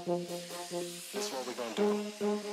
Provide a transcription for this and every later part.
This is what we're gonna do.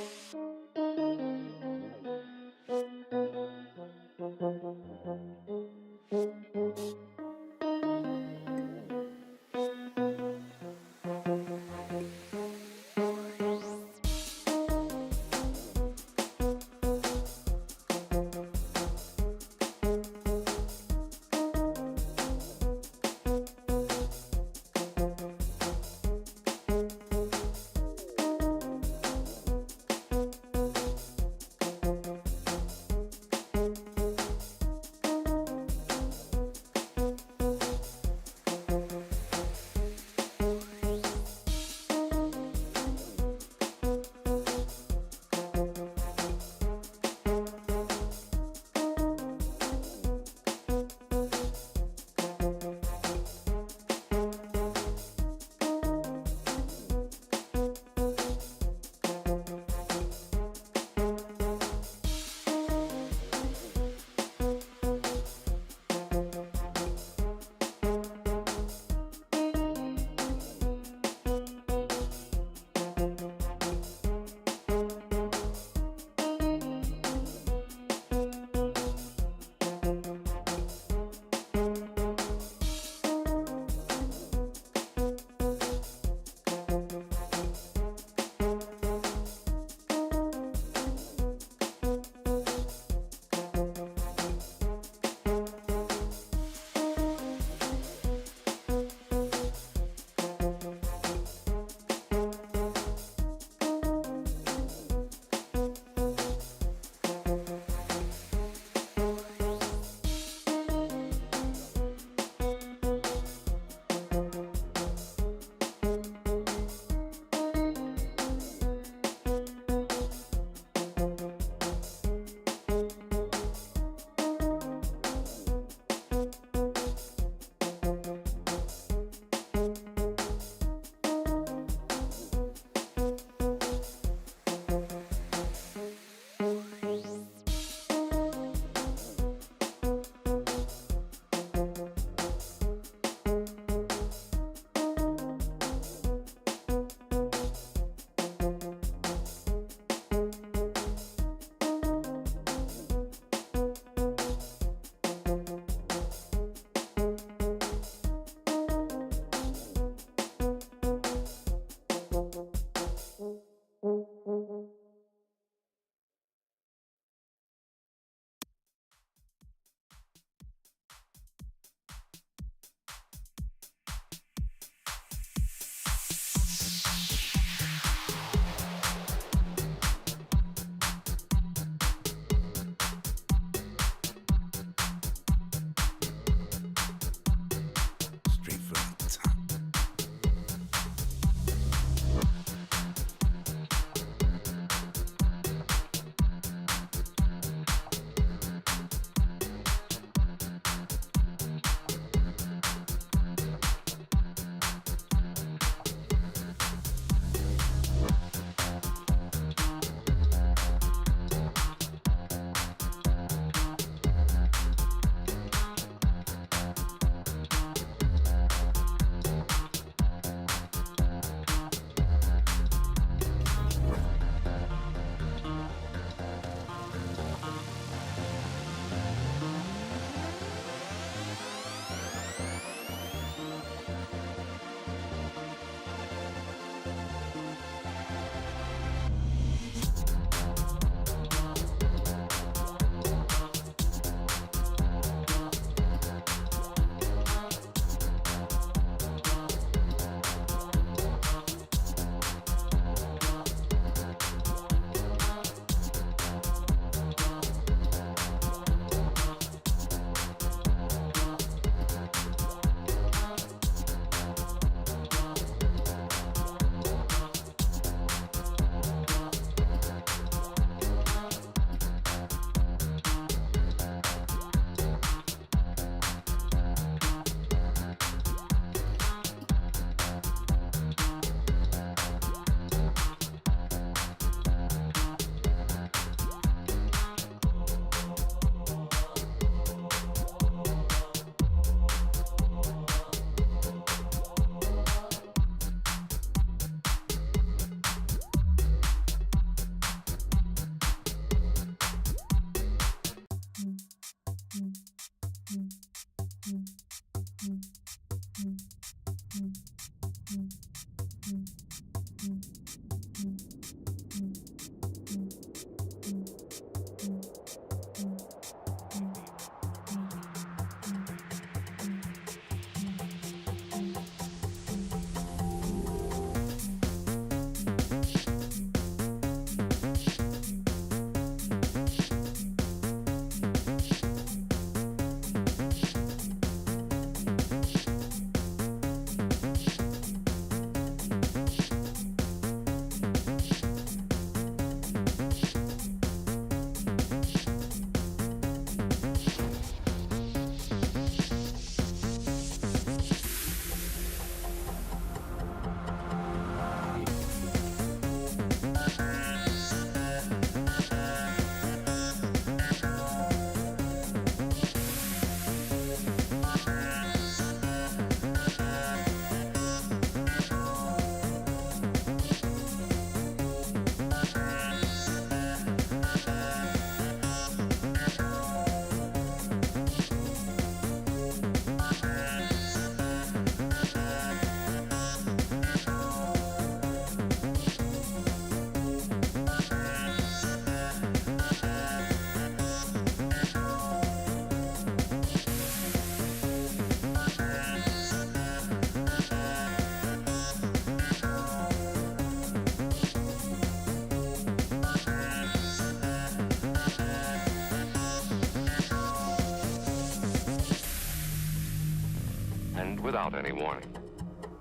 without any warning.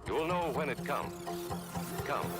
You'll know when it comes. Come.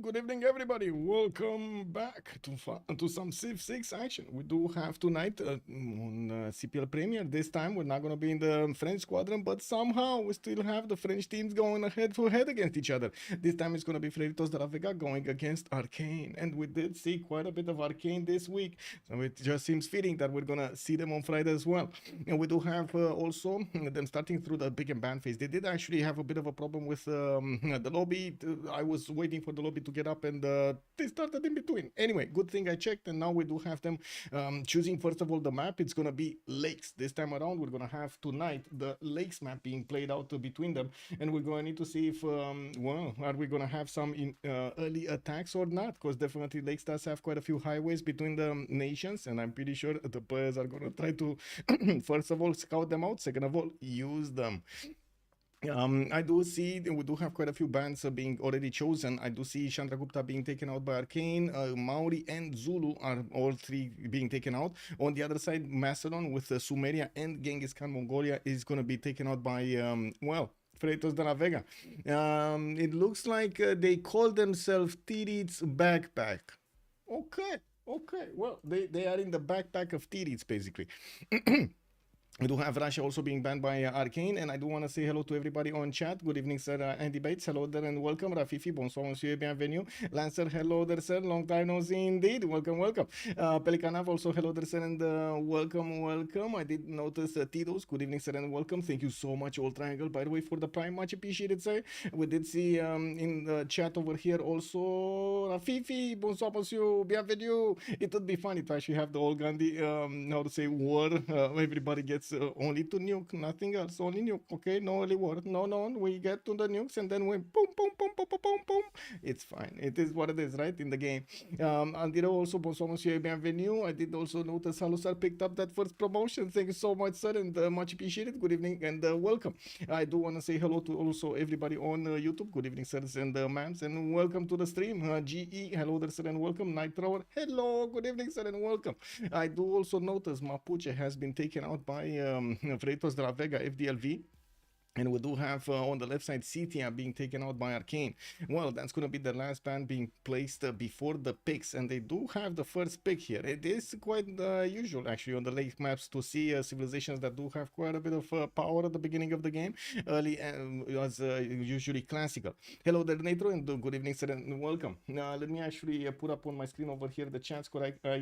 good evening, everybody. Welcome back to some Civ6 action. We do have tonight on CPL Premier. This time we're not going to be in the French squadron, but somehow we still have the French teams going head to head against each other. This time it's going to be Freritos de la Vega going against Arcane, and we did see quite a bit of Arcane this week, so it just seems fitting that we're going to see them on Friday as well. And we do have also them starting through the big and ban phase. They did actually have a bit of a problem with the lobby. I was waiting for the lobby to get up, and they started in between. Anyway, good thing I checked, and now we do have them choosing first of all the map. It's gonna be lakes this time around. We're gonna have tonight the lakes map being played out between them, and we're gonna need to see if well, are we gonna have some early attacks or not? Because definitely lakes does have quite a few highways between the nations, and I'm pretty sure the players are gonna try to first of all scout them out, second of all use them. I do see we do have quite a few bans being already chosen. I do see Chandragupta being taken out by Arcane, Maori and Zulu are all three being taken out. On the other side, Macedon with Sumeria and Genghis Khan Mongolia is going to be taken out by, well, Freritos de la Vega. It looks like they call themselves Tirit's Backpack. Okay, well, they are in the backpack of Tirits, basically. We do have Russia also being banned by Arcane, and I do want to say hello to everybody on chat. Good evening, sir. Andy Bates, hello there and welcome. Rafifi, bonsoir, monsieur, bienvenue. Lancer, hello there, sir. Long time no see indeed. Welcome. Pelikanav, also hello there, sir, and welcome. I did notice Tidos. Good evening, sir, and welcome. Thank you so much, All Triangle, by the way, for the prime. Much appreciated, sir. We did see in the chat over here also Rafifi, bonsoir, monsieur, bienvenue. It would be funny to actually have the old Gandhi, how to say, war. Everybody gets only to nuke, nothing else, only nuke. Okay, no early war. No, we get to the nukes and then we boom. It's fine. It is what it is, right? In the game. Andiro also, bonsoir, monsieur, bienvenue. I did also notice Halusar picked up that first promotion. Thank you so much, sir, and much appreciated. Good evening and welcome. I do want to say hello to also everybody on YouTube. Good evening, sirs and ma'ams, and welcome to the stream. GE, hello there, sir, and welcome. Night Thrower, hello, good evening, sir, and welcome. I do also notice Mapuche has been taken out by Freritos de la Vega, FDLV. And we do have on the left side Citia being taken out by Arcane. Well, that's going to be the last ban being placed before the picks, and they do have the first pick here. It is quite usual actually on the lake maps to see civilizations that do have quite a bit of power at the beginning of the game. Early was usually classical. Hello there, Natro, and good evening, sir, and welcome. Now, let me actually put up on my screen over here the chats. Correct? I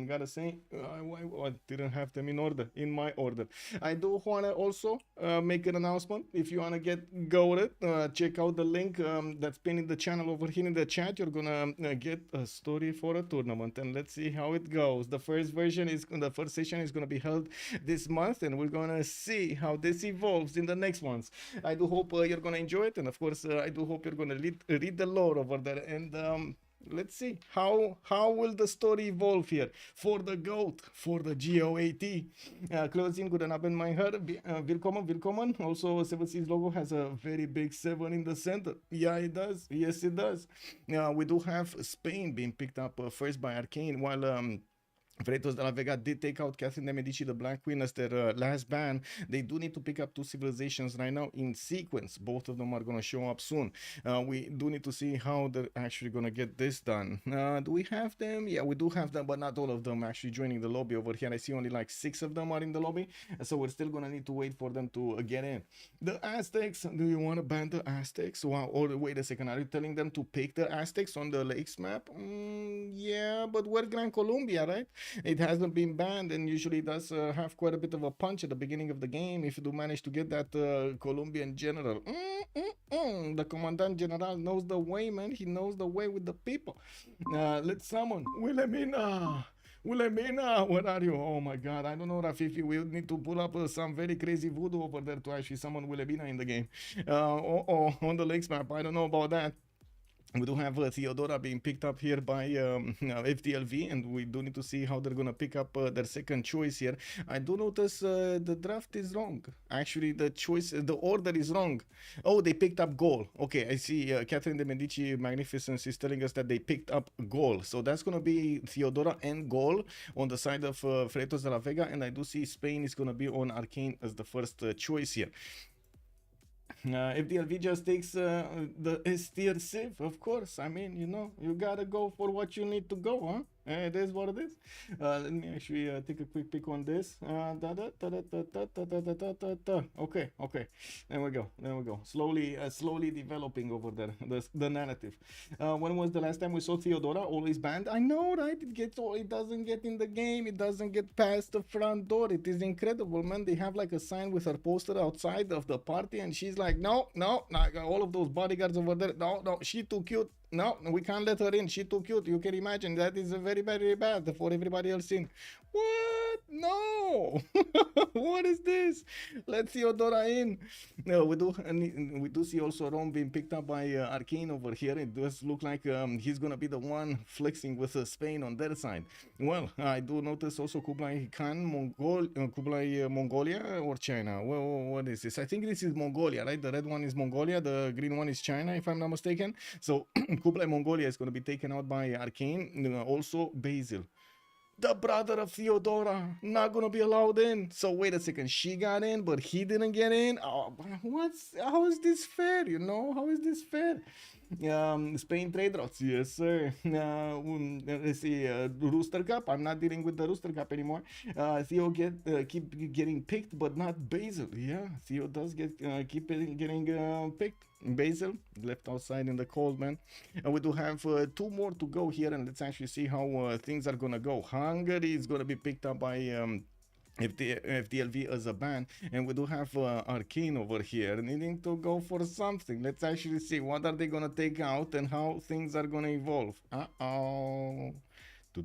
gotta say, I didn't have them in my order. I do want to also make an announcement. If you want to get goated, check out the link that's pinned in the channel over here in the chat. You're gonna get a story for a tournament, and let's see how it goes. The first session is gonna be held this month, and we're gonna see how this evolves in the next ones. I do hope you're gonna enjoy it, and of course I do hope you're gonna read the lore over there, and let's see how will the story evolve here for the GOAT, for the GOAT. Closing, good Abend, mein Herr. Willkommen. Also, Civ6 logo has a very big 7 in the center. Yeah, it does. Yes, it does. We do have Spain being picked up first by Arcane, while Freritos de la Vega did take out Catherine de Medici, the Black Queen, as their last ban. They do need to pick up 2 civilizations right now in sequence. Both of them are going to show up soon. We do need to see how they're actually going to get this done. Do we have them? Yeah, we do have them, but not all of them actually joining the lobby over here. I see only like 6 of them are in the lobby, so we're still going to need to wait for them to get in. The Aztecs, do you want to ban the Aztecs? Wow, or wait a second, are you telling them to pick the Aztecs on the lakes map? Yeah, but we're Gran Colombia, right? It hasn't been banned, and usually does have quite a bit of a punch at the beginning of the game if you do manage to get that Colombian general. The Commandant General knows the way, man. He knows the way with the people. Let's summon Wilhelmina. Wilhelmina, where are you? Oh my god, I don't know, Rafifi. We need to pull up some very crazy voodoo over there to actually summon Wilhelmina in the game. On the lakes map, I don't know about that. We do have Theodora being picked up here by FDLV, and we do need to see how they're going to pick up their second choice here. I do notice the draft is wrong. Actually, the order is wrong. Oh, they picked up Gaul. Okay, I see Catherine de Medici Magnificence is telling us that they picked up Gaul. So that's going to be Theodora and Gaul on the side of Freritos de la Vega, and I do see Spain is going to be on Arcane as the first choice here. If the LV just takes the S tier Civ, of course. I mean, you know, you gotta go for what you need to go, huh? It is what it is. Let me actually take a quick pick on this. Okay, okay. There we go. There we go. Slowly developing over there. The narrative. When was the last time we saw Theodora always banned? I know, right? It doesn't get in the game. It doesn't get past the front door. It is incredible, man. They have like a sign with her poster outside of the party, and she's like, no, all of those bodyguards over there. No, she too cute. No, we can't let her in. She too cute. You can imagine that is very, very bad for everybody else in. What? No. What is this? Let Theodora in. No, we do see also Rome being picked up by Arcane over here. It does look like he's gonna be the one flexing with Spain on their side. Well, I do notice also Kublai Khan, Mongolia or China. Well, what is this? I think this is Mongolia, right? The red one is Mongolia, the green one is China, if I'm not mistaken. So Kublai Mongolia is going to be taken out by Arcane. Also Basil, the brother of Theodora, not gonna be allowed in. So wait a second, she got in, but he didn't get in. Oh, how is this fair? You know, how is this fair? Spain trade routes, yes sir. Let's see, Rooster Cup. I'm not dealing with the Rooster Cup anymore. Theo keep getting picked, but not Basil. Yeah, Theo does keep getting picked. Basil left outside in the cold, man. And we do have 2 more to go here, and let's actually see how things are gonna go. Hungary is gonna be picked up by FDLV as a ban, and we do have Arcane over here needing to go for something. Let's actually see what are they gonna take out and how things are gonna evolve. A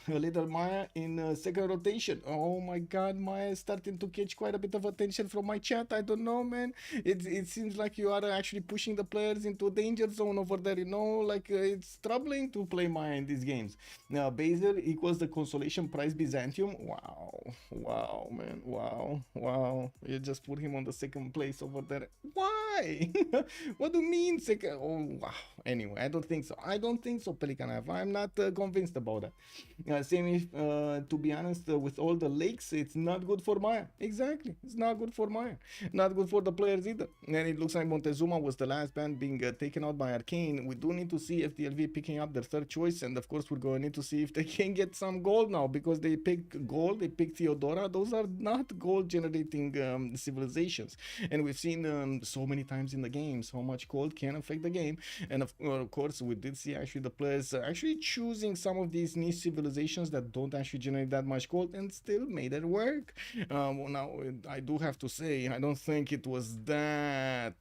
little Maya in second rotation. Oh my god, Maya is starting to catch quite a bit of attention from my chat. I don't know, man. It seems like you are actually pushing the players into a danger zone over there, you know, like it's troubling to play Maya in these games. Now, Basil equals the consolation prize Byzantium. Wow, man, wow. You just put him on the second place over there. Why? What do you mean second? Oh, wow. Anyway, I don't think so, Pelikanov. I'm not convinced about that. Same if, to be honest, with all the lakes, it's not good for Maya. Exactly, it's not good for Maya. Not good for the players either. And it looks like Montezuma was the last band being taken out by Arcane. We do need to see if FDLV picking up their third choice, and of course we're going to need to see if they can get some gold now, because they pick gold, they pick Theodora. Those are not gold generating civilizations, and we've seen so many times in the games how much gold can affect the game. And of course we did see actually the players actually choosing some of these niche civilizations that don't actually generate that much gold, and still made it work. Now I do have to say, I don't think it was that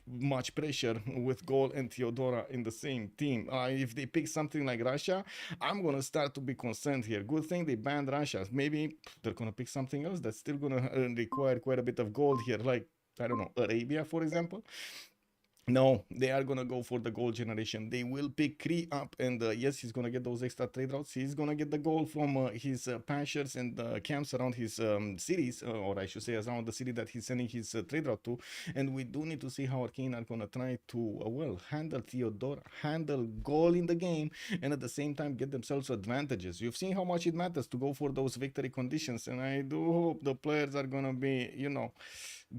much pressure with Gol and Theodora in the same team. If they pick something like Russia, I'm gonna start to be concerned here. Good thing they banned Russia. Maybe they're gonna pick something else that's still gonna require quite a bit of gold here, like, I don't know, Arabia, for example. No, they are gonna go for the gold generation. They will pick Kree up, and yes, he's gonna get those extra trade routes. He's gonna get the gold from his pastures and camps around his cities, or I should say around the city that he's sending his trade route to. And we do need to see how Arcane are gonna try to well, handle Theodora, handle gold in the game, and at the same time get themselves advantages. You've seen how much it matters to go for those victory conditions, and I do hope the players are gonna be, you know,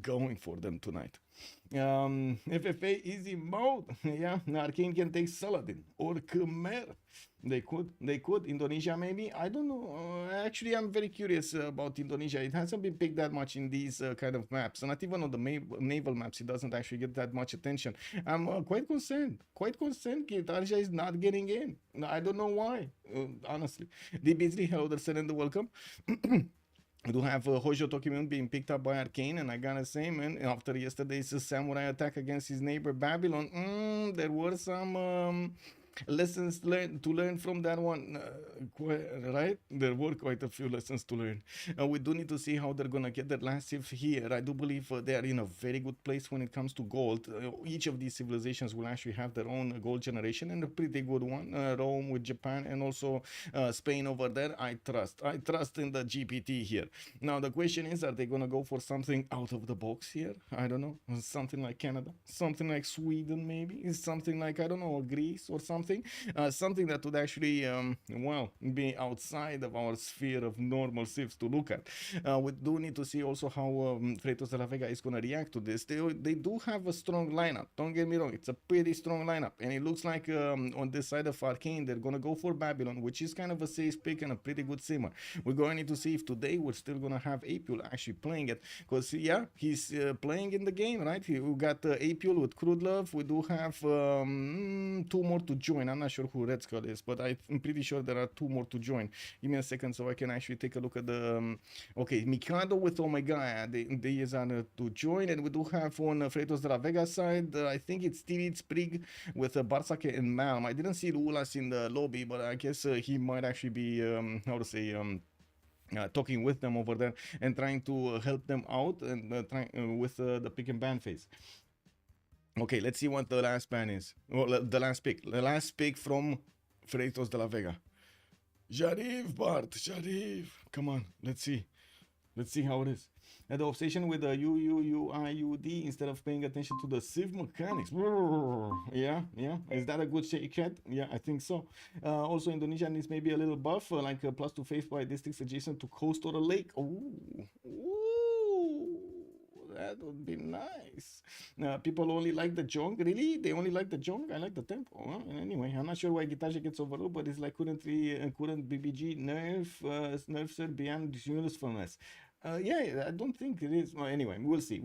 going for them tonight. FFA easy mode. Yeah, Arcane can take Saladin or Khmer. They could. Indonesia maybe, I don't know. Actually, I'm very curious about Indonesia. It hasn't been picked that much in these kind of maps, and not even on the naval maps it doesn't actually get that much attention. I'm quite concerned Arja is not getting in. I don't know why, honestly. DB3, hello there, sir, and welcome. We do have Hojo Tokimon being picked up by Arcane, and I gotta say, man, after yesterday's samurai attack against his neighbor Babylon, there were some lessons to learn from that one, right? There were quite a few lessons to learn. We do need to see how they're gonna get their last Civ here. I do believe they are in a very good place when it comes to gold. Each of these civilizations will actually have their own gold generation, and a pretty good one. Rome with Japan, and also Spain over there. I trust in the GPT here. Now the question is, are they gonna go for something out of the box here? I don't know, something like Canada, something like Sweden, maybe, something like, I don't know, Greece or something. something that would actually well, be outside of our sphere of normal Civs to look at. We do need to see also how Freritos de la Vega is going to react to this. They do have a strong lineup, don't get me wrong, it's a pretty strong lineup, and it looks like on this side of Arcane they're going to go for Babylon, which is kind of a safe pick and a pretty good simmer. We're going to need to see if today we're still going to have Apule actually playing it, because yeah, he's playing in the game, right? We got Apule with Crude Love. We do have 2 more to join. I'm not sure who Red Skull is, but I'm pretty sure there are 2 more to join. Give me a second so I can actually take a look at the okay, Mikado with Omega, they is on to join, and we do have on Freritos de la Vega side, I think it's Stevie Sprig with Barsake and Malm. I didn't see Lulas in the lobby, but I guess he might actually be how to say talking with them over there and trying to help them out and trying with the pick and ban phase. Okay, let's see what the last ban is. Well, the last pick from Freritos de la Vega. Sharif, Bart, Sharif. Come on, let's see how it is. And the obsession with the UUUIUD instead of paying attention to the Civ mechanics. Yeah. Is that a good chat? Yeah, I think so. Also, Indonesia needs maybe a little buff, like a +2 faith by districts adjacent to coast or a lake. Ooh. That would be nice. People only like the junk. Really? They only like the junk? I like the tempo. Well, anyway, I'm not sure why Guitarja gets overlooked, but it's like current BBG nerfs are beyond usefulness. Yeah, I don't think it is. Well, anyway, we'll see.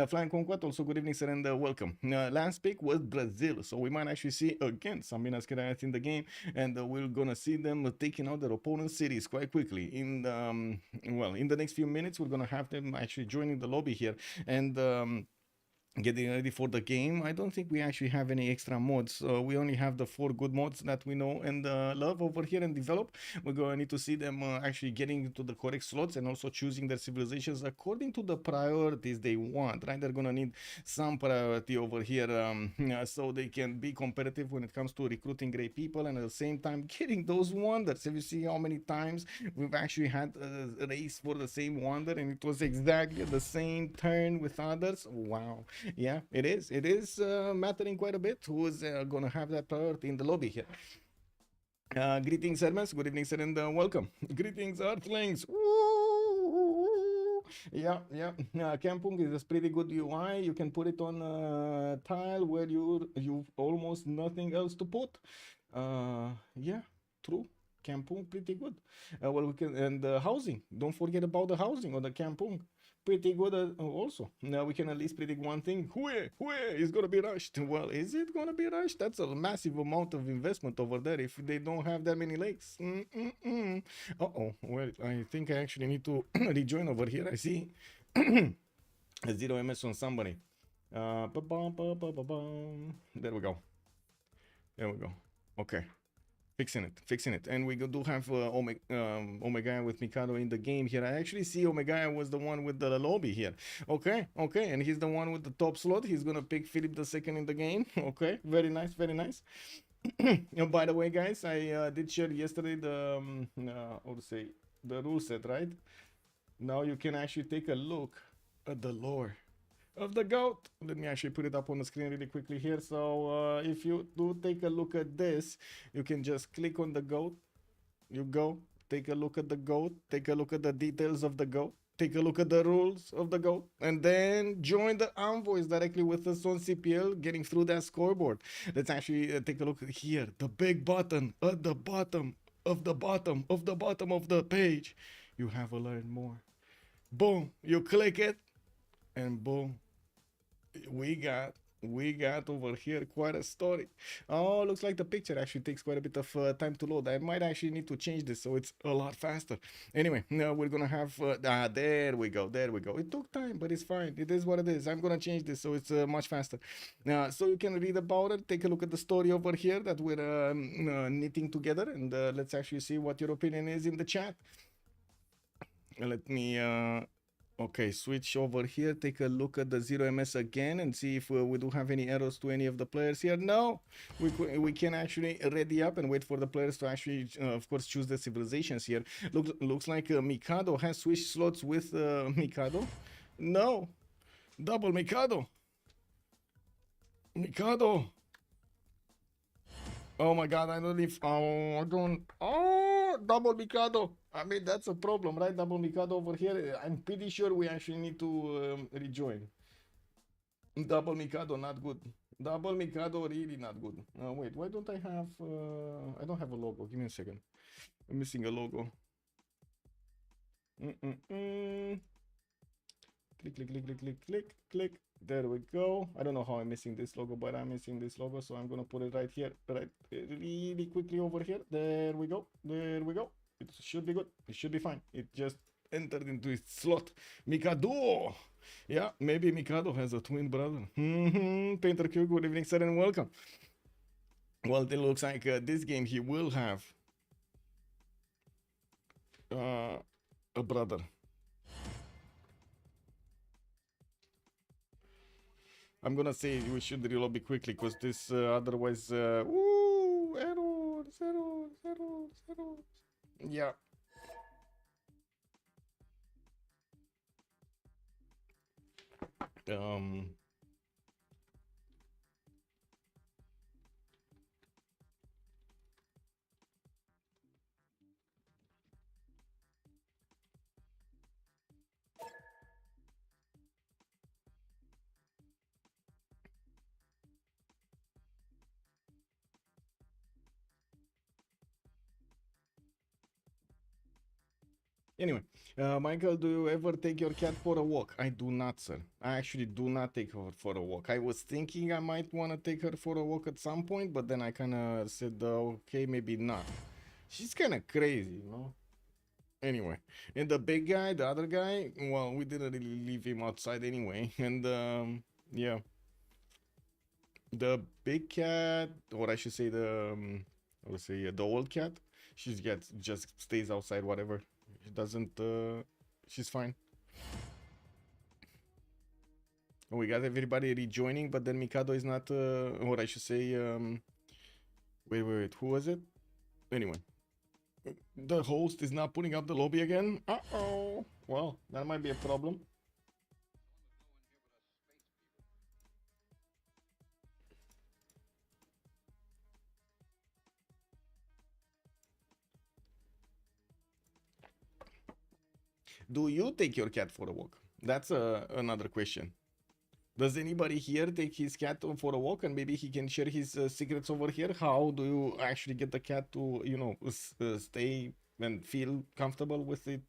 Flying Conquest, also good evening, sir, and welcome. Last pick was Brazil, so we might actually see again some Minas Gerais in the game, and we're gonna see them taking out their opponent's cities quite quickly. In the next few minutes, we're gonna have them actually joining the lobby here, and getting ready for the game. I don't think we actually have any extra mods. We only have the 4 good mods that we know and love over here and develop. We're going to need to see them actually getting into the correct slots and also choosing their civilizations according to the priorities they want, right? They're going to need some priority over here so they can be competitive when it comes to recruiting great people and at the same time getting those wonders. If you see how many times we've actually had a race for the same wonder and it was exactly the same turn with others. Wow. Yeah, it is mattering quite a bit who's gonna have that priority in the lobby here. Greetings, Hermes. Good evening, sir, and welcome. Greetings, Earthlings. Woo! Yeah. Campung is a pretty good UI. You can put it on a tile where you've almost nothing else to put. Yeah, true. Campung pretty good. Well, we can, and housing. Don't forget about the housing on the Campung. Pretty good also. Now we can at least predict one thing. Hue is gonna be rushed. Well, is it gonna be rushed? That's a massive amount of investment over there if they don't have that many lakes. Well, I think I actually need to rejoin over here. I see a 0 MS on somebody. There we go. Okay. Fixing it, and we do have Omega with Mikado in the game here. I actually see Omega was the one with the lobby here. Okay, and he's the one with the top slot. He's gonna pick Philip II in the game. Okay, very nice. By the way, guys, I did share yesterday the the rule set, right? Now you can actually take a look at the lore of the goat. Let me actually put it up on the screen really quickly here. So if you do take a look at this, you can just click on the goat. You go, take a look at the goat, take a look at the details of the goat, take a look at the rules of the goat, and then join the envoys directly with us on CPL, getting through that scoreboard. Let's actually take a look here. The big button at the bottom of the bottom of the bottom of the page. You have a learn more. Boom, you click it, and boom, we got over here quite a story. Oh, looks like the picture actually takes quite a bit of time to load. I might actually need to change this so it's a lot faster. Anyway, now we're gonna have there we go. It took time, but it's fine. It is what it is. I'm gonna change this so it's much faster. So you can read about it, take a look at the story over here that we're knitting together, and let's actually see what your opinion is in the chat. Let me okay, switch over here, take a look at the 0 MS again and see if we do have any errors to any of the players here. No, we can actually ready up and wait for the players to actually, of course, choose the civilizations here. Looks like Mikado has switched slots with Mikado. No, double Mikado. Oh my god, I don't if I don't double Mikado. I mean that's a problem, right? Double Mikado over here. I'm pretty sure we actually need to rejoin. Double Mikado not good. Double Mikado really not good. Wait, why don't I have I don't have a logo. Give me a second. I'm missing a logo. Mm-mm-mm. Click, click, click, click, click, click, click. There we go. I don't know how I'm missing this logo, but I'm missing this logo, so I'm gonna put it right here, right really quickly over here. There we go. There we go. It should be good. It should be fine. It just entered into its slot. Mikado. Yeah, maybe Mikado has a twin brother. Painter Q, good evening, sir, and welcome. Well, it looks like this game he will have a brother. I'm gonna say we should reload it quickly because this otherwise ooh, errors, errors, errors, errors. Yeah. Um Anyway, Michael, do you ever take your cat for a walk? I do not, sir. I actually do not take her for a walk. I was thinking I might want to take her for a walk at some point, but then I kind of said, okay, maybe not. She's kind of crazy, you know? Anyway, and the big guy, the other guy, well, we didn't really leave him outside anyway. And yeah, the big cat, or I should say I would say the old cat, she's just stays outside, whatever. She doesn't. She's fine. We got everybody rejoining, but then Mikado is not. Or I should say, wait. Who was it? Anyway, the host is not putting up the lobby again. Uh-oh. Well, that might be a problem. Do you take your cat for a walk? That's another question. Does anybody here take his cat for a walk, and maybe he can share his secrets over here? How do you actually get the cat to, you know, stay and feel comfortable with it?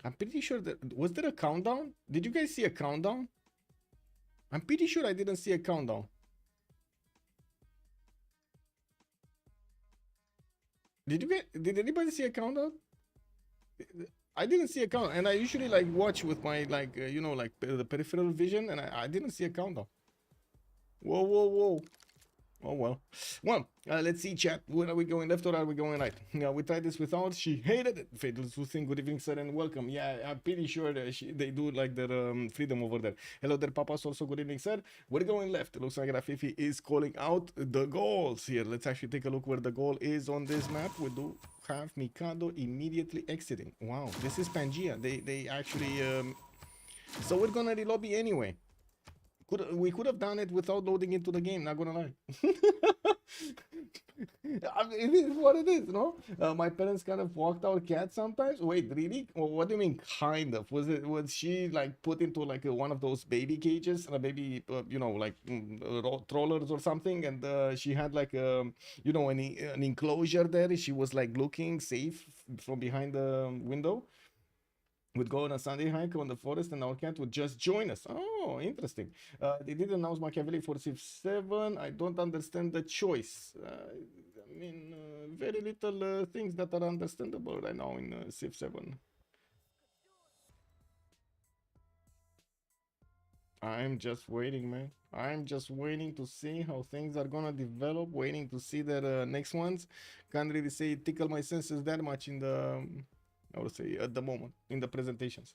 I'm pretty sure that was there a countdown? Did you guys see a countdown? I'm pretty sure I didn't see a countdown. Did anybody see a countdown? I didn't see a count, and I usually like watch with my like you know, like the peripheral vision, and I didn't see a countdown. Whoa. Oh well. Well, let's see, chat. Where are we going, left or are we going right? Yeah, we tried this without. She hated it. Fatal Soothing, good evening, sir, and welcome. Yeah, I'm pretty sure that they do like their freedom over there. Hello there, Papas. Also, good evening, sir. We're going left. It looks like Rafifi is calling out the goals here. Let's actually take a look where the goal is on this map. We do have Mikado immediately exiting. Wow, this is Pangea. They actually. So we're gonna relobby anyway. We could have done it without loading into the game, not gonna lie. I mean, it is what it is, no? My parents kind of walked our cat sometimes. Wait, really? Well, what do you mean, kind of? Was she like put into like one of those baby cages, a baby, you know, like trollers or something? And she had like, you know, an enclosure there. She was like looking safe from behind the window. Would go on a Sunday hike on the forest, and our cat would just join us. Oh, interesting. They did announce Machiavelli for Civ7. I don't understand the choice. I mean, very little things that are understandable right now in Civ7. I'm just waiting, man. I'm just waiting to see how things are gonna develop, waiting to see their next ones. Can't really say tickle my senses that much in the I would say at the moment in the presentations.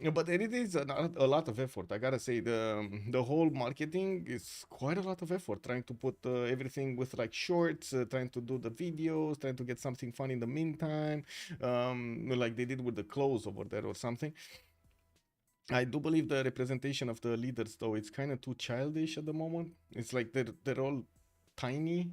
Yeah, but it is a lot of effort. I gotta say the whole marketing is quite a lot of effort. Trying to put everything with like shorts, trying to do the videos, trying to get something fun in the meantime, like they did with the clothes over there or something. I do believe the representation of the leaders, though, it's kind of too childish at the moment. It's like they're all tiny.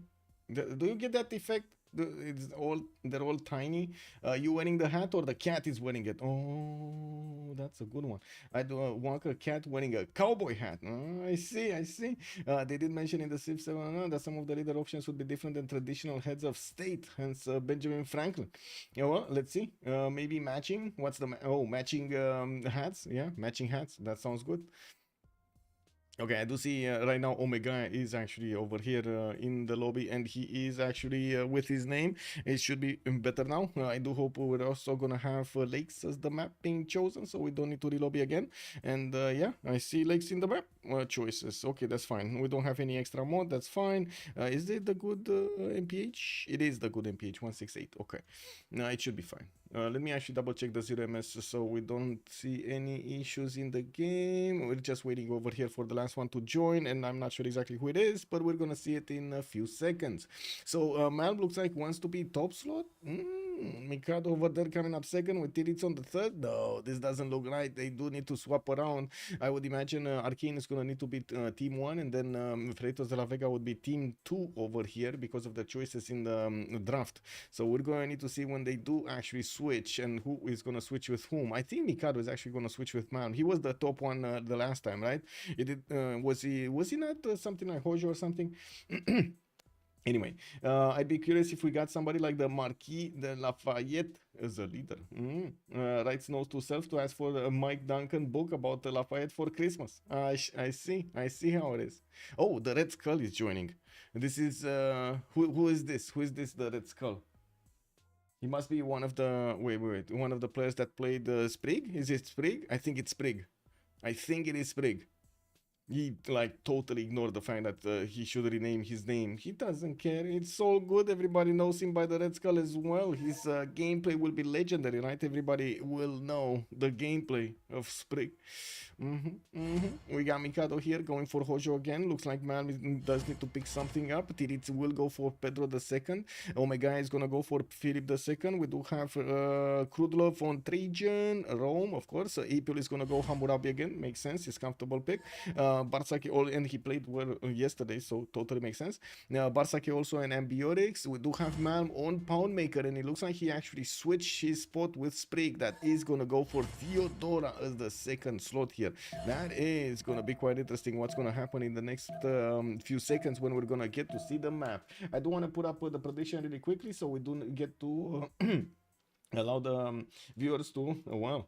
Do you get that effect? They're all tiny. You wearing the hat or the cat is wearing it? Oh, that's a good one. I do want a cat wearing a cowboy hat. I see, I see. They did mention in the Civ 7 that some of the leader options would be different than traditional heads of state. Hence Benjamin Franklin. Yeah, well, let's see. Maybe matching. What's the matching hats? Yeah, matching hats. That sounds good. Okay, I do see right now Omega is actually over here in the lobby, and he is actually with his name. It should be better now. I do hope we're also gonna have Lakes as the map being chosen, so we don't need to relobby again. And yeah, I see Lakes in the map choices. Okay, that's fine. We don't have any extra mod. That's fine. Is it the good MPH? It is the good MPH 168. Okay, no, it should be fine. Let me actually double check the 0ms so we don't see any issues in the game. We're just waiting over here for the last one to join, and I'm not sure exactly who it is, but we're gonna see it in a few seconds. So Malm looks like wants to be top slot. Mikado over there coming up second with Tirits on the third. No, this doesn't look right. They do need to swap around. I would imagine Arcane is gonna need to be team 1, and then Freritos de la Vega would be team 2 over here because of the choices in the draft. So we're gonna need to see when they do actually switch and who is gonna switch with whom. I think Mikado is actually gonna switch with Man. He was the top one the last time, right? It did. Was he not something like Hojo or something? Anyway, I'd be curious if we got somebody like the Marquis de Lafayette as a leader. Writes notes to self to ask for a Mike Duncan book about Lafayette for Christmas. I see how it is. Oh, the Red Skull is joining. This is who is this? Who is this? The Red Skull. He must be one of the wait, one of the players that played Sprig. Is it Sprig? I think it's Sprig. I think it is Sprig. He like totally ignored the fact that he should rename his name. He doesn't care. It's all good. Everybody knows him by the Red Skull as well. His gameplay will be legendary, right? Everybody will know the gameplay of Sprig. We got Mikado here going for Hojo again. Looks like Man does need to pick something up. Tirits will go for Pedro II. Omega is gonna go for Philip II. We do have Krudlov on Trajan, Rome, of course. Apil is gonna go Hammurabi again. Makes sense. His comfortable pick. Barsaki, and he played well yesterday, so totally makes sense. Barsaki also an Ambiotics. We do have Malm on Poundmaker, and it looks like he actually switched his spot with Sprig. That is gonna go for Theodora as the second slot here. That is gonna be quite interesting. What's gonna happen in the next few seconds when we're gonna get to see the map? I do want to put up the prediction really quickly, so we do get to. Allow the viewers to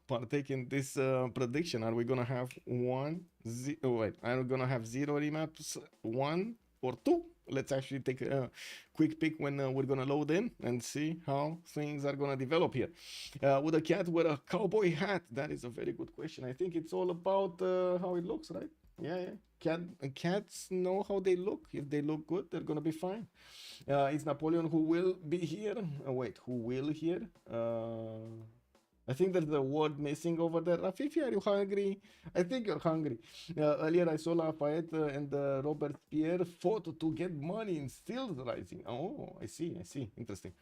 partake in this prediction. Are we gonna have are we gonna have 0 remaps, 1 or 2? Let's actually take a quick pick when we're gonna load in and see how things are gonna develop here. Would a cat wear a cowboy hat? That is a very good question. I think it's all about how it looks, right? Yeah. Cats know how they look. If they look good, they're gonna be fine. It's Napoleon who will be here. Who will here? I think there's a word missing over there. Rafifi, are you hungry? I think you're hungry. Earlier I saw Lafayette and Robert Pierre fought to get money in Steel Rising. Oh, I see. Interesting.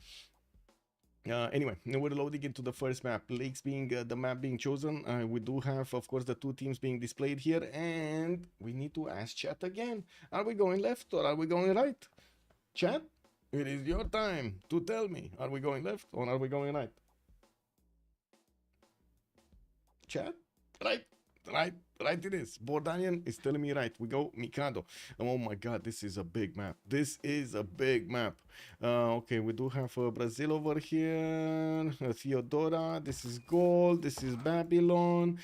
Anyway, we're loading into the first map. Lakes being the map being chosen. We do have, of course, the two teams being displayed here, and we need to ask chat again. Are we going left or are we going right? Chat, it is your time to tell me. Are we going left or are we going right? Chat, right it is. Bordanian is telling me right. We go Mikado. Oh my god, this is a big map. Okay, we do have Brazil over here. Theodora. This is gold. This is Babylon.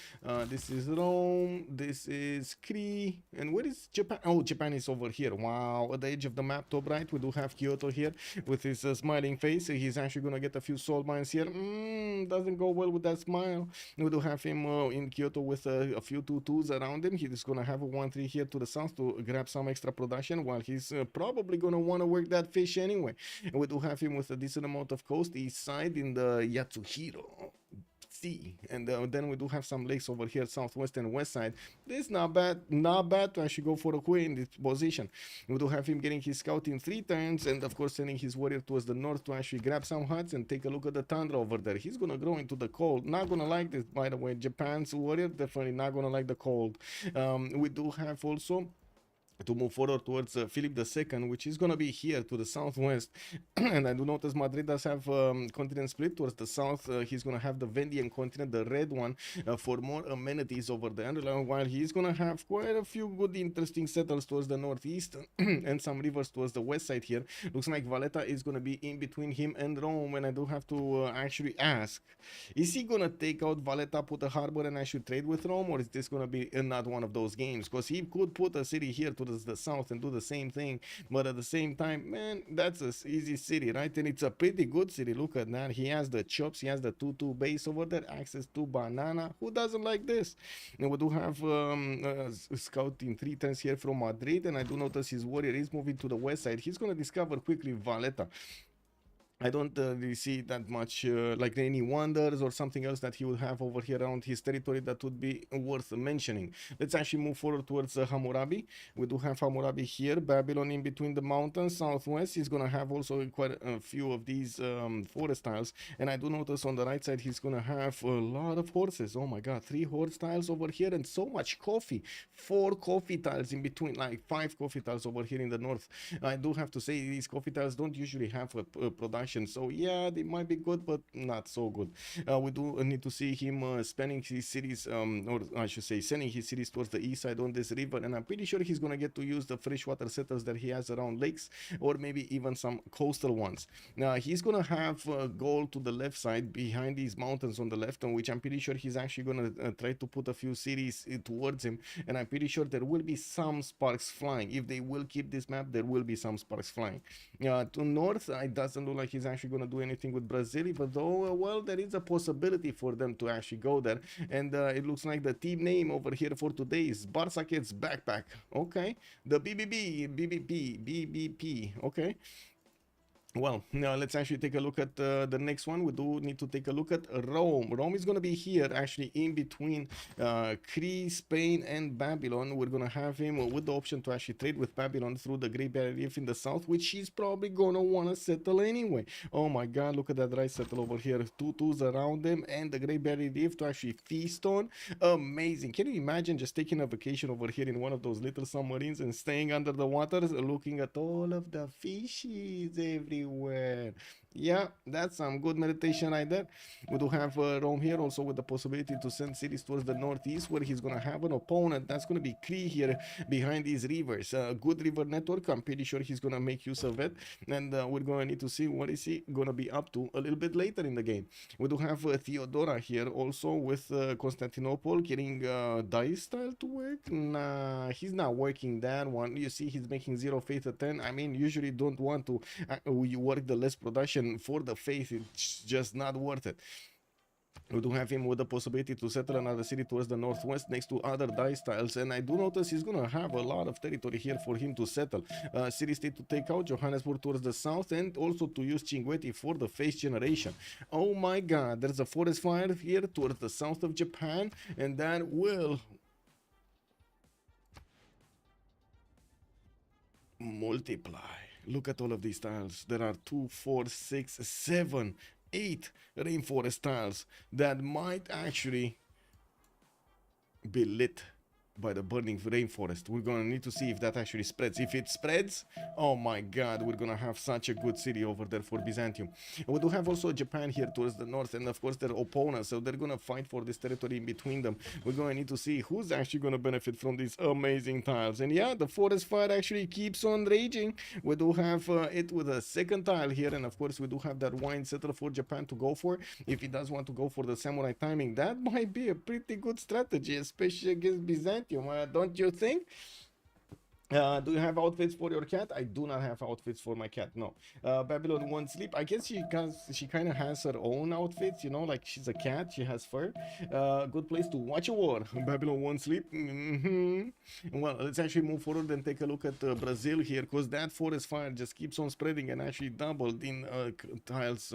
This is Rome. This is Cree. And where is Japan? Oh, Japan is over here. Wow, at the edge of the map, top right, we do have Kyoto here with his smiling face. He's actually gonna get a few soul mines here. Doesn't go well with that smile. We do have him in Kyoto with a few 2-2s around him. He's gonna have a 1-3 here to the south to grab some extra production, while he's probably gonna want to work that fish anyway. And we do have him with a decent amount of coast east side in the Yatsuhiro sea. And then we do have some lakes over here, southwest and west side. This not bad to actually go for a queen in this position. We do have him getting his scout in 3 turns, and of course sending his warrior towards the north to actually grab some huts and take a look at the tundra over there. He's gonna grow into the cold. Not gonna like this, by the way. Japan's warrior definitely not gonna like the cold. We do have also to move forward towards Philip II, which is going to be here to the southwest. And I do notice Madrid does have continent split towards the south. He's going to have the Vendian continent, the red one, for more amenities over there, while he's going to have quite a few good interesting settles towards the northeast and some rivers towards the west side here. Looks like Valletta is going to be in between him and Rome, and I do have to actually ask, is he going to take out Valletta, put a harbor, and I should trade with Rome, or is this going to be not one of those games? Because he could put a city here to the south and do the same thing, but at the same time, man, that's a easy city, right? And it's a pretty good city. Look at that. He has the chops, he has the 2-2 base over there, access to banana. Who doesn't like this? And we do have scout in 3 turns here from Madrid, and I do notice his warrior is moving to the west side. He's going to discover quickly Valletta. I don't really see that much like any wonders or something else that he would have over here around his territory that would be worth mentioning. Let's actually move forward towards Hammurabi. We do have Hammurabi here, Babylon in between the mountains, southwest. He's going to have also quite a few of these forest tiles. And I do notice on the right side, he's going to have a lot of horses. Oh my God, 3 horse tiles over here and so much coffee. 4 coffee tiles in between, like 5 coffee tiles over here in the north. I do have to say these coffee tiles don't usually have a production. So yeah, they might be good, but not so good. We do need to see him spanning his cities, or I should say sending his cities towards the east side on this river, and I'm pretty sure he's gonna get to use the freshwater settles that he has around lakes, or maybe even some coastal ones. Now he's gonna have gold to the left side behind these mountains on the left, on which I'm pretty sure he's actually gonna try to put a few cities towards him, and I'm pretty sure there will be some sparks flying. If they will keep this map, there will be some sparks flying. To north, it doesn't look like he's actually going to do anything with Brazil, even though, well, there is a possibility for them to actually go there. And it looks like the team name over here for today is Barca Kids Backpack. Okay, the BBP, okay. Well, now let's actually take a look at the next one. We do need to take a look at Rome. Rome is going to be here, actually, in between Crete, Spain, and Babylon. We're going to have him with the option to actually trade with Babylon through the Great Barrier Reef in the south, which he's probably going to want to settle anyway. Oh my God, look at that right settle over here. 2-2s around them, and the Great Barrier Reef to actually feast on. Amazing. Can you imagine just taking a vacation over here in one of those little submarines and staying under the waters, looking at all of the fishes everywhere? Yeah, that's some good meditation right there. We do have Rome here also with the possibility to send cities towards the northeast, where he's going to have an opponent that's going to be Crete here behind these rivers. Good river network. I'm pretty sure he's going to make use of it, and we're going to need to see what is he going to be up to a little bit later in the game. We do have Theodora here also with Constantinople getting dice style to work. Nah, he's not working that one. You see, he's making 0 faith at 10. I mean, usually don't want to you work the less production for the faith. It's just not worth it. We do have him with the possibility to settle another city towards the northwest next to other dice tiles, and I do notice he's gonna have a lot of territory here for him to settle. City state to take out, Johannesburg towards the south, and also to use Cinguetti for the face generation. Oh my God, there's a forest fire here towards the south of Japan, and that will multiply. Look at all of these tiles. There are 2, 4, 6, 7, 8 rainforest tiles that might actually be lit by the burning rainforest. We're gonna need to see if that actually spreads. If it spreads, oh my God, we're gonna have such a good city over there for Byzantium. And we do have also Japan here towards the north, and of course their opponents, so they're gonna fight for this territory in between them. We're gonna need to see who's actually gonna benefit from these amazing tiles. And yeah, the forest fire actually keeps on raging. We do have it with a second tile here, and of course we do have that wine settler for Japan to go for. If he does want to go for the samurai timing, that might be a pretty good strategy, especially against Byzantium. Don't you think? Do you have outfits for your cat? I do not have outfits for my cat. No. Babylon won't sleep. I guess she kind of has her own outfits. You know, like she's a cat. She has fur. Good place to watch a war. Babylon won't sleep. Well, let's actually move forward and take a look at Brazil here, because that forest fire just keeps on spreading and actually doubled in tiles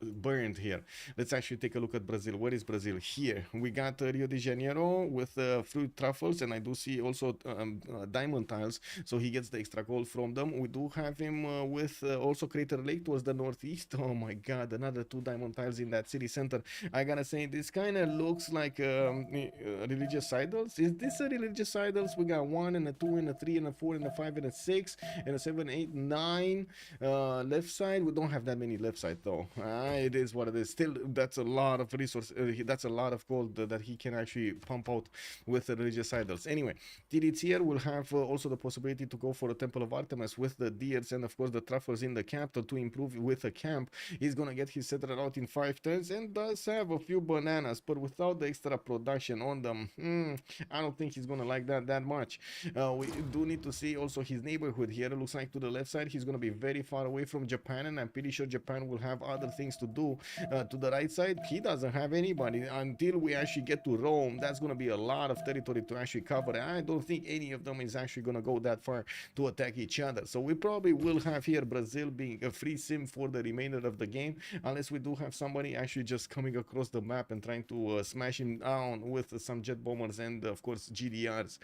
burned here. Let's actually take a look at Brazil. Where is Brazil? Here we got Rio de Janeiro with fruit truffles, and I do see also diamond tiles, so he gets the extra gold from them. We do have him with also Crater Lake towards the northeast. Oh my god, another 2 diamond tiles in that city center. I gotta say, this kind of looks like religious idols. Is this a religious idols? We got 1 and a 2 and a 3 and a 4 and a 5 and a 6 and a 7, 8, 9 left side. We don't have that many left side though. It is what it is. Still, that's a lot of resource. That's a lot of gold that he can actually pump out with the religious idols. Anyway, Tirits here will have also the possibility to go for a Temple of Artemis with the deers and of course the truffles in the capital to improve with a camp. He's gonna get his settler out in 5 turns and does have a few bananas, but without the extra production on them, I don't think he's gonna like that much. We do need to see also his neighborhood here. It looks like to the left side he's gonna be very far away from Japan, and I'm pretty sure Japan will have other things to do. To the right side he doesn't have anybody until we actually get to Rome. That's gonna be a lot of territory to actually cover. I don't think any of them is actually gonna go that far to attack each other, so we probably will have here Brazil being a free sim for the remainder of the game, unless we do have somebody actually just coming across the map and trying to smash him down with some jet bombers and of course GDRs.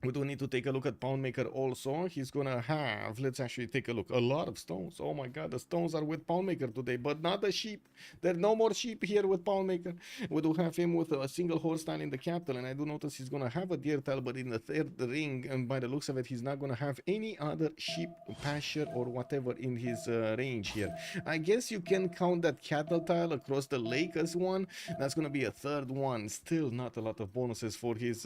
We do need to take a look at Poundmaker also. He's gonna have, let's actually take a look, a lot of stones. Oh my god, the stones are with Poundmaker today, but not the sheep. There are no more sheep here with Poundmaker. We do have him with a single horse tile in the capital, and I do notice he's gonna have a deer tile, but in the 3rd ring, and by the looks of it, he's not gonna have any other sheep pasture or whatever in his range here. I guess you can count that cattle tile across the lake as one. That's gonna be a 3rd one. Still not a lot of bonuses for his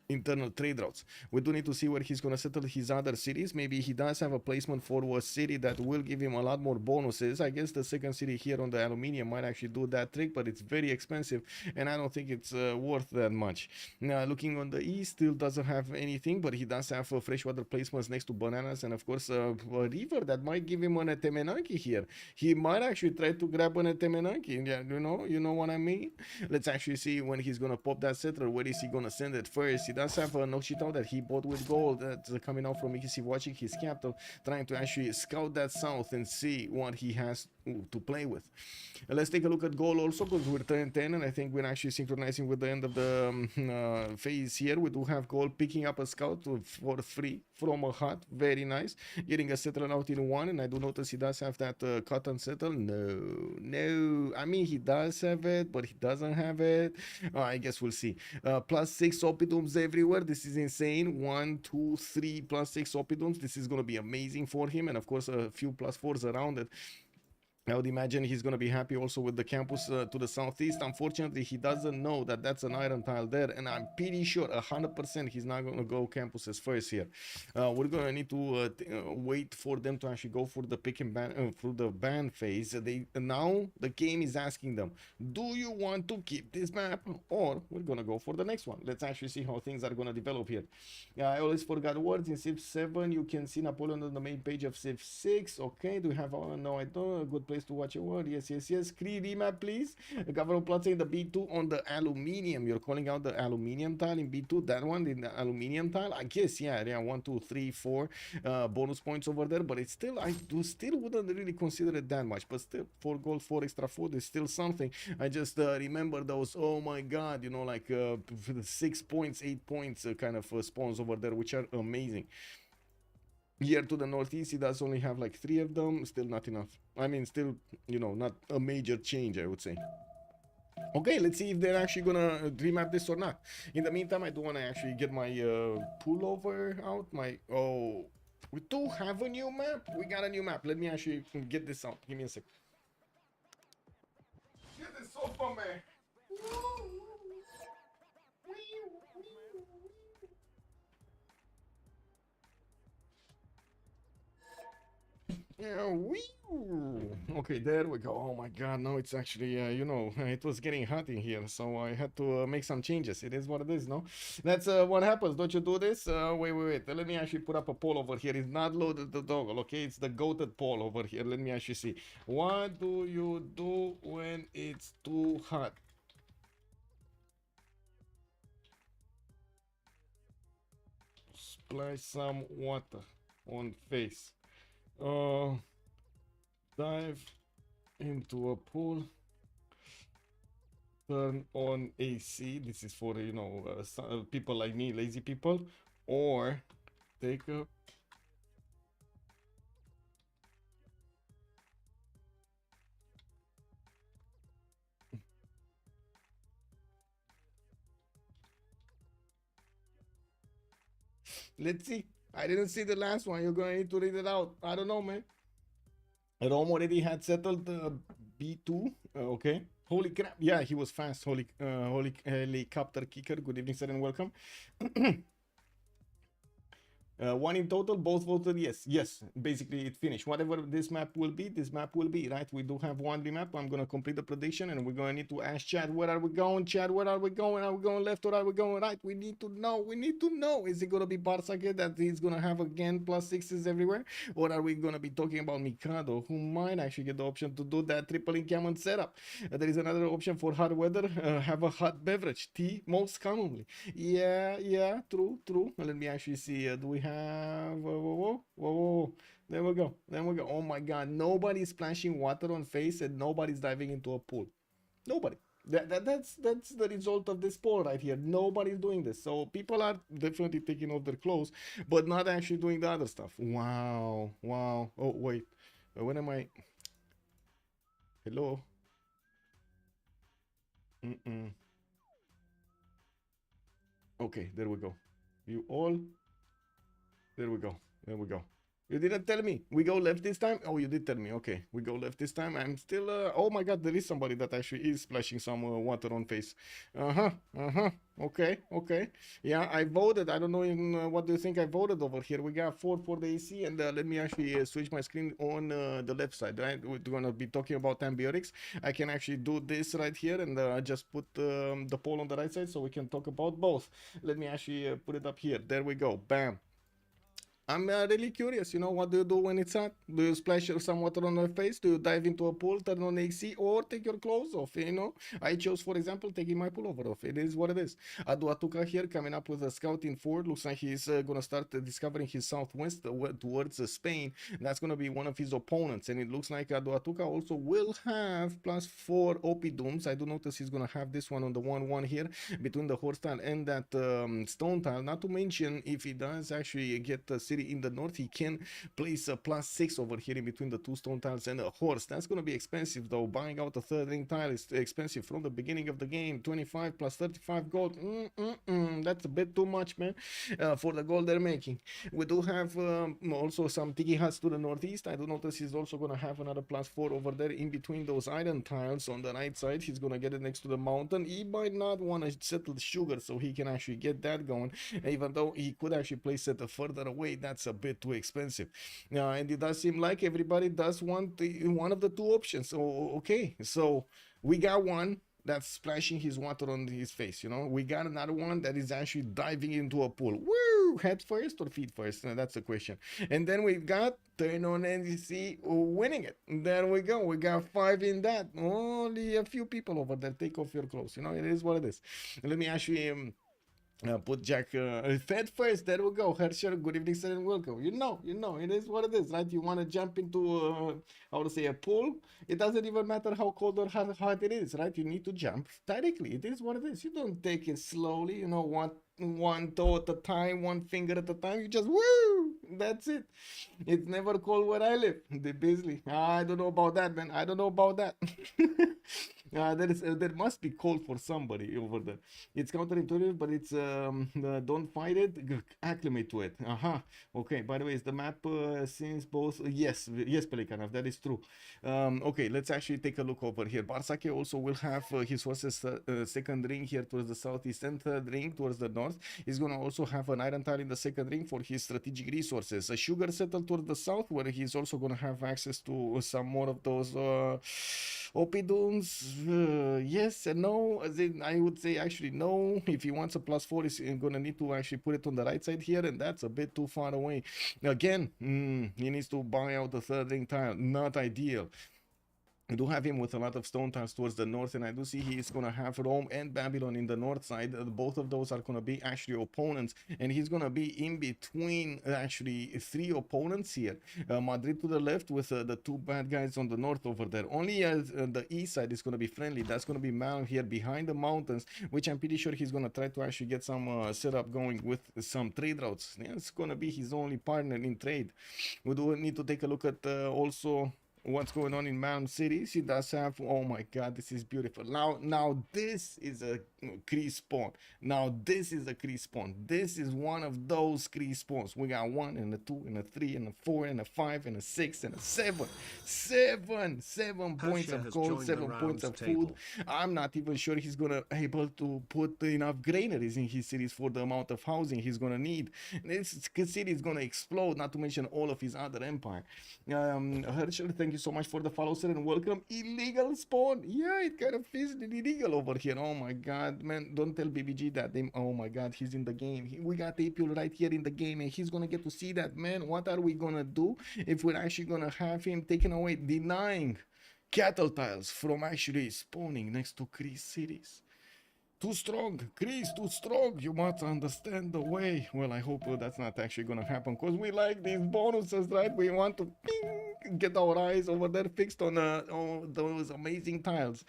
internal trade routes. We do need to see where he's going to settle his other cities. Maybe he does have a placement for a city that will give him a lot more bonuses. I guess the 2nd city here on the aluminium might actually do that trick, but it's very expensive and I don't think it's worth that much. Now looking on the east, still doesn't have anything, but he does have freshwater placements next to bananas and of course a river that might give him an Etemenanki here. He might actually try to grab an Etemenanki. Yeah, you know what I mean? Let's actually see when he's going to pop that settler. Where is he going to send it first? He does have a Nochitao that he bought with gold that's coming out from Ikisi, watching his capital, trying to actually scout that south and see what he has to play with. Let's take a look at goal also, because we're 10-10 and I think we're actually synchronizing with the end of the phase here. We do have goal picking up a scout for free from a hut. Very nice. Getting a settler out in 1, and I do notice he does have that cotton settle. No, I mean he does have it, but he doesn't have it. I guess we'll see. +6 oppidums everywhere. This is insane. 1, 2, 3 +6 oppidums. This is going to be amazing for him, and of course a few +4s around it. I would imagine he's going to be happy also with the campus to the southeast. Unfortunately, he doesn't know that that's an iron tile there, and I'm pretty sure 100% he's not going to go campuses first here. We're going to need to wait for them to actually go for the pick and ban through the ban phase. Now the game is asking them, do you want to keep this map, or we're going to go for the next one? Let's actually see how things are going to develop here. I always forgot words. In Civ 7 you can see Napoleon on the main page of Civ 6. Okay, do we have no, I don't. A good place to watch a word. Yes. Screen remap, please. Government plot saying the B2 on the aluminium. You're calling out the aluminium tile in B2. That one in the aluminium tile. I guess yeah. 1, 2, 3, 4 bonus points over there. But it's still, I still wouldn't really consider it that much. But still, 4 gold, 4 extra food is still something. I just remember those. Oh my God, like 6 points, 8 points kind of spawns over there, which are amazing. Here to the northeast, he does only have like 3 of them. Still not enough. I mean, still, not a major change, I would say. Okay, let's see if they're actually gonna remap this or not. In the meantime, I do want to actually get my pullover out. Oh, we do have a new map. We got a new map. Let me actually get this out. Give me a sec. Get this off of me. Okay, there we go. Oh my god, now it's actually, you know, it was getting hot in here, so I had to make some changes. It is what it is, no? That's what happens. Don't you do this? Wait. Let me actually put up a poll over here. It's not loaded the toggle, okay? It's the goated poll over here. Let me actually see. What do you do when it's too hot? Splash some water on face. Dive into a pool. Turn on AC. This is for, you know, people like me, lazy people. Or take a let's see. I didn't see the last one. You're gonna need to read it out. I don't know, man. Rome already had settled B2. Okay. Holy crap. Yeah, he was fast. Holy helicopter kicker. Good evening, sir, and welcome. One in total, both voted yes. Yes, basically it finished. Whatever this map will be, right? We do have one remap. I'm gonna complete the prediction, and we're gonna need to ask Chad, where are we going? Chad, where are we going? Are we going left or are we going right? We need to know. We need to know. Is it gonna be Barsake that he's gonna have again +6s everywhere? Or are we gonna be talking about Mikado, who might actually get the option to do that triple encampment setup? There is another option for hot weather. Have a hot beverage, tea, most commonly. Yeah, true. Let me actually see. Do we have? Whoa. There we go. Oh my god, nobody's splashing water on face and nobody's diving into a pool. Nobody. That's the result of this poll right here. Nobody's doing this. So people are definitely taking off their clothes, but not actually doing the other stuff. Wow. Oh, wait. When am I? Hello? Okay, there we go. You all. There we go. You didn't tell me. We go left this time? Oh, you did tell me. Okay, we go left this time. I'm still, oh my god, there is somebody that actually is splashing some water on face. Okay. Yeah, I voted. I don't know even what do you think I voted over here. We got 4 for the AC, and let me actually switch my screen on the left side, right? We're gonna be talking about antibiotics. I can actually do this right here and just put the poll on the right side so we can talk about both. Let me actually put it up here. There we go. Bam. I'm really curious, you know, what do you do when it's hot? Do you splash some water on your face? Do you dive into a pool, turn on AC, or take your clothes off, you know? I chose, for example, taking my pullover off. It is what it is. Aduatuca here coming up with a scouting forward. Looks like he's going to start discovering his southwest towards Spain. That's going to be one of his opponents. And it looks like Aduatuca also will have +4 OP Dooms. I do notice he's going to have this one on the 1-1 here between the horse tile and that stone tile. Not to mention, if he does actually get the city in the north, he can place a +6 over here in between the 2 stone tiles and a horse. That's going to be expensive though. Buying out a 3rd ring tile is expensive from the beginning of the game. 25 + 35 gold. That's a bit too much, man, for the gold they're making. We do have also some tiki huts to the northeast. I do notice he's also going to have another +4 over there in between those iron tiles on the right side. He's going to get it next to the mountain. He might not want to settle sugar so he can actually get that going, even though he could actually place it further away. That's a bit too expensive. And it does seem like everybody does want one of the 2 options. So, okay, so we got one that's splashing his water on his face, you know. We got another one that is actually diving into a pool. Woo! Head first or feet first? That's the question. And then we've got turn on NDC winning it. There we go. We got 5 in that. Only a few people over there. Take off your clothes. You know, it is what it is. Let me actually put Jack fed first. There we go. Hersher, good evening, sir, and welcome. You know, it is what it is, right? You want to jump into how to say, a pool? It doesn't even matter how cold or how hot it is, right? You need to jump directly. It is what it is. You don't take it slowly, you know, one toe at a time, one finger at a time. You just woo. That's it. It's never cold where I live. The Beasley. I don't know about that, man. I don't know about that. There must be cold for somebody over there. It's counterintuitive, but it's don't fight it, acclimate to it. Okay, by the way, is the map since both? Yes, Pelikanov, that is true. Okay, let's actually take a look over here. Barsake also will have his horse's 2nd ring here towards the southeast and 3rd ring towards the north. north. He's gonna also have an iron tile in the second ring for his strategic resources. A sugar settle towards the south, where he's also gonna have access to some more of those Opidunes. Yes and no. As in, I would say actually no. If he wants a +4, he's gonna need to actually put it on the right side here, and that's a bit too far away. Again, he needs to buy out the third ring tile. Not ideal. I do have him with a lot of stone tiles towards the north, and I do see he's going to have Rome and Babylon in the north side. Both of those are going to be actually opponents, and he's going to be in between actually 3 opponents here. Madrid to the left with the 2 bad guys on the north over there. Only the east side is going to be friendly. That's going to be Mal here behind the mountains, which I'm pretty sure he's going to try to actually get some setup going with some trade routes. Yeah, it's going to be his only partner in trade. We do need to take a look at also what's going on in Mountain City. She does have, oh my god, this is beautiful. Now this is a crease spawn. Now this is a crease spawn. This is one of those crease spawns. We got 1 and a 2 and a 3 and a 4 and a 5 and a 6 and a 7. 7 points of gold, 7 points of food. I'm not even sure he's gonna able to put enough granaries in his cities for the amount of housing he's gonna need. This city is gonna explode, not to mention all of his other empire. Herschel, thank you so much for the follow, sir, and welcome. Illegal spawn. Yeah, it kind of feels illegal over here. Oh my god, man, don't tell BBG that. Oh my god, he's in the game. We got Apul right here in the game, and he's gonna get to see that, man. What are we gonna do if we're actually gonna have him taken away, denying cattle tiles from actually spawning next to Greece cities? Too strong, Greece, too strong. You must understand the way. Well, I hope that's not actually gonna happen, because we like these bonuses, right? We want to get our eyes over there fixed on those amazing tiles.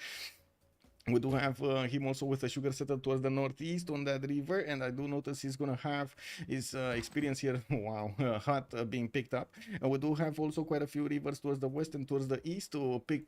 We do have him also with a sugar settle towards the northeast on that river, and I do notice he's gonna have his experience here. Wow, hot being picked up. We do have also quite a few rivers towards the west and towards the east to pick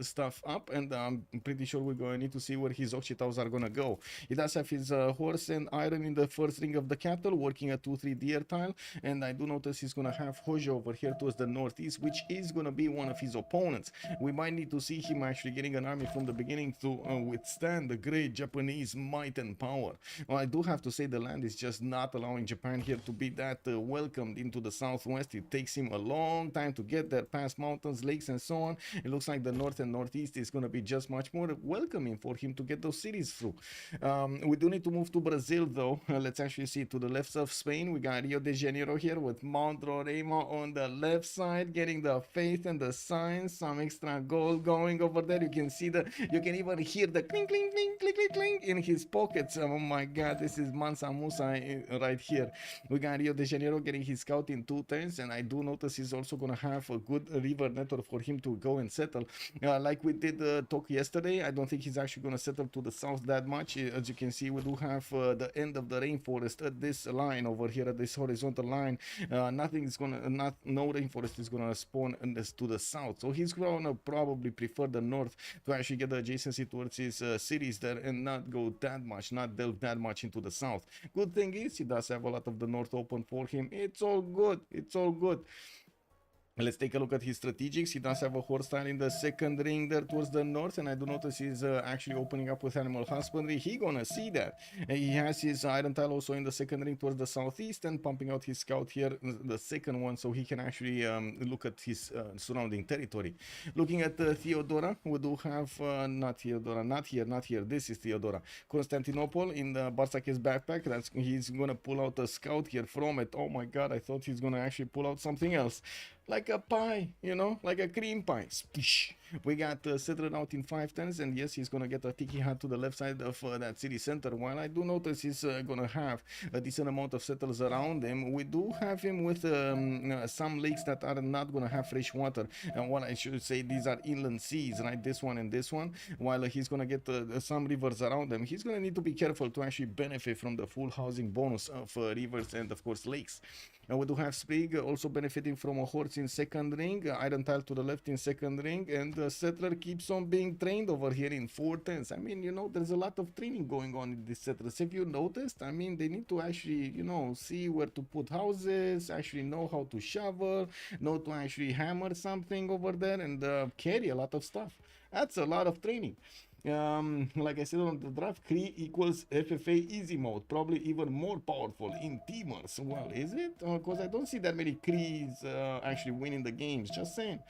stuff up, and I'm pretty sure we're going to need to see where his Oxitaus are gonna go. He does have his horse and iron in the first ring of the cattle, working a 2-3 deer tile, and I do notice he's gonna have Hojo over here towards the northeast, which is gonna be one of his opponents. We might need to see him actually getting an army from the beginning to withstand the great Japanese might and power. Well, I do have to say the land is just not allowing Japan here to be that welcomed into the southwest. It takes him a long time to get there, past mountains, lakes, and so on. It looks like the north and northeast is going to be just much more welcoming for him to get those cities through. We do need to move to Brazil, though. Let's actually see to the left of Spain. We got Rio de Janeiro here with Mount Roraima on the left side, getting the faith and the signs, some extra gold going over there. You can see you can even hear the clink, clink, clink, clink, clink, clink in his pockets. Oh my god, this is Mansa Musa right here. We got Rio de Janeiro getting his scout in 2 turns, and I do notice he's also gonna have a good river network for him to go and settle. Like we did talk yesterday, I don't think he's actually gonna settle to the south that much. As you can see, we do have the end of the rainforest at this line over here, at this horizontal line. No rainforest is gonna spawn to the south, so he's gonna probably prefer the north to actually get the adjacency towards his cities there and not delve that much into the south. Good thing is he does have a lot of the north open for him. It's all good. Let's take a look at his strategics. He does have a horse tile in the second ring there towards the north, and I do notice he's actually opening up with animal husbandry. He gonna see that. He has his iron tile also in the second ring towards the southeast, and pumping out his scout here, the second one, so he can actually look at his surrounding territory. Looking at Theodora, we do have not here. This is Theodora. Constantinople in the Barsak's backpack. He's gonna pull out a scout here from it. Oh my god, I thought he's gonna actually pull out something else. Like a pie, like a cream pie. Splish. We got settled out in 5 turns, and yes, he's gonna get a tiki hat to the left side of that city center. While I do notice he's gonna have a decent amount of settlers around him, we do have him with some lakes that are not gonna have fresh water. And what I should say, these are inland seas, right? This one and this one. While he's gonna get some rivers around him, he's gonna need to be careful to actually benefit from the full housing bonus of rivers and of course lakes. We do have Sprig also benefiting from a horse in second ring, iron tile to the left in second ring, and the settler keeps on being trained over here in 4 turns. I mean, there's a lot of training going on in these settlers. Have you noticed? I mean, they need to actually, see where to put houses, actually know how to shovel, know to actually hammer something over there, and carry a lot of stuff. That's a lot of training. Like I said on the draft, Kree equals FFA easy mode, probably even more powerful in teamers. Well, is it? Because I don't see that many Krees actually winning the games. Just saying.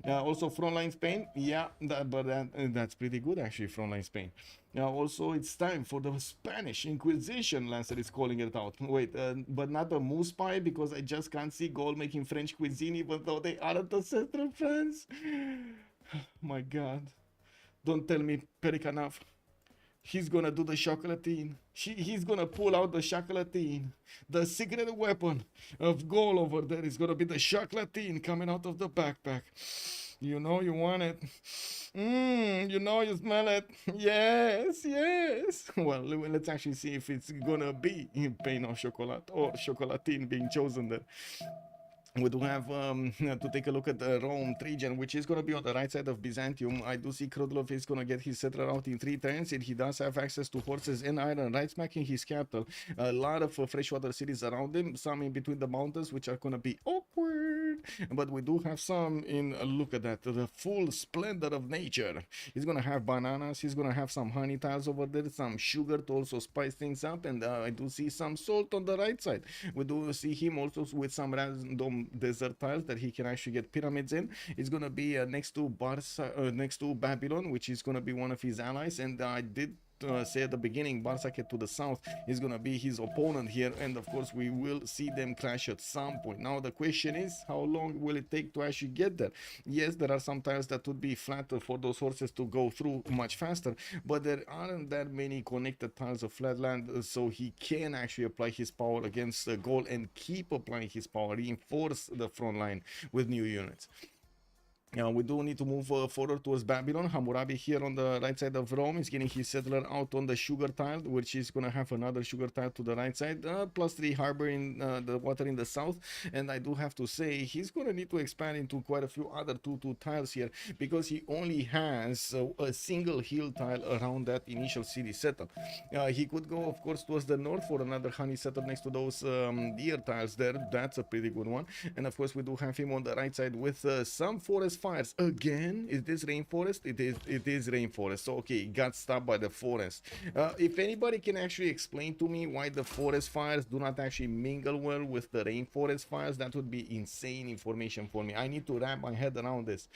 Also, frontline Spain, yeah, that's pretty good actually. Frontline Spain. Also, it's time for the Spanish Inquisition. Lancer is calling it out. Wait, but not the moose pie because I just can't see goal making French cuisine, even though they aren't the Central France. My God. Don't tell me Pericanaf. He's gonna do the chocolatine. He's gonna pull out the chocolatine. The secret weapon of goal over there is gonna be the chocolatine coming out of the backpack. You know you want it. You know you smell it. Yes, yes. Well, let's actually see if it's gonna be in pain of chocolate or chocolatine being chosen there. We do have to take a look at the Rome Trajan, which is going to be on the right side of Byzantium. I do see Krudlov is going to get his settler out in 3 turns, and he does have access to horses and iron right smack in his capital. A lot of freshwater cities around him, some in between the mountains, which are going to be awkward. But we do have some in, look at that, the full splendor of nature. He's going to have bananas, he's going to have some honey tiles over there, some sugar to also spice things up, and I do see some salt on the right side. We do see him also with some random desert tiles that he can actually get pyramids in. It's gonna be next to next to Babylon, which is gonna be one of his allies. And I did say at the beginning, Barsaket to the south is gonna be his opponent here, and of course we will see them clash at some point. Now the question is, how long will it take to actually get there? Yes, there are some tiles that would be flatter for those horses to go through much faster, but there aren't that many connected tiles of flatland, so he can actually apply his power against the goal and keep applying his power, reinforce the front line with new units. We do need to move forward towards Babylon. Hammurabi here on the right side of Rome is getting his settler out on the sugar tile, which is going to have another sugar tile to the right side, +3 harbor in the water in the south. And I do have to say, he's going to need to expand into quite a few other 2-2 tiles here, because he only has a single hill tile around that initial city settle. He could go, of course, towards the north for another honey settle next to those deer tiles there. That's a pretty good one. And of course, we do have him on the right side with some forest fires. Again, is this rainforest? It is rainforest. So okay, it got stopped by the forest. If anybody can actually explain to me why the forest fires do not actually mingle well with the rainforest fires, that would be insane information for me. I need to wrap my head around this.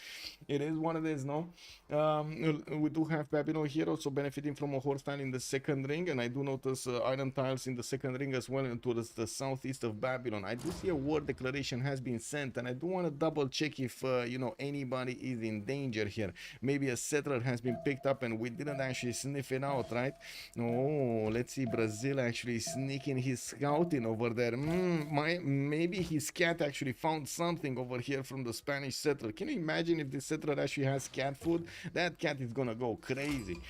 It is one of these, no? We do have Babylon here also benefiting from a horse tile in the second ring, and I do notice iron tiles in the second ring as well, and towards the southeast of Babylon. I do see a war declaration has been sent, and I do want to double check if you know, anybody is in danger here. Maybe a settler has been picked up and we didn't actually sniff it out, right? Oh, let's see, Brazil actually sneaking his scouting over there. Maybe his cat actually found something over here from the Spanish settler. Can you imagine if this settler actually has cat food? That cat is gonna go crazy.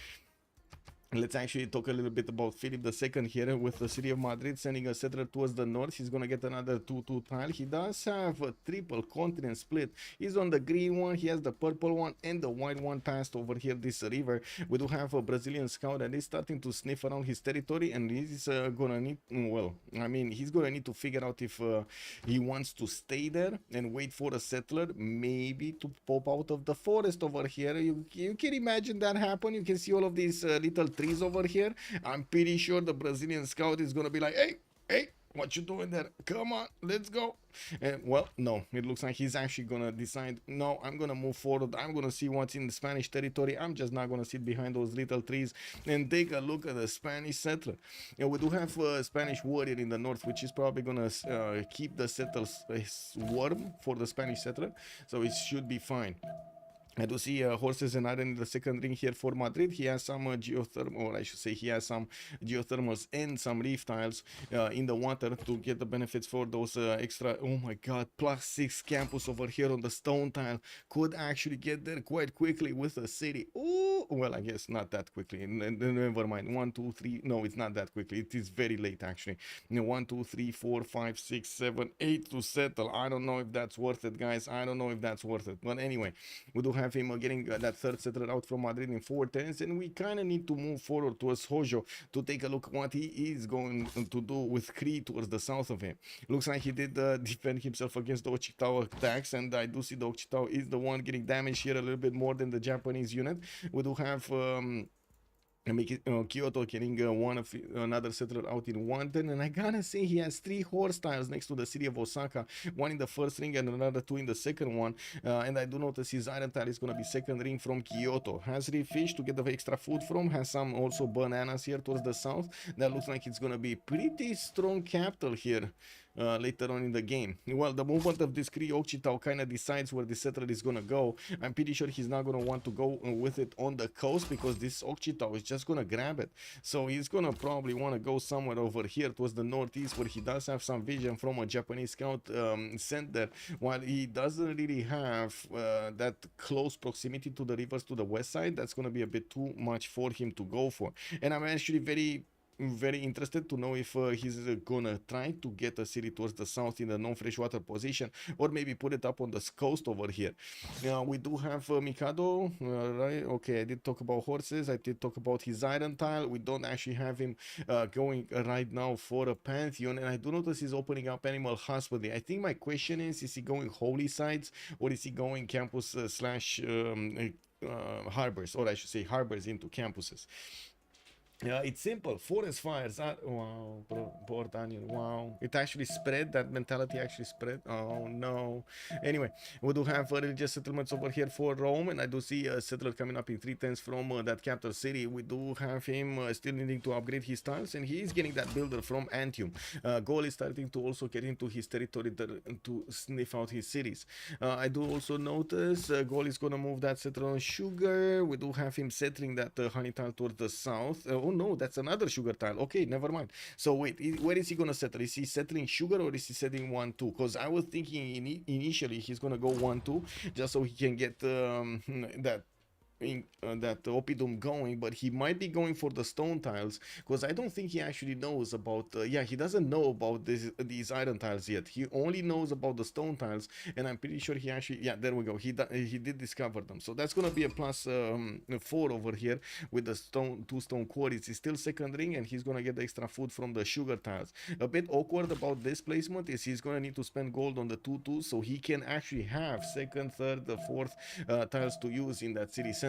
Let's actually talk a little bit about Philip II here with the city of Madrid sending a settler towards the north. He's going to get another 2-2 tile. He does have a triple continent split. He's on the green one, he has the purple one and the white one passed over here this river. We do have a Brazilian scout that is starting to sniff around his territory, and he's going to need, well, I mean, he's going to need to figure out if he wants to stay there and wait for a settler, maybe to pop out of the forest over here. You can imagine that happen. You can see all of these little trees over here. I'm pretty sure the Brazilian scout is gonna be like, hey, what you doing there? Come on, let's go. Well, no, it looks like he's actually gonna decide, no, I'm gonna move forward. I'm gonna see what's in the Spanish territory. I'm just not gonna sit behind those little trees and take a look at the Spanish settler. We do have a Spanish warrior in the north, which is probably gonna keep the settlers warm for the Spanish settler, so it should be fine. I do see horses and iron in the second ring here for Madrid. He has some geothermal, or I should say he has some geothermals and some reef tiles in the water to get the benefits for those extra. Oh my god, +6 campus over here on the stone tile. Could actually get there quite quickly with a city. Oh, well, I guess not that quickly. Never mind. 1, 2, 3. No, it's not that quickly. It is very late actually. 1, 2, 3, 4, 5, 6, 7, 8 to settle. I don't know if that's worth it, guys. I don't know if that's worth it. But anyway, we do have him getting that third settler out from Madrid in 4 turns, and we kind of need to move forward towards Hojo to take a look at what he is going to do with Cree towards the south of him. Looks like he did defend himself against the Ochitao attacks, and I do see the Ochitao is the one getting damaged here a little bit more than the Japanese unit. We do have make it, Kyoto getting another settler out in one turn, and I gotta say he has 3 horse tiles next to the city of Osaka, one in the first ring and another 2 in the second one, and I do notice his iron tile is gonna be second ring from Kyoto. Has 3 fish to get the extra food from, has some also bananas here towards the south. That looks like it's gonna be pretty strong capital here. Later on in the game. Well, the movement of this Kree Ochitao kind of decides where the settler is gonna go. I'm pretty sure he's not gonna want to go with it on the coast because this Ochitao is just gonna grab it. So he's gonna probably want to go somewhere over here towards the northeast where he does have some vision from a Japanese scout center, while he doesn't really have that close proximity to the rivers to the west side. That's gonna be a bit too much for him to go for. And I'm actually very interested to know if he's gonna try to get a city towards the south in the non-freshwater position, or maybe put it up on the coast over here. We do have Mikado, right? Okay, I did talk about horses, I did talk about his iron tile. We don't actually have him going right now for a pantheon, and I do notice he's opening up animal husbandry. I think my question is he going holy sites, or is he going campus slash harbors, or I should say harbors into campuses? Yeah, it's simple. Forest fires are wow, poor Daniel. Wow, it actually spread. That mentality actually spread. Oh no. Anyway, we do have religious settlements over here for Rome, and I do see a settler coming up in 310s from that capital city. We do have him still needing to upgrade his tiles, and he is getting that builder from Antium. Gaul is starting to also get into his territory to sniff out his cities. I do also notice Gaul is gonna move that settler on sugar. We do have him settling that honey tile towards the south. Oh no, that's another sugar tile. Okay, never mind. So wait, where is he gonna settle? Is he settling sugar or is he settling 1-2? Because I was thinking initially he's gonna go 1-2 just so he can get that Opidum going, but he might be going for the stone tiles, because I don't think he actually knows about yeah, he doesn't know about these iron tiles yet. He only knows about the stone tiles, and I'm pretty sure he actually, yeah, there we go, he did discover them. So that's gonna be a plus 4 over here with the 2 stone quarries. He's still second ring, and he's gonna get the extra food from the sugar tiles. A bit awkward about this placement is he's gonna need to spend gold on the 2-2 so he can actually have second, third, fourth tiles to use in that city center.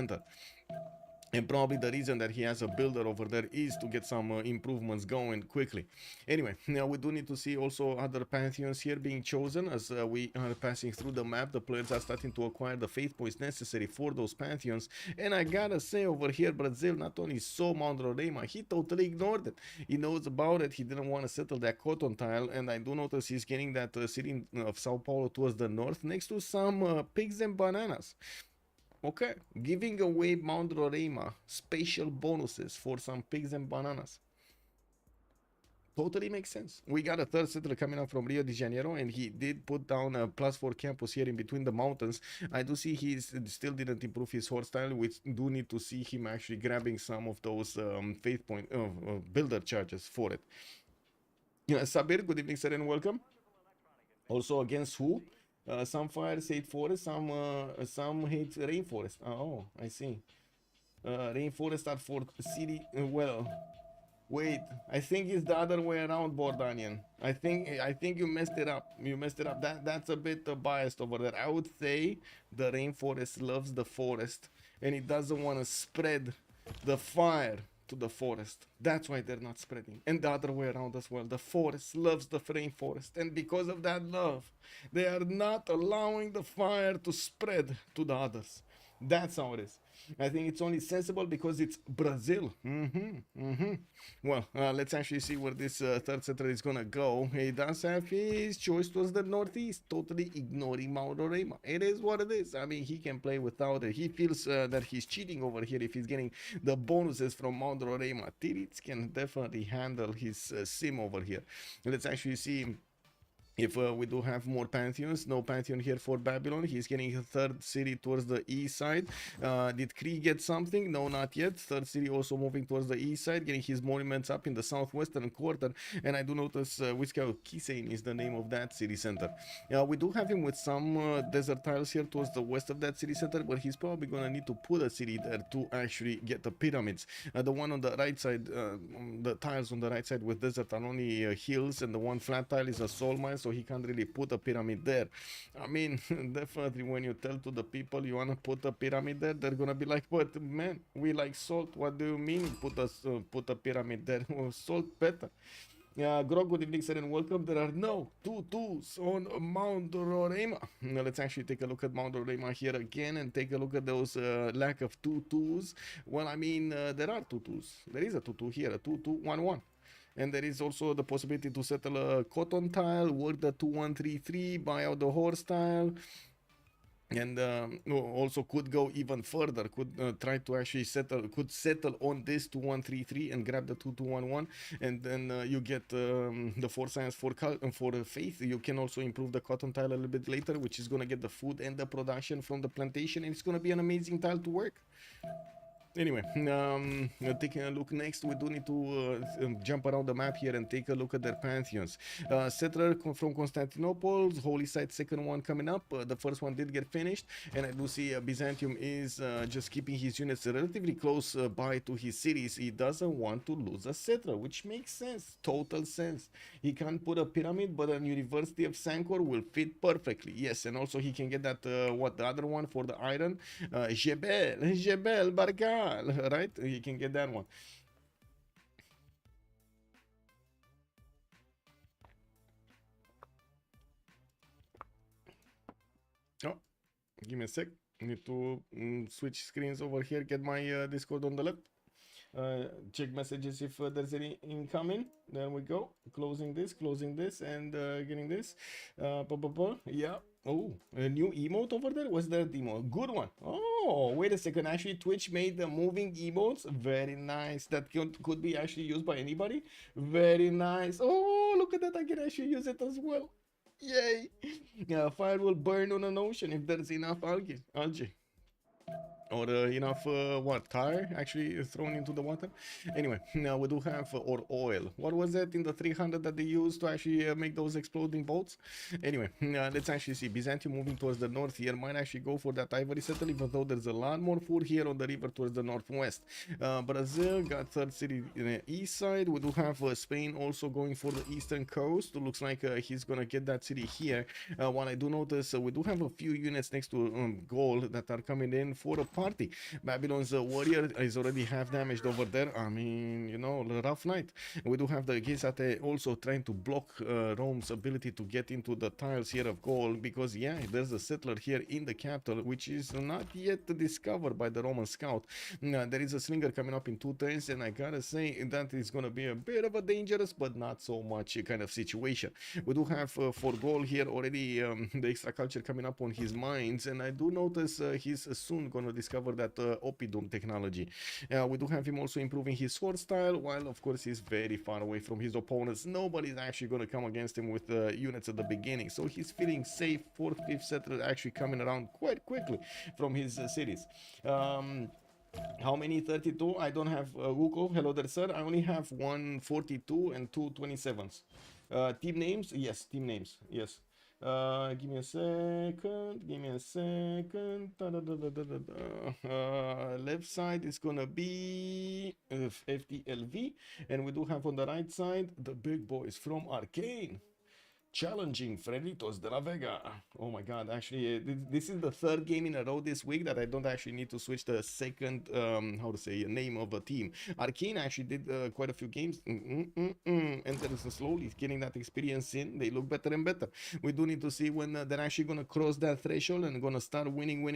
And probably the reason that he has a builder over there is to get some improvements going quickly. Anyway, now we do need to see also other pantheons here being chosen. As we are passing through the map, the players are starting to acquire the faith points necessary for those pantheons. And I gotta say, over here, Brazil not only saw Mount Roraima, he totally ignored it. He knows about it, he didn't want to settle that cotton tile, and I do notice he's getting that city of Sao Paulo towards the north, next to some pigs and bananas. Okay, giving away Mount Roraima special bonuses for some pigs and bananas. Totally makes sense. We got a third settler coming up from Rio de Janeiro, and he did put down a +4 campus here in between the mountains. I do see he still didn't improve his horse style. We do need to see him actually grabbing some of those faith point builder charges for it. Yeah, Sabir, good evening, sir, and welcome. Also against who? Some fires hate forest, some hate rainforest. Oh, I see. Rainforest are for city. Well, wait. I think it's the other way around, Bordanian. I think you messed it up. You messed it up. That's a bit biased over there. I would say the rainforest loves the forest, and it doesn't want to spread the fire to the forest. That's why they're not spreading. And the other way around as well. The forest loves the rainforest, and because of that love, they are not allowing the fire to spread to the others. That's how it is. I think it's only sensible because it's Brazil. Well, let's actually see where this third settler is gonna go. He does have his choice towards the northeast, totally ignoring Mount Roraima. It is what it is. I mean, he can play without it. He feels that he's cheating over here if he's getting the bonuses from Mount Roraima. Tirits can definitely handle his sim over here. Let's actually see if we do have more pantheons. No pantheon here for Babylon. He's getting a third city towards the east side. Did Kree get something? No, not yet. Third city also moving towards the east side, getting his monuments up in the southwestern quarter. And I do notice Kisein is the name of that city center. We do have him with some desert tiles here towards the west of that city center, but he's probably gonna need to put a city there to actually get the pyramids. The one on the right side, the tiles on the right side with desert are only hills, and the one flat tile is a soul mine, so so he can't really put a pyramid there. I mean, definitely when you tell to the people you wanna put a pyramid there, they're gonna be like, but man, we like salt. What do you mean put a pyramid there? Well, salt better. Yeah, Grog, good evening, sir, and welcome. There are no tutus on Mount Roraima. Now, let's actually take a look at Mount Roraima here again and take a look at those lack of tutus. Well, I mean, there are tutus. There is a tutu here, a 2211. And there is also the possibility to settle a cotton tile, work the 2133, buy out the horse tile. And also could go even further, could try to actually settle on this 2133 and grab the 2211, and then you get the 4 science for faith. You can also improve the cotton tile a little bit later, which is going to get the food and the production from the plantation, and it's going to be an amazing tile to work. Anyway, taking a look next, we do need to jump around the map here and take a look at their pantheons. Settler from Constantinople, Holy Site, second one coming up. The first one did get finished, and I do see Byzantium is just keeping his units relatively close by to his cities. He doesn't want to lose a settler, which makes sense, total sense. He can't put a pyramid, but a University of Sancor will fit perfectly. Yes, and also he can get that, the other one for the iron, Jebel Barga. Right, you can get that one. Oh, give me a sec. Need to switch screens over here, get my Discord on the left. Check messages if there's any incoming. There we go. Closing this, and getting this. Yeah. Oh, a new emote over there? What's that emote? Good one. Oh, wait a second. Actually, Twitch made the moving emotes. Very nice. That could be actually used by anybody. Very nice. Oh, look at that. I can actually use it as well. Yay. Fire will burn on an ocean if there's enough algae. Or enough tire actually thrown into the water. Anyway, now we do have or oil. What was that in the 300 that they used to actually make those exploding boats? Anyway, let's actually see. Byzantium moving towards the north here might actually go for that ivory settle, even though there's a lot more food here on the river towards the northwest. Brazil got third city in the east side. We do have Spain also going for the eastern coast. It looks like he's gonna get that city here. While I do notice we do have a few units next to gold that are coming in for a party. Babylon's warrior is already half damaged over there. I mean, you know, rough night. We do have the Gizate also trying to block Rome's ability to get into the tiles here of gold, because yeah, there's a settler here in the capital which is not yet discovered by the Roman scout. There is a slinger coming up in 2 turns, and I gotta say that is gonna be a bit of a dangerous but not so much kind of situation. We do have for gold here already the extra culture coming up on his mines, and I do notice he's soon gonna discover that Oppidum technology. We do have him also improving his sword style, while of course he's very far away from his opponents. Nobody's actually going to come against him with units at the beginning, so he's feeling safe. 4th, 5th settler actually coming around quite quickly from his cities. How many 32? I don't have Wuko. Hello there, sir. I only have 142 and 2 27s. Team names? Yes, team names. Yes. Give me a second. Left side is gonna be FTLV, and we do have on the right side the big boys from Arcane challenging Freritos de la Vega. Oh my god, actually this is the 3rd game in a row this week that I don't actually need to switch the second name of a team. Arcane actually did quite a few games, and they're slowly getting that experience in. They look better and better. We do need to see when they're actually gonna cross that threshold and gonna start winning. We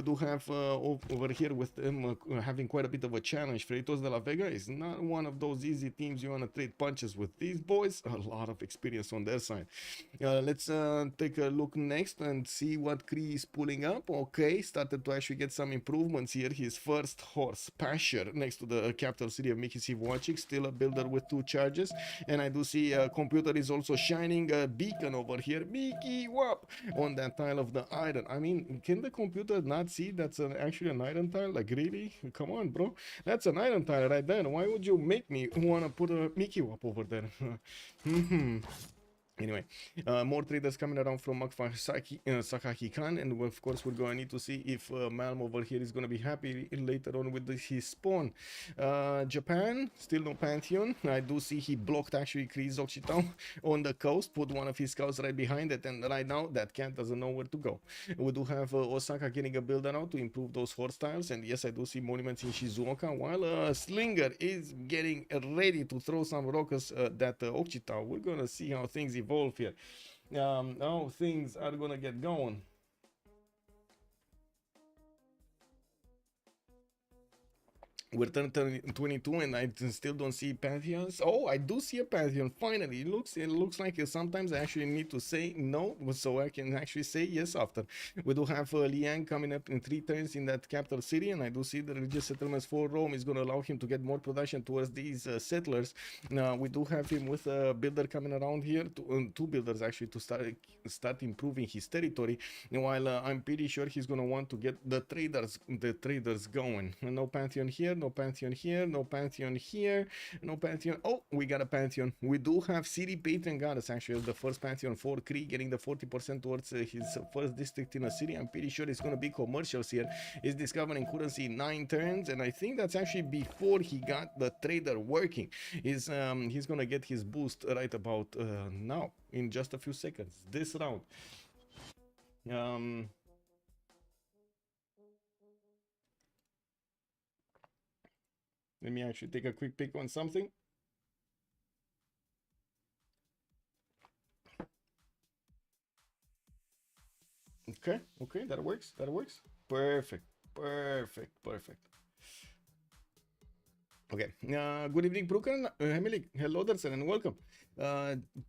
do have over here with them having quite a bit of a challenge. Freritos de la Vega is not one of those easy teams you want to trade punches with. These boys, a lot of experience on their side. Let's take a look next and see what Kree is pulling up. Okay, started to actually get some improvements here. His first horse, Pasher, next to the capital city of Miki Sivuacic, still a builder with 2 charges. And I do see computer is also shining a beacon over here. Miki Wap on that tile of the iron. I mean, can the computer not see that's actually an iron tile? Like, really? Come on, bro. That's an iron tile right there. Why would you make me want to put a Mickey Wap over there? Anyway, more traders coming around from Sakaki Khan, and of course we're going to need to see if Malm over here is going to be happy later on with his spawn. Japan, still no Pantheon. I do see he blocked actually Chris Occitan on the coast, put one of his scouts right behind it, and right now that cat doesn't know where to go. We do have Osaka getting a builder out to improve those horse tiles, and yes, I do see monuments in Shizuoka, while Slinger is getting ready to throw some rockets at Occitan. We're going to see how things evolve here. How things are gonna get going. We're turning 22 and I still don't see Pantheons. Oh, I do see a Pantheon finally. It looks like sometimes I actually need to say no, so I can actually say yes after. We do have Liang coming up in 3 turns in that capital city, and I do see the religious settlements for Rome is going to allow him to get more production towards these settlers. We do have him with a builder coming around here, 2 builders actually, to start improving his territory, while I'm pretty sure he's going to want to get the traders going. No Pantheon here, no Pantheon here, no Pantheon here, no Pantheon. Oh, we got a Pantheon. We do have City Patron Goddess actually as the first Pantheon for Kree, getting the 40% towards his first district in a city. I'm pretty sure it's going to be commercials here. He's discovering currency in 9 turns, and I think that's actually before he got the trader working. He's going to get his boost right about now, in just a few seconds, this round. Let me actually take a quick pick on something. Okay, that works. Perfect. Okay, good evening, Bruken, Emily, hello there, sir, and welcome.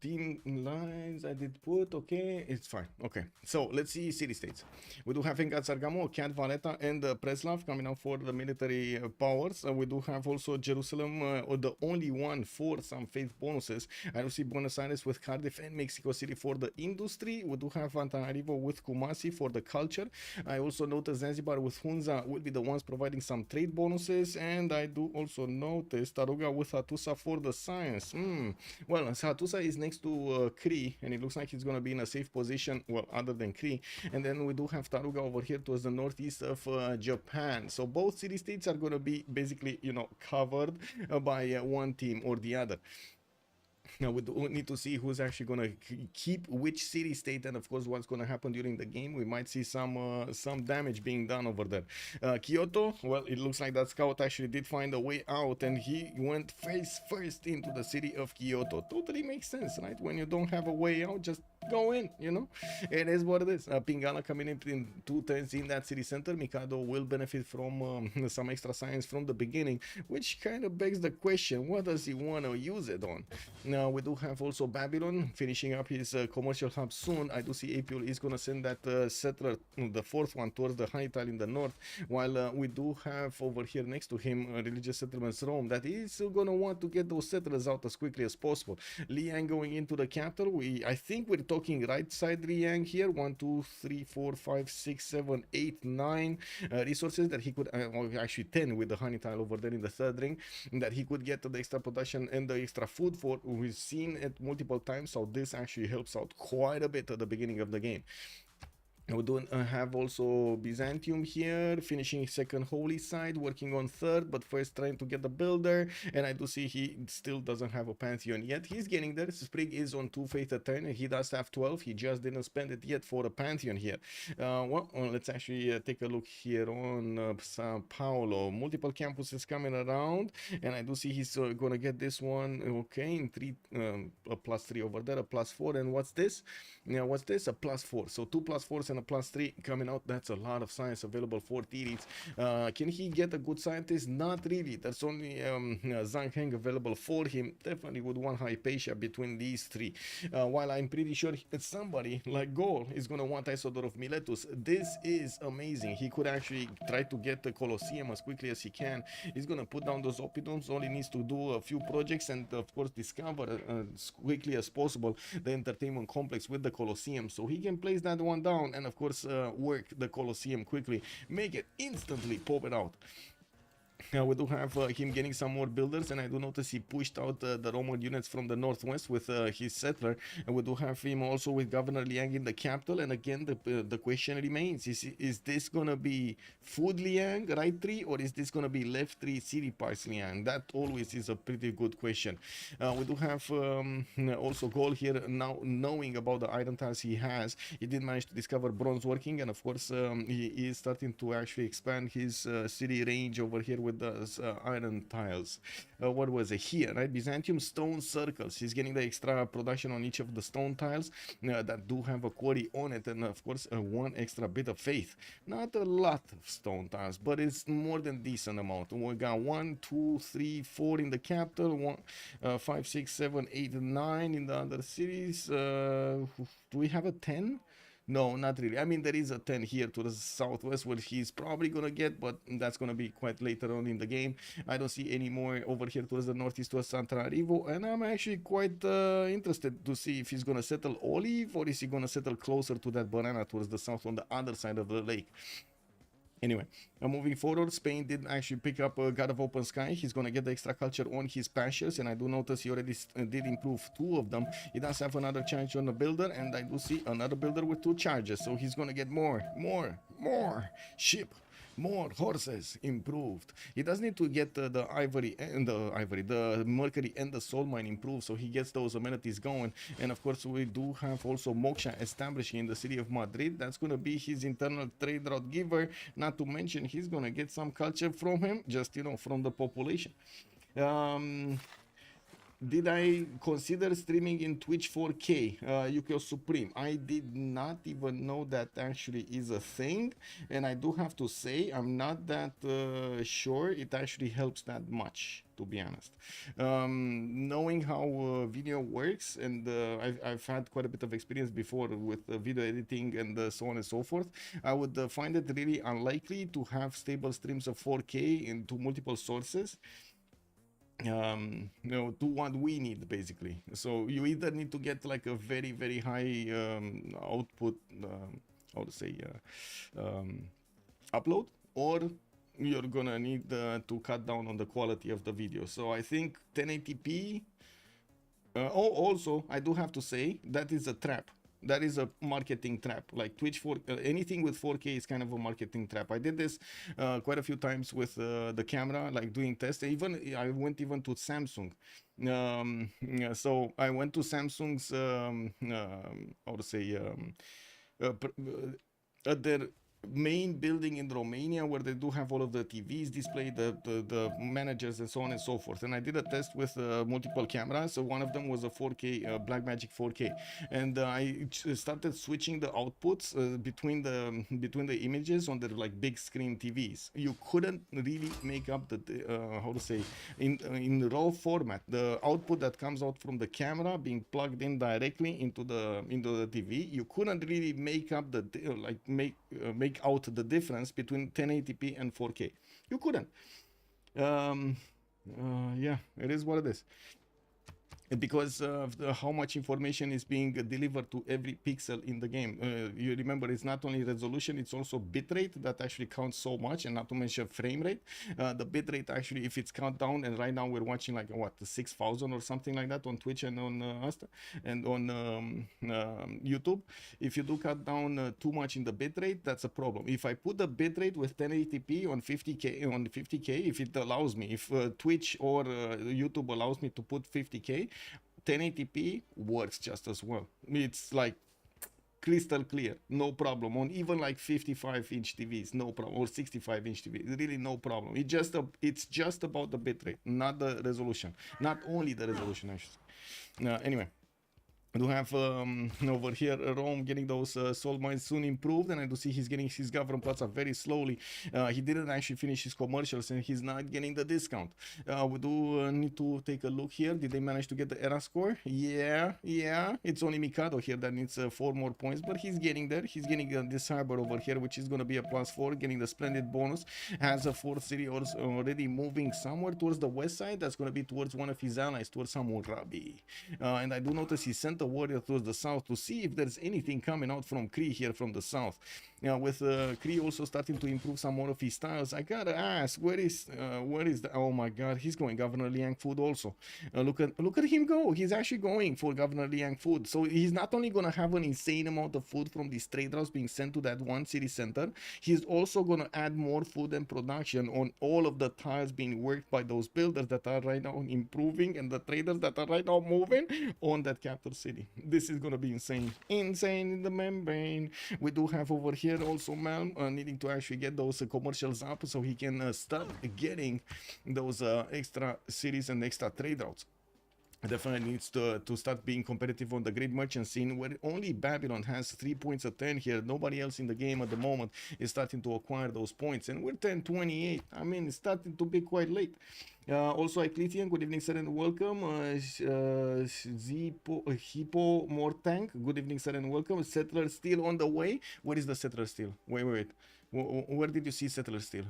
Team lines I did put, okay, it's fine. Okay, so let's see city states. We do have Engat Sargamo, Cat Valletta, and Preslav coming out for the military powers. We do have also Jerusalem, or the only one for some faith bonuses. I do see Buenos Aires with Cardiff and Mexico City for the industry. We do have Antananarivo with Kumasi for the culture. I also notice Zanzibar with Hunza will be the ones providing some trade bonuses, and I do also notice Taruga with Hattusa for the science. Well, Hattusa is next to Kree, and it looks like he's going to be in a safe position, well, other than Kree. And then we do have Taruga over here towards the northeast of Japan. So both city-states are going to be basically, you know, covered by one team or the other. Now we do need to see who's actually going to keep which city state, and of course what's going to happen during the game. We might see some damage being done over there. Kyoto, well, it looks like that scout actually did find a way out, and he went face first into the city of Kyoto. Totally makes sense, right? When you don't have a way out, just go in, you know. It is what it is. Pingala coming in 2 turns in that city center. Mikado will benefit from some extra science from the beginning, which kind of begs the question, what does he want to use it on? Now we do have also Babylon finishing up his commercial hub soon. I do see Apul is going to send that settler, the 4th one, towards the Honey Tile in the north, while we do have over here next to him religious settlements Rome that is going to want to get those settlers out as quickly as possible. Liang going into the capital. I think we're talking right side Liang here. 1, 2, 3, 4, 5, 6, 7, 8, 9 resources that he could, actually 10 with the Honey Tile over there in the 3rd ring, that he could get the extra production and the extra food for. We've seen it multiple times, so this actually helps out quite a bit at the beginning of the game. We do have also Byzantium here, finishing 2nd holy side, working on 3rd, but first trying to get the builder, and I do see he still doesn't have a Pantheon yet. He's getting there. Sprig is on 2 faith a turn, and he does have 12. He just didn't spend it yet for a Pantheon here. Well, let's actually take a look here on Sao Paulo. Multiple campuses coming around, and I do see he's gonna get this one, okay, in 3, a +3 over there, a +4, and what's this? Now, what's this? A +4. So 2 +4s and a +3 coming out. That's a lot of science available for Tirits. Can he get a good scientist? Not really. There's only Zhang Heng available for him. Definitely would want Hypatia between these 3. While I'm pretty sure somebody like Gaul is going to want Isodor of Miletus. This is amazing. He could actually try to get the Colosseum as quickly as he can. He's going to put down those Oppidums. All he needs to do a few projects and, of course, discover as quickly as possible the entertainment complex with the Colosseum. So he can place that one down and, of course, work the Colosseum quickly, make it instantly pop it out. We do have him getting some more builders, and I do notice he pushed out the Roman units from the northwest with his settler, and we do have him also with Governor Liang in the capital. And again, the question remains: is this gonna be food Liang, right 3, or is this gonna be left 3 city parks Liang? That always is a pretty good question. We do have also goal here now, knowing about the iron tiles he has. He did manage to discover bronze working, and of course he is starting to actually expand his city range over here with the iron tiles. What was it here, right? Byzantium stone circles. He's getting the extra production on each of the stone tiles that do have a quarry on it, and of course one extra bit of faith. Not a lot of stone tiles, but it's more than decent amount. We got 1, 2, 3, 4 in the capital, 5, 6, 7, 8, 9 in the other cities. Do we have a 10? No, not really. I mean, there is a 10 here to the southwest where he's probably gonna get, but that's gonna be quite later on in the game. I don't see any more over here towards the northeast towards Santanarivo, and I'm actually quite interested to see if he's gonna settle Olive, or is he gonna settle closer to that banana towards the south on the other side of the lake. Anyway, moving forward, Spain did actually pick up God of Open Sky. He's going to get the extra culture on his pastures, and I do notice he already did improve 2 of them. He does have another charge on the builder, and I do see another builder with 2 charges, so he's going to get more ship, more horses improved. He does need to get the mercury and the soul mine improved, so he gets those amenities going. And of course, we do have also Moksha establishing in the city of Madrid. That's going to be his internal trade route giver. Not to mention, he's going to get some culture from him, just, you know, from the population. Did I consider streaming in Twitch 4K, Yukio Supreme? I did not even know that actually is a thing, and I do have to say I'm not that sure it actually helps that much, to be honest. Knowing how video works, and I've had quite a bit of experience before with video editing and so on and so forth, I would find it really unlikely to have stable streams of 4K into multiple sources. You know, to what we need, basically. So you either need to get like a very, very high output, how to say, upload, or you're gonna need to cut down on the quality of the video. So I think 1080p. Also, I do have to say that is a trap. That is a marketing trap. Like Twitch anything with 4K is kind of a marketing trap. I did this quite a few times with the camera, like doing tests. Even I went even to Samsung. So I went to Samsung's how to say at their main building in Romania, where they do have all of the TVs displayed, the managers and so on and so forth. And I did a test with multiple cameras. So one of them was a 4K Blackmagic 4K, and I started switching the outputs between the images on the like big screen TVs. You couldn't really make up the how to say, in raw format, the output that comes out from the camera being plugged in directly into the TV. You couldn't really make up the like make out the difference between 1080p and 4K. You couldn't. Yeah, it is what it is. Because of how much information is being delivered to every pixel in the game. You remember, it's not only resolution, it's also bitrate that actually counts so much, and not to mention frame rate. The bitrate actually, if it's cut down, and right now we're watching like what, 6,000 or something like that on Twitch and on and on YouTube. If you do cut down too much in the bitrate, that's a problem. If I put the bitrate with 1080p on 50k, if it allows me, if Twitch or YouTube allows me to put 50k, 1080p works just as well. It's like crystal clear, no problem. On even like 55-inch TVs, no problem, or 65-inch TVs, really no problem. It's just about the bitrate, not the resolution. Not only the resolution, I should say. Anyway. I do have over here Rome getting those soul mines soon improved, and I do see he's getting his government plaza very slowly. He didn't actually finish his commercials, and he's not getting the discount. We do need to take a look here. Did they manage to get the era score? Yeah. It's only Mikado here that needs 4 more points, but he's getting there. He's getting this harbor over here, which is going to be a +4, getting the splendid bonus. Has a 4th city already moving somewhere towards the west side. That's going to be towards one of his allies, towards Hammurabi. And I do notice he sent a warrior towards the south to see if there's anything coming out from Kree here from the south. Now, with Kree also starting to improve some more of his styles, I gotta ask, where is the, oh my god, he's going Governor Liang food also. Look at him go. He's actually going for Governor Liang food. So he's not only gonna have an insane amount of food from these trade routes being sent to that one city center, he's also gonna add more food and production on all of the tiles being worked by those builders that are right now improving and the traders that are right now moving on that capital city. This is gonna be insane. Insane in the membrane. We do have over here also Malm needing to actually get those commercials up so he can start getting those extra cities and extra trade routes. Definitely needs to start being competitive on the great merchant scene, where only Babylon has 3 points a 10 here. Nobody else in the game at the moment is starting to acquire those points, and we're 10-28. I mean, it's starting to be quite late. Also, Eclitian, good evening, sir, and welcome. Hippo Mortank, good evening, sir, and welcome. Settler still on the way. Where is the Settler still? Wait. Where did you see Settler still?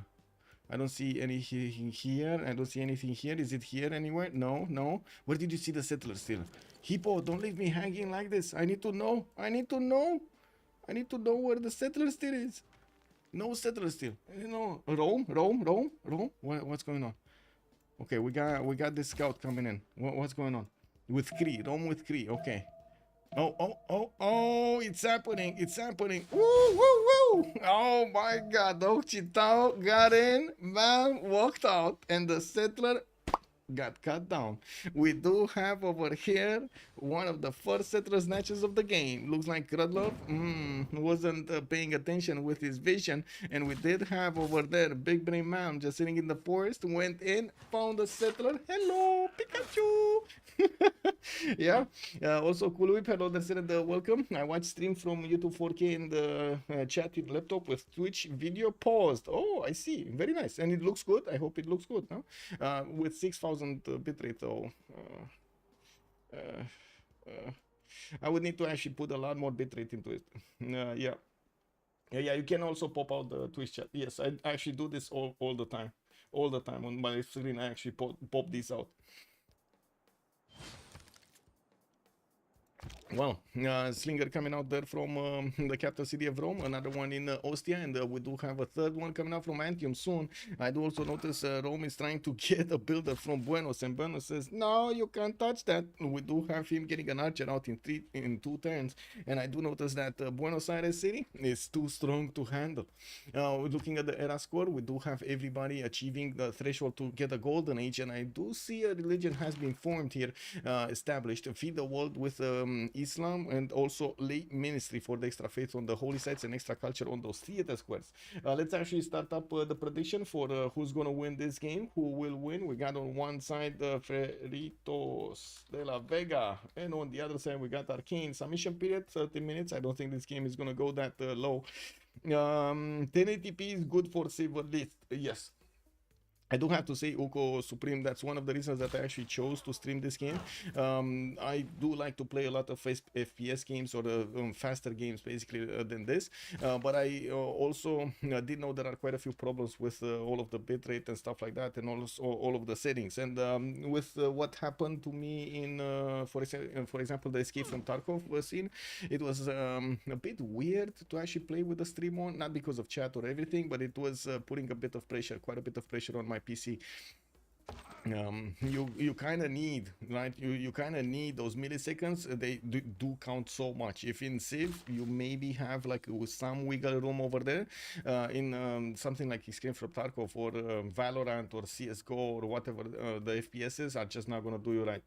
I don't see anything here. I don't see anything here. Is it here anywhere? No. Where did you see the Settler still? Hippo, don't leave me hanging like this. I need to know. I need to know where the Settler still is. No Settler still. No. Rome. What's going on? Okay, we got this scout coming in. What's going on? With Kree. Rome with Kree. Okay. Oh, it's happening. Woo. Oh my god. Ochitao got in, man walked out, and the Settler got cut down. We do have over here one of the first Settler snatches of the game. Looks like Krudlov wasn't paying attention with his vision, and we did have over there Big Brain Man just sitting in the forest, went in, found the Settler. Hello, Pikachu. Yeah. Also, Cool Whip, hello, that's it. Welcome. I watch stream from YouTube 4K in the chat with laptop with Twitch video paused. Oh, I see. Very nice, and it looks good. I hope it looks good. Huh? With 6,000 bitrate though. I would need to actually put a lot more bitrate into it. Yeah. You can also pop out the Twitch chat. Yes, I actually do this all the time. All the time on my screen, I actually pop these out. Well, Slinger coming out there from the capital city of Rome, another one in Ostia, and we do have a third one coming out from Antium soon. I do also notice Rome is trying to get a builder from Buenos, and Buenos says, no, you can't touch that. We do have him getting an archer out in 2 turns, and I do notice that Buenos Aires city is too strong to handle. Looking at the era score, we do have everybody achieving the threshold to get a golden age, and I do see a religion has been formed here, established to feed the world with Islam, and also lay ministry for the extra faith on the holy sites and extra culture on those theater squares. Let's actually start up the prediction for who's gonna win this game, who will win. We got on one side Freritos de la Vega, and on the other side we got Arcanes. Submission period 30 minutes. I don't think this game is gonna go that low. 1080p is good for silver list. Yes, I do have to say, Uko Supreme, that's one of the reasons that I actually chose to stream this game. I do like to play a lot of FPS games, or faster games basically than this, but I also did know there are quite a few problems with all of the bitrate and stuff like that, and also all of the settings. And with what happened to me in, for example, the Escape from Tarkov scene, it was a bit weird to actually play with the stream on, not because of chat or everything, but it was putting a bit of pressure, quite a bit of pressure on my PC. You kind of need, right? You kind of need those milliseconds. They do count so much. If in Civ you maybe have like some wiggle room over there, in something like Escape from Tarkov or Valorant or CS:GO or whatever, the FPSs are just not gonna do you right.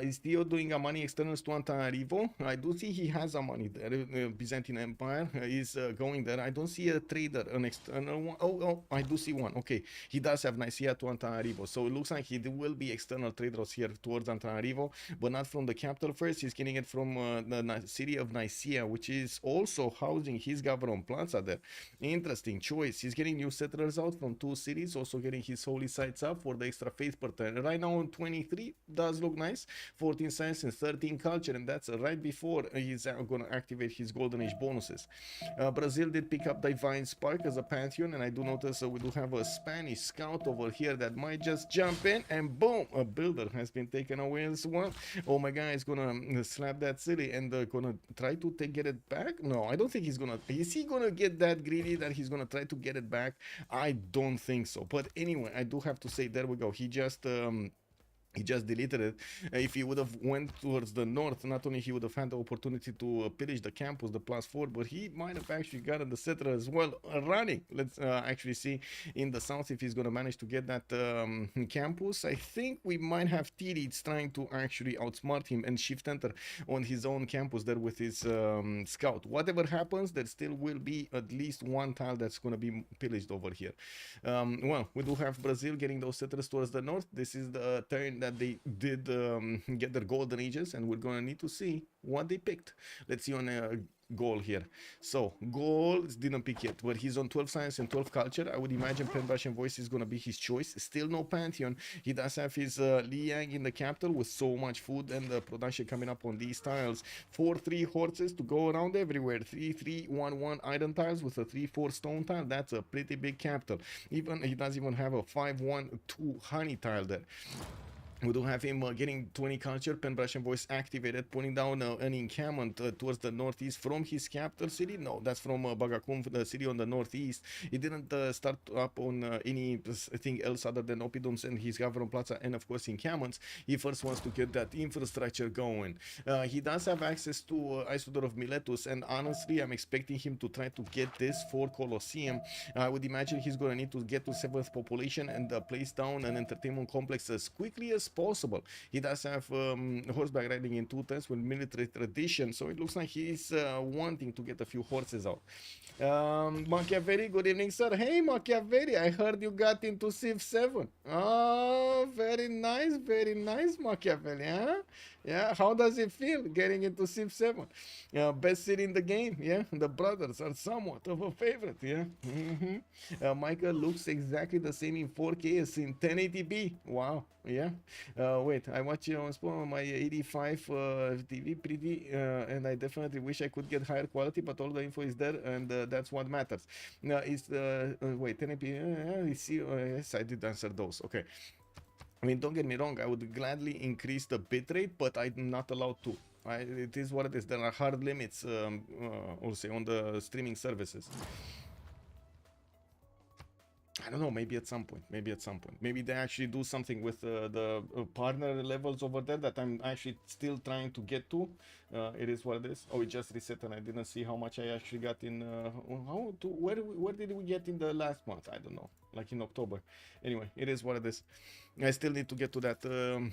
Is Theo doing a money externals to Antananarivo? I do see he has a money there. Byzantine Empire is going there. I don't see a trader, an external one. Oh, I do see one. Okay, he does have Nicaea to Antananarivo, so it looks like he will be external trade routes here towards Antananarivo, but not from the capital first. He's getting it from the city of Nicaea, which is also housing his government plaza there. Interesting choice. He's getting new settlers out from 2 cities, also getting his holy sites up for the extra faith per turn. Right now on 23, does look nice. 14 science and 13 culture, and that's right before he's going to activate his golden age bonuses. Brazil did pick up Divine Spark as a pantheon, and I do notice we do have a Spanish scout over here that might just jump in defend, and boom, a builder has been taken away as well. Oh my god, is gonna slap that city and gonna try to get it back. No, I don't think he's gonna. Is he gonna get that greedy that he's gonna try to get it back? I don't think so. But anyway, I do have to say, there we go. He just deleted it. If he would have went towards the north, not only he would have had the opportunity to pillage the campus, the +4, but he might have actually gotten the settler as well running. Let's actually see in the south if he's going to manage to get that campus. I think we might have Tirits trying to actually outsmart him and shift enter on his own campus there with his scout. Whatever happens, there still will be at least one tile that's going to be pillaged over here. Well, we do have Brazil getting those settlers towards the north. This is the turn that they did get their golden ages, and we're gonna need to see what they picked. Let's see on goal here. So goal didn't pick yet, but he's on 12 science and 12 culture. I would imagine Penbash and Voice is gonna be his choice. Still no Pantheon. He does have his Liang in the capital with so much food and production coming up on these tiles. 4-3 horses to go around everywhere. 3-3-1-1 iron tiles with a 3-4 stone tile. That's a pretty big capital. Even he does even have a 5-1-2 honey tile there. We do have him getting 20 culture, Penbrush and Voice activated, putting down an encampment towards the northeast from his capital city. No, that's from Bagakum, the city on the northeast. He didn't start up on anything else other than Oppidums and his government plaza and of course encampments. He first wants to get that infrastructure going. He does have access to Isodor of Miletus, and honestly I'm expecting him to try to get this for Colosseum. I would imagine he's going to need to get to 7th population and place down an entertainment complex as quickly as possible. He does have horseback riding in 2 turns with military tradition, so it looks like he's wanting to get a few horses out. Machiavelli, good evening, sir. Hey, Machiavelli, I heard you got into Civ7. Oh, very nice, Machiavelli, huh? Yeah, how does it feel getting into Civ7? Best city in the game, yeah? The brothers are somewhat of a favorite, yeah? Michael looks exactly the same in 4K as in 1080p. Wow, yeah. Wait, I watch you on Spawn on my 85 TV pretty, and I definitely wish I could get higher quality, but all the info is there, and that's what matters. Is wait, 1080p? Yes, I did answer those. Okay. I mean, don't get me wrong, I would gladly increase the bitrate, but I'm not allowed to. It is what it is. There are hard limits, also on the streaming services. I don't know, maybe at some point, maybe they actually do something with the partner levels over there that I'm actually still trying to get to. It is what it is. Oh, it just reset and I didn't see how much I actually got in, where did we get in the last month? I don't know, like in October. Anyway, it is what it is. I still need to get to that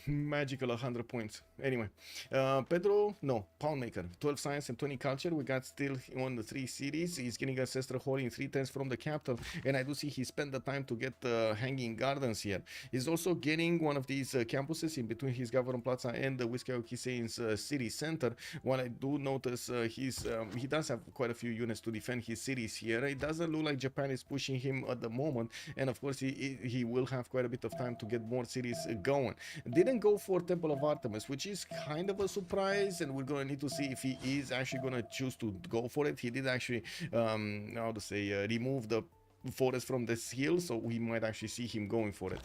magical 100 points. Anyway, Pedro, no, Poundmaker, 12 science and 20 culture. We got still on the 3 cities. He's getting Ancestral Hall in 3 turns from the capital, and I do see he spent the time to get Hanging Gardens here. He's also getting one of these campuses in between his Government Plaza and the Whiskey Okise's city center. While I do notice he does have quite a few units to defend his cities here. It doesn't look like Japan is pushing him at the moment, and of course he will have quite a bit of time to get more cities going. Didn't go for Temple of Artemis, which is kind of a surprise, and we're gonna need to see if he is actually gonna choose to go for it. He did actually how to say remove the forest from this hill, so we might actually see him going for it.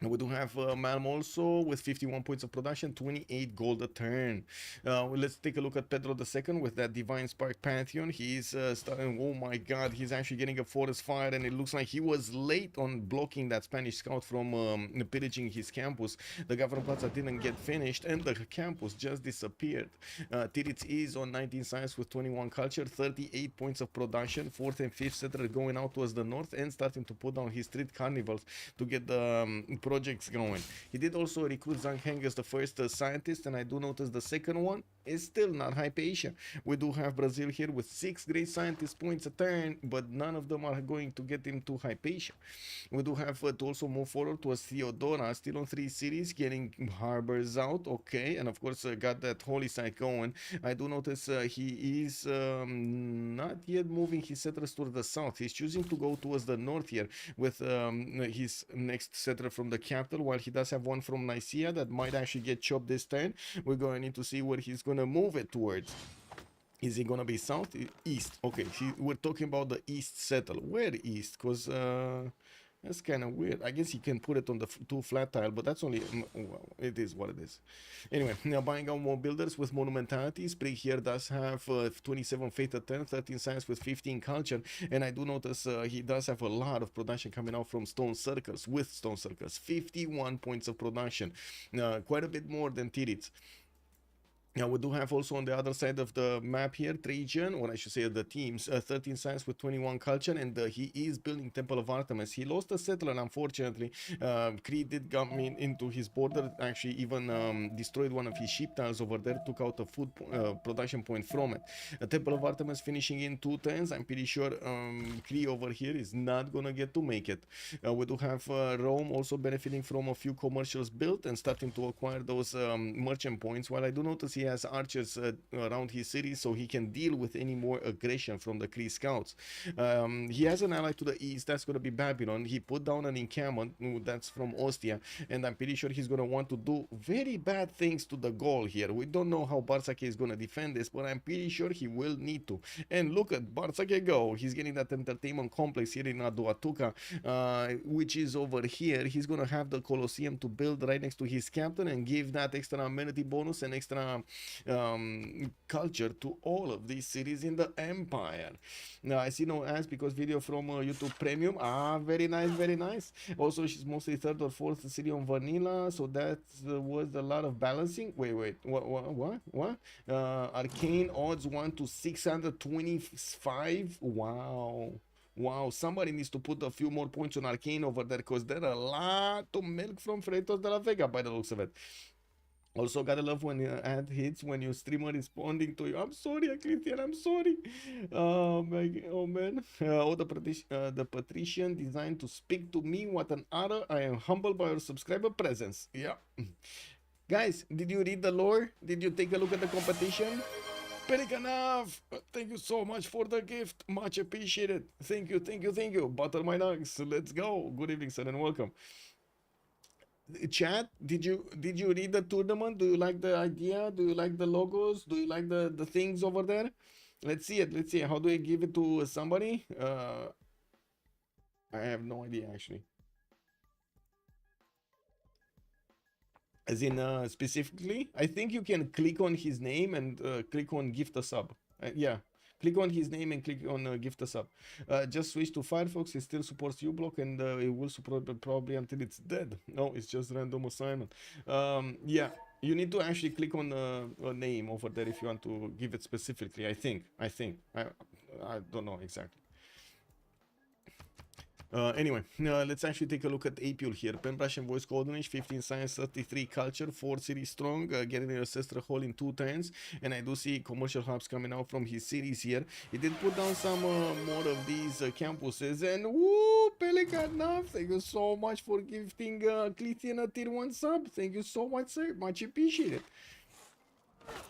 We do have Malm also with 51 points of production, 28 gold a turn. Let's take a look at Pedro II with that Divine Spark Pantheon. He's starting, oh my god, he's actually getting a forest fire, and it looks like he was late on blocking that Spanish scout from pillaging his campus. The Government Plaza didn't get finished, and the campus just disappeared. Tirits is on 19 science with 21 culture, 38 points of production, 4th and 5th settler going out towards the north and starting to put down his street carnivals to get the projects going. He did also recruit Zhang Heng as the first scientist, and I do notice the second one is still not Hypatia. We do have Brazil here with 6 great scientist points a turn, but none of them are going to get him to Hypatia. We do have to also move forward towards Theodora, still on 3 cities, getting harbors out, okay, and of course got that holy site going. I do notice he is not yet moving his settlers toward the south. He's choosing to go towards the north here with his next settler from the capital, while he does have one from Nicaea that might actually get chopped this turn. We're going to need to see where he's going to move it towards. Is he going to be south? East. Okay, we're talking about the east settle. Where east? Because That's kind of weird. I guess you can put it on the two flat tile, but that's only, well, it is what it is. Anyway, now buying out more builders with monumentality. Sprig here does have 27 faith at 10, 13 science with 15 culture, and I do notice he does have a lot of production coming out from stone circles, with stone circles. 51 points of production, quite a bit more than Tirits. Now we do have also on the other side of the map here, Trajan, or I should say the teams, 13 science with 21 culture, and he is building Temple of Artemis. He lost a settler, unfortunately. Creed did come into his border, actually even destroyed one of his sheep tiles over there, took out a food production point from it. Temple of Artemis finishing in 2 turns. I'm pretty sure Cree over here is not gonna get to make it. We do have Rome also benefiting from a few commercials built and starting to acquire those merchant points, while I do notice he has archers around his city, so he can deal with any more aggression from the Kree scouts. He has an ally to the east, that's going to be Babylon. He put down an encampment, that's from Ostia, and I'm pretty sure he's going to want to do very bad things to the goal here. We don't know how Barsake is going to defend this, but I'm pretty sure he will need to. And look at Barsake go. He's getting that entertainment complex here in Aduatuca, which is over here. He's going to have the Colosseum to build right next to his captain and give that extra amenity bonus and extra culture to all of these cities in the empire. Now I see no ads because video from YouTube Premium. Very nice, very nice. Also she's mostly third or fourth city on vanilla, so that was a lot of balancing. Wait, what? Arcane odds 1 to 625. Wow, somebody needs to put a few more points on Arcane over there, because there are a lot to milk from Freritos de la Vega by the looks of it. Also, gotta love when your ad hits when your streamer responding to you. I'm sorry, Christian, I'm sorry. Oh man. The patrician designed to speak to me. What an honor. I am humbled by your subscriber presence. Yeah. Guys, did you read the lore? Did you take a look at the competition? Pelikanav, thank you so much for the gift. Much appreciated. Thank you. Butter my nugs. Let's go. Good evening, sir, and welcome. Chat, did you read the tournament? Do you like the idea? Do you like the logos? Do you like the things over there? Let's see it. How do I give it to somebody? I have no idea actually. As in specifically, I think you can click on his name and click on gift a sub. Yeah. Click on his name and click on gift a sub. Just switch to Firefox. It still supports uBlock, and it will support probably until it's dead. No, it's just random assignment. Yeah, you need to actually click on a name over there if you want to give it specifically. I think. I don't know exactly. Anyway, let's actually take a look at Apule here. Penbrush and Voice Coordination, 15 Science, 33 Culture, 4 City Strong, getting an Ancestral Hall in 2 turns. And I do see commercial hubs coming out from his cities here. He did put down some more of these campuses. And woo, Pelican, thank you so much for gifting Clitian a tier 1 sub. Thank you so much, sir. Much appreciated.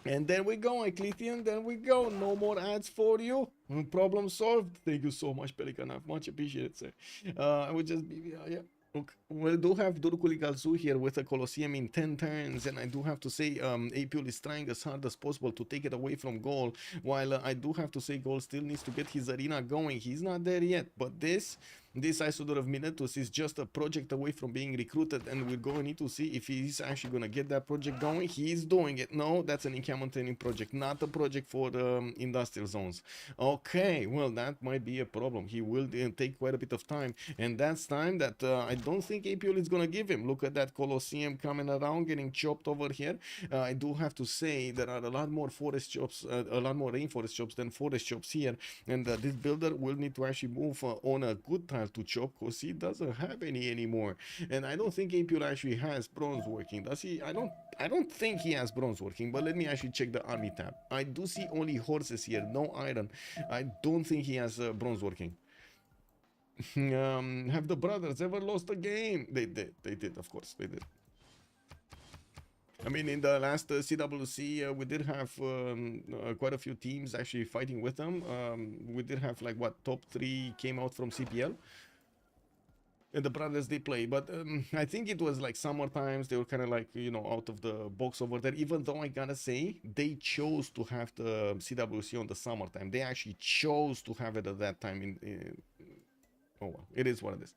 And there we go, Eclithian, there we go. No more ads for you. Problem solved. Thank you so much, Pelican. Much appreciated, sir. I would just be, yeah. Okay. We do have Durkuli Galzu here with a Colosseum in 10 turns, and I do have to say Apule is trying as hard as possible to take it away from Goal, while I do have to say Goal still needs to get his arena going. He's not there yet, but this Isodor of Miletus is just a project away from being recruited, and we're going to need to see if he's actually going to get that project going. He is doing it. No, that's an encampment training project, not a project for industrial zones. Okay, well, that might be a problem. He will take quite a bit of time, and that's time that I don't think Apule is going to give him. Look at that Colosseum coming around, getting chopped over here. I do have to say there are a lot more forest chops, a lot more rainforest chops than forest chops here, and this builder will need to actually move on a good time to chop, because he doesn't have any anymore. And I don't think Apule actually has bronze working, does he? I don't think he has bronze working, but let me actually check the army tab. I do see only horses here, no iron. I don't think he has bronze working. Have the brothers ever lost a game? They did, of course, they did. I mean, in the last CWC, we did have quite a few teams actually fighting with them. We did have, like, what, top 3 came out from CPL. And the brothers, they play. But I think it was, like, summer times. They were kind of, like, you know, out of the box over there. Even though I gotta say, they chose to have the CWC on the summertime. They actually chose to have it at that time. Oh, well, it is what it is.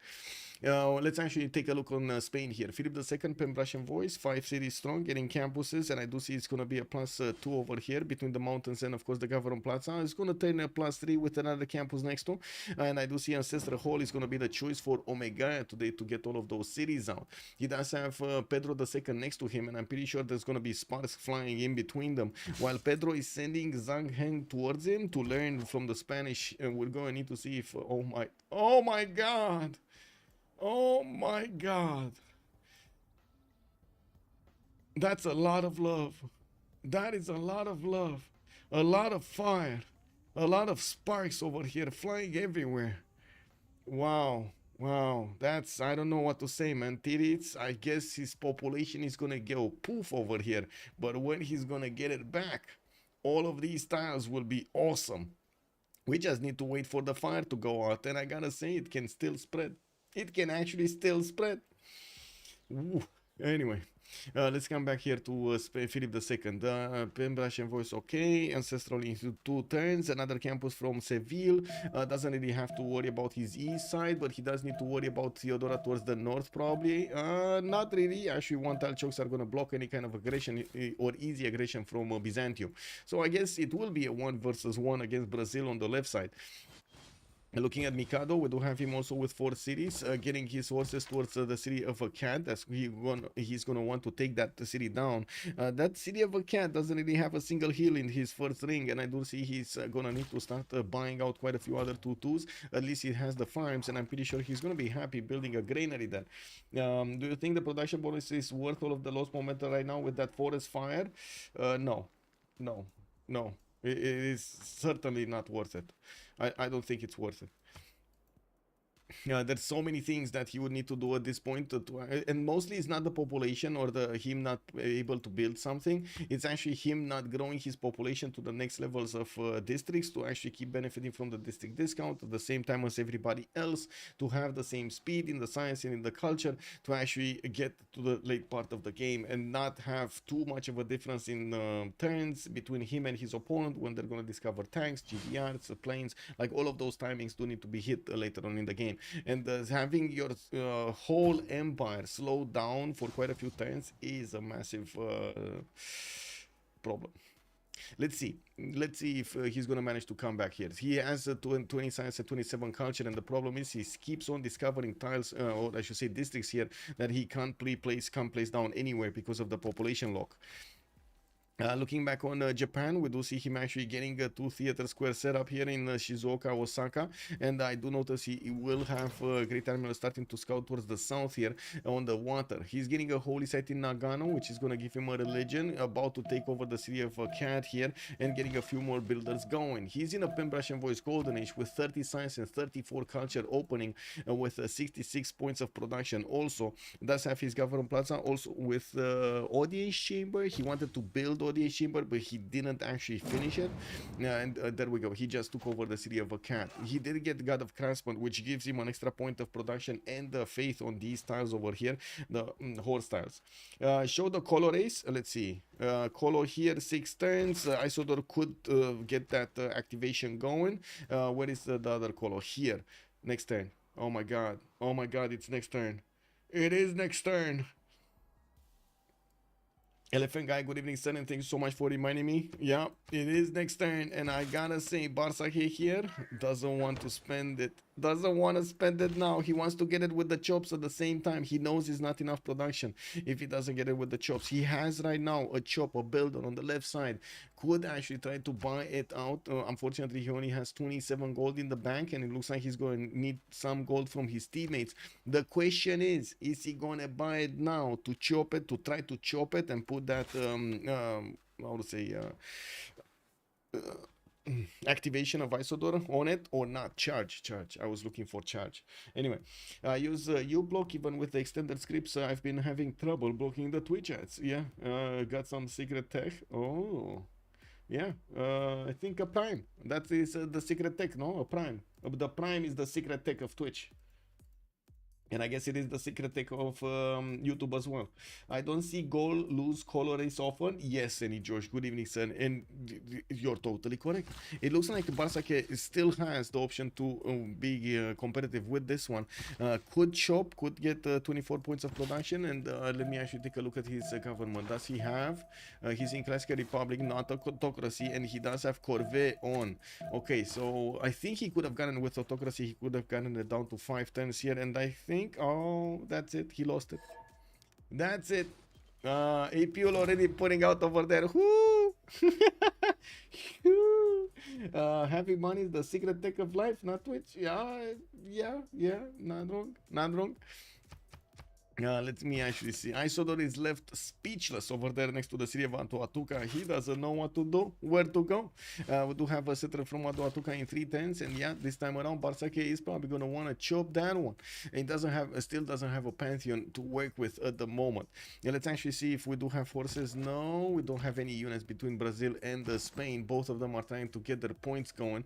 Let's actually take a look on Spain here. Philip II, Pembroke Voice, 5 cities strong, getting campuses, and I do see it's going to be a +2 over here between the mountains and of course the Government Plaza. It's going to turn a +3 with another campus next to, and I do see Ancestral Hall is going to be the choice for Omega today to get all of those cities out. He does have Pedro II next to him, and I'm pretty sure there's going to be sparks flying in between them. While Pedro is sending Zhang Heng towards him to learn from the Spanish, and we're going to need to see if oh my god. Oh my god. That's a lot of love. That is a lot of love. A lot of fire. A lot of sparks over here flying everywhere. Wow. Wow. That's, I don't know what to say, man. Tirits, I guess his population is gonna go poof over here. But when he's gonna get it back, all of these tiles will be awesome. We just need to wait for the fire to go out. And I gotta say, it can still spread. It can actually still spread. Ooh. Anyway, let's come back here to Philip II. Pembroke Voice, okay. Ancestral into 2 turns. Another campus from Seville. Doesn't really have to worry about his east side, but he does need to worry about Theodora towards the north, probably. Not really. Actually, 1 tile chokes are going to block any kind of aggression or easy aggression from Byzantium. So I guess it will be a 1 versus 1 against Brazil on the left side. Looking at Mikado, we do have him also with 4 cities, getting his horses towards the city of a cat. That's he's gonna want to take that city down. That city of a cat doesn't really have a single hill in his first ring, and I do see he's gonna need to start buying out quite a few other 2/2s. At least he has the farms, and I'm pretty sure he's gonna be happy building a granary there. Do you think the production bonus is worth all of the lost momentum right now with that forest fire? No. It is certainly not worth it. I don't think it's worth it. There's so many things that he would need to do at this point and mostly it's not the population or him not able to build something. It's actually him not growing his population to the next levels of districts to actually keep benefiting from the district discount at the same time as everybody else, to have the same speed in the science and in the culture, to actually get to the late part of the game and not have too much of a difference in turns between him and his opponent when they're going to discover tanks, GBRs, planes. Like all of those timings do need to be hit later on in the game. And having your whole empire slowed down for quite a few turns is a massive problem. Let's see if he's gonna manage to come back here. He has 20 science and 27 culture, and the problem is he keeps on discovering tiles, or I should say districts here, that he can't place down anywhere because of the population lock. Looking back on Japan, we do see him actually getting a 2 theater square setup here in Shizuoka, Osaka, and I do notice he will have Great Admiral starting to scout towards the south here on the water. He's getting a holy site in Nagano, which is going to give him a religion, about to take over the city of Cat here, and getting a few more builders going. He's in a Pembroke Voice Golden Age with 30 science and 34 culture opening, with 66 points of production. Also, does have his Government Plaza, also with Audience Chamber. He wanted to build Audience Chamber, but he didn't actually finish it. And there we go. He just took over the city of a cat. He did get God of Craftsman, which gives him an extra point of production and faith on these tiles over here, the horse tiles. Show the color race. Let's see. Color here, 6 turns. Isodor could get that activation going. Where is the other color? Here. Next turn. Oh my god. Oh my god, it's next turn. It is next turn. Elephant Guy, good evening, son, and thank you so much for reminding me. Yeah, it is next turn, and I gotta say, Barca here doesn't want to spend it. Doesn't want to spend it now. He wants to get it with the chops at the same time. He knows it's not enough production if he doesn't get it with the chops. He has right now a chop, a builder on the left side. Could actually try to buy it out. Unfortunately, he only has 27 gold in the bank, and it looks like he's going to need some gold from his teammates. The question is he going to buy it now to chop it, to try to chop it and put that, how to say, activation of Isodor on it, or not? Charge. I was looking for charge. Anyway, I use uBlock. Even with the extended scripts, I've been having trouble blocking the Twitch ads. Yeah, got some secret tech. Oh, yeah, I think a Prime. That is the secret tech, no? A Prime. The Prime is the secret tech of Twitch. And I guess it is the secret tech of YouTube as well. I don't see goal lose color race often. Yes, any Josh. Good evening, son. And you're totally correct. It looks like Barca still has the option to be competitive with this one. Could chop, could get 24 points of production. And let me actually take a look at his government. Does he have? He's in Classical Republic, not autocracy, and he does have Corvée on. Okay, so I think he could have gotten with autocracy. He could have gotten it down to 5 turns here, and I think, oh, that's it. He lost it. That's it. APL already putting out over there. Whoo! Happy money is the secret tech of life, not Twitch. Yeah. Not wrong. Not wrong. Let me actually see. Isodor is left speechless over there next to the city of Atuatuca. He doesn't know what to do, where to go. We do have a settler from Atuatuca in 310s, and yeah, this time around, Barca is probably going to want to chop that one. It still doesn't have a pantheon to work with at the moment. Let's actually see if we do have forces. No, we don't have any units between Brazil and Spain. Both of them are trying to get their points going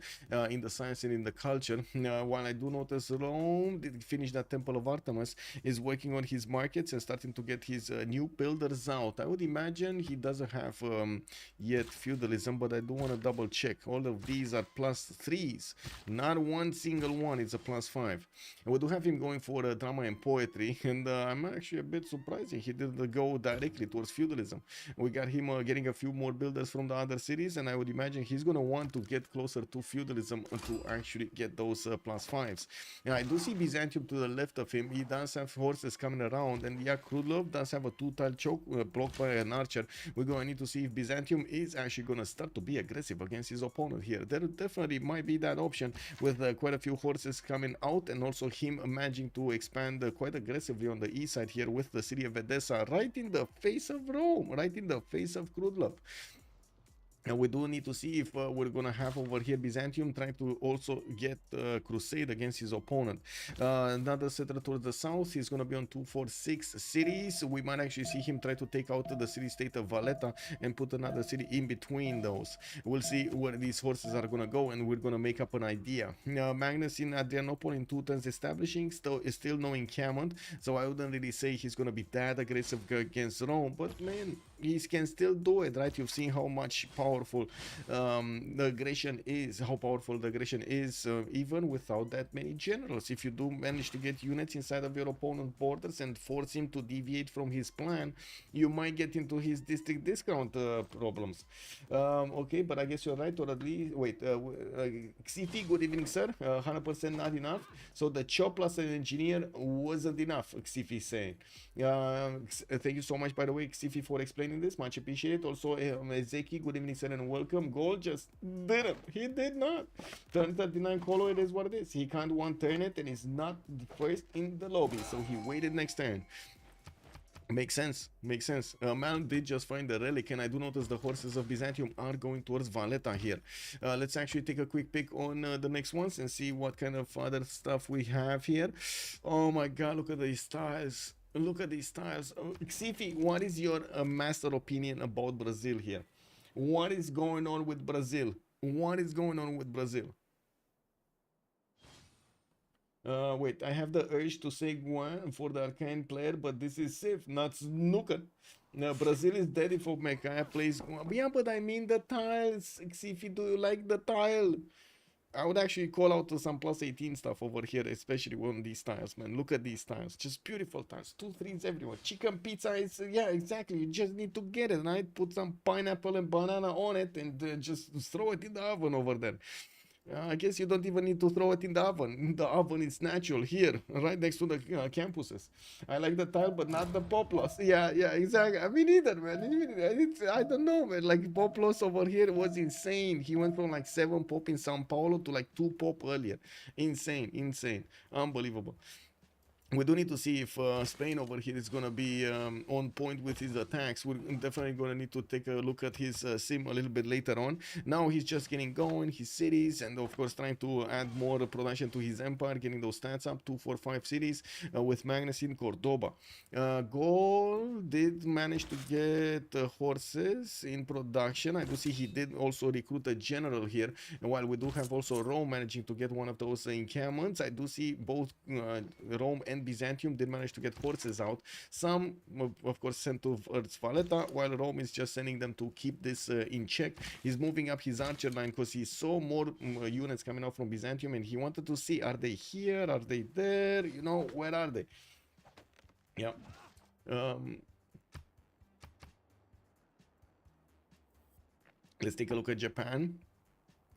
in the science and in the culture. While I do notice Rome did finish that Temple of Artemis, is working on his markets and starting to get his new builders out. I would imagine he doesn't have yet feudalism, but I do want to double check. All of these are +3s, not one single one is a +5. And we do have him going for drama and poetry, and I'm actually a bit surprising he didn't go directly towards feudalism. We got him getting a few more builders from the other cities, and I would imagine he's going to want to get closer to feudalism to actually get those +5s. And I do see Byzantium to the left of him. He does have horses coming around, and yeah, Krudlov does have a 2-tile choke blocked by an archer. We're going to need to see if Byzantium is actually going to start to be aggressive against his opponent here. There definitely might be that option with quite a few horses coming out, and also him managing to expand quite aggressively on the east side here with the city of Edessa right in the face of Rome, right in the face of Krudlov. And we do need to see if we're going to have over here Byzantium trying to also get crusade against his opponent. Another settler towards the south. He's going to be on 246 cities. We might actually see him try to take out the city-state of Valletta and put another city in between those. We'll see where these horses are going to go, and we're going to make up an idea. Magnus in Adrianople in 2 turns establishing. Still no encampment, so I wouldn't really say he's going to be that aggressive against Rome. But man, he can still do it, right? You've seen how much powerful the aggression is, even without that many generals. If you do manage to get units inside of your opponent's borders and force him to deviate from his plan, you might get into his district discount problems. Okay, but I guess you're right, or at least, wait, Xifi, good evening, sir. 100% not enough. So the chop plus an engineer wasn't enough, Xifi saying. Thank you so much, by the way, Xifi, for explaining this. Much appreciated. Also, Zeki, good evening, sir, and welcome. Gold just didn't. He did not. Turn 39 color, it is what it is. He can't one turn it, and is not the first in the lobby, so he waited next turn. Makes sense, makes sense. Man did just find the relic, and I do notice the horses of Byzantium are going towards Valletta here. Let's actually take a quick pick on the next ones and see what kind of other stuff we have here. Oh my god, look at these styles. Look at these styles. Xifi, what is your master opinion about Brazil here? What is going on with Brazil? What is going on with Brazil? Wait, I have the urge to say one for the Arcane player, but this is Civ, not snooker. Brazil is dead for Mecca plays. Yeah, but I mean the tiles. Xifi, do you like the tile? I would actually call out to some +18 stuff over here, especially on these tiles, man. Look at these tiles, just beautiful tiles. 2 3s everywhere. Chicken pizza is, yeah, exactly. You just need to get it, right? Put some pineapple and banana on it and just throw it in the oven over there. I guess you don't even need to throw it in the oven. The oven is natural here, right next to the campuses. I like the tile, but not the poplos. Yeah, exactly. I mean, either, man. I don't know, man. Like, poplos over here was insane. He went from like 7 pop in Sao Paulo to like 2 pop earlier. Insane. Unbelievable. We do need to see if Spain over here is going to be on point with his attacks. We're definitely going to need to take a look at his sim a little bit later on. Now he's just getting going, his cities, and of course trying to add more production to his empire, getting those stats up, 2, 4, 5 cities with Magnus in Cordoba. Gaul did manage to get horses in production. I do see he did also recruit a general here. And while we do have also Rome managing to get one of those encampments, I do see both Rome and and Byzantium did manage to get forces out. Some, of course, sent to Earth's Valletta, while Rome is just sending them to keep this in check. He's moving up his archer line because he saw more units coming out from Byzantium, and he wanted to see, are they here, are they there, you know, where are they? Yeah. Let's take a look at Japan.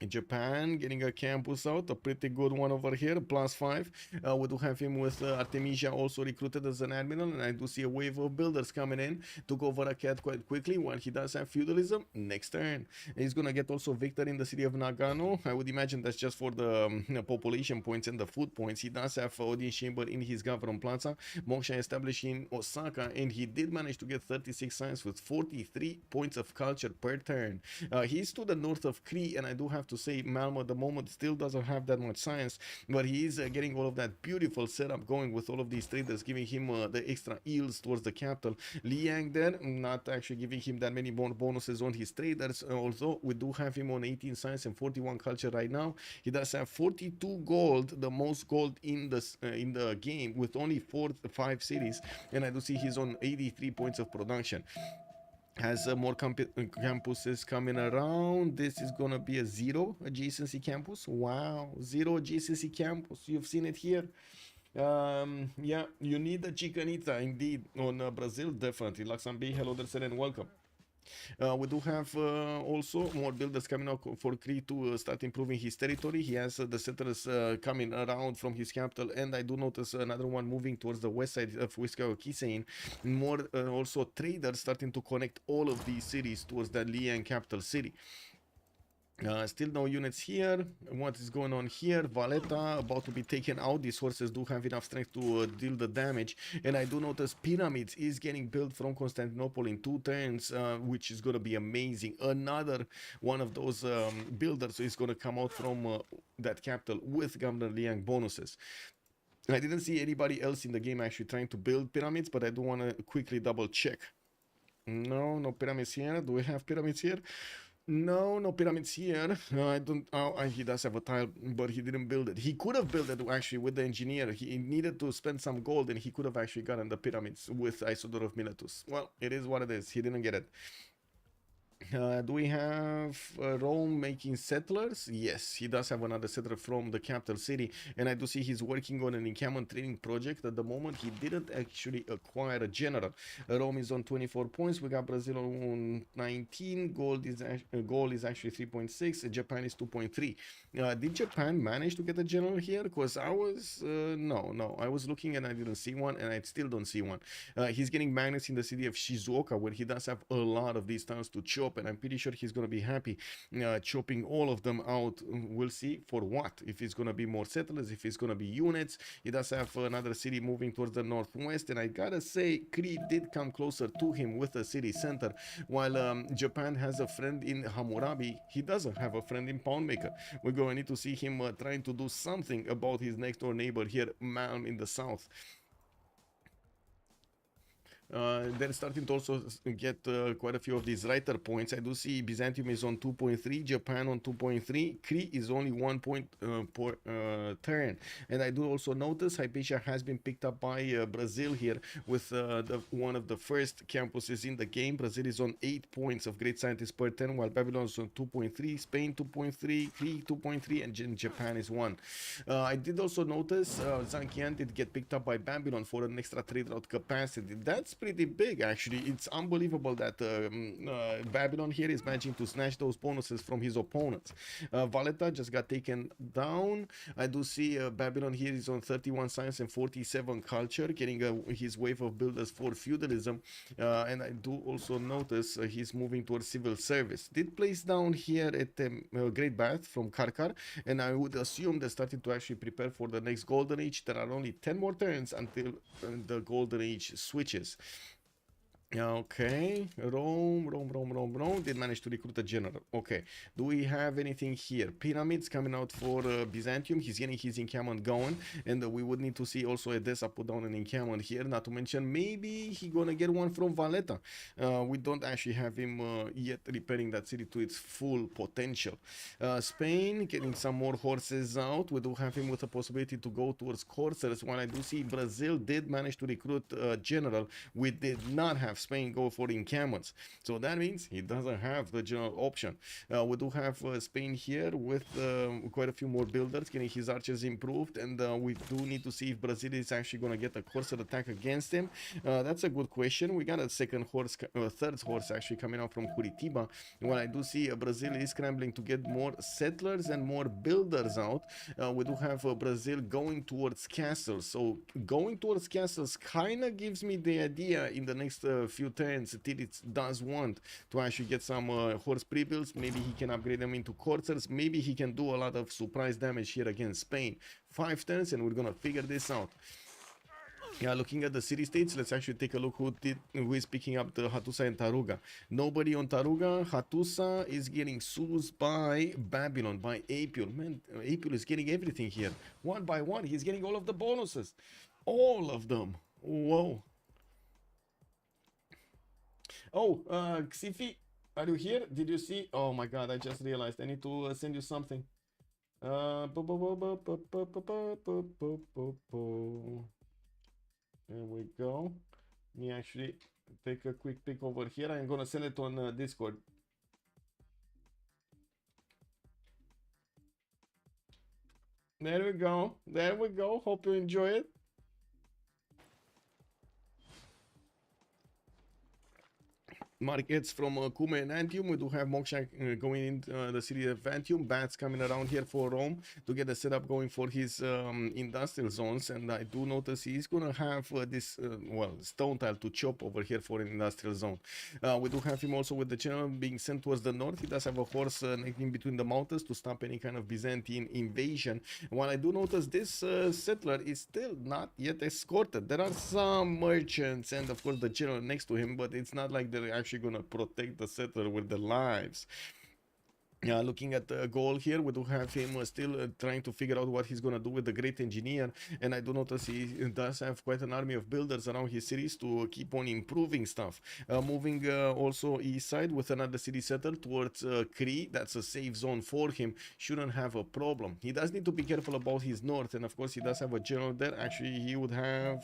Japan getting a campus out, a pretty good one over here, +5. We do have him with Artemisia also recruited as an admiral, and I do see a wave of builders coming in to go over a cat quite quickly. While he does have feudalism, next turn he's gonna get also victory in the city of Nagano. I would imagine that's just for the population points and the food points. He does have audience chamber in his government plaza. Moksha established in Osaka, and he did manage to get 36 science with 43 points of culture per turn. He's to the north of Cree, and I do have to say Malmo at the moment still doesn't have that much science, but he is getting all of that beautiful setup going with all of these traders, giving him the extra yields towards the capital. Liang there, not actually giving him that many more bonuses on his traders, although we do have him on 18 science and 41 culture right now. He does have 42 gold, the most gold in the game, with only 5 cities, and I do see he's on 83 points of production. Has more campuses coming around. This is gonna be a 0 adjacency campus. Wow, 0 adjacency campus. You've seen it here. Yeah, you need a chicanita indeed on Brazil, definitely. Laxambi, hello there, and welcome. We do have also more builders coming out for Cree to start improving his territory. He has the settlers coming around from his capital, and I do notice another one moving towards the west side of Wiskao-Kisein. More also traders starting to connect all of these cities towards that Liang capital city. Still no units here. What is going on here? Valletta about to be taken out. These horses do have enough strength to deal the damage, and I do notice pyramids is getting built from Constantinople in 2 turns, which is going to be amazing. Another one of those builders is going to come out from that capital with Governor Liang bonuses. I didn't see anybody else in the game actually trying to build pyramids, but I do want to quickly double check. No pyramids here. Do we have pyramids here? No pyramids here. I don't. He does have a tile, but he didn't build it. He could have built it actually with the engineer. He needed to spend some gold, and he could have actually gotten the pyramids with Isodor of Miletus. Well, it is what it is. He didn't get it. Do we have Rome making settlers? Yes, he does have another settler from the capital city, and I do see he's working on an encampment training project. At the moment, he didn't actually acquire a general. Rome is on 24 points. We got Brazil on 19. Gold is actually 3.6. Japan is 2.3. Did Japan manage to get a general here? Because I was no. I was looking and I didn't see one, and I still don't see one. He's getting magnets in the city of Shizuoka, where he does have a lot of these towns to chop, and I'm pretty sure he's going to be happy chopping all of them out. We'll see for what. If it's going to be more settlers, if it's going to be units. He does have another city moving towards the northwest, and I gotta say Crete did come closer to him with a city center, while Japan has a friend in Hammurabi. He doesn't have a friend in Poundmaker. We're going to need to see him trying to do something about his next door neighbor here, Malm in the south. They're starting to also get quite a few of these writer points. I do see Byzantium is on 2.3, Japan on 2.3, Crete is only 1 point per turn. And I do also notice Hypatia has been picked up by Brazil here with one of the first campuses in the game. Brazil is on 8 points of great scientists per turn, while Babylon is on 2.3, Spain 2.3, Crete 2.3, and Japan is 1. I did also notice Zankian did get picked up by Babylon for an extra trade route capacity. That's pretty big, actually. It's unbelievable that Babylon here is managing to snatch those bonuses from his opponents. Valletta just got taken down. I do see Babylon here is on 31 science and 47 culture, getting his wave of builders for feudalism, and I do also notice he's moving towards civil service. Did place down here at Great Bath from Karkar, and I would assume they're starting to actually prepare for the next golden age. There are only 10 more turns until the golden age switches. Okay, Rome did manage to recruit a general. Okay, do we have anything here? Pyramids coming out for Byzantium. He's getting his encampment going, and we would need to see also Edessa put down an encampment here. Not to mention, maybe he gonna get one from Valletta. We don't actually have him yet repairing that city to its full potential. Spain getting some more horses out. We do have him with a possibility to go towards coursers. While I do see Brazil did manage to recruit a general, we did not have Spain go for encampments, so that means he doesn't have the general option. We do have Spain here with quite a few more builders getting his archers improved, and we do need to see if Brazil is actually going to get a corsair attack against him. That's a good question. We got a third horse actually coming out from Curitiba. When I do see Brazil is scrambling to get more settlers and more builders out, we do have Brazil going towards castles. So going towards castles kind of gives me the idea in the next few turns till it does want to actually get some horse pre-builds. Maybe he can upgrade them into coursers. Maybe he can do a lot of surprise damage here against Spain. 5 turns and we're gonna figure this out. Yeah, looking at the city states, let's actually take a look who is picking up the Hattusa and Taruga. Nobody on Taruga. Hattusa is getting soothed by Babylon, by Apul. Man, Apul is getting everything here. One by one, he's getting all of the bonuses. All of them. Whoa. Oh, Xifi, are you here? Did you see? Oh my god, I just realized I need to send you something. There we go. Let me actually take a quick pic over here. I'm gonna send it on Discord. There we go. There we go. Hope you enjoy it. Markets from Cume and Antium. We do have Moksha going in the city of Antium. Bats coming around here for Rome to get the setup going for his industrial zones. And I do notice he's going to have this, well, stone tile to chop over here for an industrial zone. We do have him also with the general being sent towards the north. He does have a horse in between the mountains to stop any kind of Byzantine invasion. While I do notice this settler is still not yet escorted. There are some merchants and of course the general next to him, but it's not like they're actually gonna protect the settler with their lives. Looking at the goal here, we do have him still trying to figure out what he's gonna do with the great engineer, and I do notice he does have quite an army of builders around his cities to keep on improving stuff. Moving also east side with another city settled towards Cree. That's a safe zone for him, shouldn't have a problem. He does need to be careful about his north, and of course he does have a general there. Actually, he would have,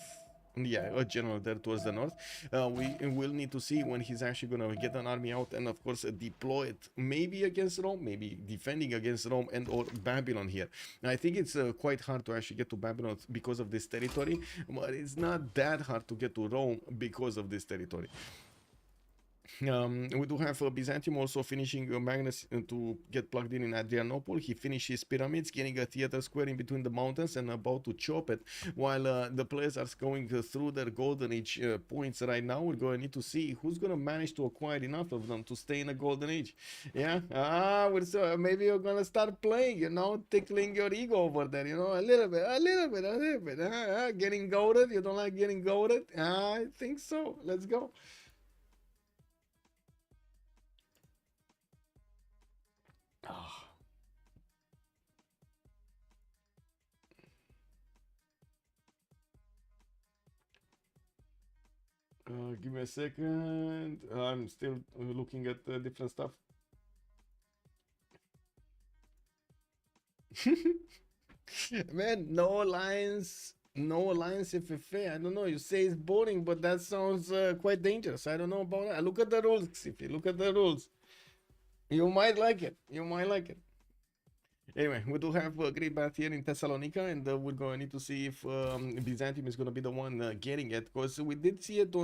yeah, a general there towards the north. We will need to see when he's actually going to get an army out and of course deploy it, maybe against Rome, maybe defending against Rome and or Babylon here. I think it's quite hard to actually get to Babylon because of this territory, but it's not that hard to get to Rome because of this territory. We do have Byzantium also finishing Magnus to get plugged in Adrianople. He finished his pyramids, getting a theater square in between the mountains and about to chop it. While the players are going through their golden age points right now, we're going to need to see who's going to manage to acquire enough of them to stay in a golden age. Yeah, maybe you're going to start playing, you know, tickling your ego over there, you know, a little bit. Getting goaded. You don't like getting goaded? I think so. Let's go. Give me a second. I'm still looking at different stuff. Man, no lines FFA. I don't know. You say it's boring, but that sounds quite dangerous. I don't know about that. Look at the rules, if you look at the rules. You might like it. You might like it. Anyway, we do have a great bath here in Thessalonica, and we're going to need to see if Byzantium is going to be the one getting it, because we did see it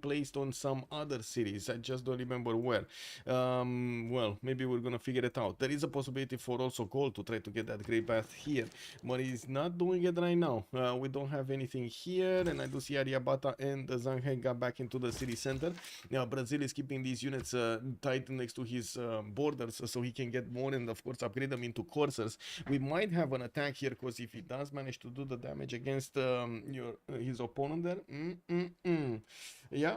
placed on some other cities. I just don't remember where. Well, maybe we're going to figure it out. There is a possibility for also gold to try to get that great bath here, but he's not doing it right now. We don't have anything here, and I do see Ariabata and Zanghe got back into the city center. Now, Brazil is keeping these units tight next to his borders so he can get more and, of course, upgrade them into coursers. We might have an attack here, because if he does manage to do the damage against his opponent there, yeah,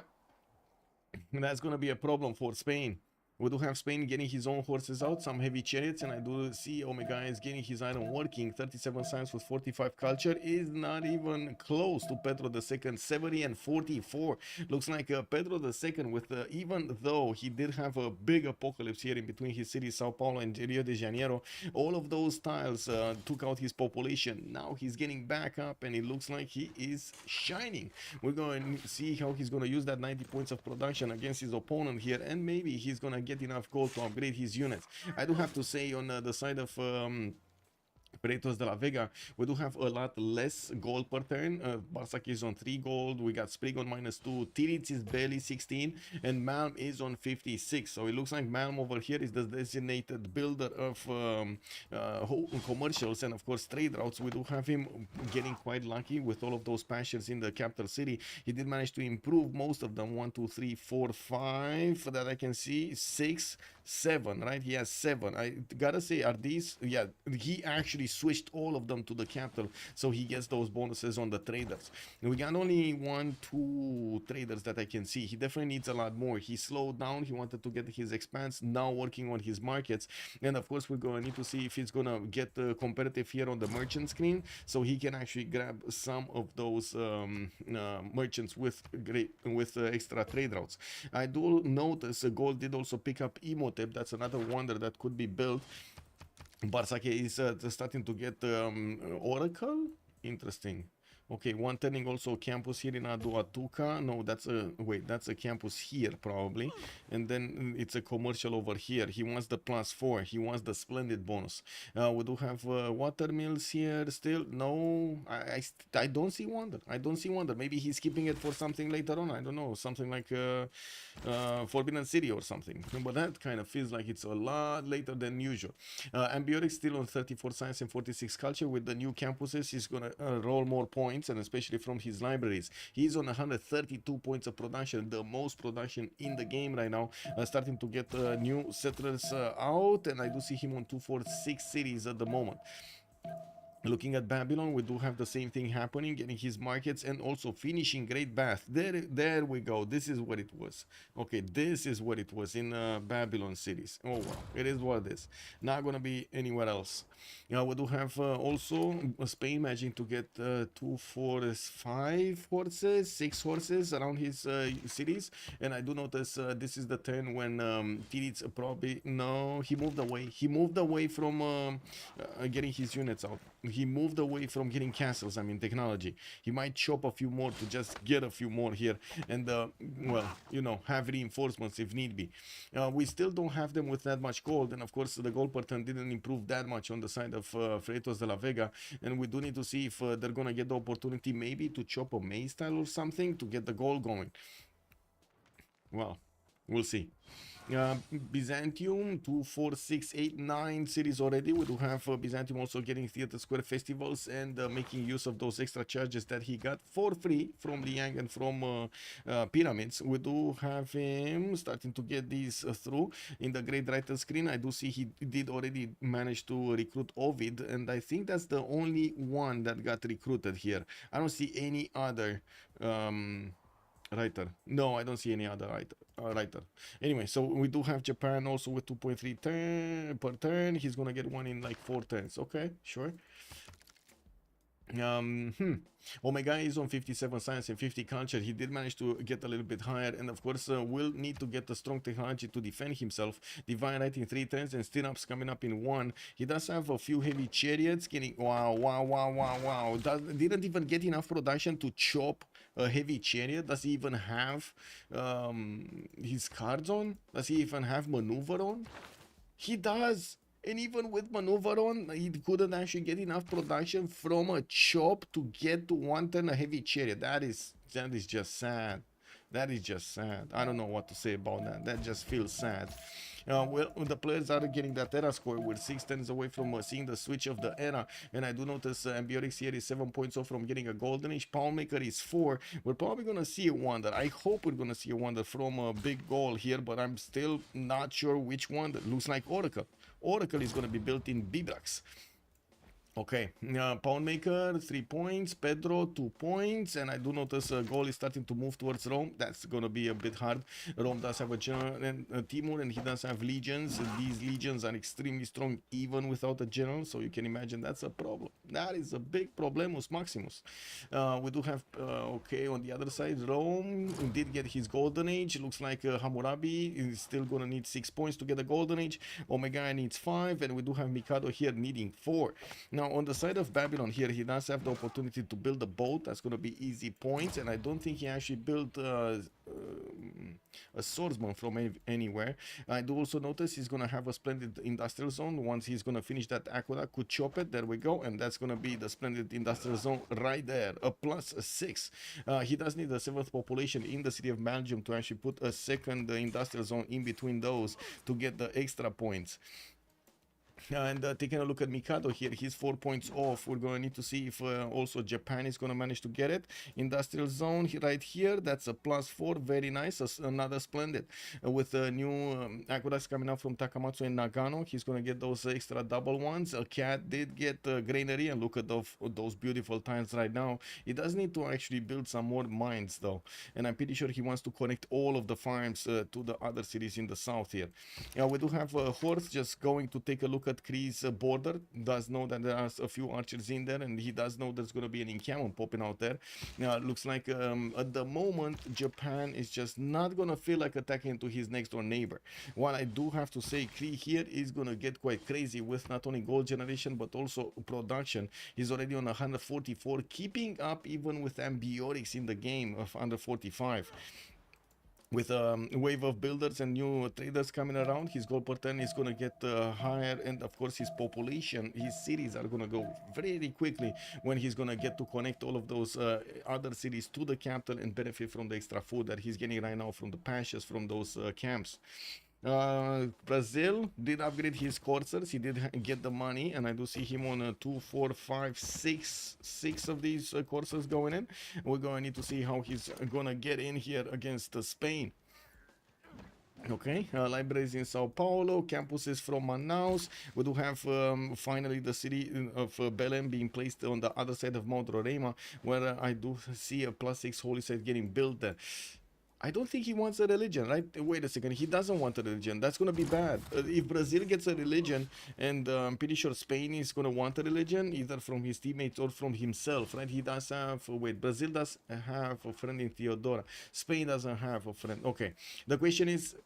That's gonna be a problem for Spain. We do have Spain getting his own horses out, some heavy chariots, and I do see Omega is getting his iron working. 37 science with 45 culture is not even close to Pedro II, 70 and 44. Looks like Pedro II, with even though he did have a big apocalypse here in between his cities, Sao Paulo and Rio de Janeiro, all of those tiles took out his population. Now he's getting back up, and it looks like he is shining. We're going to see how he's going to use that 90 points of production against his opponent here, and maybe he's going to get enough gold to upgrade his units. I do have to say, on the side of Freritos de la Vega, we do have a lot less gold per turn. Barsac is on 3 gold, we got Sprig on -2, Tirits is barely 16, and Malm is on 56. So it looks like Malm over here is the designated builder of commercials and of course trade routes. We do have him getting quite lucky with all of those pastures in the capital city. He did manage to improve most of them. 1, 2, 3, 4, 5 that I can see, 6, 7, right? He has 7. I gotta say, are these, yeah, he actually switched all of them to the capital, so he gets those bonuses on the traders. We got only 1, 2 traders that I can see. He definitely needs a lot more. He slowed down, he wanted to get his expanse, now working on his markets, and of course we're going to need to see if he's gonna get competitive here on the merchant screen, so he can actually grab some of those merchants with extra trade routes. I do notice gold did also pick up Emotep. That's another wonder that could be built. Barsake is starting to get Oracle. Interesting. Okay, one turning also campus here in Aduatuca. No, that's a, wait, that's a campus here probably. And then it's a commercial over here. He wants the +4. He wants the splendid bonus. We do have water mills here still. No, I don't see wonder. I don't see wonder. Maybe he's keeping it for something later on. I don't know, something like Forbidden City or something. But that kind of feels like it's a lot later than usual. Ambiotic still on 34 science and 46 culture. With the new campuses, he's gonna roll more points, and especially from his libraries. He's on 132 points of production, the most production in the game right now, starting to get new settlers out, and I do see him on 246 cities at the moment. Looking at Babylon, we do have the same thing happening, getting his markets and also finishing Great Bath. There we go. This is what it was. Okay, this is what it was in Babylon cities. Oh, wow. It is what it is. Not gonna be anywhere else. We do have also Spain managing to get 2, 4, 5 horses, 6 horses around his cities. And I do notice this is the turn when Tirits probably, no, he moved away. He moved away from getting his units out. He moved away from getting castles, I mean technology. He might chop a few more to just get a few more here and, well, you know, have reinforcements if need be. We still don't have them with that much gold, and of course the gold per turn didn't improve that much on the side of Freritos de la Vega, and we do need to see if they're gonna get the opportunity maybe to chop a maze tile or something to get the gold going. Well, we'll see. Byzantium 2, 4, 6, 8, 9 cities already. We do have Byzantium also getting theater square festivals and making use of those extra charges that he got for free from Liang and from pyramids. We do have him starting to get these through in the great writer screen. I do see he did already manage to recruit Ovid, and I think that's the only one that got recruited here. I don't see any other writer. No, I don't see any other writer. Anyway, so we do have Japan also with 2.3 per turn. He's gonna get one in like 4 turns. Okay, sure. Omega is on 57 science and 50 culture. He did manage to get a little bit higher, and of course will need to get the strong technology to defend himself. Divine Right in 3 turns and stirrups coming up in 1. He does have a few heavy chariots getting, wow. Didn't even get enough production to chop a heavy chariot. Does he even have his cards on? Does he even have maneuver on? He does. And even with maneuver on, he couldn't actually get enough production from a chop to get to 1 turn a heavy chariot. That is just sad. That is just sad. I don't know what to say about that. That just feels sad. Well, the players are getting that era score. We're 6 turns away from seeing the switch of the era, and I do notice Ambiotics here is 7 points off from getting a golden age. Palmaker is 4. We're probably gonna see a wonder. I hope we're gonna see a wonder from a big goal here, but I'm still not sure which one. That looks like Oracle. Oracle is gonna be built in Bibrax. Okay, Pound Maker 3 points, Pedro 2 points, and I do notice Gaul is starting to move towards Rome. That's gonna be a bit hard. Rome does have a general and Timur, and he does have legions. These legions are extremely strong even without a general, so you can imagine that's a problem. That is a big problemus maximus. We do have okay, on the other side, Rome did get his golden age. Looks like Hammurabi is still gonna need 6 points to get a golden age. Omega needs 5, and we do have Mikado here needing 4. Now, on the side of Babylon here, he does have the opportunity to build a boat. That's going to be easy points, and I don't think he actually built a swordsman from anywhere. I do also notice he's going to have a splendid industrial zone. Once he's going to finish that aqueduct, could chop it. There we go, and that's going to be the splendid industrial zone right there, a +6. He does need the 7th population in the city of Belgium to actually put a second industrial zone in between those to get the extra points. And taking a look at Mikado here, he's 4 points off. We're going to need to see if also Japan is going to manage to get it. Industrial zone right here, that's a +4, very nice, another splendid. With new aqueducts coming out from Takamatsu and Nagano, he's going to get those extra double ones. A cat did get granary, and look at those beautiful tiles right now. He does need to actually build some more mines though, and I'm pretty sure he wants to connect all of the farms to the other cities in the south here. We do have a horse just going to take a look at Kree's border. Does know that there are a few archers in there, and he does know there's going to be an encampment popping out there. Looks like at the moment Japan is just not going to feel like attacking into his next door neighbor. What I do have to say, Kree here is going to get quite crazy with not only gold generation but also production. He's already on 144, keeping up even with Ambiotics in the game of under 45. With a wave of builders and new traders coming around, his gold per turn is going to get higher, and of course his population, his cities are going to go very quickly when he's going to get to connect all of those other cities to the capital and benefit from the extra food that he's getting right now from the pastures from those camps. Brazil did upgrade his coursers. He did get the money, and I do see him on 2, 4, 5, 6 of these coursers going in. We're going to need to see how he's gonna get in here against Spain. Okay, libraries in Sao Paulo, campuses from Manaus. We do have finally the city of Belém being placed on the other side of Mount Roraima, where I do see a +6 holy site getting built there. I don't think he wants a religion, right? Wait a second, he doesn't want a religion. That's going to be bad. If Brazil gets a religion, and I'm pretty sure Spain is going to want a religion, either from his teammates or from himself, right? He does have, wait, Brazil does have a friend in Theodora. Spain doesn't have a friend. Okay, the question is,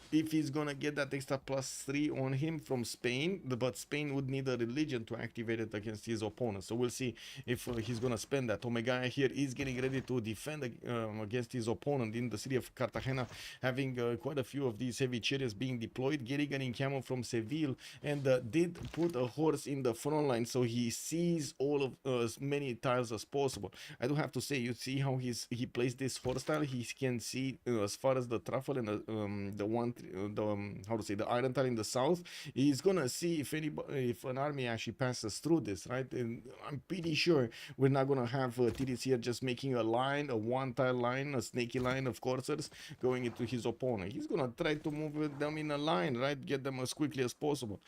if he's gonna get that extra +3 on him from Spain, but Spain would need a religion to activate it against his opponent. So we'll see if he's gonna spend that. Omega here is getting ready to defend against his opponent in the city of Cartagena, having quite a few of these heavy chariots being deployed, getting an encampment from Seville, and did put a horse in the front line so he sees all of as many tiles as possible. I do have to say, you see how he placed this horse tile. He can see as far as the truffle and the iron tile in the south. He's gonna see if an army actually passes through this, right? And I'm pretty sure we're not gonna have Tiris here just making a line, a one tile line, a snaky line of coursers going into his opponent. He's gonna try to move them in a line, right? Get them as quickly as possible.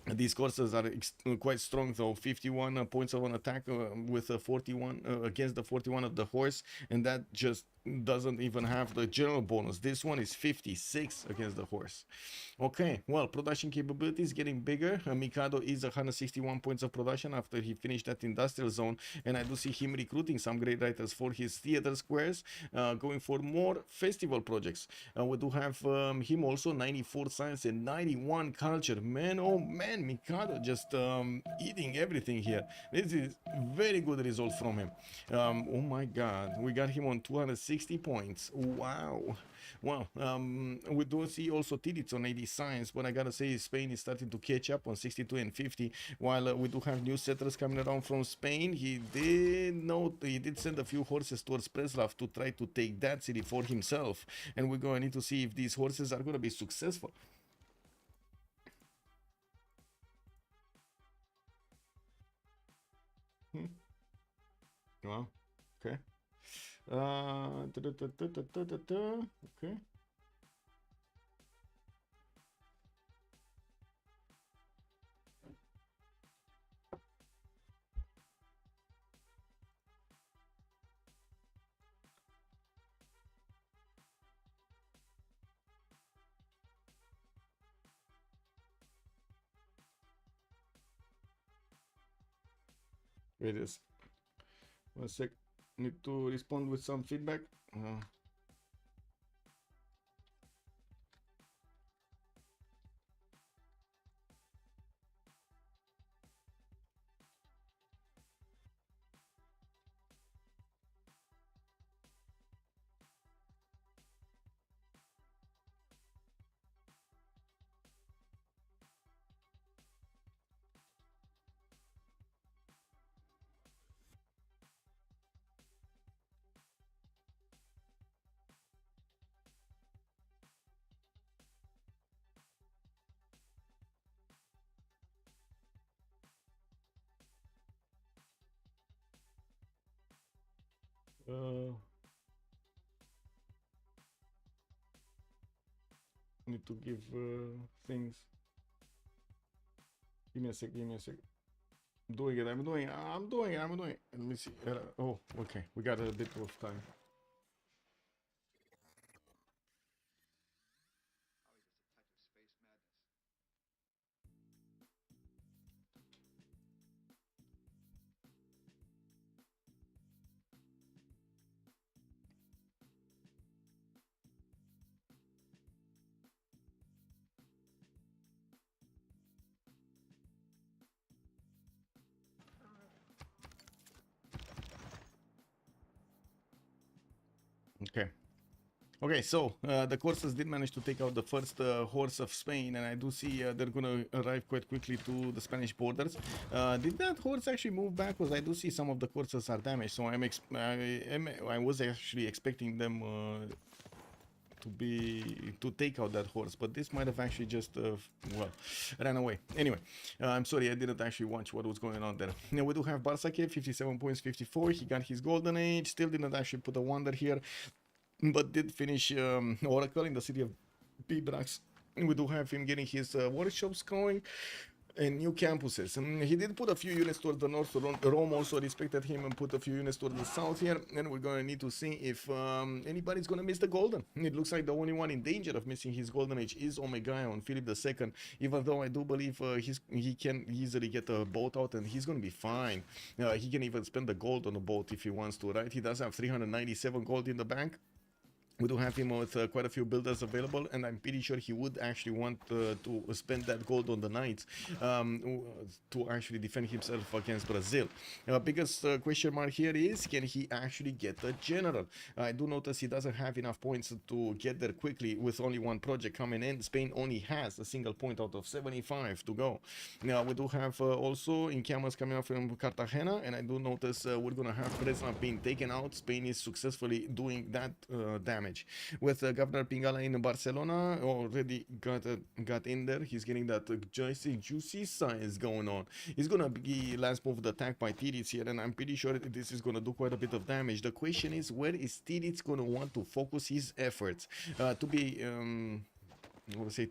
These coursers are quite strong though. 51 points of an attack with a 41 against the 41 of the horse, and that just doesn't even have the general bonus. This one is 56 against the horse. Okay, well, production capability is getting bigger. Mikado is 161 points of production after he finished that industrial zone, and I do see him recruiting some great writers for his theater squares, going for more festival projects. We do have him also 94 science and 91 culture. Man, oh man, Mikado just eating everything here. This is very good result from him. Oh my god, we got him on 260 points. Wow. Well, we do see also Tidits on 80 science, but I gotta say Spain is starting to catch up on 62 and 50, while we do have new settlers coming around from Spain. He did send a few horses towards Preslav to try to take that city for himself, and we're going to need to see if these horses are going to be successful. Wow, okay. Okay. Wait this. 1 sec. Need to respond with some feedback. Need to give things. Give me a sec. Give me a sec. I'm doing it. I'm doing it. I'm doing it. I'm doing it. Let me see. Oh, okay. We got a bit of time. Okay. Okay, so the courses did manage to take out the first horse of Spain, and I do see they're gonna arrive quite quickly to the Spanish borders. Did that horse actually move back? Because I do see some of the courses are damaged, so I was actually expecting them to take out that horse, but this might have actually just well, ran away. Anyway, I'm sorry, I didn't actually watch what was going on there. Now we do have Barsakev, 57 points, 54. He got his golden age. Still didn't actually put a wonder here, but did finish Oracle in the city of Bibrax. We do have him getting his workshops going and new campuses. He did put a few units towards the north. Rome also respected him and put a few units towards the south here. And we're gonna need to see if anybody's gonna miss the golden. It looks like the only one in danger of missing his golden age is Omega on Philip II. Even though I do believe he can easily get a boat out and he's gonna be fine. He can even spend the gold on the boat if he wants to, right? He does have 397 gold in the bank. We do have him with quite a few builders available, and I'm pretty sure he would actually want to spend that gold on the knights to actually defend himself against Brazil. Biggest question mark here is, can he actually get a general? I do notice he doesn't have enough points to get there quickly with only one project coming in. Spain only has a single point out of 75 to go. Now we do have also encampments coming up from Cartagena, and I do notice we're going to have Fresno being taken out. Spain is successfully doing that damage. With Governor Pingala in Barcelona already got in there. He's getting that juicy science going on. He's gonna be last moved attack by Tirits here, and I'm pretty sure this is gonna do quite a bit of damage. The question is, where is Tirits gonna want to focus his efforts? To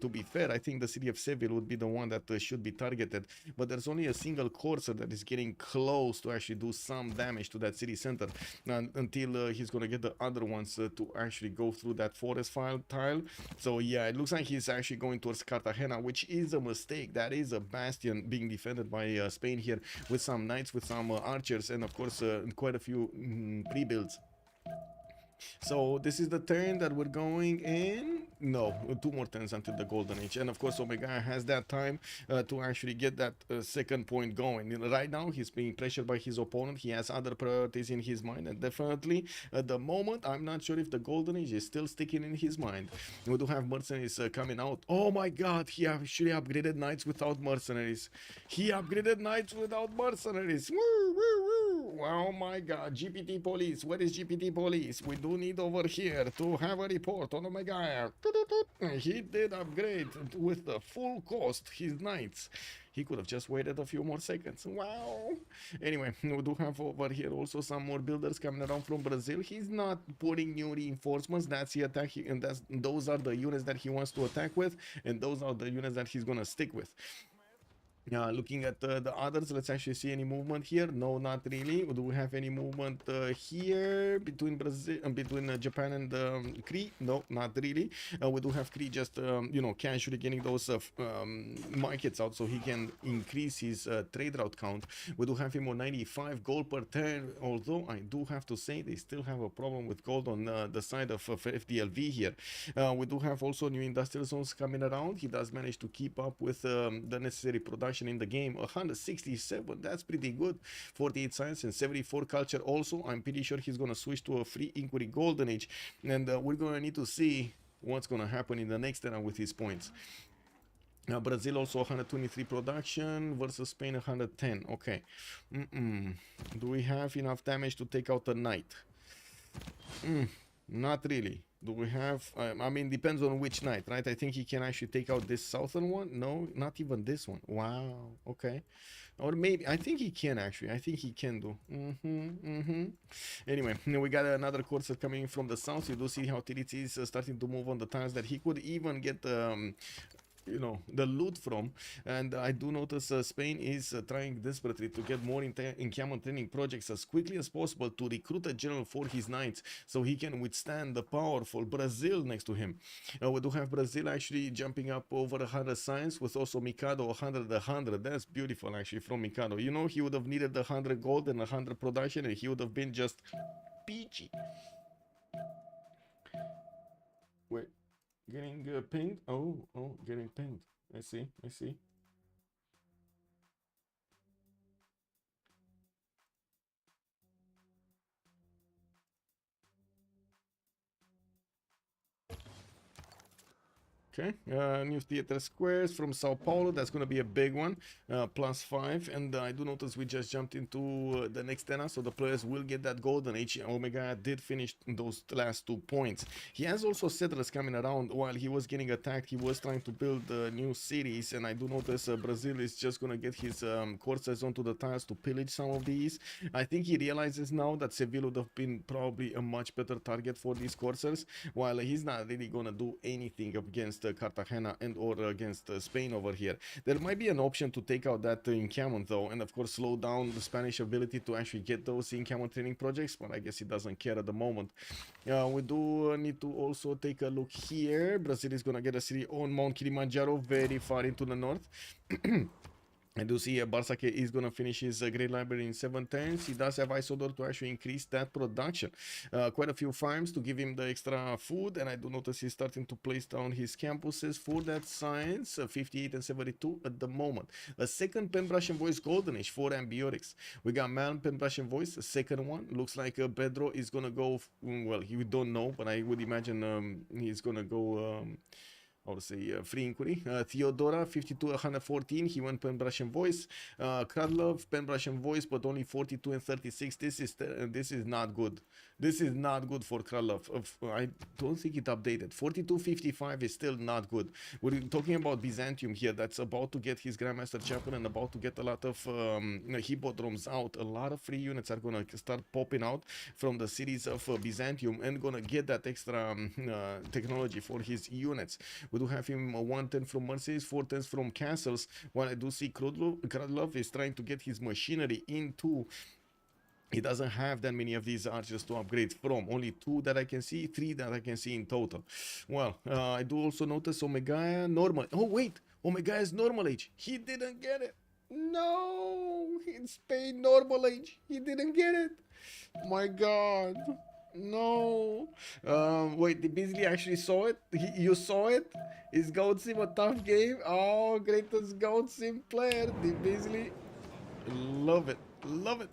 be fair, I think the city of Seville would be the one that should be targeted, but there's only a single courser that is getting close to actually do some damage to that city center until he's gonna get the other ones to actually go through that forest tile. So yeah, it looks like he's actually going towards Cartagena, which is a mistake. That is a bastion being defended by Spain here with some knights, with some archers, and of course quite a few pre-builds. So this is the turn that we're going in. No, 2 more turns until the golden age, and of course Omega has that time to actually get that second point going. Right now he's being pressured by his opponent. He has other priorities in his mind, and definitely at the moment I'm not sure if the golden age is still sticking in his mind. We do have mercenaries coming out. Oh my god, he actually upgraded knights without mercenaries. He upgraded knights without mercenaries. Woo, woo, woo. Oh my god, GPT police, where is GPT police? We do need over here to have a report on Omega. He did upgrade with the full cost his knights. He could have just waited a few more seconds. Wow. Anyway, we do have over here also some more builders coming around from Brazil. He's not putting new reinforcements. That's the attack, and those are the units that he wants to attack with, and those are the units that he's gonna stick with. Looking at the others, let's actually see any movement here. No, not really. Do we have any movement here between Brazil and between Japan and Cree? No, not really. We do have Cree just casually getting those markets out so he can increase his trade route count. We do have him on 95 gold per turn, although I do have to say they still have a problem with gold on the side of FDLV here. We do have also new industrial zones coming around. He does manage to keep up with the necessary production in the game. 167, that's pretty good. 48 science and 74 culture also. I'm pretty sure he's gonna switch to a free inquiry golden age, and we're gonna need to see what's gonna happen in the next era with his points. Now Brazil also 123 production versus Spain 110. Okay. Do we have enough damage to take out the knight? Not really. Do we have I mean, depends on which knight, right? I think he can actually take out this southern one. No, not even this one. Wow. Okay. Or maybe I think he can actually. I think he can do. Anyway, we got another courser coming from the south. You do see how Tirits is starting to move on the tiles that he could even get the loot from. And I do notice Spain is trying desperately to get more encampment training projects as quickly as possible to recruit a general for his knights so he can withstand the powerful Brazil next to him. We do have Brazil actually jumping up over 100 science with also Mikado 100. That's beautiful actually from Mikado. You know, he would have needed 100 gold and 100 production and he would have been just peachy. Wait. Getting pinged? Oh, getting pinged. I see. Okay, new theater squares from Sao Paulo. That's going to be a big one, +5. And I do notice we just jumped into the next era, so the players will get that golden age. Omega did finish those last 2 points. He has also settlers coming around. While he was getting attacked, he was trying to build new cities, and I do notice Brazil is just going to get his coursers onto the tiles to pillage some of these. I think he realizes now that Seville would have been probably a much better target for these coursers, while he's not really going to do anything against Cartagena and or against Spain over here. There might be an option to take out that encampment though, and of course slow down the Spanish ability to actually get those encampment training projects, but I guess he doesn't care at the moment. We do need to also take a look here. Brazil is gonna get a city on Mount Kilimanjaro, very far into the north. I do see Barsake is going to finish his Great Library in 7 turns. He does have Isodor to actually increase that production. Quite a few farms to give him the extra food, and I do notice he's starting to place down his campuses for that science, 58 and 72 at the moment. A second Penbrush and Voice Golden Age for Ambiotics. We got Man Penbrush and Voice, a second one. Looks like Pedro is going to go, well, we don't know, but I would imagine he's going to go... I would say free inquiry. Theodora 52 114. He went Penbrush and Voice. Kradlov Penbrush and Voice, but only 42 and 36. This is not good. This is not good for Kradlov. I don't think it updated. 42.55 is still not good. We're talking about Byzantium here. That's about to get his Grandmaster Chapel and about to get a lot of hippodromes out. A lot of free units are gonna start popping out from the cities of Byzantium and gonna get that extra technology for his units. We do have him 110 from Mercedes, 410s from Castles, while I do see Kradlov is trying to get his machinery into. He doesn't have that many of these archers to upgrade from. Only 2 that I can see, 3 that I can see in total. Well, I do also notice Omega normal. Oh wait, Omega is normal age. He didn't get it. No, in Spain normal age. He didn't get it. My God. No. Wait, the Beasley actually saw it? You saw it? Is Goat Sim a tough game? Oh, greatest Goat Sim player, the Beasley. Love it. Love it.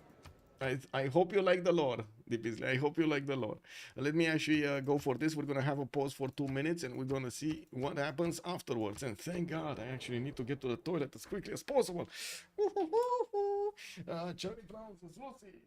I hope you like the lore, the Beasley. I hope you like the lore. Let me actually go for this. We're going to have a pause for 2 minutes and we're going to see what happens afterwards. And thank God I actually need to get to the toilet as quickly as possible. Charlie Brown's Lucy.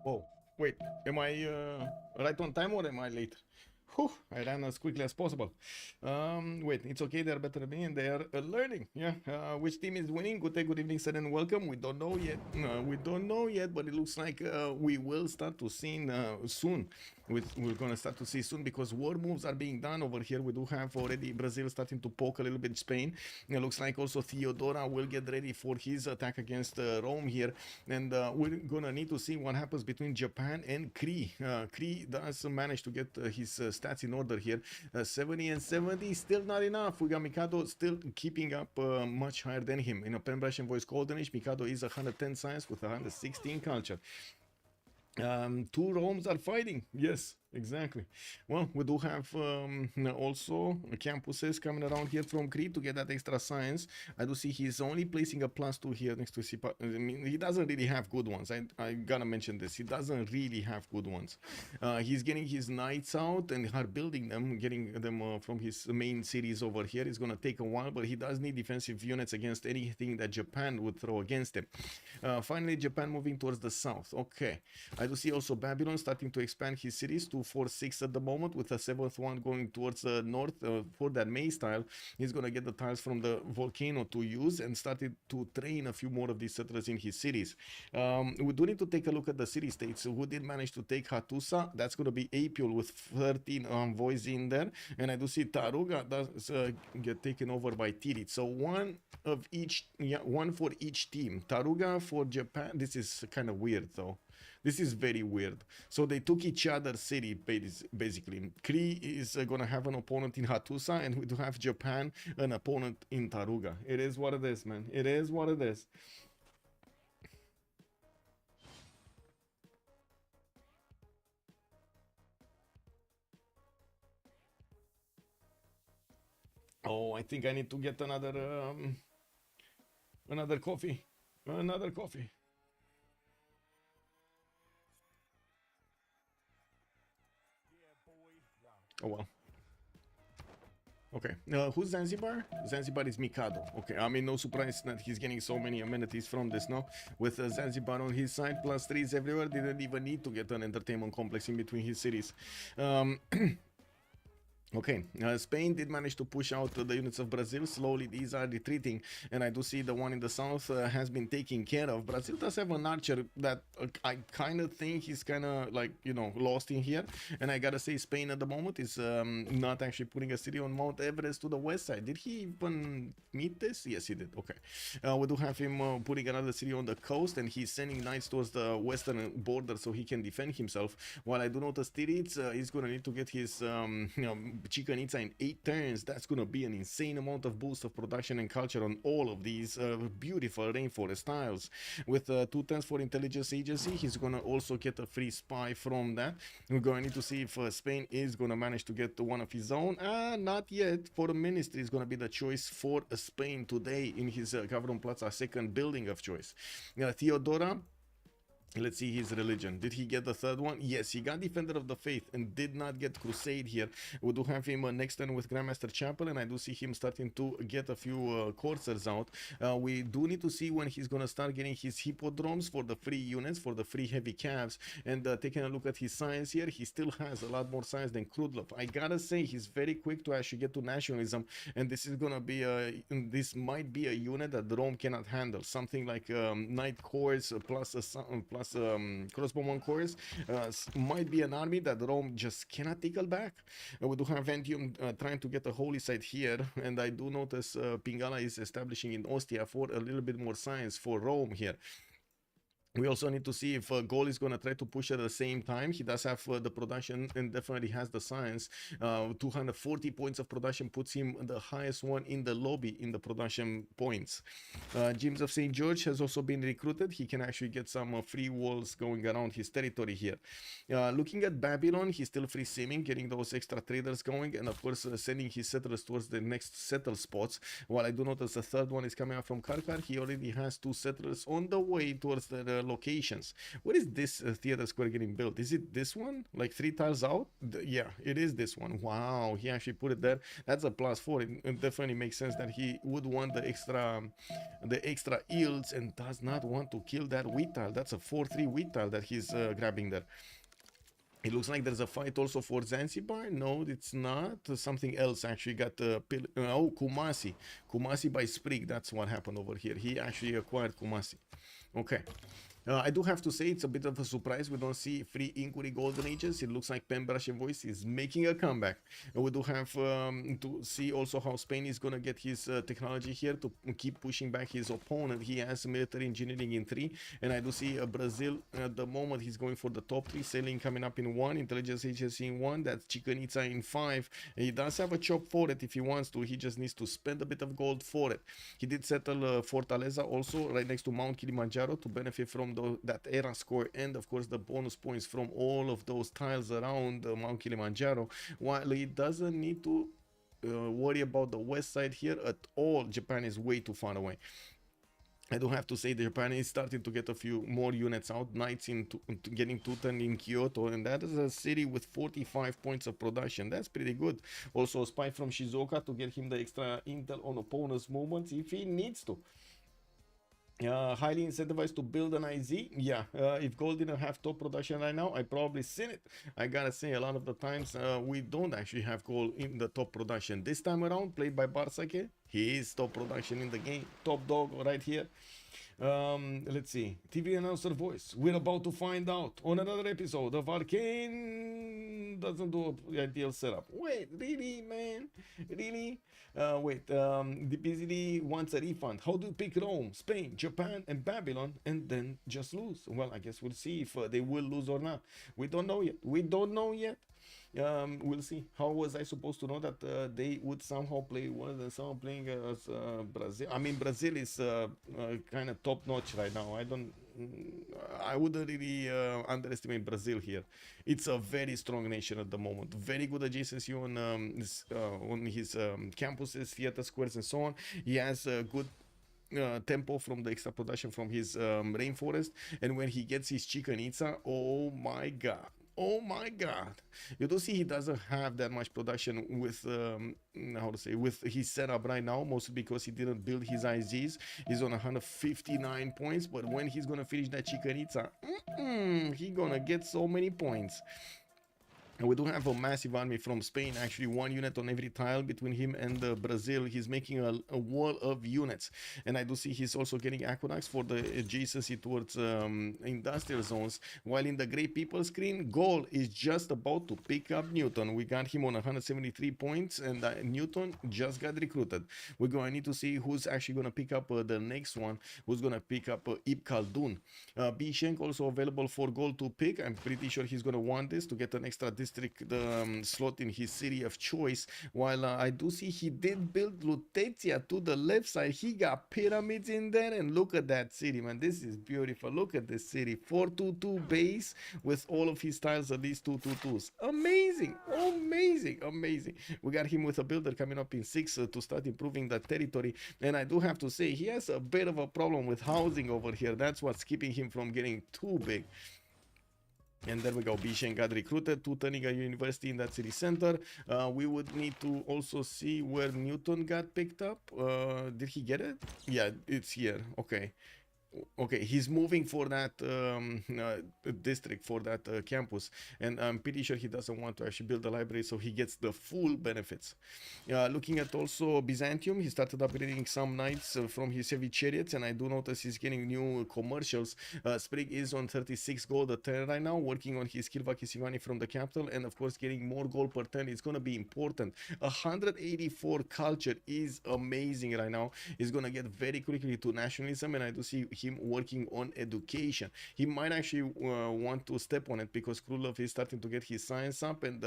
Oh, wait, am I right on time or am I late? Whew, I ran as quickly as possible. Wait, it's okay, they're better than me and they are learning. Yeah, which team is winning? Good day, good evening, sir, and welcome. We don't know yet. We don't know yet, but it looks like we will start to see soon. We're gonna start to see soon because war moves are being done over here. We do have already Brazil starting to poke a little bit Spain. It looks like also Theodora will get ready for his attack against Rome here, and we're gonna need to see what happens between Japan and Cree. Cree does manage to get his stats in order here. 70 and 70, still not enough. We got Mikado still keeping up much higher than him. In a Pembrasian voice Golden Age, Mikado is 110 science with 116 culture. Two Romes are fighting. Yes, exactly. Well, we do have also campuses coming around here from Crete to get that extra science. I do see he's only placing a +2 here next to Sipa. I mean, he doesn't really have good ones. I gotta mention this. He doesn't really have good ones. He's getting his knights out and are building them, getting them from his main cities over here. It's gonna take a while, but he does need defensive units against anything that Japan would throw against him. Finally, Japan moving towards the south. Okay. I do see also Babylon starting to expand his cities to 4-6 at the moment, with a 7th one going towards the north for that maze tile. He's going to get the tiles from the volcano to use and started to train a few more of these settlers in his cities. We do need to take a look at the city states. Who did manage to take Hattusa? That's going to be Apul with 13 envoys in there. And I do see Taruga does get taken over by Tirit. So one of each, yeah, one for each team. Taruga for Japan. This is kind of weird though. This is very weird. So they took each other's city, basically. Cree is going to have an opponent in Hattusa, and we do have Japan, an opponent in Taruga. It is what it is, man. It is what it is. Oh, I think I need to get another coffee. Another coffee. Oh well. Okay, who's Zanzibar? Zanzibar is Mikado. Okay, I mean, no surprise that he's getting so many amenities from this now. With Zanzibar on his side, +3s everywhere, didn't even need to get an entertainment complex in between his cities. Okay, Spain did manage to push out the units of Brazil. Slowly these are retreating, and I do see the one in the south has been taken care of. Brazil does have an archer that I kind of think he's kind of like, you know, lost in here, and I gotta say Spain at the moment is not actually putting a city on Mount Everest to the west side. Did he even meet this? Yes, he did. Okay, we do have him putting another city on the coast, and he's sending knights towards the western border so he can defend himself. While I do notice Tiritz, he's gonna need to get his Chichen Itza in 8 turns. That's gonna be an insane amount of boost of production and culture on all of these beautiful rainforest tiles. With 2 turns for intelligence agency, he's gonna also get a free spy from that. We're gonna need to see if Spain is gonna manage to get one of his own. Not yet. For the ministry is gonna be the choice for Spain today in his Gavron Plaza second building of choice. Theodora, let's see his religion. Did he get the third one? Yes, he got Defender of the Faith and did not get Crusade here. We do have him next turn with Grandmaster Chapel, and I do see him starting to get a few coursers out. We do need to see when he's going to start getting his hippodromes for the free units, for the free heavy calves. And taking a look at his science here, he still has a lot more science than Krudlov. I gotta say, he's very quick to actually get to nationalism, and this is going to be this might be a unit that Rome cannot handle. Something like Knight Corps plus crossbowman corps might be an army that Rome just cannot tackle back. We do have Antium trying to get a holy site here, and I do notice Pingala is establishing in Ostia for a little bit more science for Rome here. We also need to see if Gaul is going to try to push at the same time. He does have the production and definitely has the science. 240 points of production puts him the highest one in the lobby in the production points. James of St. George has also been recruited. He can actually get some free walls going around his territory here. Looking at Babylon, he's still free simming, getting those extra traders going, and of course sending his settlers towards the next settle spots. While I do notice the third one is coming out from Karkar, he already has 2 settlers on the way towards the locations. What is this theater square getting built? Is it this one, like 3 tiles out? Yeah, it is this one. Wow, he actually put it there. That's a +4. It definitely makes sense that he would want the extra yields and does not want to kill that wheat tile. That's a 4-3 wheat tile that he's grabbing there. It looks like there's a fight also for Zanzibar. No, it's not. Something else actually got oh, Kumasi. Kumasi by Sprig. That's what happened over here. He actually acquired Kumasi. Okay. I do have to say it's a bit of a surprise. We don't see free Inquiry Golden Ages. It looks like Pembrush Voice is making a comeback. We do have to see also how Spain is going to get his technology here to keep pushing back his opponent. He has military engineering in 3, and I do see Brazil at the moment. He's going for the top 3, sailing coming up in 1, intelligence agency in 1, that's Chichen Itza in 5. He does have a chop for it if he wants to. He just needs to spend a bit of gold for it. He did settle Fortaleza also right next to Mount Kilimanjaro to benefit from that era score and of course the bonus points from all of those tiles around Mount Kilimanjaro, while he doesn't need to worry about the west side here at all. Japan is way too far away. I do have to say that Japan is starting to get a few more units out. Knights getting 210 in Kyoto, and that is a city with 45 points of production. That's pretty good. Also a spy from Shizuoka to get him the extra intel on opponent's movements if he needs to. Highly incentivized to build an IZ. Yeah, if gold didn't have top production right now, I probably seen it. I gotta say, a lot of the times we don't actually have gold in the top production. This time around, played by Barsake, he is top production in the game. Top dog right here. Let's see. TV announcer voice. We're about to find out on another episode of Arcane doesn't do a ideal setup. Wait, really, man? Really? Wait, DPZD wants a refund. How do you pick Rome, Spain, Japan, and Babylon and then just lose? Well, I guess we'll see if they will lose or not. We don't know yet. We don't know yet. We'll see. How was I supposed to know that they would somehow play worse than someone playing as Brazil? I mean, Brazil is kind of top notch right now. I wouldn't really underestimate Brazil here. It's a very strong nation at the moment. Very good adjacency on his campuses, theater squares, and so on. He has a good tempo from the extra production from his rainforest, and when he gets his Chichen Itza, oh my god. Oh my god. You do see he doesn't have that much production with with his setup right now, mostly because he didn't build his IZs. He's on 159 points, but when he's gonna finish that Chichen Itza, he's gonna get so many points. And we do have a massive army from Spain, actually 1 unit on every tile between him and Brazil. He's making a wall of units. And I do see he's also getting aqueducts for the adjacency towards industrial zones. While in the Grey People screen, Gaul is just about to pick up Newton. We got him on 173 points, and Newton just got recruited. We're going to need to see who's actually going to pick up the next one, who's going to pick up Ibn Khaldun. Bishenk also available for Gaul to pick. I'm pretty sure he's going to want this to get an extra district slot in his city of choice. While I do see he did build Lutetia to the left side. He got pyramids in there, and look at that city, man. This is beautiful. Look at this city. 422 base with all of his tiles of these 222s. Amazing, amazing, amazing. We got him with a builder coming up in 6 to start improving the territory, and I do have to say he has a bit of a problem with housing over here. That's what's keeping him from getting too big. And there we go. Bishen got recruited to Taniga University in that city center. We would need to also see where Newton got picked up. Did he get it? Yeah, it's here. Okay. Okay, he's moving for that district, for that campus, and I'm pretty sure he doesn't want to actually build a library, so he gets the full benefits. Looking at also Byzantium, he started upgrading some knights from his heavy chariots, and I do notice he's getting new commercials. Sprig is on 36 gold a turn right now, working on his Kilva Kisivani from the capital, and of course getting more gold per turn is going to be important. 184 culture is amazing right now. He's going to get very quickly to nationalism, and I do see him working on education. He might actually want to step on it because Krulov is starting to get his science up, and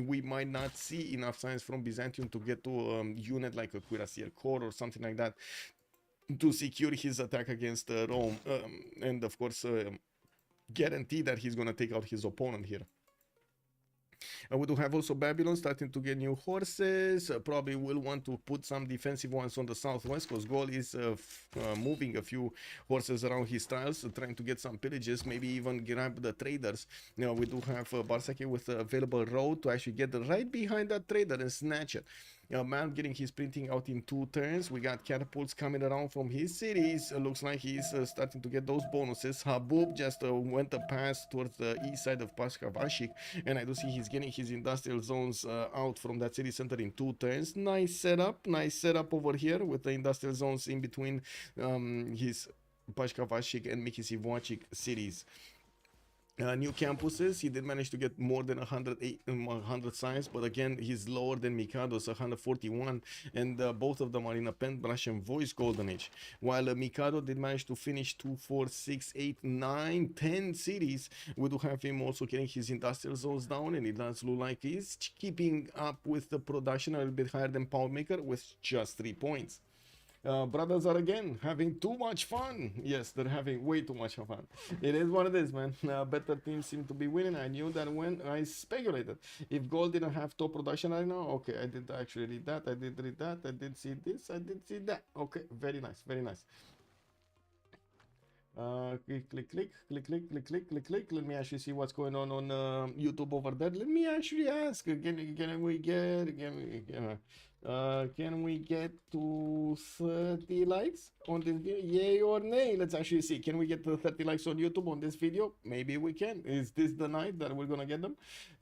we might not see enough science from Byzantium to get to a unit like a Cuirassier Corps or something like that to secure his attack against Rome, and of course guarantee that he's going to take out his opponent here. We do have also Babylon starting to get new horses. Probably will want to put some defensive ones on the southwest because Gaul is moving a few horses around his tiles, trying to get some pillages, maybe even grab the traders. Now we do have Barsaki with the available road to actually get right behind that trader and snatch it. Man getting his printing out in 2 turns. We got catapults coming around from his cities. Looks like he's starting to get those bonuses. Habub just went a pass towards the east side of Pashkavashik, and I do see he's getting his industrial zones out from that city center in 2 turns. Nice setup over here with the industrial zones in between his Pashkavashik and Mikisivwachik cities. New campuses, he did manage to get more than 100 signs, but again he's lower than Mikado's 141, and both of them are in a pen brush and voice golden age, while Mikado did manage to finish 2, 4, 6, 8, 9, 10 cities. We do have him also getting his industrial zones down, and it does look like he's keeping up with the production a little bit higher than Poundmaker with just 3 points. Brothers are again having too much fun. Yes, they're having way too much fun. It is what it is, man. Better teams seem to be winning. I knew that when I speculated. If Gold didn't have top production right now, okay, I did actually read that. I did read that. I did see this. I did see that. Okay, very nice, very nice. Click. Let me actually see what's going on YouTube over there. Let me actually ask. Can we get to 30 likes on this video? Yay or nay? Let's actually see. Can we get to 30 likes on YouTube on this video? Maybe we can. Is this the night that we're gonna get them?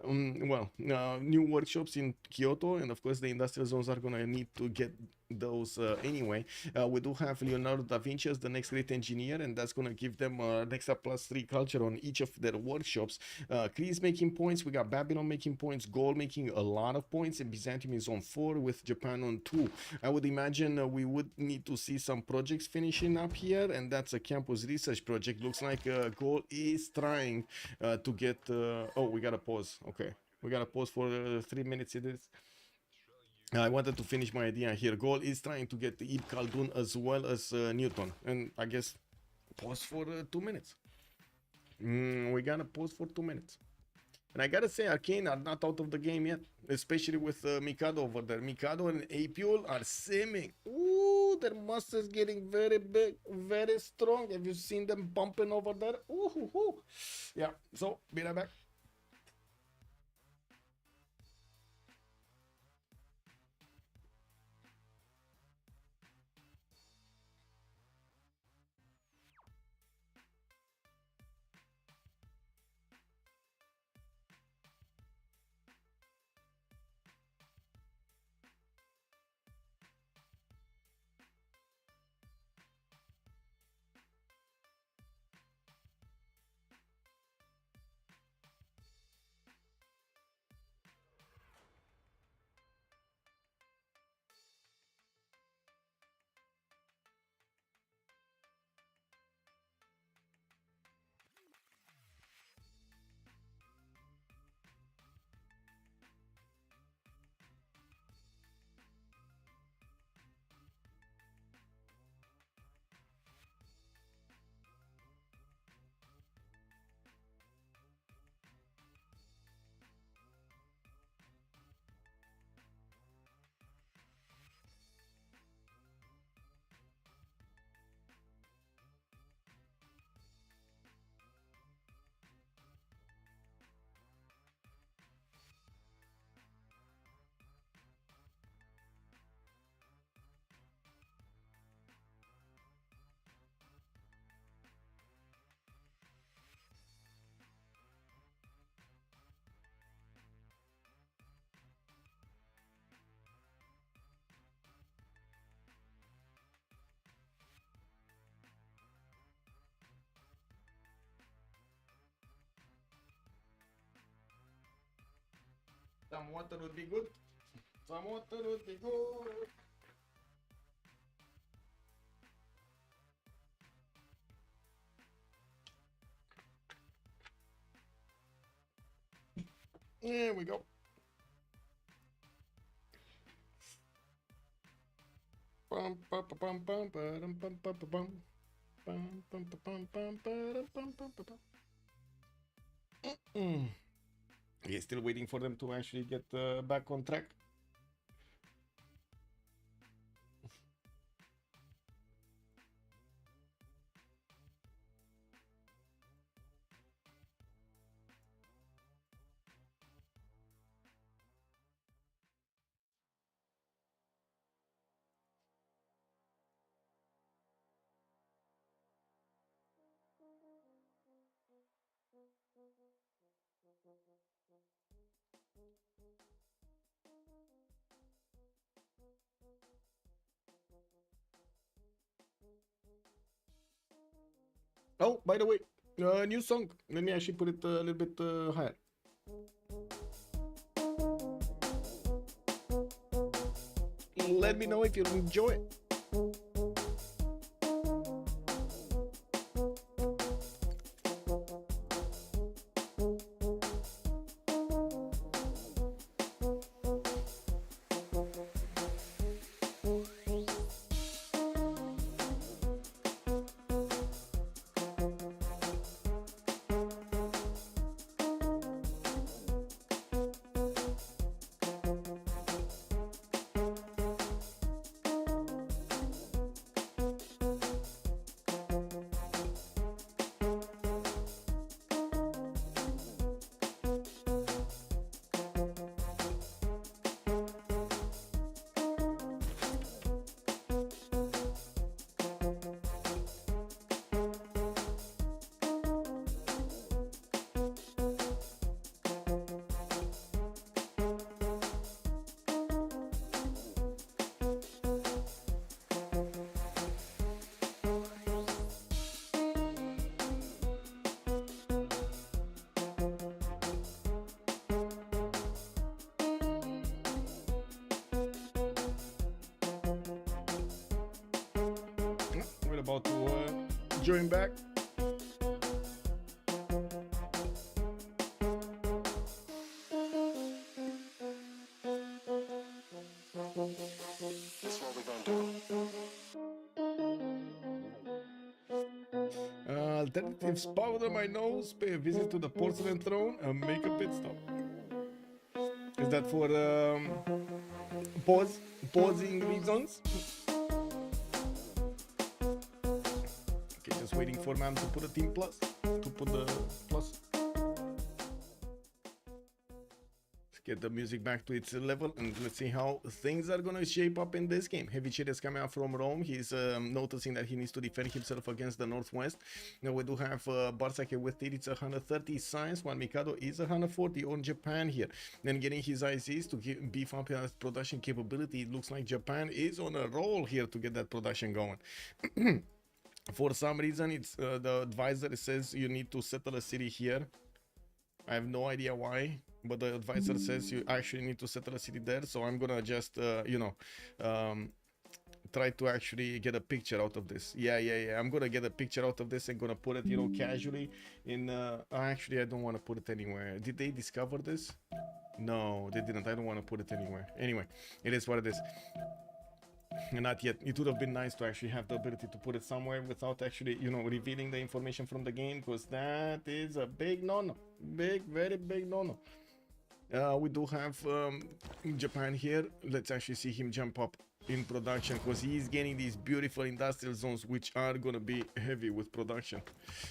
New workshops in Kyoto, and of course the industrial zones are gonna need to get those anyway. We do have Leonardo da Vinci as the next great engineer, and that's gonna give them an extra +3 culture on each of their workshops. Greece making points. We got Babylon making points. Gaul making a lot of points, and Byzantium is on 4 with Japan on 2. I would imagine we would need to see some projects finishing up here, and that's a campus research project. Looks like Gaul is trying to get oh, we gotta pause. Okay, we gotta pause for 3 minutes. It is. I wanted to finish my idea here. Gaul is trying to get Ibn Khaldun as well as Newton, and I guess pause for 2 minutes. We gotta pause for 2 minutes. And I gotta say, Arcane are not out of the game yet, especially with Mikado over there. Mikado and Apule are simming. Ooh, their muscles getting very big, very strong. Have you seen them bumping over there? Ooh. Yeah, so be right back. Some water would be good. Some water would be good. There we go. Bum, bum, bum, bum, bum, bum, bum, bum, bum. Bum, bum, bum, bum, bum, bum, bum, bum, bum. He's still waiting for them to actually get back on track. Oh, by the way, new song. Let me actually put it a little bit higher. Let me know if you enjoy it. We're about to join back. That's what we're gonna do. Alternatives, powder my nose, pay a visit to the porcelain throne, and make a pit stop. Is that for pausing reasons? Okay, just waiting for man to put a team plus, to put the plus. Let's get the music back to its level, and let's see how things are gonna shape up in this game. Heavy Cheat is coming out from Rome. He's noticing that he needs to defend himself against the Northwest. Now we do have Barsake with it. It's 130 science, while Mikado is 140 on Japan here. Then getting his ICs to beef up his production capability. It looks like Japan is on a roll here to get that production going. For some reason, it's the advisor says you need to settle a city here. I have no idea why, but the advisor says you actually need to settle a city there. So I'm gonna just, try to actually get a picture out of this. Yeah. I'm gonna get a picture out of this and gonna put it, casually in. Actually, I don't want to put it anywhere. Did they discover this? No, they didn't. I don't want to put it anywhere. Anyway, it is what it is. Not yet. It would have been nice to actually have the ability to put it somewhere without actually, revealing the information from the game, because that is a big no-no. Very big no-no. We do have Japan here. Let's actually see him jump up in production, because he's getting these beautiful industrial zones which are gonna be heavy with production.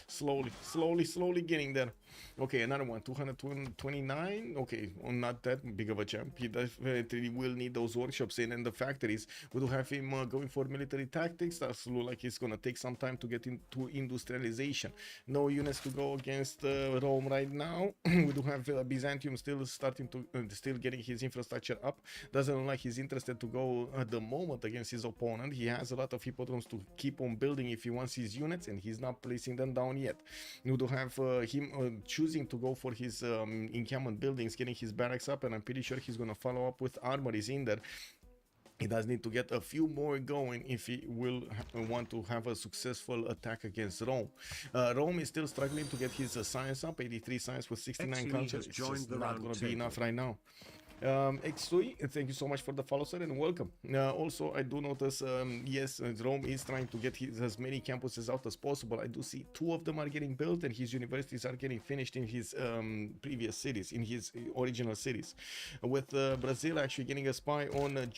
Slowly getting there. Okay, another one, 229. Okay, not that big of a jump. He definitely will need those workshops in and the factories. We do have him going for military tactics. That's look like it's gonna take some time to get into industrialization. No units to go against Rome right now. We do have Byzantium still starting to still getting his infrastructure up. Doesn't look like he's interested to go at the moment against his opponent. He has a lot of hippodromes to keep on building if he wants his units, and he's not placing them down yet. We do have him choosing to go for his encampment buildings, getting his barracks up, and I'm pretty sure he's gonna follow up with armories in there. He does need to get a few more going if he will want to have a successful attack against Rome. Rome is still struggling to get his science up, 83 science with 69 culture. It's just not going to be enough right now. Xui, thank you so much for the follow, sir, and welcome. Also, I do notice, yes, Rome is trying to get as many campuses out as possible. I do see 2 of them are getting built, and his universities are getting finished in his previous cities, in his original cities. With Brazil actually getting a spy on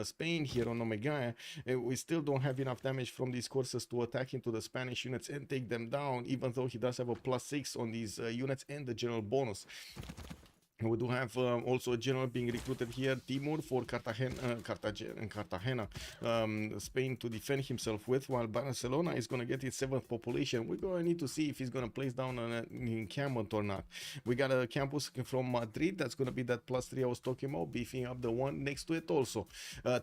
Spain here on Omega, we still don't have enough damage from these courses to attack into the Spanish units and take them down, even though he does have a +6 on these units and the general bonus. We do have also a general being recruited here, Timur, for Cartagena, Spain, to defend himself with, while Barcelona is going to get its 7th population. We're going to need to see if he's going to place down an encampment or not. We got a campus from Madrid that's going to be that +3 I was talking about, beefing up the one next to it also.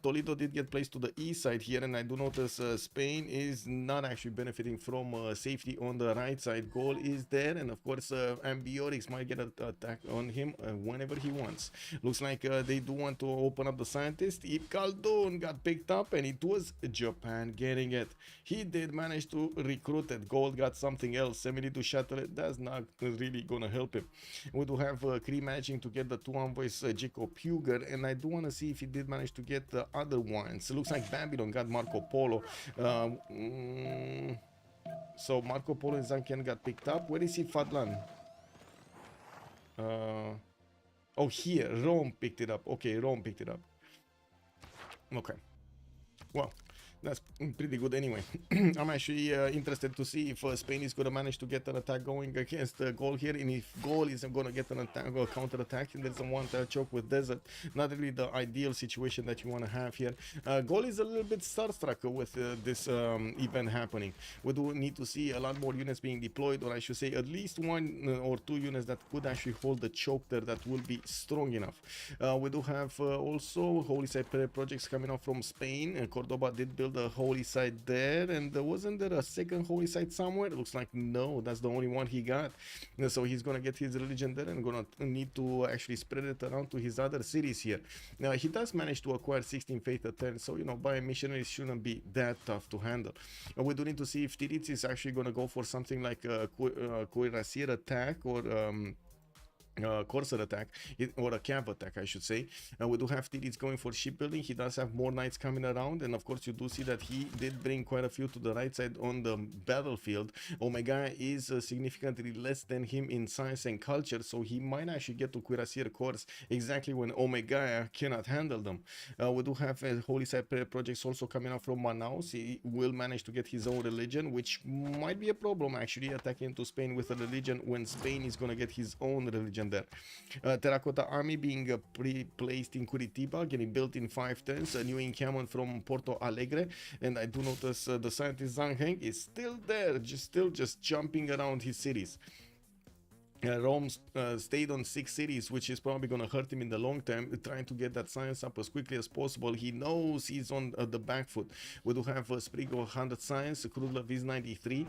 Toledo did get placed to the east side here, and I do notice Spain is not actually benefiting from safety on the right side. Goal is there, and of course Ambiorix might get an attack on him whenever he wants. Looks like they do want to open up the scientist. Ip Khaldun got picked up, and it was Japan getting it. He did manage to recruit it. Gold got something else. 72 shuttle it. That's not really gonna help him. We do have Kree managing to get the 2 envoys, Jacob Huger, and I do want to see if he did manage to get the other ones. It looks like Babylon got Marco Polo. So Marco Polo and Zankian got picked up. Where is he, Fadlan? Oh, here, Rome picked it up. Okay, Rome picked it up. Okay. Well, that's pretty good anyway. I'm actually interested to see if Spain is going to manage to get an attack going against Gaul here, and if Gaul isn't going to get an attack or counter attack, and there's a one-tail choke with Desert. Not really the ideal situation that you want to have here. Gaul is a little bit starstruck with this event happening. We do need to see a lot more units being deployed, or I should say at least 1 or 2 units that could actually hold the choke there that will be strong enough. We do have also Holy Site projects coming out from Spain. Cordoba did build a holy site there, and wasn't there a second holy site somewhere? It looks like no, that's the only one he got. So he's gonna get his religion there and gonna need to actually spread it around to his other cities here. Now he does manage to acquire 16 faith at 10, so you know, by missionaries shouldn't be that tough to handle. We do need to see if Tiritz is actually gonna go for something like a cuirassier attack or Corsair attack, or a camp attack I should say. We do have Tiritz going for shipbuilding. He does have more knights coming around, and of course you do see that he did bring quite a few to the right side on the battlefield. Omega is significantly less than him in science and culture, so he might actually get to cuirassier course exactly when Omega cannot handle them. We do have Holy Site projects also coming out from Manaus. He will manage to get his own religion, which might be a problem actually, attacking into Spain with a religion when Spain is going to get his own religion there. Terracotta Army being placed in Curitiba, getting built in 510s, a new encampment from Porto Alegre, and I do notice the scientist Zhang Heng is still there, still just jumping around his cities. Rome stayed on 6 cities, which is probably going to hurt him in the long term, trying to get that science up as quickly as possible. He knows he's on the back foot. We do have Sprig of 100 science, Krudlev is 93.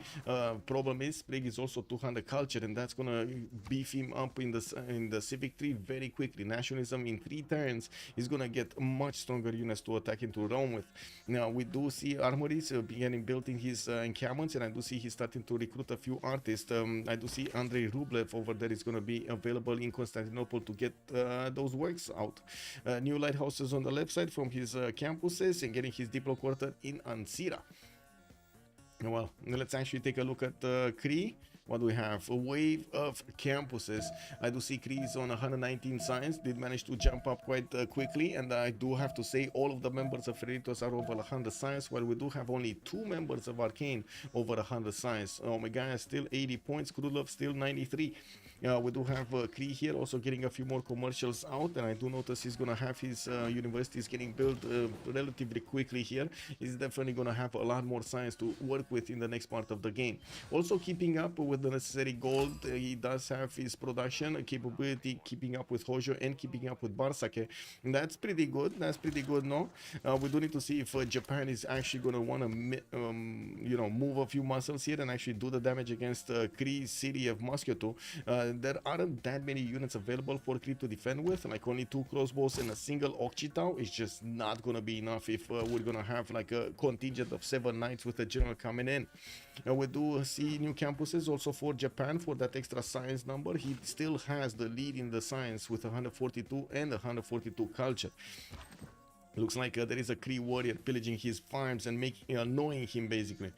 Problem is, Sprig is also 200 culture, and that's going to beef him up in the civic tree very quickly. Nationalism in 3 turns is going to get much stronger units to attack into Rome with. Now, we do see armories beginning built in his encampments, and I do see he's starting to recruit a few artists. I do see Andrei Rublev over there is going to be available in Constantinople to get those works out. New lighthouses on the left side from his campuses, and getting his diplo quarter in Ancira. Well, let's actually take a look at Kree. What do we have? A wave of campuses. I do see Krees on 119 science, did manage to jump up quite quickly, and I do have to say all of the members of Freritos are over 100 science, while we do have only 2 members of Arcane over 100 science. Omega is still 80 points, Krudlov still 93. We do have Kree here also getting a few more commercials out, and I do notice he's gonna have his universities getting built relatively quickly here. He's definitely gonna have a lot more science to work with in the next part of the game. Also keeping up with the necessary gold, he does have his production capability, keeping up with Hojo and keeping up with Barsake. And that's pretty good. That's pretty good, no? We do need to see if Japan is actually gonna want to, you know, move a few muscles here and actually do the damage against Kree city of Moscow. there aren't that many units available for Creep to defend with, like only 2 crossbows and a single Occhitao is just not gonna be enough if we're gonna have like a contingent of 7 knights with a general coming in. We do see new campuses also for Japan for that extra science number. He still has the lead in the science with 142 and 142 culture. Looks like there is a Cree warrior pillaging his farms and making annoying him basically.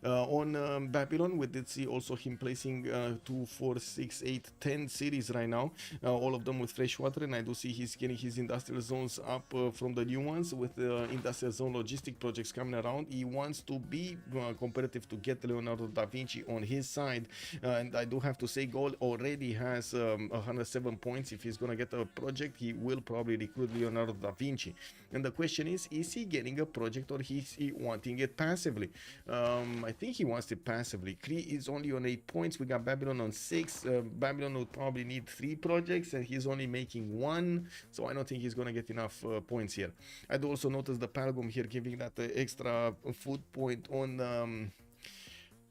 On Babylon, we did see also him placing 2, 4, 6, 8, 10 cities right now, all of them with fresh water, and I do see he's getting his industrial zones up from the new ones with the industrial zone logistic projects coming around. He wants to be competitive to get Leonardo da Vinci on his side, and I do have to say Gold already has 107 points. If he's gonna get a project, he will probably recruit Leonardo da Vinci. And the question is he getting a project or is he wanting it passively? I think he wants it passively. Cree is only on 8 points. We got Babylon on 6. Babylon would probably need 3 projects and he's only making 1. So I don't think he's going to get enough points here. I do also notice the Palgum here giving that extra food point on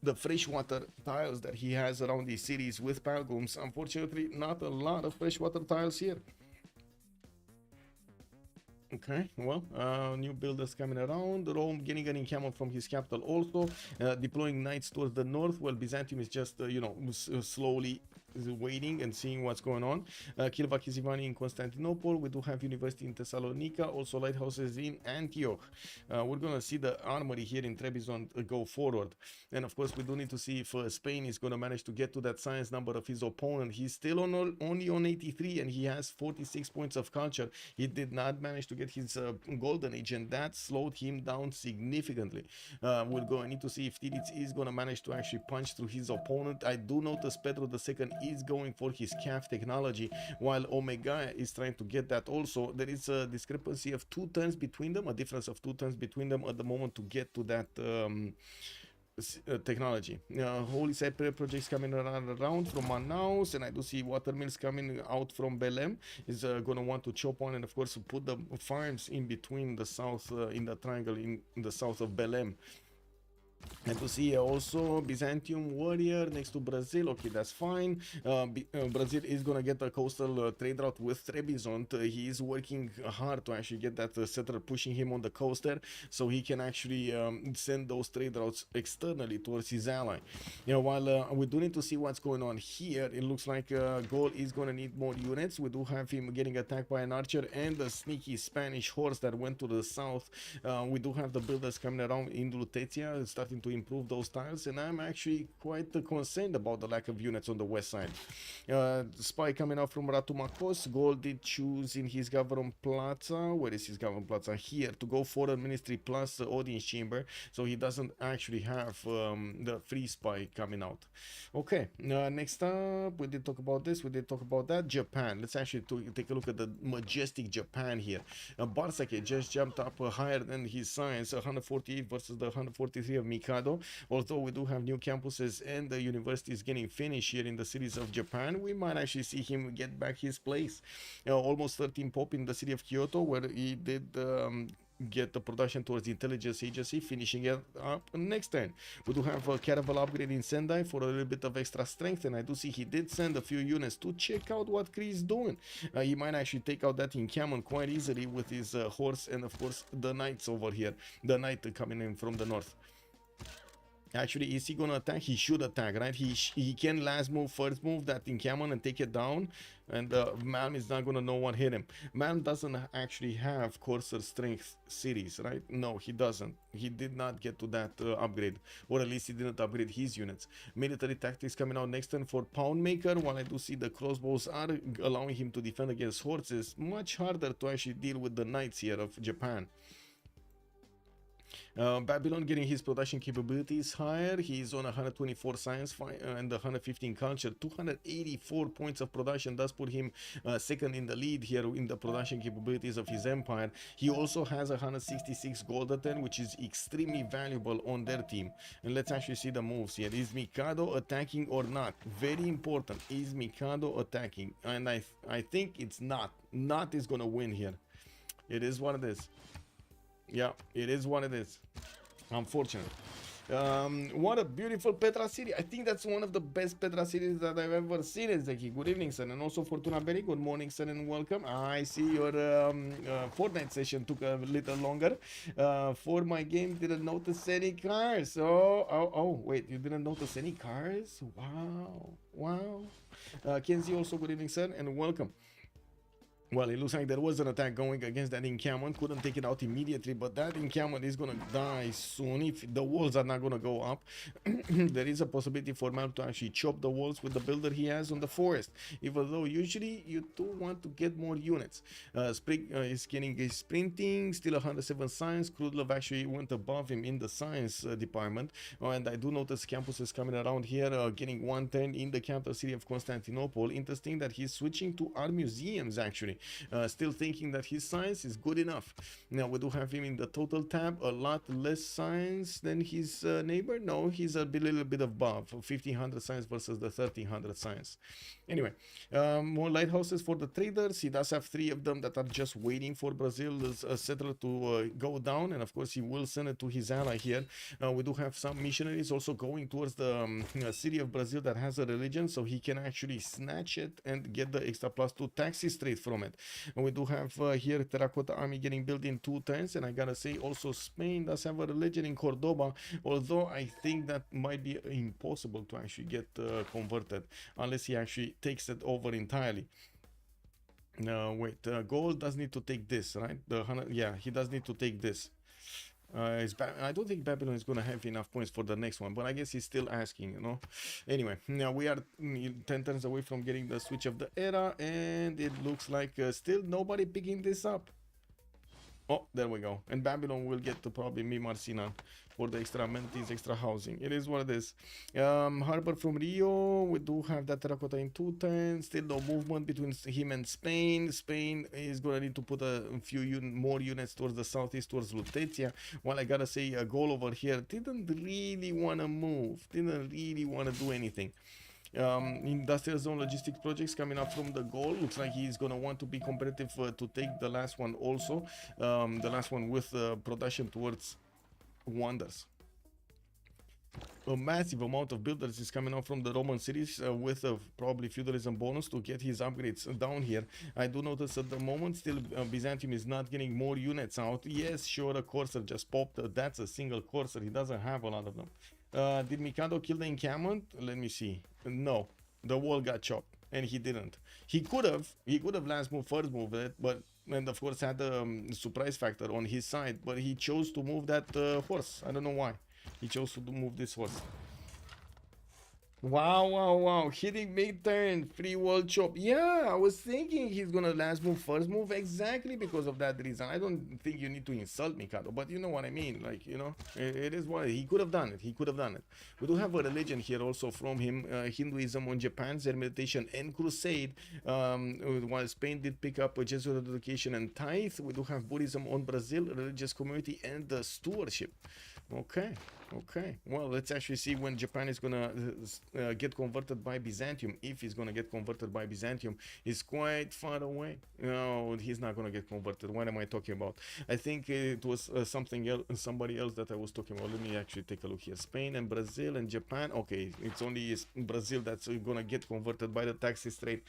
the freshwater tiles that he has around these cities with Palgums. Unfortunately, not a lot of freshwater tiles here. Okay, well, new builders coming around. Rome getting an encampment from his capital also, deploying knights towards the north, while Byzantium is just, you know, slowly waiting and seeing what's going on. Kilva Kizivani in Constantinople. We do have university in Thessalonica, also lighthouses in Antioch. We're gonna see the armory here in Trebizond go forward, and of course we do need to see if Spain is gonna manage to get to that science number of his opponent. He's still on only on 83 and he has 46 points of culture. He did not manage to get his golden age, and that slowed him down significantly. We're going to need to see if Tiditz is gonna manage to actually punch through his opponent. I do notice Pedro II is going for his calf technology, while Omega is trying to get that also. There is a discrepancy of 2 turns between them, a difference of 2 turns between them at the moment to get to that technology. Holy Cypriot projects coming around from Manaus, and I do see watermills coming out from Belém. Is gonna want to chop on and of course put the farms in between the south, in the triangle in the south of Belém. And to see also Byzantium warrior next to Brazil. Okay, that's fine. Brazil is gonna get a coastal trade route with Trebizond. He is working hard to actually get that settler pushing him on the coast there, so he can actually send those trade routes externally towards his ally. You know, while we do need to see what's going on here, it looks like Gaul is gonna need more units. We do have him getting attacked by an archer and a sneaky Spanish horse that went to the south. We do have the builders coming around in Lutetia, starting to improve those tiles, and I'm actually quite concerned about the lack of units on the west side. Spy coming out from Ratumakos. Gold did choose in his government plaza. Where is his government plaza? Here, to go for a ministry plus the audience chamber, so he doesn't actually have the free spy coming out. Okay, next up, we did talk about this, we did talk about that. Japan. Let's actually take a look at the majestic Japan here. Barsake just jumped up higher than his science, 148 versus the 143 of Mikado. Although we do have new campuses and the universities getting finished here in the cities of Japan, we might actually see him get back his place. Almost 13 pop in the city of Kyoto, where he did get the production towards the intelligence agency, finishing it up next turn. We do have a caravel upgrade in Sendai for a little bit of extra strength, and I do see he did send a few units to check out what Kree is doing. He might actually take out that encampment quite easily with his horse and of course the knights over here, the knight coming in from the north. Actually, is he gonna attack? He should attack, right? He can last move, first move that encampment and take it down, and Malm is not gonna know what hit him. Malm doesn't actually have courser strength series, right? No, he doesn't. He did not get to that upgrade, or at least he didn't upgrade his units. Military tactics coming out next turn for Poundmaker. While I do see the crossbows are allowing him to defend against horses, much harder to actually deal with the knights here of Japan. Babylon getting his production capabilities higher. He's on 124 science and 115 culture, 284 points of production. Does put him second in the lead here in the production capabilities of his empire. He also has 166 gold at 10, which is extremely valuable on their team. And let's actually see the moves here. Is Mikado attacking or not? Very important. Is Mikado attacking? And I think it's not. Not is gonna win here. It is what it is. Yeah, it is what it is. Unfortunate. What a beautiful Petra city. I think that's one of the best Petra cities that I've ever seen, Zeki. Good evening, son. And also Fortuna Berry. Good morning, son, and welcome. I see your Fortnite session took a little longer. For my game, didn't notice any cars. Wait, you didn't notice any cars? Wow. Wow. Kenzie, also good evening, son, and welcome. Well, it looks like there was an attack going against that encampment. Couldn't take it out immediately, but that encampment is gonna die soon if the walls are not gonna go up. There is a possibility for Mal to actually chop the walls with the builder he has on the forest. Even though usually you do want to get more units. Spring is getting a sprinting, still 107 science. Krudlov actually went above him in the science department. And I do notice campus is coming around here, getting 110 in the capital city of Constantinople. Interesting that he's switching to art museums actually. Still thinking that his science is good enough. Now we do have him in the total tab, a lot less science than his neighbor. No, he's a little bit above, 1500 science versus the 1300 science. Anyway, more lighthouses for the traders. He does have 3 of them that are just waiting for Brazil's settler to go down, and of course he will send it to his ally here. We do have some missionaries also going towards the city of Brazil that has a religion, so he can actually snatch it and get the extra +2 taxes straight from it. And we do have here Terracotta Army getting built in 2 turns, and I gotta say also Spain does have a religion in Cordoba, although I think that might be impossible to actually get converted unless he actually takes it over entirely. Wait, gold does need to take this, right? Yeah, he does need to take this. I don't think Babylon is gonna have enough points for the next one, but I guess he's still asking, you know. Anyway, now we are 10 turns away from getting the switch of the era, and it looks like still nobody picking this up. Oh, there we go. And Babylon will get to probably Mimar Sinan for the extra amenities, extra housing. It is what it is. Harbor from Rio, we do have that terracotta in 2 turns. Still no movement between him and Spain. Spain is gonna need to put a few more units towards the southeast, towards Lutetia. Well, I gotta say, a goal over here didn't really want to move, didn't really want to do anything. Industrial zone logistics projects coming up from the goal. Looks like he's gonna want to be competitive to take the last one also. The last one with production towards wonders. A massive amount of builders is coming out from the Roman cities with probably feudalism bonus to get his upgrades down here. I do notice at the moment still Byzantium is not getting more units out. Yes, sure, a Corsair just popped. That's a single Corsair. He doesn't have a lot of them. Did Mikado kill the encampment? Let me see. No, the wall got chopped and he didn't. He could have last move, first move it, but and of course had the surprise factor on his side, but he chose to move that horse. I don't know why he chose to move this horse. Wow. Hitting mid-turn, free wall chop. Yeah, I was thinking he's gonna last move, first move, exactly because of that reason. I don't think you need to insult Mikado, but you know what I mean. Like, you know, it is what he could have done it. He could have done it. We do have a religion here also from him. Hinduism on Japan, Zen meditation and crusade. While Spain did pick up a Jesuit education and tithe, we do have Buddhism on Brazil, religious community and the stewardship. Okay. Well, let's actually see when Japan is gonna get converted by Byzantium. If he's gonna get converted by Byzantium, he's quite far away. No, he's not gonna get converted. What am I talking about? I think it was somebody else that I was talking about. Let me actually take a look here. Spain and Brazil and Japan. Okay, it's only Brazil that's gonna get converted by the taxes rate.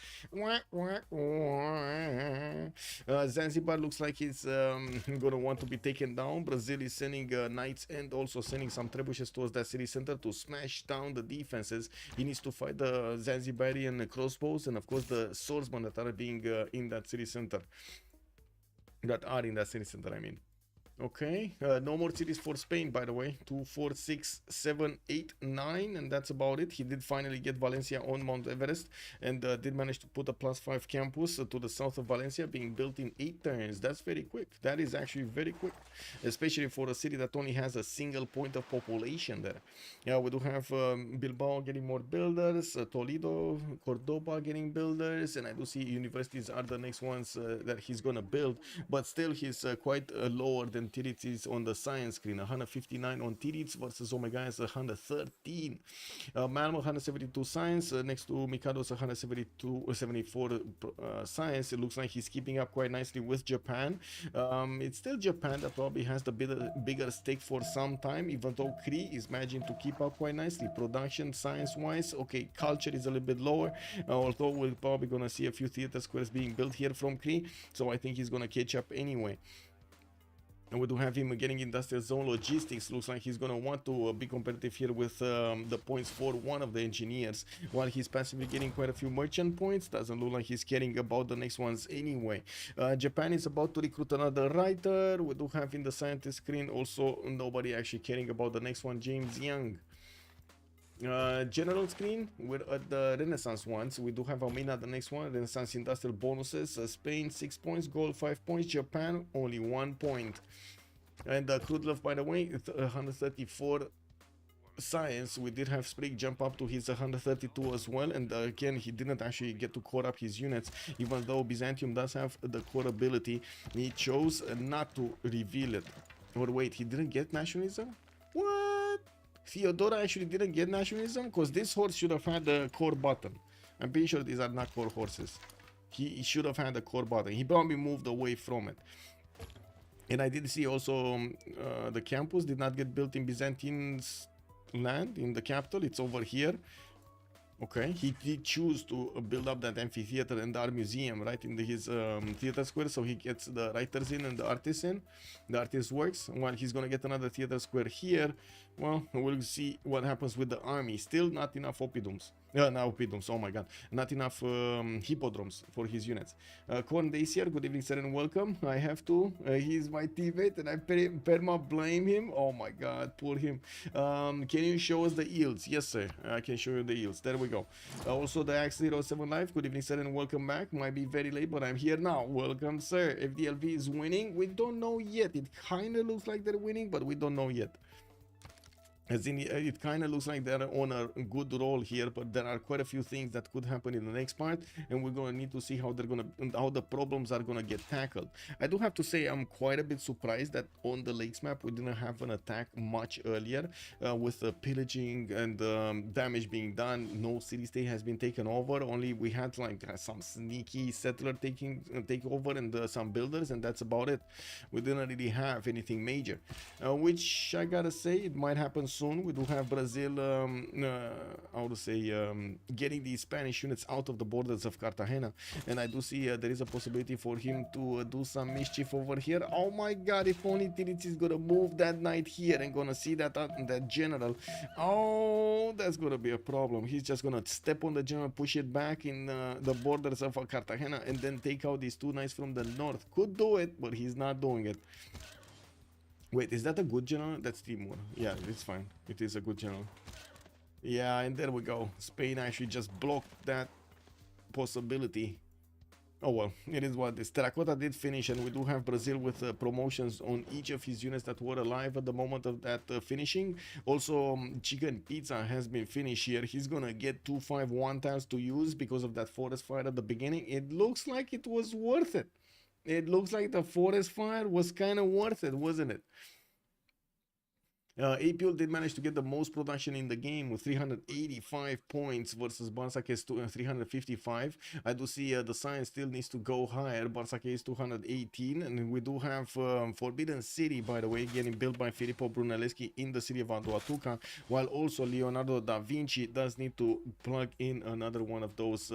Zanzibar looks like he's gonna want to be taken down. Brazil is sending knights and also sending some trebuchets towards that city center to smash down the defenses. He needs to fight the Zanzibarian crossbows and of course the swordsmen that are being in that city center. I mean. Okay, no more cities for Spain, by the way. 2, 4, 6, 7, 8, 9, and that's about it. He did finally get Valencia on Mount Everest and did manage to put a +5 campus to the south of Valencia, being built in 8 turns. That's very quick. That is actually very quick, especially for a city that only has a single point of population there. Yeah, we do have Bilbao getting more builders, Toledo, Cordoba getting builders, and I do see universities are the next ones that he's gonna build, but still he's quite lower than Tirits is on the science screen. 159 on Tirits versus Omega is 113. Malmo 172 science. Next to Mikado's 174 science. It looks like he's keeping up quite nicely with Japan. It's still Japan that probably has the bigger stake for some time, even though Kree is managing to keep up quite nicely. Production, science-wise, okay, culture is a little bit lower, although we're probably gonna see a few theater squares being built here from Kree, so I think he's gonna catch up anyway. And we do have him getting industrial zone logistics. Looks like he's gonna want to be competitive here with the points for one of the engineers, while he's passively getting quite a few merchant points. Doesn't look like he's caring about the next ones anyway. Japan is about to recruit another writer. We do have in the scientist screen also nobody actually caring about the next one, James Young. General screen, we're at the Renaissance ones. We do have Armenia, the next one, Renaissance industrial bonuses. Spain 6 points, gold 5 points, Japan only 1 point. And crude love, by the way, 134 science. We did have Sprig jump up to his 132 as well, and again he didn't actually get to core up his units, even though Byzantium does have the core ability. He chose not to reveal it. Or wait, he didn't get nationalism? What? Theodora actually didn't get nationalism? Because this horse should have had the core button. I'm pretty sure these are not core horses. He should have had the core button. He probably moved away from it. And I did see also the campus did not get built in Byzantine's land, in the capital. It's over here. Okay, he did choose to build up that amphitheater and the art museum right in his theater square, so he gets the writers in and the artists in, the artist works, while he's gonna get another theater square here. Well, we'll see what happens with the army. Still not enough oppidums. Not oppidums, oh my god. Not enough hippodromes for his units. Corn Days here, good evening sir and welcome. I have to, he's my teammate and I perma blame him. Oh my god, poor him. Can you show us the yields? Yes sir, I can show you the yields. There we go. Also the X07 Live, good evening sir and welcome back. Might be very late, but I'm here now. Welcome sir. FDLV is winning. We don't know yet. It kind of looks like they're winning, but we don't know yet. As in, it kind of looks like they're on a good roll here, but there are quite a few things that could happen in the next part, and we're gonna need to see how the problems are gonna get tackled. I do have to say I'm quite a bit surprised that on the lakes map we didn't have an attack much earlier, with the pillaging and damage being done. No city state has been taken over. Only we had like some sneaky settler take over and some builders, and that's about it. We didn't really have anything major, which I gotta say it might happen soon. We do have Brazil, how to say, getting the Spanish units out of the borders of Cartagena, and I do see there is a possibility for him to do some mischief over here. Oh my god, if only Tirits is gonna move that knight here and gonna see that general. Oh, that's gonna be a problem. He's just gonna step on the general, push it back in the borders of Cartagena, and then take out these two knights from the north. Could do it, but he's not doing it. Wait, is that a good general? That's Timur. Yeah, it's fine. It is a good general. Yeah, and there we go. Spain actually just blocked that possibility. Oh well, it is what it is. Terracotta did finish, and we do have Brazil with promotions on each of his units that were alive at the moment of that finishing. Also, Chicken Pizza has been finished here. He's gonna get 251 tiles to use because of that forest fire at the beginning. It looks like it was worth it. It looks like the forest fire was kind of worth it, wasn't it? APL did manage to get the most production in the game with 385 points versus Barsake's 355. I do see the science still needs to go higher. Barsake is 218, and we do have Forbidden City, by the way, getting built by Filippo Brunelleschi in the city of Aduatuca, while also Leonardo da Vinci does need to plug in another one of those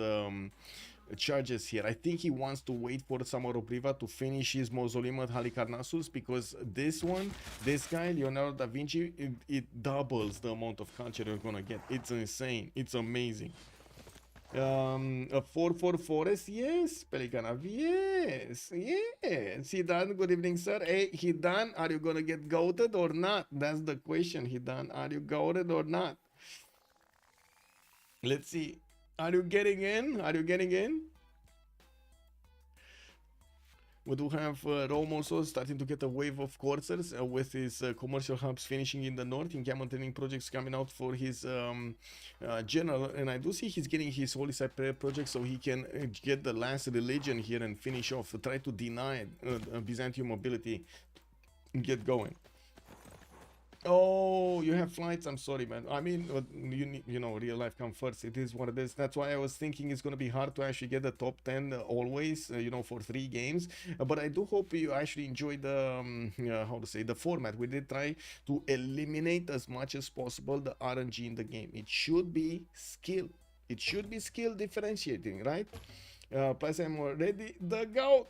charges here. I think he wants to wait for Samaro Priva to finish his mausoleum at Halicarnassus, because this guy, Leonardo da Vinci, it doubles the amount of culture you're gonna get. It's insane. It's amazing. A 4-4 forest, yes, Pelikanov, yes, yes. Hidan, good evening, sir. Hey, Hidan, are you gonna get goated or not? That's the question, Hidan. Are you goated or not? Let's see. Are you getting in? Are you getting in? We do have Rome also starting to get a wave of coursers with his commercial hubs finishing in the north, in encampment training projects coming out for his general, and I do see he's getting his Holy Side Prayer project so he can get the last religion here and finish off, try to deny Byzantium mobility get going. Oh, you have flights. I'm sorry, man. I mean, you need, you know, real life comes first. It is what it is. That's why I was thinking it's gonna be hard to actually get the top 10 always, you know, for 3 games. But I do hope you actually enjoyed the how to say, the format. We did try to eliminate as much as possible the RNG in the game. It should be skill. It should be skill differentiating, right? Plus I'm already the goat.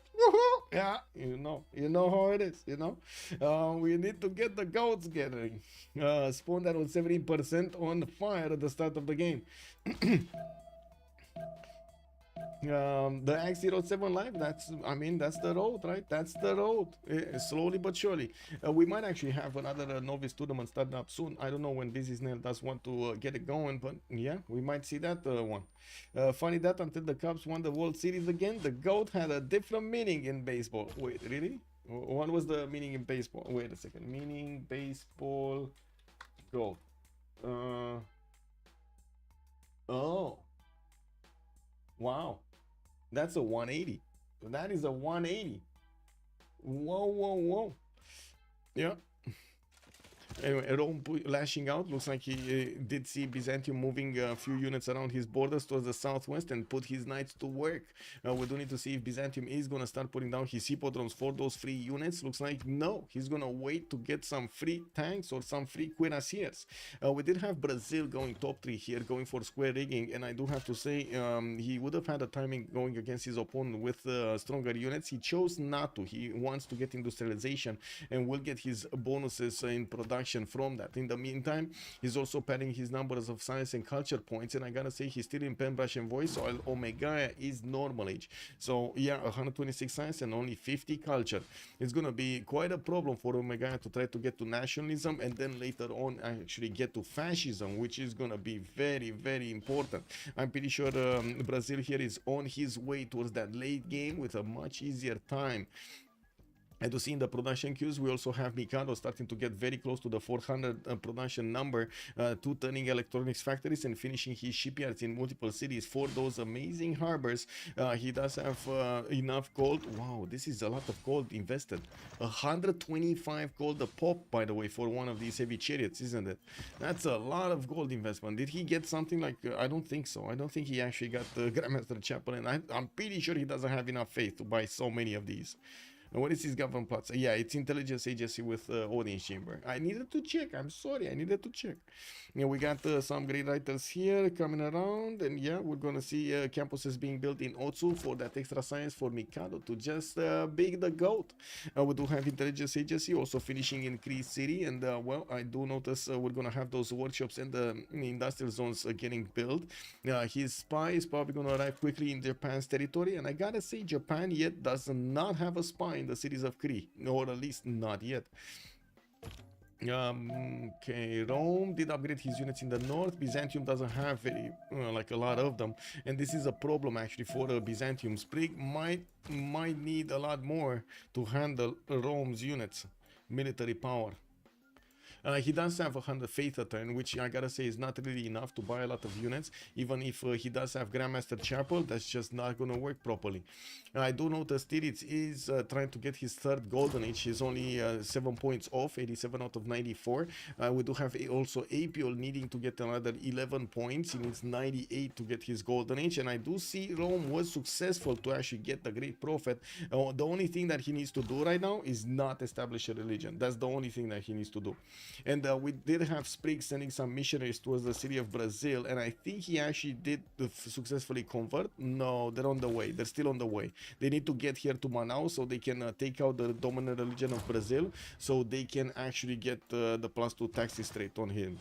Yeah, you know how it is, you know. We need to get the goats gathering. Spawn that was 70% on fire at the start of the game. The X07 Live, that's, I mean, that's the road, right? That's the road. Slowly but surely. We might actually have another novice tournament starting up soon. I don't know when Busy Snail does want to get it going, but yeah, we might see that one. Funny that until the Cubs won the World Series again, the GOAT had a different meaning in baseball. Wait, really? What was the meaning in baseball? Wait a second. Meaning baseball GOAT. Oh. Wow. That's a 180. That is a 180. Whoa, whoa, whoa. Yeah. Anyway, Rome lashing out. Looks like he did see Byzantium moving a few units around his borders towards the southwest and put his knights to work. We do need to see if Byzantium is going to start putting down his hippodromes for those free units. Looks like no. He's going to wait to get some free tanks or some free cuirassiers. We did have Brazil going top 3 here, going for square rigging. And I do have to say, he would have had a timing going against his opponent with stronger units. He chose not to. He wants to get industrialization and will get his bonuses in production from that. In the meantime, he's also padding his numbers of science and culture points, and I gotta say he's still in Pembrush and voice, while Omega is normal age. So yeah, 126 science and only 50 culture. It's gonna be quite a problem for Omega to try to get to nationalism and then later on actually get to fascism, which is gonna be very, very important. I'm pretty sure Brazil here is on his way towards that late game with a much easier time. And to see in the production queues, we also have Mikado starting to get very close to the 400 production number, 2 turning electronics factories and finishing his shipyards in multiple cities for those amazing harbors. He does have enough gold. Wow, this is a lot of gold invested. 125 gold a pop, by the way, for one of these heavy chariots, isn't it? That's a lot of gold investment. Did he get something like, I don't think so. I don't think he actually got the Grandmaster Chapel, and I'm pretty sure he doesn't have enough faith to buy so many of these. And what is his government plots? Yeah, it's intelligence agency with audience chamber. I needed to check. I'm sorry, I needed to check. Yeah, we got some great writers here coming around, and yeah, we're gonna see campuses being built in Otsu for that extra science for Mikado to just big the goat. We do have intelligence agency also finishing in Crete City, and well, I do notice we're gonna have those workshops and the industrial zones getting built. His spy is probably gonna arrive quickly in Japan's territory, and I gotta say, Japan yet does not have a spy in the cities of Crete, or at least not yet. Okay, Rome did upgrade his units in the north. Byzantium doesn't have very like a lot of them, and this is a problem actually for Byzantium. Sprig might need a lot more to handle Rome's units, military power. He does have 100 faith a turn, which I gotta say is not really enough to buy a lot of units. Even if he does have Grandmaster Chapel, that's just not gonna work properly. I do notice Tiritz is trying to get his 3rd golden age. He's only 7 points off, 87 out of 94. We do have also Apiol needing to get another 11 points. He needs 98 to get his golden age, and I do see Rome was successful to actually get the Great Prophet. The only thing that he needs to do right now is not establish a religion. That's the only thing that he needs to do. And we did have Sprig sending some missionaries towards the city of Brazil, and I think he actually did successfully convert. No, they're on the way. They're still on the way. They need to get here to Manaus so they can take out the dominant religion of Brazil, so they can actually get the +2 taxes straight on him.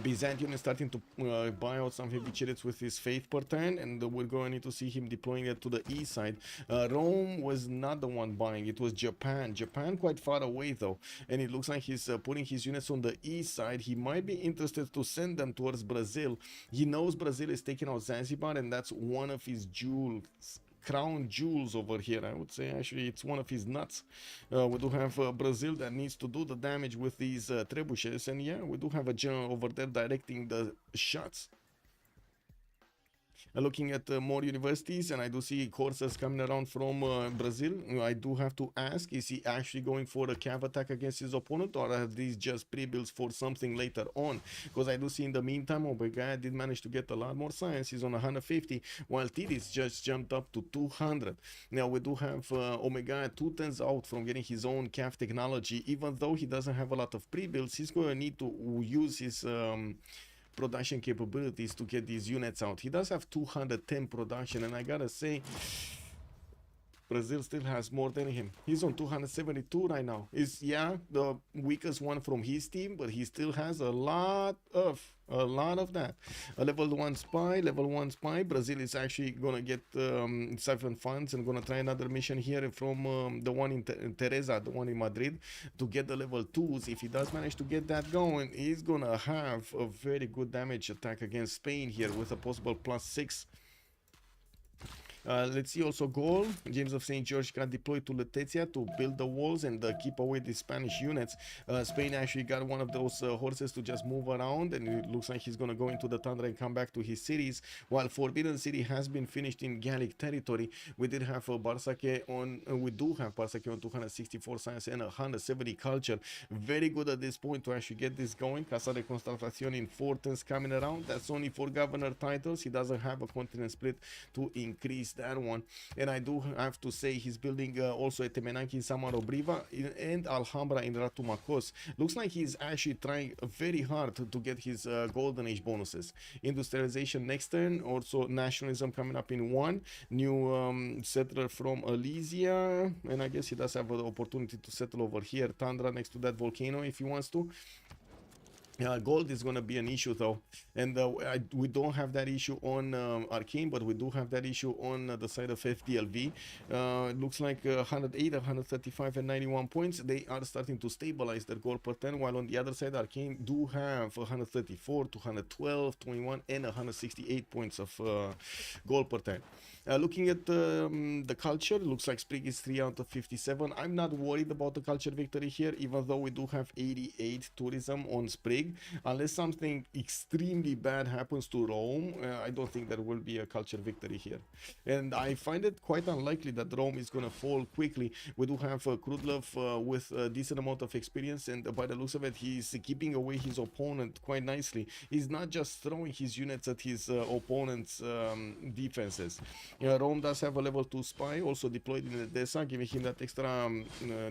Byzantium is starting to buy out some heavy chariots with his faith per turn, and we're going to need to see him deploying it to the east side. Rome was not the one buying, it was Japan. Japan quite far away though, and it looks like he's putting his units on the east side. He might be interested to send them towards Brazil. He knows Brazil is taking out Zanzibar, and that's one of his crown jewels over here. I would say actually it's one of his nuts. We do have Brazil that needs to do the damage with these trebuchets, and yeah, we do have a general over there directing the shots. Looking at more universities, and I do see courses coming around from Brazil. I do have to ask, is he actually going for a cav attack against his opponent, or are these just pre-builds for something later on? Because I do see in the meantime, Vega did manage to get a lot more science. He's on 150, while Tidis just jumped up to 200. Now we do have Omega 2 turns out from getting his own cav technology. Even though he doesn't have a lot of pre-builds, he's going to need to use his production capabilities to get these units out. He does have 210 production, and I gotta say, Brazil still has more than him. He's on 272 right now. Is the weakest one from his team, but he still has a lot of that. A level 1 spy. Brazil is actually gonna get 7 funds and gonna try another mission here from the one in Teresa, the one in Madrid, to get the level 2s. If he does manage to get that going, he's gonna have a very good damage attack against Spain here with a possible +6. Let's see also goal. James of St. George got deployed to Lutetia to build the walls and keep away the Spanish units. Spain actually got one of those horses to just move around, and it looks like he's going to go into the Tundra and come back to his cities, while Forbidden City has been finished in Gallic territory. We did have Barsake on, we do have Barsake on 264 science and 170 culture. Very good at this point to actually get this going. Casa de Constatación in 4 turns coming around. That's only for governor titles. He doesn't have a continent split to increase that one. And I do have to say he's building also a Temenanki in Samarobriva and Alhambra in Ratumacos. Looks like he's actually trying very hard to get his golden age bonuses. Industrialization next turn, also nationalism coming up in 1. New settler from Elysia, and I guess he does have the opportunity to settle over here, Tundra, next to that volcano if he wants to. Gold is going to be an issue though, and we don't have that issue on Arcane, but we do have that issue on the side of FDLV. It looks like 108, 135 and 91 points. They are starting to stabilize their gold per turn, while on the other side Arcane do have 134, 212, 21 and 168 points of gold per turn. Looking at the culture, it looks like Sprig is 3 out of 57. I'm not worried about the culture victory here, even though we do have 88 tourism on Sprig. Unless something extremely bad happens to Rome, I don't think there will be a culture victory here. And I find it quite unlikely that Rome is going to fall quickly. We do have Krudlov with a decent amount of experience, and by the looks of it, he's keeping away his opponent quite nicely. He's not just throwing his units at his opponent's defenses. Rome does have a level 2 spy also deployed in Edessa, giving him that extra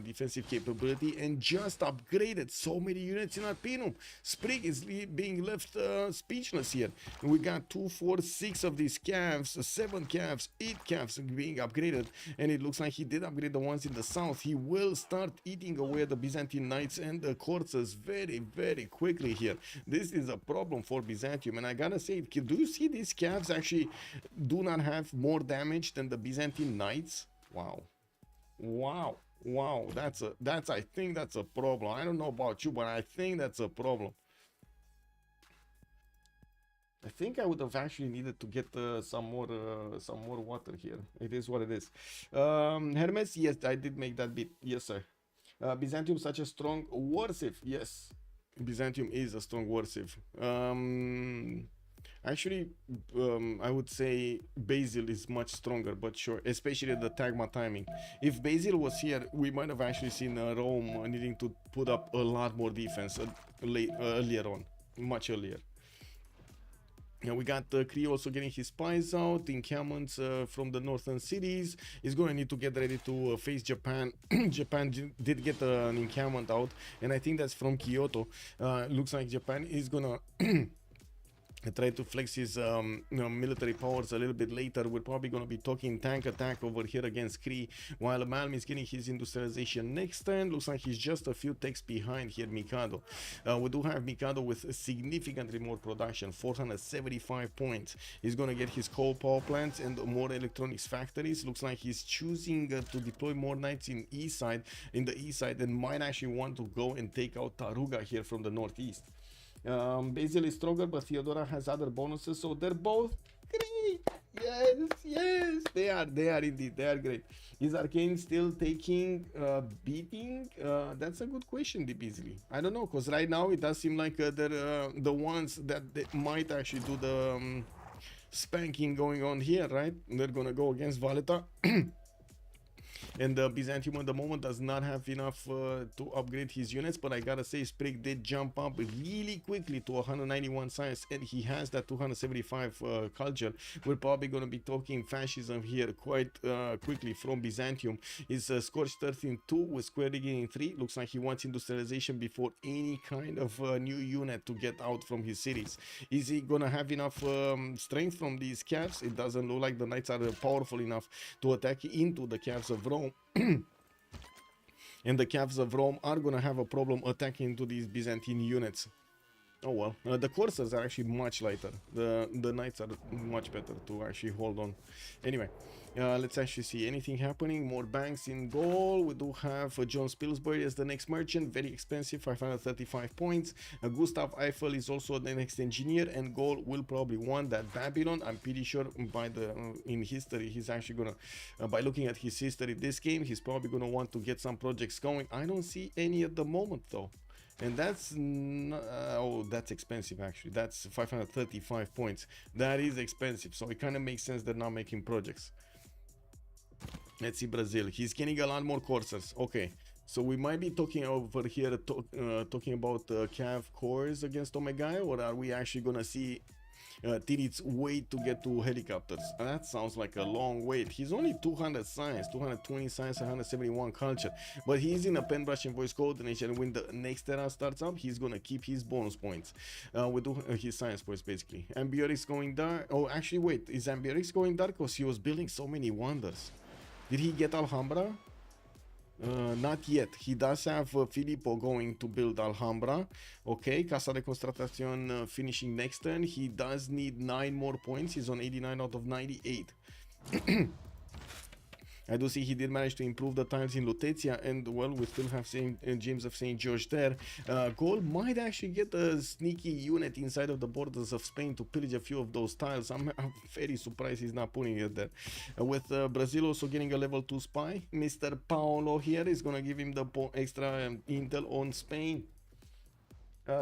defensive capability, and just upgraded so many units in Arpinum. Sprig is being left speechless here. We got 2, 4, 6 of these calves, 7 calves, 8 calves being upgraded, and it looks like he did upgrade the ones in the south. He will start eating away the Byzantine knights and the courses very, very quickly here. This is a problem for Byzantium, and I gotta say, do you see these calves actually do not have more damage than the Byzantine knights? Wow, that's I think that's a problem. I don't know about you, but I think that's a problem. I think I would have actually needed to get some more water here. It is what it is. Hermes, yes, I did make that bit. Yes, sir. Byzantium such a strong warciv. Yes, Byzantium is a strong warciv. Actually, I would say Basil is much stronger, but sure, especially the Tagma timing. If Basil was here, we might have actually seen Rome needing to put up a lot more defense earlier on, much earlier. Yeah, we got Kree also getting his spies out, encampments from the northern cities. He's going to need to get ready to face Japan. Japan did get an encampment out, and I think that's from Kyoto. Looks like Japan is going to try to flex his military powers a little bit later. We're probably going to be talking tank attack over here against Kree, while Malm is getting his industrialization next turn. Looks like he's just a few techs behind here, Mikado. We do have Mikado with significantly more production, 475 points. He's going to get his coal power plants and more electronics factories. Looks like he's choosing to deploy more knights in the east side, and might actually want to go and take out Taruga here from the northeast. Basil is stronger, but Theodora has other bonuses, so they're both great. Yes, they are indeed, they are great. Is Arcane still taking beating? That's a good question, Deep Easily. I don't know, because right now it does seem like they're the ones that they might actually do spanking going on here, right? They're gonna go against Valeta. And Byzantium at the moment does not have enough to upgrade his units, but I gotta say Sprig did jump up really quickly to 191 science, and he has that 275 culture. We're probably gonna be talking fascism here quite quickly from Byzantium. His Scorch 13-2 with square digging in 3. Looks like he wants industrialization before any kind of new unit to get out from his cities. Is he gonna have enough strength from these caps? It doesn't look like the knights are powerful enough to attack into the caps of Rome. And the Cavs of Rome are gonna have a problem attacking into these Byzantine units. Oh well, the Corsairs are actually much lighter. The Knights are much better to actually hold on. Anyway, let's actually see anything happening. More banks in goal. We do have John Spilsbury as the next merchant, very expensive, 535 points. Gustav Eiffel is also the next engineer, and goal will probably want that Babylon. I'm pretty sure by the in history he's actually gonna by looking at his history this game, he's probably gonna want to get some projects going. I don't see any at the moment though. And that's oh, that's expensive actually. That's 535 points. That is expensive, so it kind of makes sense they're not making projects. Let's see Brazil. He's getting a lot more Corsairs. Okay, so we might be talking over here talking about Cav cores against Omega, or are we actually gonna see Tirit's wait to get to helicopters? That sounds like a long wait. He's only 200 science, 220 science, 171 culture, but he's in a pen brush and voice coordination, and when the next era starts up, he's gonna keep his bonus points. We do his science points basically. Ambiorix going dark. Oh, actually, wait, is Ambiorix going dark? Because he was building so many wonders. Did he get Alhambra? Not yet. He does have Filippo going to build Alhambra. Okay, Casa de Constatacion finishing next turn. He does need 9 more points. He's on 89 out of 98. I do see he did manage to improve the tiles in Lutetia, and well, we still have James of St. George there. Gaul might actually get a sneaky unit inside of the borders of Spain to pillage a few of those tiles. I'm very surprised he's not putting it there. With Brazil also getting a level 2 spy, Mr. Paolo here is gonna give him the extra intel on Spain.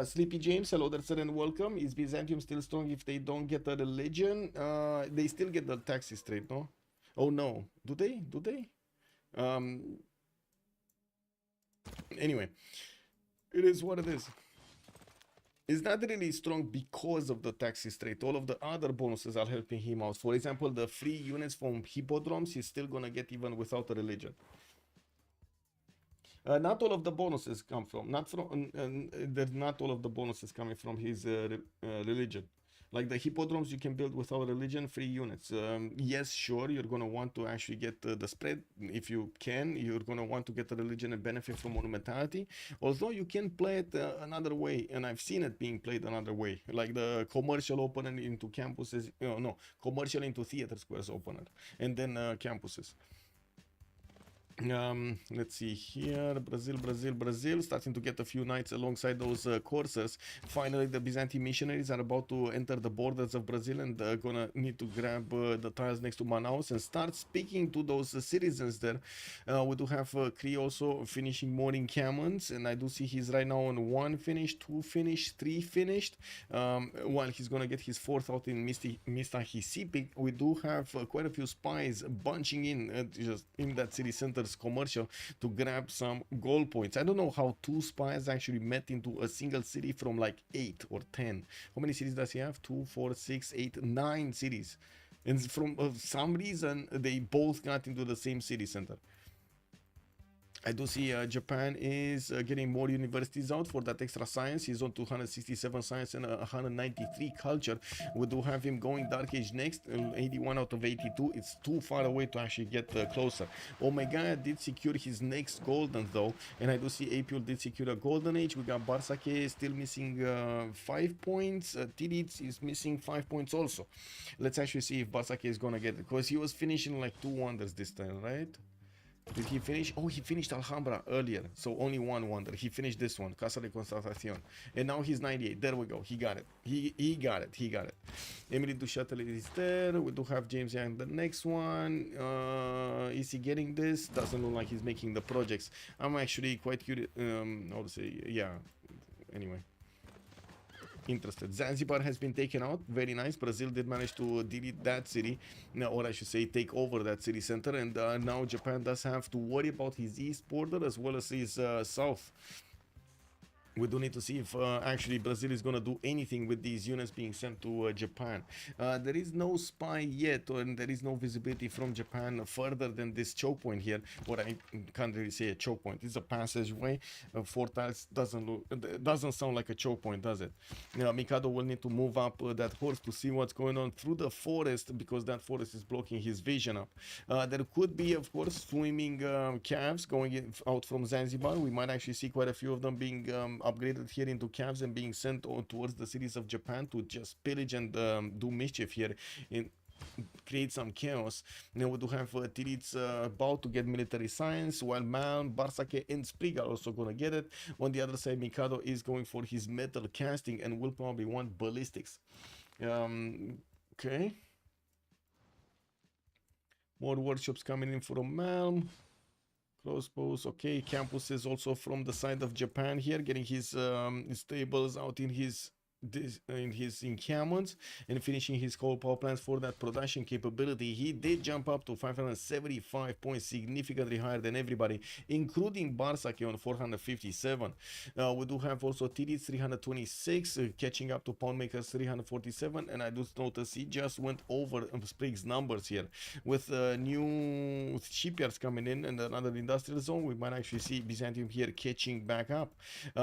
Sleepy James, hello there, sir, and welcome. Is Byzantium still strong if they don't get a religion? They still get the taxes trade, no? Oh no, do they? Do they? Anyway, it is what it is. It's not really strong because of the taxes rate. All of the other bonuses are helping him out. For example, the free units from hippodromes he's still gonna get even without a religion. Not all of the bonuses come from, not all of the bonuses coming from his religion. Like the hippodromes, you can build without religion, free units. Yes, sure, you're going to want to actually get the spread. If you can, you're going to want to get the religion and benefit from monumentality. Although you can play it another way, and I've seen it being played another way. Like the commercial opener into campuses, no, commercial into theater squares opener, and then campuses. Let's see here. Brazil starting to get a few knights alongside those coursers. Finally, the Byzantine missionaries are about to enter the borders of Brazil, and gonna need to grab the tiles next to Manaus and start speaking to those citizens there. We do have Cree also finishing morning cannons, and I do see he's right now on 1 finished, 2 finished, 3 finished. While he's gonna get his 4th out in Mistahisipic, we do have quite a few spies bunching in just in that city center commercial to grab some gold points. I don't know how 2 spies actually met into a single city from like 8 or 10. How many cities does he have? 2, 4, 6, 8, 9 cities. And from some reason, they both got into the same city center. I do see Japan is getting more universities out for that extra science. He's on 267 science and 193 culture. We do have him going Dark Age next, 81 out of 82. It's too far away to actually get closer. Omega did secure his next golden though, and I do see Apul did secure a golden age. We got Barsake still missing 5 points. Tidits is missing 5 points also. Let's actually see if Barsake is gonna get it, because he was finishing like 2 wonders this time, right? Did he finish? Oh, he finished Alhambra earlier, so only 1 wonder. He finished this one, Casa de Constatacion, and now he's 98. There we go. He got it. He got it. He got it. Emily Duchâtelet is there. We do have James Young the next one. Is he getting this? Doesn't look like he's making the projects. I'm actually quite curious. How to say? Yeah. Anyway. interested. Zanzibar has been taken out. Very nice. Brazil did manage to delete that city, or I should say take over that city center, and now Japan does have to worry about his east border as well as his south. We do need to see if actually Brazil is going to do anything with these units being sent to Japan. There is no spy yet, and there is no visibility from Japan further than this choke point here. What I can't really say a choke point. It's a passageway. Four tiles doesn't sound like a choke point, does it? Mikado will need to move up that horse to see what's going on through the forest, because that forest is blocking his vision up. There could be, of course, swimming calves going out from Zanzibar. We might actually see quite a few of them being upgraded here into calves and being sent towards the cities of Japan to just pillage and do mischief here in create some chaos. Now we do have Tirits about to get military science, while Man, Barsake and Sprig are also gonna get it. On the other side, Mikado is going for his metal casting and will probably want ballistics. Okay, more workshops coming in from Malm. Crossbows, okay. Campus is also from the side of Japan here, getting his stables out in his encampments and finishing his coal power plants for that production capability. He did jump up to 575 points, significantly higher than everybody, including Barsake on 457. We do have also TD's 326, catching up to Poundmaker's 347, and I do notice he just went over Sprig's numbers here. With new shipyards coming in and another industrial zone, we might actually see Byzantium here catching back up.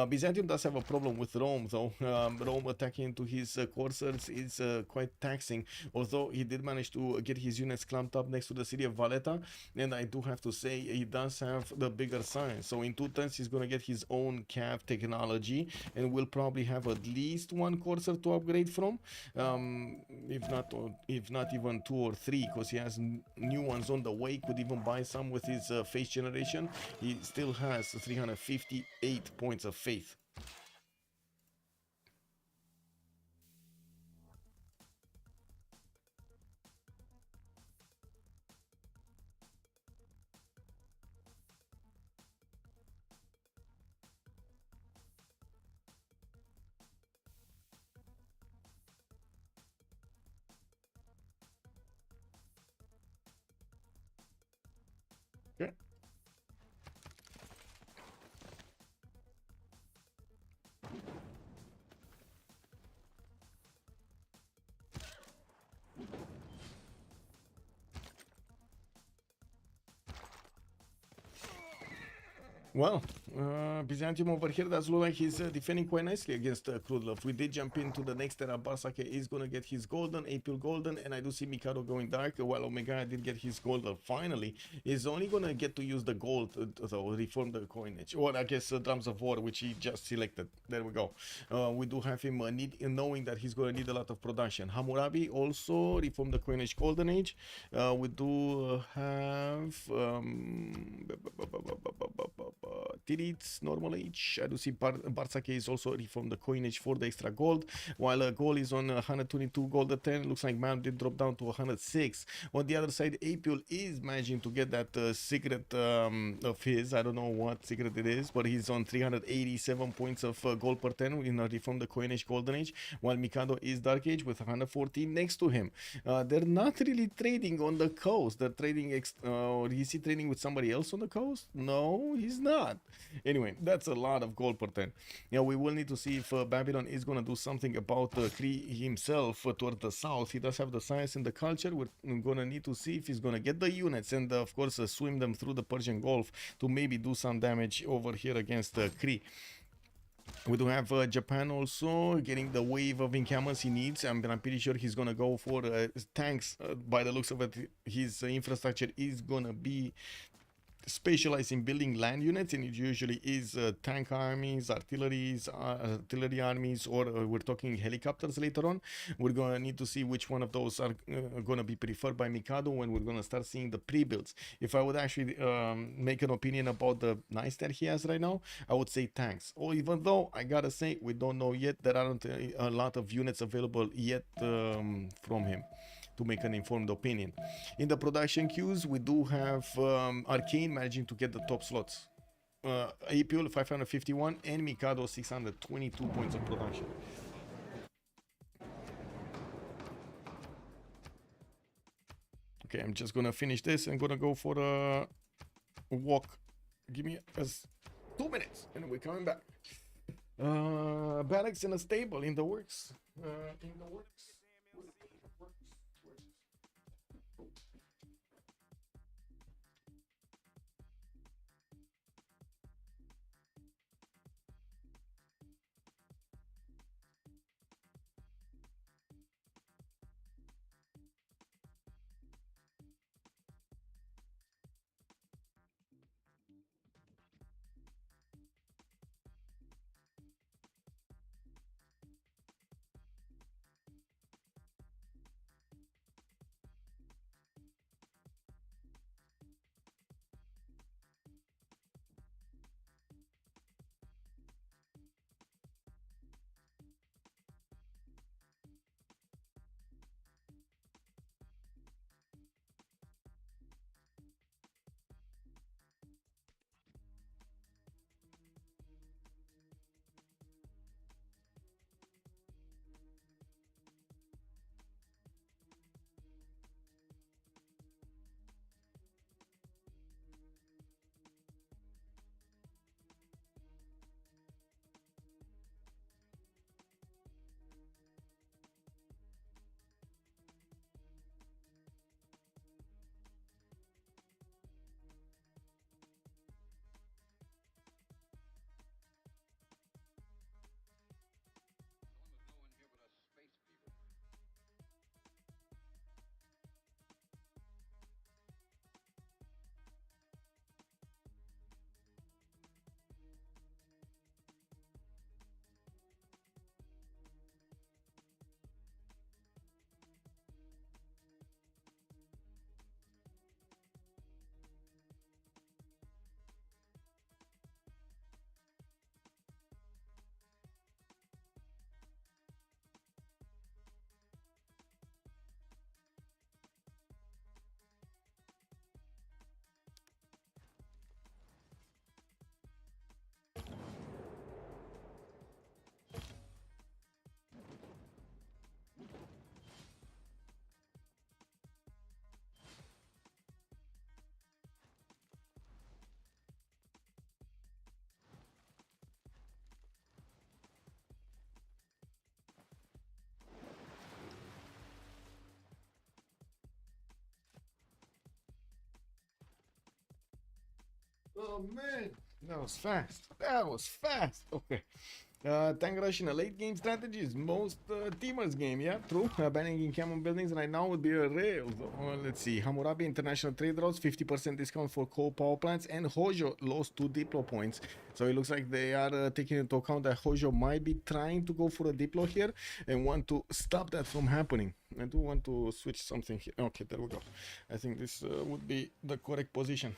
Byzantium does have a problem with Rome, though. Rome attacking into his coursers is quite taxing, although he did manage to get his units clamped up next to the city of Valletta, and I do have to say he does have the bigger size. So in 2 turns he's gonna get his own cav technology and will probably have at least 1 courser to upgrade from, if not even 2 or 3, because he has new ones on the way. Could even buy some with his faith generation. He still has 358 points of faith. Okay. Well, Byzantium over here does look like he's defending quite nicely against Krudlov. We did jump into the next era. Barsake is going to get his golden, April golden, and I do see Mikado going dark. While Omega did get his golden finally. He's only going to get to use the gold to reform the coinage. Or I guess drums of war, which he just selected. There we go. We do have him knowing that he's going to need a lot of production. Hammurabi also reformed the coinage golden age. We do have Tirits, normal age. I do see Barsake is also reformed the coinage for the extra gold, while gold is on 122 gold at 10. Looks like Man did drop down to 106. On the other side, Apul is managing to get that secret of his. I don't know what secret it is, but he's on 387 points of gold per 10 in reform the coinage golden age, while Mikado is dark age with 114 next to him. They're not really trading on the coast. They're trading or is he trading with somebody else on the coast? No, he's not. Anyway, that's a lot of gold per 10. Yeah, we will need to see if Babylon is going to do something about Kree himself toward the south. He does have the science and the culture. We're going to need to see if he's going to get the units and, of course, swim them through the Persian Gulf to maybe do some damage over here against Kree. We do have Japan also getting the wave of encampments he needs. I'm pretty sure he's going to go for tanks. By the looks of it, his infrastructure is going to be specialized in building land units, and it usually is tank armies, artillery armies, or we're talking helicopters later on. We're going to need to see which one of those are going to be preferred by Mikado when we're going to start seeing the pre-builds. If I would actually make an opinion about the nice that he has right now, I would say tanks. Or even though I gotta say we don't know yet, there aren't a lot of units available yet from him to make an informed opinion. In the production queues, we do have Arcane managing to get the top slots. Apul 551 and Mikado 622 points of production. Okay, I'm just gonna finish this and gonna go for a walk. Give me 2 minutes and we're coming back. Barracks in a stable in the works. In the works. Oh man, that was fast. That was fast. Okay. Tank rush in a late game strategy is most teamers game, yeah, true. Banning in common buildings right now would be a rail. Let's see. Hammurabi International Trade Routes, 50% discount for coal power plants, and Hojo lost 2 Diplo points. So it looks like they are taking into account that Hojo might be trying to go for a Diplo here and want to stop that from happening. I do want to switch something here. Okay, there we go. I think this would be the correct position.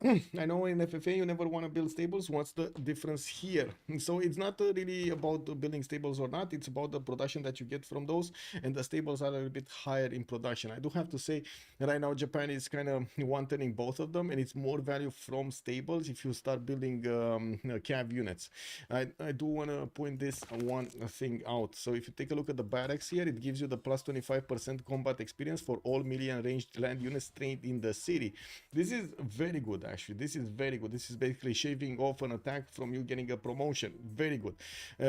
I know in FFA you never want to build stables. What's the difference here? So it's not really about building stables or not. It's about the production that you get from those, and the stables are a little bit higher in production. I do have to say right now Japan is kind of wanting both of them, and it's more value from stables if you start building cav units. I do want to point this one thing out. So if you take a look at the barracks here, it gives you the plus 25% combat experience for all melee and ranged land units trained in the city. This is very good. Actually, this is very good. This is basically shaving off an attack from you getting a promotion. Very good.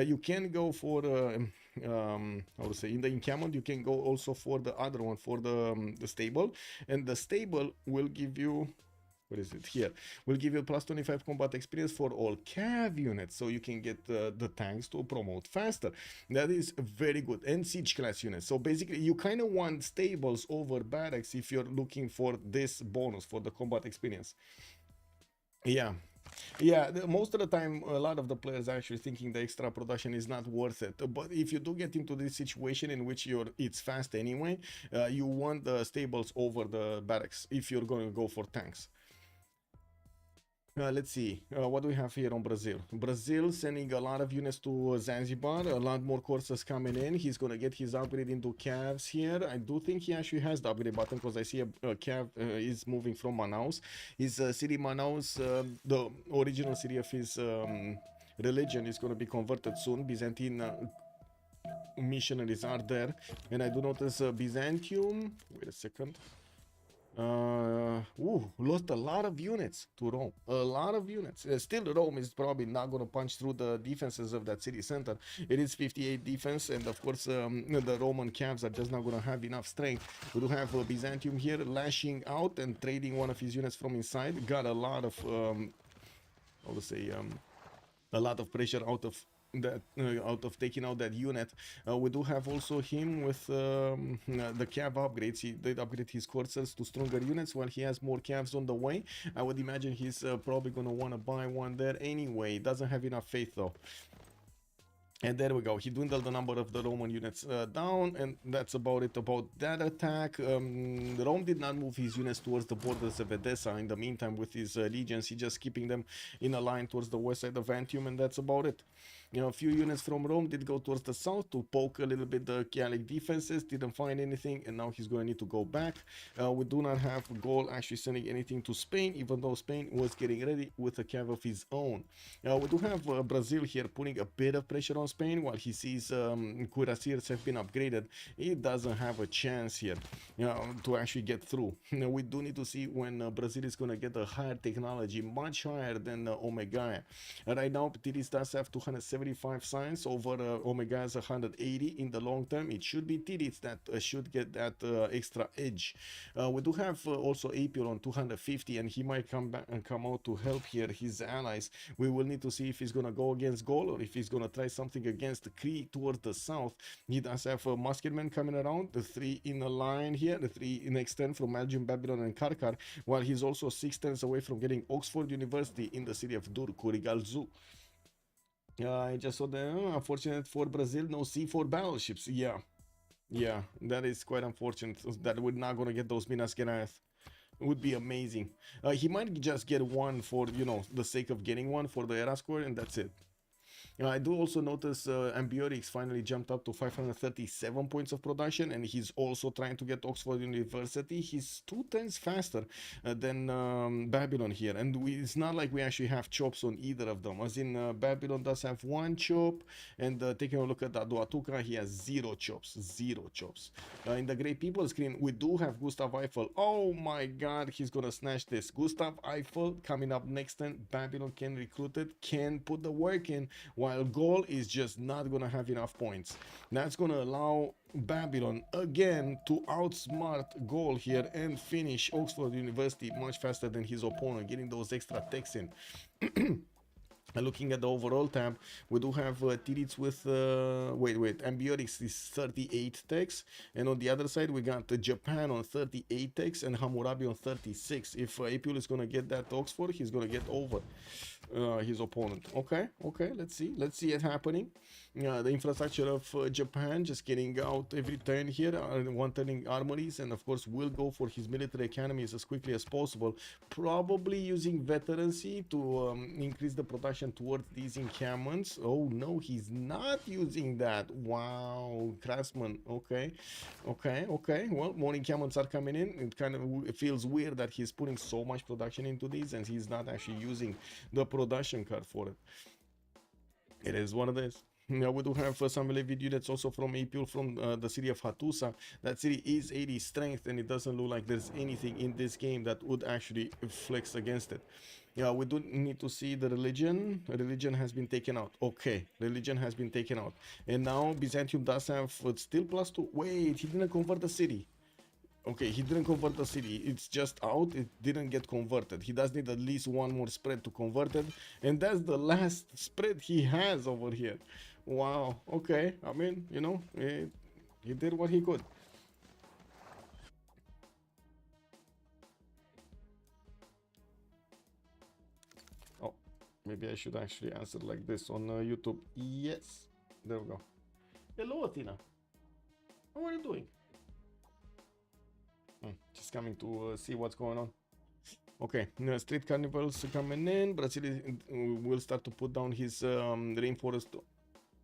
You can go for I would say in the encampment you can go also for the other one, for the stable, and the stable will give you, what is it here, will give you plus 25 combat experience for all cav units, so you can get the tanks to promote faster. That is very good. And siege class units. So basically you kind of want stables over barracks if you're looking for this bonus for the combat experience. Yeah, most of the time a lot of the players are actually thinking the extra production is not worth it, but if you do get into this situation in which it's fast anyway, you want the stables over the barracks if you're going to go for tanks. Let's see, what do we have here on Brazil? Brazil sending a lot of units to Zanzibar, a lot more courses coming in. He's going to get his upgrade into calves here. I do think he actually has the upgrade button, because I see a calf is moving from Manaus. His city Manaus, the original city of his religion, is going to be converted soon. Byzantine missionaries are there. And I do notice Byzantium. Wait a second. Lost a lot of units to Rome. A lot of units. Still, Rome is probably not going to punch through the defenses of that city center. It is 58 defense, and of course, the Roman camps are just not going to have enough strength. We do have Byzantium here lashing out and trading one of his units from inside. Got a lot of, how to say, a lot of pressure out of that out of taking out that unit. We do have also him with the cav upgrades. He did upgrade his coursers to stronger units while he has more cavs on the way. I would imagine he's probably gonna want to buy one there anyway. Doesn't have enough faith though. And there we go. He dwindled the number of the Roman units down, and that's about it about that attack. Rome did not move his units towards the borders of Edessa in the meantime with his legions. He just keeping them in a line towards the west side of Antium, and that's about it. You know, a few units from Rome did go towards the south to poke a little bit the Gallic defenses, didn't find anything, and now he's going to need to go back. We do not have Gaul actually sending anything to Spain, even though Spain was getting ready with a cav of his own. We do have Brazil here putting a bit of pressure on Spain while he sees cuirassiers have been upgraded. He doesn't have a chance here, you know, to actually get through. We do need to see when Brazil is going to get a higher technology, much higher than Omega. Right now, Tiris does have 275 science over Omega is 180. In the long term, it should be Tiris that should get that extra edge. We do have also Apio on 250, and he might come back and come out to help here his allies. We will need to see if he's going to go against Gaul or if he's going to try something against the Cree towards the south. He does have musketmen coming around, the 3 in a line here, the 3 next 10 from Belgium, Babylon, and Karkar, while he's also 6 turns away from getting Oxford University in the city of Kurigalzu. I just saw the unfortunate for Brazil, no C4 battleships. Yeah, that is quite unfortunate that we're not gonna get those Minas Gerais. It would be amazing. He might just get one for, you know, the sake of getting one for the era score, and that's it. I do also notice Ambiorix finally jumped up to 537 points of production, and he's also trying to get Oxford University. He's 2 times faster than Babylon here, and it's not like we actually have chops on either of them. As in, Babylon does have 1 chop, and taking a look at Aduatuca, he has 0 chops. 0 chops. In the Great People screen, we do have Gustav Eiffel. Oh my god, he's gonna snatch this. Gustav Eiffel coming up next turn. Babylon can recruit it, can put the work in, while Gaul is just not gonna have enough points. That's gonna allow Babylon again to outsmart Gaul here and finish Oxford University much faster than his opponent, getting those extra techs in. Looking at the overall tab, we do have Tirits with Ambiorix is 38 techs, and on the other side we got Japan on 38 techs and Hammurabi on 36. If Apul is gonna get that Oxford, he's gonna get over his opponent. Okay, let's see it happening. The infrastructure of Japan just getting out every turn here, one turning armories, and of course will go for his military academies as quickly as possible, probably using veterancy to increase the production towards these encampments. Oh no, he's not using that. Wow, craftsman. Okay, well, more encampments are coming in. It kind of feels weird that he's putting so much production into these and he's not actually using the production card for it. It is what it is. Now we do have some elevated units also from Apul from the city of Hattusa. That city is 80 strength, and it doesn't look like there's anything in this game that would actually flex against it. Yeah, we do need to see the religion. Religion has been taken out. Okay, religion has been taken out. And now Byzantium does have still +2. Wait, he didn't convert the city. Okay, he didn't convert the city. It's just out. It didn't get converted. He does need at least one more spread to convert it. And that's the last spread he has over here. Wow. Okay. I mean, you know, he did what he could. Oh, maybe I should actually answer like this on YouTube. Yes. There we go. Hello, Athena. How are you doing? Just coming to see what's going on. Okay, street carnivals coming in. Brazil will start to put down his reinforced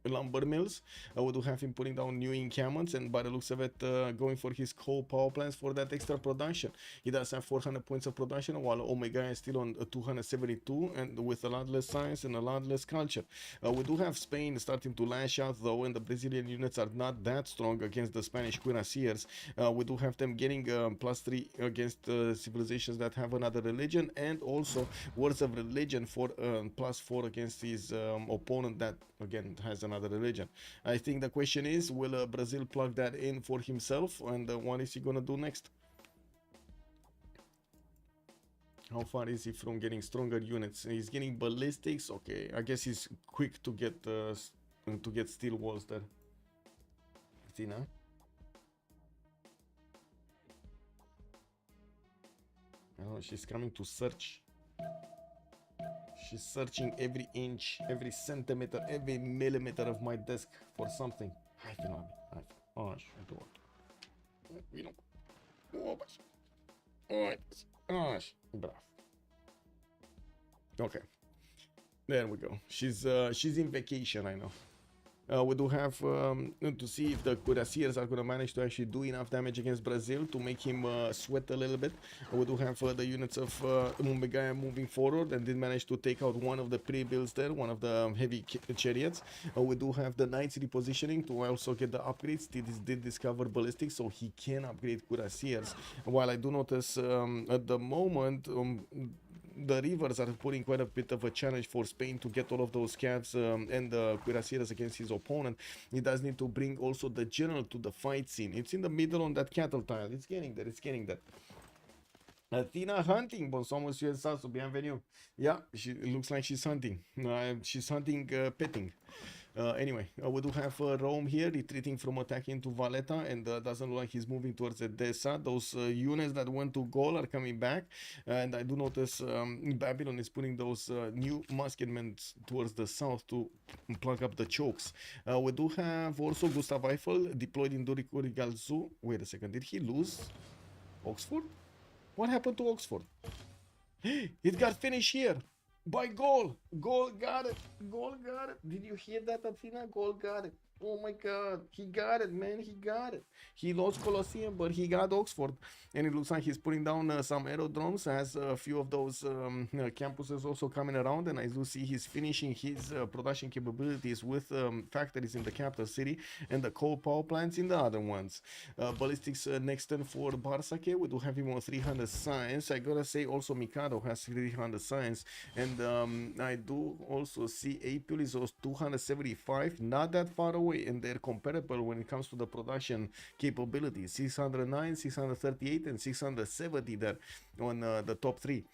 lumber mills. We do have him putting down new encampments, and by the looks of it, going for his coal power plants for that extra production. He does have 400 points of production, while Omega is still on 272, and with a lot less science and a lot less culture. We do have Spain starting to lash out though, and the Brazilian units are not that strong against the Spanish cuirassiers. We do have them getting +3 against civilizations that have another religion, and also words of religion for +4 against his opponent that again has another religion. I think the question is, will Brazil plug that in for himself, and what is he gonna do next? How far is he from getting stronger units? He's getting ballistics. Okay, I guess he's quick to get steel walls there. Athena. Oh, she's coming to search. She's searching every inch, every centimeter, every millimeter of my desk for something. Hai, Finami. Hai. Așa, vino. Așa. Bravo. Okay. There we go. She's in vacation, I know. We do have to see if the cuirassiers are going to manage to actually do enough damage against Brazil to make him sweat a little bit. We do have the units of Mumbai moving forward and did manage to take out one of the pre-builds there, one of the heavy chariots. We do have the knights repositioning to also get the upgrades. Did discover ballistics, so he can upgrade cuirassiers. While I do notice at the moment the rivers are putting quite a bit of a challenge for Spain to get all of those scavs and the cuirassiers against his opponent. He does need to bring also the general to the fight scene. It's in the middle on that cattle tile. It's getting there. It's getting there. Athena hunting. Bonsoir, monsieur Sasu. Bienvenue. Yeah, it looks like she's hunting. She's hunting petting. Anyway, we do have Rome here retreating from attacking to Valletta, and doesn't look like he's moving towards Edessa. Those units that went to Gaul are coming back, and I do notice Babylon is putting those new musketmen towards the south to plug up the chokes. We do have also Gustav Eiffel deployed in Durigalzu. Wait a second, did he lose Oxford? What happened to Oxford? It got finished here. By Gaul. Gaul got it. Gaul got it. Did you hear that, Athena? Gaul got it. Oh my god. He got it, man. He got it. He lost Colosseum, but he got Oxford. And it looks like he's putting down some aerodromes. Has a few of those campuses also coming around. And I do see he's finishing his production capabilities with factories in the capital city and the coal power plants in the other ones. Ballistics next turn for Barsake. We do have him on 300 science. I gotta say also Mikado has 300 science. And I do also see Apul is 275, not that far away, and they're comparable when it comes to the production capabilities. 609, 638, and 670 there on the top three.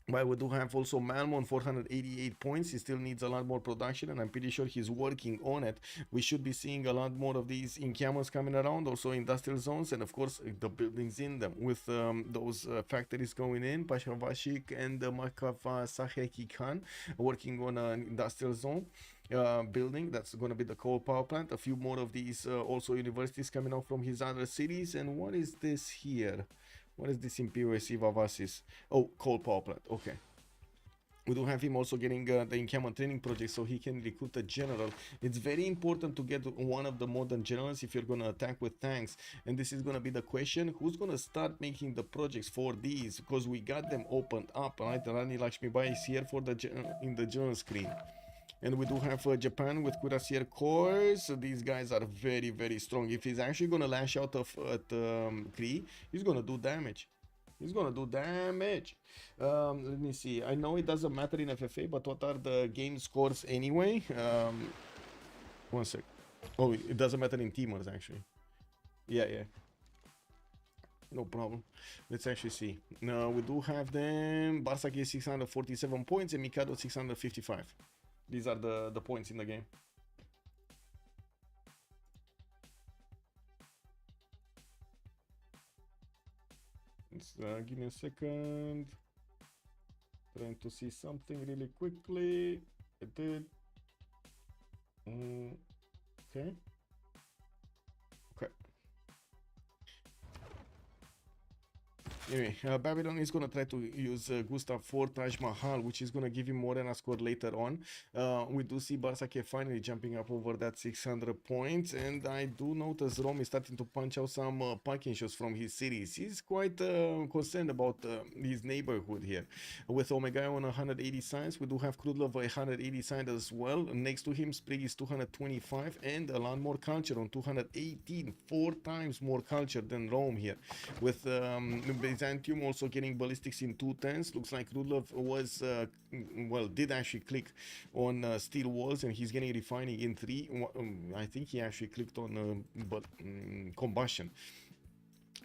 But we do have also Malmo on 488 points. He still needs a lot more production, and I'm pretty sure he's working on it. We should be seeing a lot more of these encampments coming around, also industrial zones, and of course the buildings in them, with those factories going in. Pashavashik and Makava Saheki Khan working on an industrial zone. Building that's going to be the coal power plant. A few more of these also universities coming out from his other cities. And what is this here? What is this Imperial Vavasis? Oh, coal power plant. Okay. We do have him also getting the encampment training project, so he can recruit a general. It's very important to get one of the modern generals if you're going to attack with tanks. And this is going to be the question, who's going to start making the projects for these? Because we got them opened up, right? Rani Lakshmi Bai is here for the in the general screen. And we do have Japan with Cuirassier Corps. So these guys are very, very strong. If he's actually going to lash out at Kree, he's going to do damage. He's going to do damage. Let me see. I know it doesn't matter in FFA, but what are the game scores anyway? One sec. Oh, it doesn't matter in teamers, actually. Yeah. No problem. Let's actually see. Now, we do have them. Barsaki is 647 points and Mikado 655. These are the points in the game. Give me a second. Trying to see something really quickly. I did. Okay. Anyway, Babylon is gonna try to use Gustav for Taj Mahal, which is gonna give him more than a score later on. We do see Barsake finally jumping up over that 600 points, and I do notice Rome is starting to punch out some parking shots from his cities. He's quite concerned about his neighborhood here. With Omega on 180 signs, we do have Krudlov 180 signs as well. Next to him, Sprig is 225, and a lot more culture on 218, 4 times more culture than Rome here. With Byzantium also getting ballistics in 210s. Looks like Rudlov was, well, did actually click on steel walls, and he's getting refining in 3. I think he actually clicked on combustion.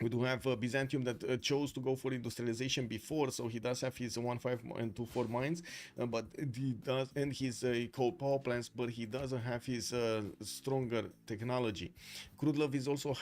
We do have Byzantium that chose to go for industrialization before, so he does have his 1.5 and 2.4 mines, but he does, and his coal power plants, but he doesn't have his stronger technology. Krudlov is also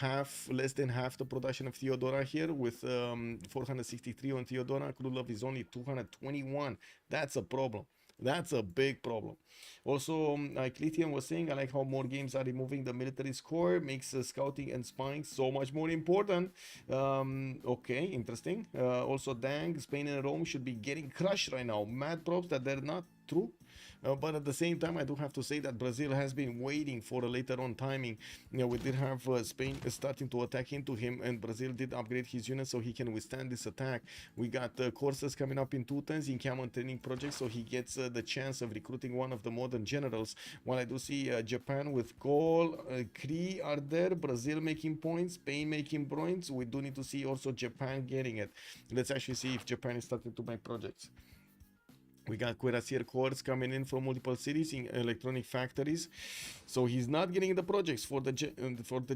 less than half the production of Theodora here, with 463 on Theodora. Krudlov is only 221. That's a problem. That's a big problem. Also, like Lithium was saying, I like how more games are removing the military score, makes scouting and spying so much more important. Okay, interesting. Also, dang, Spain and Rome should be getting crushed right now. Mad props that they're not true. But at the same time, I do have to say that Brazil has been waiting for a later on timing. We did have Spain starting to attack into him, and Brazil did upgrade his unit so he can withstand this attack. We got courses coming up in 210s in Camon training projects, so he gets the chance of recruiting one of the modern generals. While I do see Japan with Gaul, Cree are there, Brazil making points, Spain making points. We do need to see also Japan getting it. Let's actually see if Japan is starting to make projects. We got Cuirassier cores coming in from multiple cities in electronic factories, so he's not getting the projects for the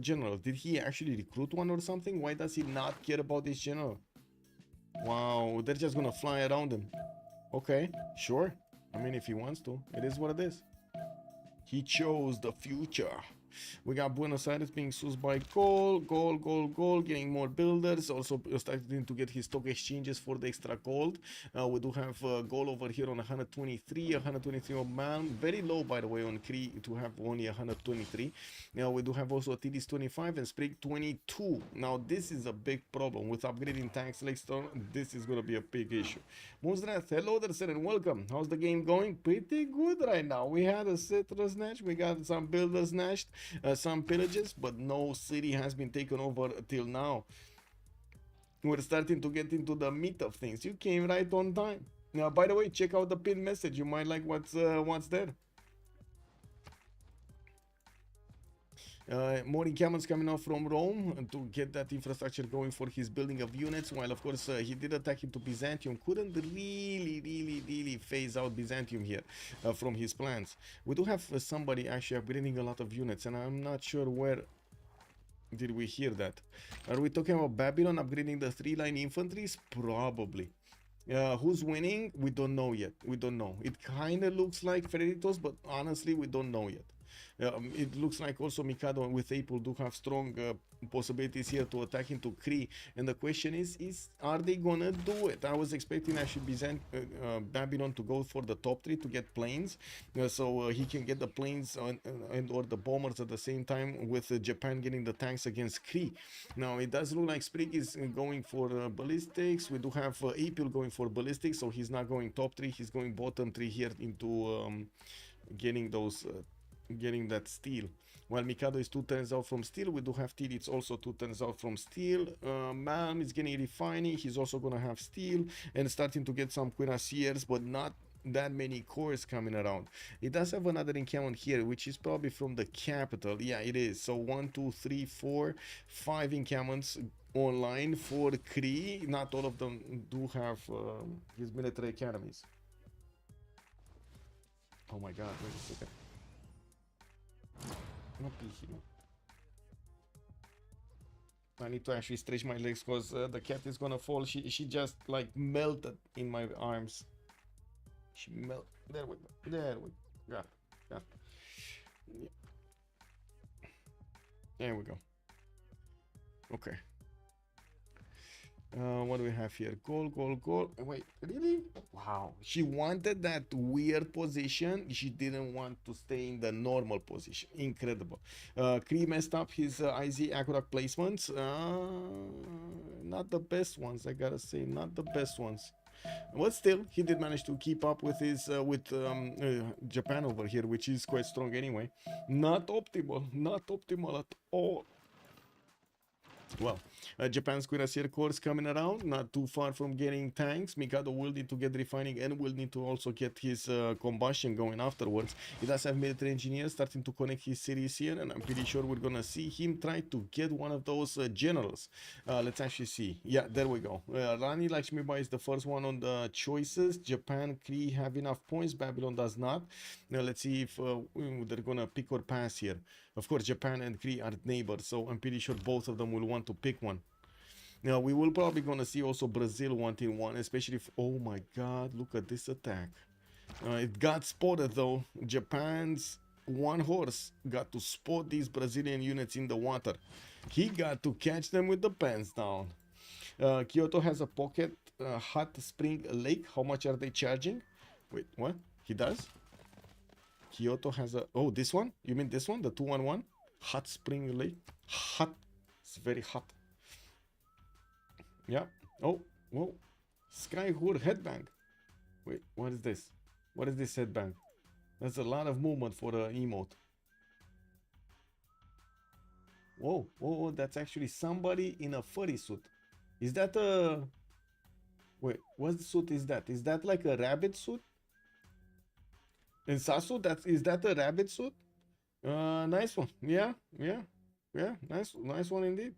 general. Did he actually recruit one or something? Why does he not care about this general? Wow, they're just gonna fly around him. Okay, sure. I mean, if he wants to, it is what it is. He chose the future. We got Buenos Aires being sourced by gold, getting more builders, also starting to get his stock exchanges for the extra gold. We do have gold over here on 123 on man, very low by the way on Cree to have only 123. Now we do have also TDs 25 and Sprig 22. Now this is a big problem with upgrading tanks later. This is gonna be a big issue. Moonstrath, hello there sir and welcome. How's the game going? Pretty good right now. We had a Citra snatch, we got some builders snatched, some pillages, but no city has been taken over till now. We're starting to get into the meat of things. You came right on time. Now, by the way, check out the pinned message. You might like what's there. More encampments coming out from Rome to get that infrastructure going for his building of units, while of course he did attack into Byzantium. Couldn't really phase out Byzantium here from his plans. We do have somebody actually upgrading a lot of units, and I'm not sure where did we hear that. Are we talking about Babylon upgrading the 3-line infantries? Probably. Who's winning? We don't know yet. We don't know. It kind of looks like Freritos, but honestly we don't know yet. It looks like also Mikado with April do have strong possibilities here to attack into Cree, and the question is are they gonna do it? I was expecting actually Babylon to go for the top 3 to get planes, so he can get the planes and or the bombers at the same time, with Japan getting the tanks against Cree. Now it does look like Sprig is going for ballistics. We do have April going for ballistics, so he's not going top 3, he's going bottom 3 here into getting those getting that steel. While Mikado is 2 turns out from steel, we do have Till, it's also 2 turns out from steel. Malm is getting refining, he's also gonna have steel, and starting to get some cuirassiers, but not that many cores coming around. It does have another encampment here, which is probably from the capital. Yeah, it is. So 1, 2, 3, 4, 5 encampments online for Cree. Not all of them do have his military academies. Oh my god, wait a second. Not here. I need to actually stretch my legs because the cat is gonna fall. She just like melted in my arms. She melted. There we go. There we go. Yeah. Yeah. There we go. Okay. What do we have here? Goal, goal, goal. Wait, really? Wow. She wanted that weird position. She didn't want to stay in the normal position. Incredible. Kree messed up his IZ accurate placements. Not the best ones, I gotta say. Not the best ones. But still, he did manage to keep up with his Japan over here, which is quite strong anyway. Not optimal. Not optimal at all. Well, Japan's cuirassier corps coming around, not too far from getting tanks. Mikado will need to get refining and will need to also get his combustion going afterwards. He does have military engineers starting to connect his cities here, and I'm pretty sure we're gonna see him try to get one of those generals. Let's actually see. Yeah, there we go. Rani Lakshmibai is the first one on the choices. Japan, Kree have enough points. Babylon does not. Now let's see if they're gonna pick or pass here. Of course, Japan and Kree are neighbors, so I'm pretty sure both of them will want to pick one. Now, we will probably gonna see also Brazil wanting one, especially if... Oh my god, look at this attack. It got spotted though. Japan's one horse got to spot these Brazilian units in the water. He got to catch them with the pants down. Kyoto has a pocket hot spring lake. How much are they charging? Wait, what? He does? Kyoto has a... Oh, this one? You mean this one? The 211? Hot spring lake? Hot. It's very hot. Yeah. Oh, whoa. Skyhood headbang. Wait, what is this? What is this headbang? That's a lot of movement for the emote. Whoa, whoa, that's actually somebody in a furry suit. Is that a... Wait, what suit is that? Is that like a rabbit suit? In Sasu, is that a rabbit suit? Nice one. Yeah, yeah, yeah. Nice one indeed.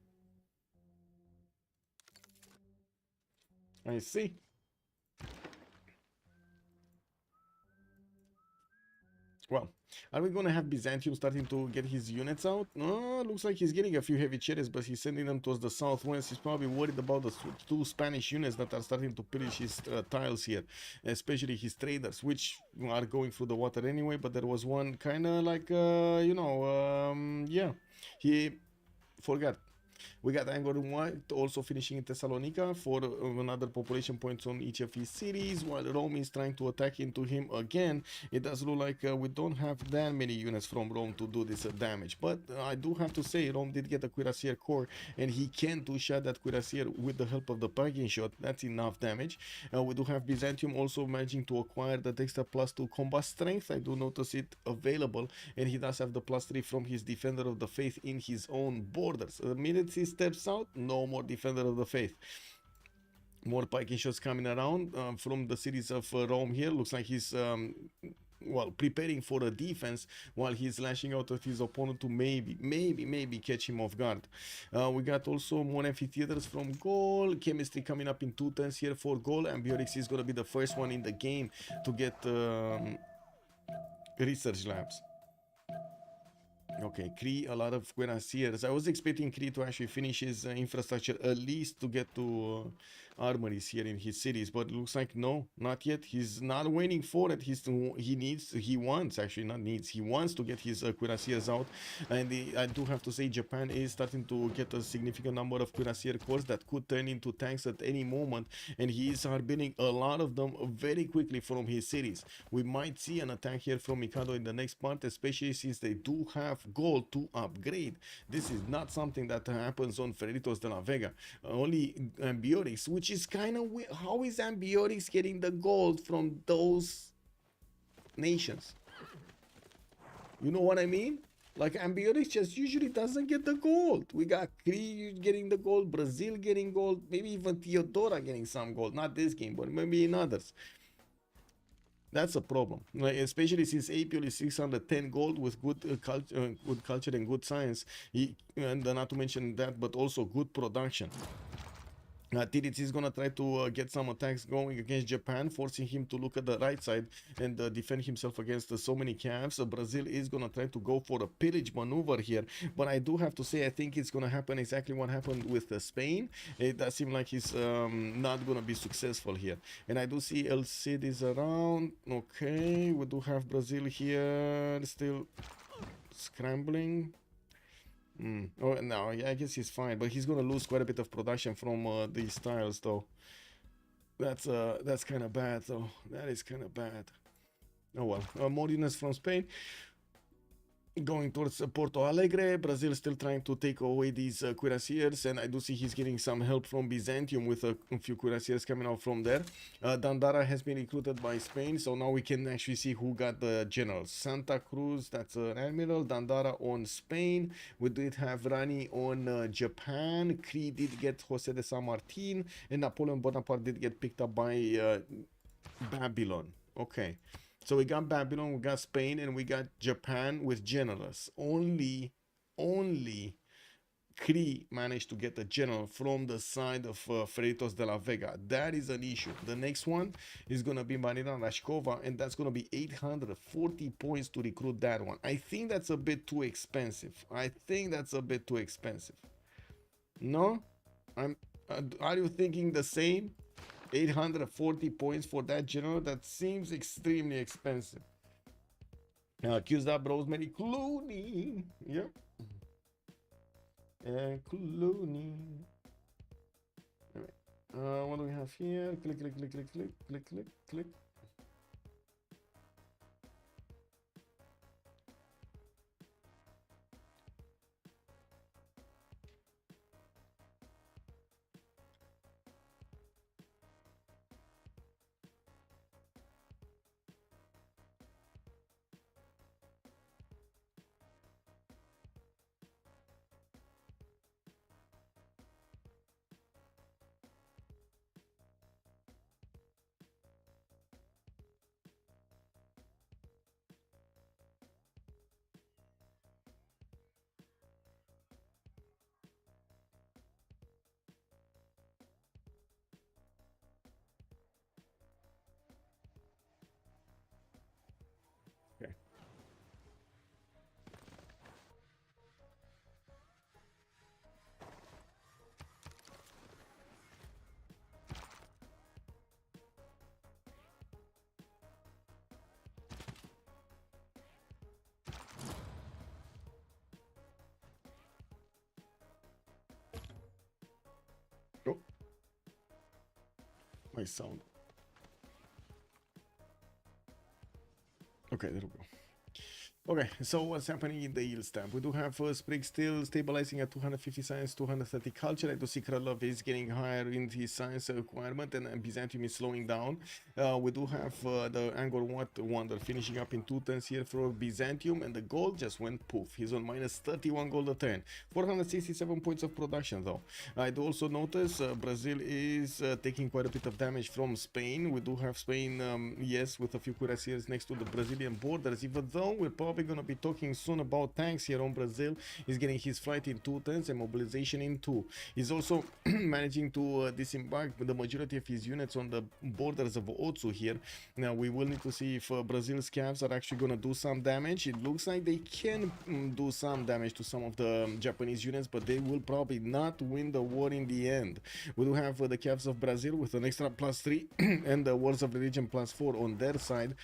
I see. Well, are we gonna have Byzantium starting to get his units out? No, looks like he's getting a few heavy chariots, but he's sending them towards the southwest. He's probably worried about the two Spanish units that are starting to pillage his tiles here, especially his traders, which are going through the water anyway. But there was one kind of like, yeah, he forgot. We got Angkor Wat also finishing in Thessalonica for another population points on each of his cities, while Rome is trying to attack into him again. It does look like we don't have that many units from Rome to do this damage, but I do have to say Rome did get a cuirassier core, and he can two-shot that cuirassier with the help of the parking shot. That's enough damage. We do have Byzantium also managing to acquire the extra +2 combat strength. I do notice it available, and he does have the +3 from his Defender of the Faith in his own borders. The minute he steps out, no more Defender of the Faith. More piking shots coming around from the cities of Rome here. Looks like he's well, preparing for a defense while he's lashing out at his opponent to maybe catch him off guard. We got also more amphitheaters from Gaul. Chemistry coming up in 2 turns here for Gaul. Ambiorix is going to be the first one in the game to get research labs. Okay, Kree, a lot of cuirassiers. I was expecting Kree to actually finish his infrastructure, at least to get to armories here in his cities, but looks like no, not yet. He's not waiting for it. He wants to get his cuirassiers out, and I do have to say Japan is starting to get a significant number of cuirassier corps that could turn into tanks at any moment, and he is harboring a lot of them very quickly from his cities. We might see an attack here from Mikado in the next part, especially since they do have gold to upgrade. This is not something that happens on Freritos de la Vega. Only Ambiorix, which is kind of weird. How is Ambiorix getting the gold from those nations? You know what I mean? Like, Ambiorix just usually doesn't get the gold. We got Kree getting the gold, Brazil getting gold, maybe even Theodora getting some gold. Not this game, but maybe in others. That's a problem, like, especially since APL is 610 gold with good culture and good science, and not to mention that, but also good production. TDT is gonna try to get some attacks going against Japan, forcing him to look at the right side and defend himself against so many calves. Brazil is gonna try to go for a pillage maneuver here, but I do have to say I think it's gonna happen exactly what happened with Spain. It does seem like he's not gonna be successful here, and I do see El Cid is around. Okay, we do have Brazil here still scrambling. Oh no, yeah, I guess he's fine, but he's gonna lose quite a bit of production from these tiles, though. That's kind of bad, though. That is kind of bad. Oh well. More units from Spain going towards Porto Alegre. Brazil still trying to take away these cuirassiers, and I do see he's getting some help from Byzantium with a few cuirassiers coming out from there. Dandara has been recruited by Spain, so now we can actually see who got the generals. Santa Cruz, that's an admiral. Dandara on Spain. We did have Rani on Japan. Cree did get Jose de San Martin, and Napoleon Bonaparte did get picked up by Babylon. Okay. So we got Babylon, we got Spain, and we got Japan with generals. Only Cree managed to get a general from the side of Freritos de la Vega. That is an issue. The next one is going to be Marina Rashkova, and that's going to be 840 points to recruit that one. I think that's a bit too expensive. No? Are you thinking the same? 840 points for that general? That seems extremely expensive. Accused up Rosemary Clooney. Yep. Clooney. What do we have here? Click, click, click, click, click, click, click, click. Okay. Oh, my sound. Okay, there we go. Okay, so what's happening in the yield stamp? We do have Sprig still stabilizing at 250 science, 230 culture. I do see Kralov is getting higher in his science requirement, and Byzantium is slowing down. We do have the Angkor Wat Wonder finishing up in 2 turns here for Byzantium, and the gold just went poof. He's on minus 31 gold a turn. 467 points of production, though. I do also notice Brazil is taking quite a bit of damage from Spain. We do have Spain, yes, with a few cuirassiers next to the Brazilian borders, even though we're probably going to be talking soon about tanks here on Brazil. He's getting his flight in 2 turns and mobilization in 2. He's also managing to disembark the majority of his units on the borders of Otsu here. Now we will need to see if Brazil's scavs are actually going to do some damage. It looks like they can do some damage to some of the Japanese units, but they will probably not win the war in the end. We do have the Cavs of Brazil with an extra +3 and the Wars of Religion +4 on their side.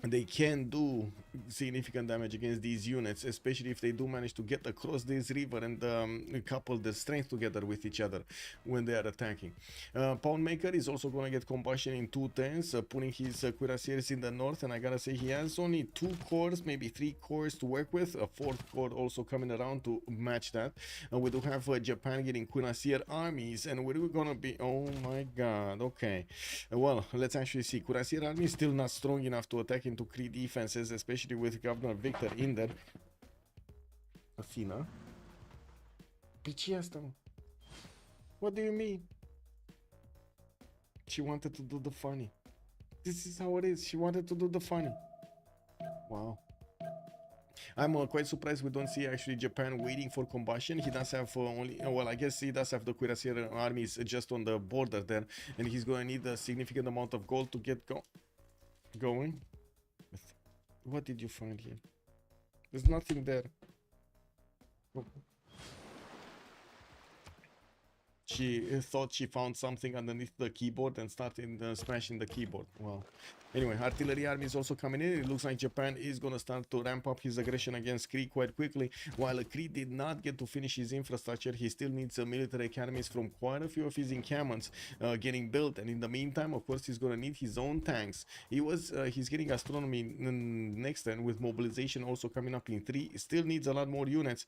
They can do significant damage against these units, especially if they do manage to get across this river and couple their strength together with each other when they are attacking. Poundmaker is also going to get combustion in 2 turns, putting his cuirassiers in the north, and I gotta say he has only 2 cores, maybe 3 cores to work with, a 4th core also coming around to match that. We do have Japan getting cuirassier armies, and we're gonna be, oh my god, okay. Well, let's actually see. Cuirassier army is still not strong enough to attack into Cree defenses, especially with Governor Victor in there. Athena? Pici asta, mă. What do you mean? She wanted to do the funny. This is how it is. She wanted to do the funny. Wow. I'm quite surprised we don't see actually Japan waiting for combustion. He does have only, well, I guess he does have the cuirassier armies just on the border there, and he's going to need a significant amount of gold to get going. What did you find here? There's nothing there. Oh. She thought she found something underneath the keyboard and started smashing the keyboard. Well, anyway, artillery army is also coming in. It looks like Japan is gonna start to ramp up his aggression against Kree quite quickly. While Kree did not get to finish his infrastructure, he still needs military academies from quite a few of his encampments getting built. And in the meantime, of course, he's gonna need his own tanks. He's getting astronomy next turn with mobilization also coming up in 3. Still needs a lot more units.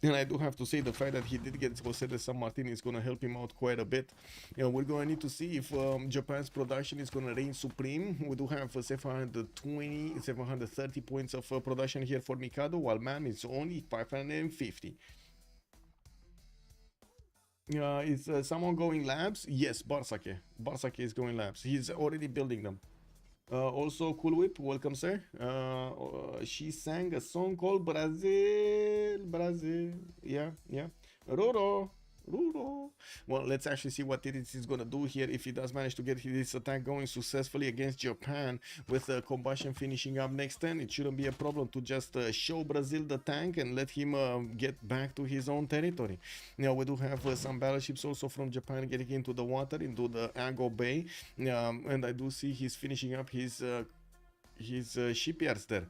And I do have to say the fact that he did get Jose de San Martin is going to help him out quite a bit. You know, we're going to need to see if Japan's production is going to reign supreme. We do have 730 points of production here for Mikado, while Man is only 550. Is someone going labs? Yes, Barsake. Barsake is going labs. He's already building them. Also, Cool Whip, welcome, sir. She sang a song called Brazil. Yeah. Roro. Well, let's actually see what it is going to do here if he does manage to get this attack going successfully against Japan with combustion finishing up next turn. It shouldn't be a problem to just show Brazil the tank and let him get back to his own territory. Now, we do have some battleships also from Japan getting into the water, into the Ago Bay, and I do see he's finishing up his shipyards there.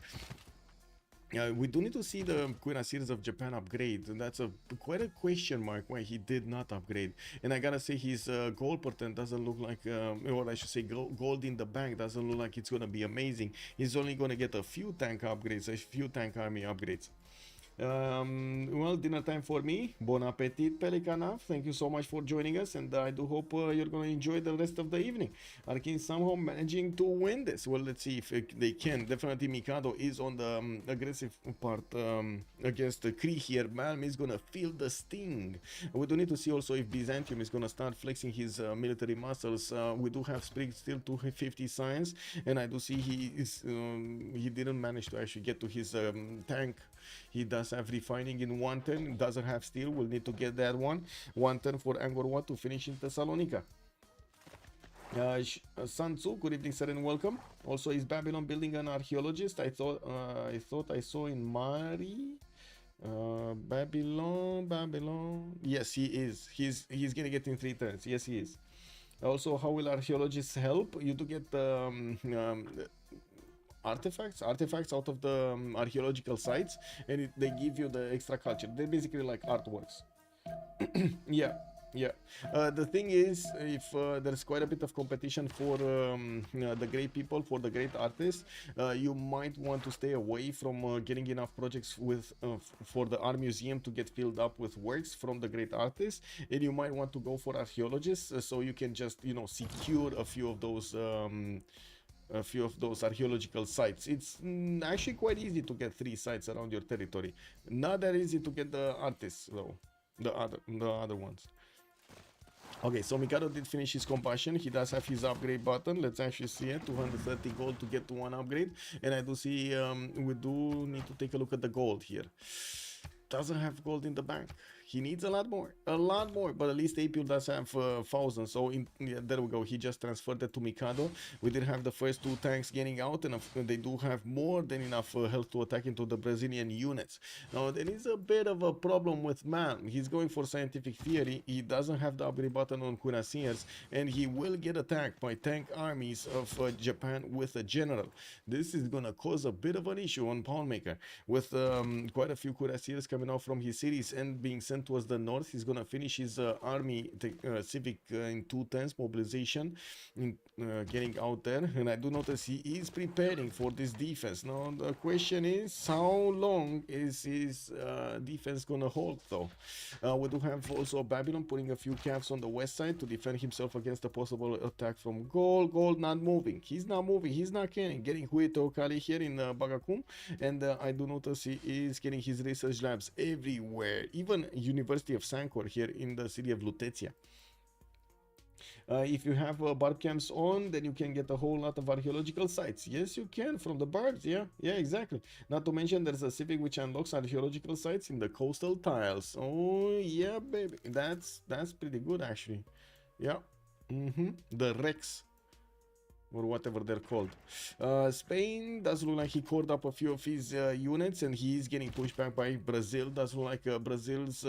We do need to see the Cuirassiers of Japan upgrade. That's quite a question mark why he did not upgrade. And I gotta say his gold pattern doesn't look like, or I should say gold in the bank doesn't look like it's gonna be amazing. He's only gonna get a few tank upgrades, a few tank army upgrades. Well, dinner time for me. Bon appetit, Pelicanaf. Thank you so much for joining us, and I do hope you're going to enjoy the rest of the evening. Arcanes somehow managing to win this. Well, let's see if they can. Definitely Mikado is on the aggressive part against the Kree here. Malm is going to feel the sting. We do need to see also if Byzantium is going to start flexing his military muscles. We do have Sprig still 250 science, and I do see he didn't manage to actually get to his tank. He does have refining in 1 turn, doesn't have steel, we'll need to get that one. 1 turn for Angkor Wat to finish in Thessalonica. Sun Tzu, good evening, sir, and welcome. Also, is Babylon building an archaeologist? I thought I saw in Mari. Babylon. Yes, he is. He's gonna get in 3 turns. Yes, he is. Also, how will archaeologists help? You do get artifacts out of the archaeological sites, and they give you the extra culture. They're basically like artworks. Yeah. The thing is, if there's quite a bit of competition for the great people, for the great artists, you might want to stay away from getting enough projects with for the art museum to get filled up with works from the great artists, and you might want to go for archaeologists, so you can just, you know, secure a few of those archaeological sites. It's actually quite easy to get 3 sites around your territory. Not that easy to get the artists though, the other ones. Okay, so Mikado did finish his combustion. He does have his upgrade button. Let's actually see it. 230 gold to get to 1 upgrade. And I do see we do need to take a look at the gold here. Doesn't have gold in the bank. He needs a lot more, but at least APU does have 1,000. So there we go. He just transferred it to Mikado. We did have the first 2 tanks getting out, and they do have more than enough health to attack into the Brazilian units. Now there is a bit of a problem with Man. He's going for scientific theory. He doesn't have the upgrade button on Cuirassiers, and he will get attacked by tank armies of Japan with a general. This is gonna cause a bit of an issue on Poundmaker with quite a few Cuirassiers coming out from his cities and being sent towards the north. He's gonna finish his army civic in 2 turns mobilization, getting out there, and I do notice he is preparing for this defense. Now the question is, how long is his defense gonna hold though? We do have also Babylon putting a few caps on the west side to defend himself against a possible attack from Gold not moving. He's not moving, he's not getting Hueto Kali here in Bagakum, and I do notice he is getting his research labs everywhere, even University of Sankor here in the city of Lutetia. If you have barb camps on, then you can get a whole lot of archaeological sites. Yes, you can, from the barbs. Yeah, exactly. Not to mention there's a civic which unlocks archaeological sites in the coastal tiles. Oh yeah, baby, that's pretty good actually. Yeah. The Rex, or whatever they're called. Spain does look like he called up a few of his units, and he is getting pushed back by Brazil. Does look like Brazil's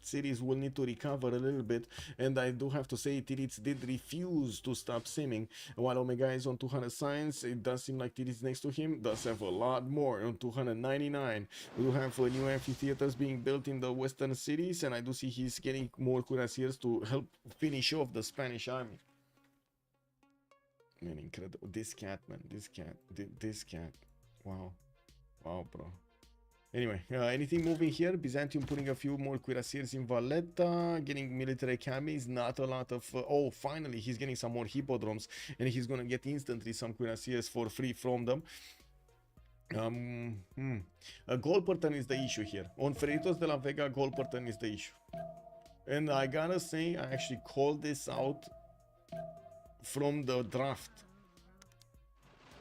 cities will need to recover a little bit, and I do have to say Tirits did refuse to stop simming. While Omega is on 200 science, it does seem like Tirits next to him does have a lot more on 299. We do have new amphitheaters being built in the western cities, and I do see he's getting more cuirassiers to help finish off the Spanish army. Man, incredible. This cat, man. This cat. Wow. Wow, bro. Anyway, anything moving here? Byzantium putting a few more cuirassiers in Valletta, getting military academies, not a lot of... oh, finally, he's getting some more hippodromes, and he's gonna get instantly some cuirassiers for free from them. A gold per turn is the issue here. On Freritos de la Vega, gold per turn is the issue. And I gotta say, I actually called this out from the draft.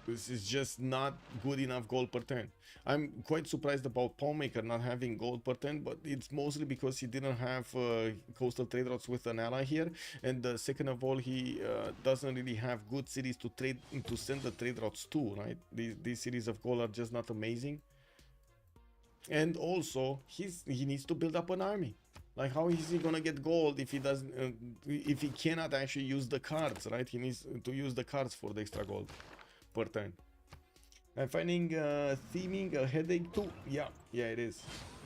This is just not good enough gold per turn. I'm quite surprised about Pawnmaker not having gold per turn, but it's mostly because he didn't have coastal trade routes with an ally here, and second of all, he doesn't really have good cities to trade to send the trade routes to. Right, these cities of gold are just not amazing. And also, he needs to build up an army. Like, how is he gonna get gold if he doesn't? If he cannot actually use the cards, right? He needs to use the cards for the extra gold per turn. I'm finding theming a headache too. Yeah, it is.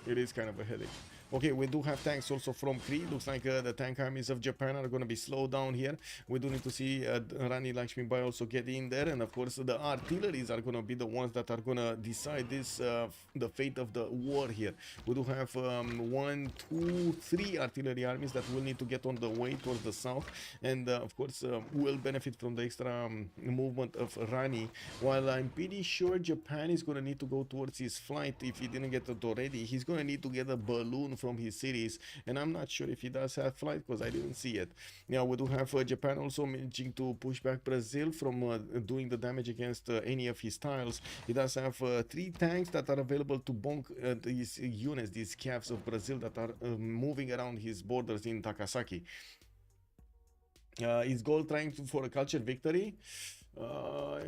It is kind of a headache. Okay, we do have tanks also from Kree. Looks like the tank armies of Japan are going to be slowed down here. We do need to see Rani Lakshmi Bai also get in there. And of course, the artilleries are going to be the ones that are going to decide this, the fate of the war here. We do have 1, 2, 3 artillery armies that will need to get on the way towards the south. And of course, will benefit from the extra movement of Rani. While I'm pretty sure Japan is going to need to go towards his flight. If he didn't get it already, he's going to need to get a balloon from his cities, and I'm not sure if he does have flight because I didn't see it. Now we do have Japan also managing to push back Brazil from doing the damage against any of his tiles. He does have 3 tanks that are available to bonk these units, these calves of Brazil that are moving around his borders in Takasaki. Is Gold trying for a culture victory? I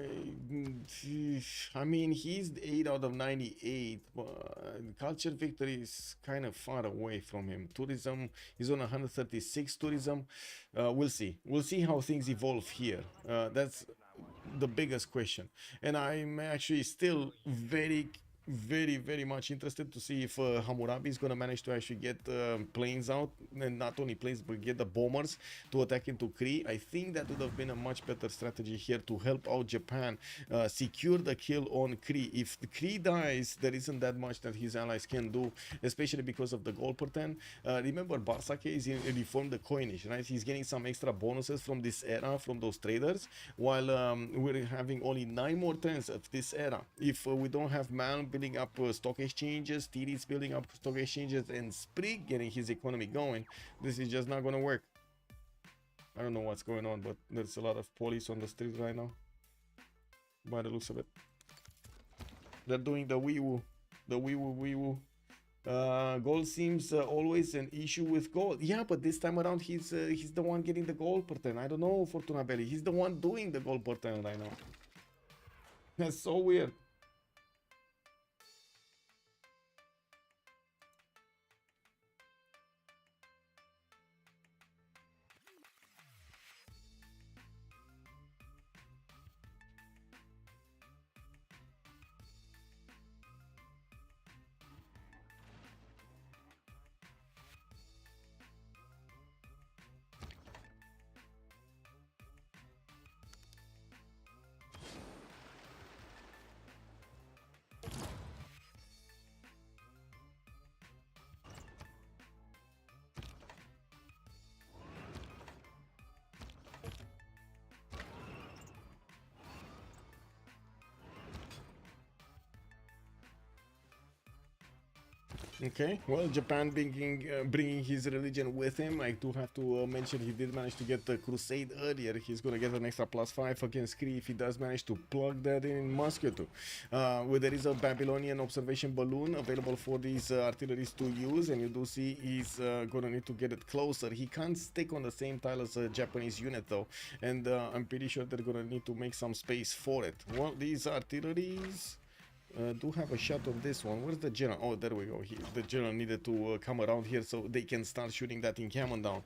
mean, he's 8 out of 98, but culture victory is kind of far away from him. Tourism, he's on 136 tourism. We'll see how things evolve here. That's the biggest question, and I'm actually still very much interested to see if Hammurabi is going to manage to actually get planes out, and not only planes but get the bombers to attack into Kree. I think that would have been a much better strategy here to help out Japan secure the kill on Kree. If the Kree dies, there isn't that much that his allies can do, especially because of the gold per turn. Remember, Barsake is reformed the coinage, right? He's getting some extra bonuses from this era, from those traders, while we're having only 9 more turns of this era. If we don't have man building up stock exchanges, TD's building up stock exchanges, and Sprig getting his economy going, this is just not gonna work. I don't know what's going on, but there's a lot of police on the street right now, by the looks of it. They're doing the wee-woo. Gold seems always an issue with gold. Yeah, but this time around he's the one getting the gold per turn. I don't know, Fortuna Belli. He's the one doing the gold per turn right now. That's so weird. Okay, well, Japan bringing his religion with him. I do have to mention he did manage to get the crusade earlier. He's going to get an extra +5 against Kree if he does manage to plug that in Musketeer. There is a Babylonian observation balloon available for these artilleries to use, and you do see he's going to need to get it closer. He can't stick on the same tile as a Japanese unit though, and I'm pretty sure they're going to need to make some space for it. Well, these artilleries do have a shot of this one. Where's the general? Oh, there we go. The general needed to come around here so they can start shooting that encampment down.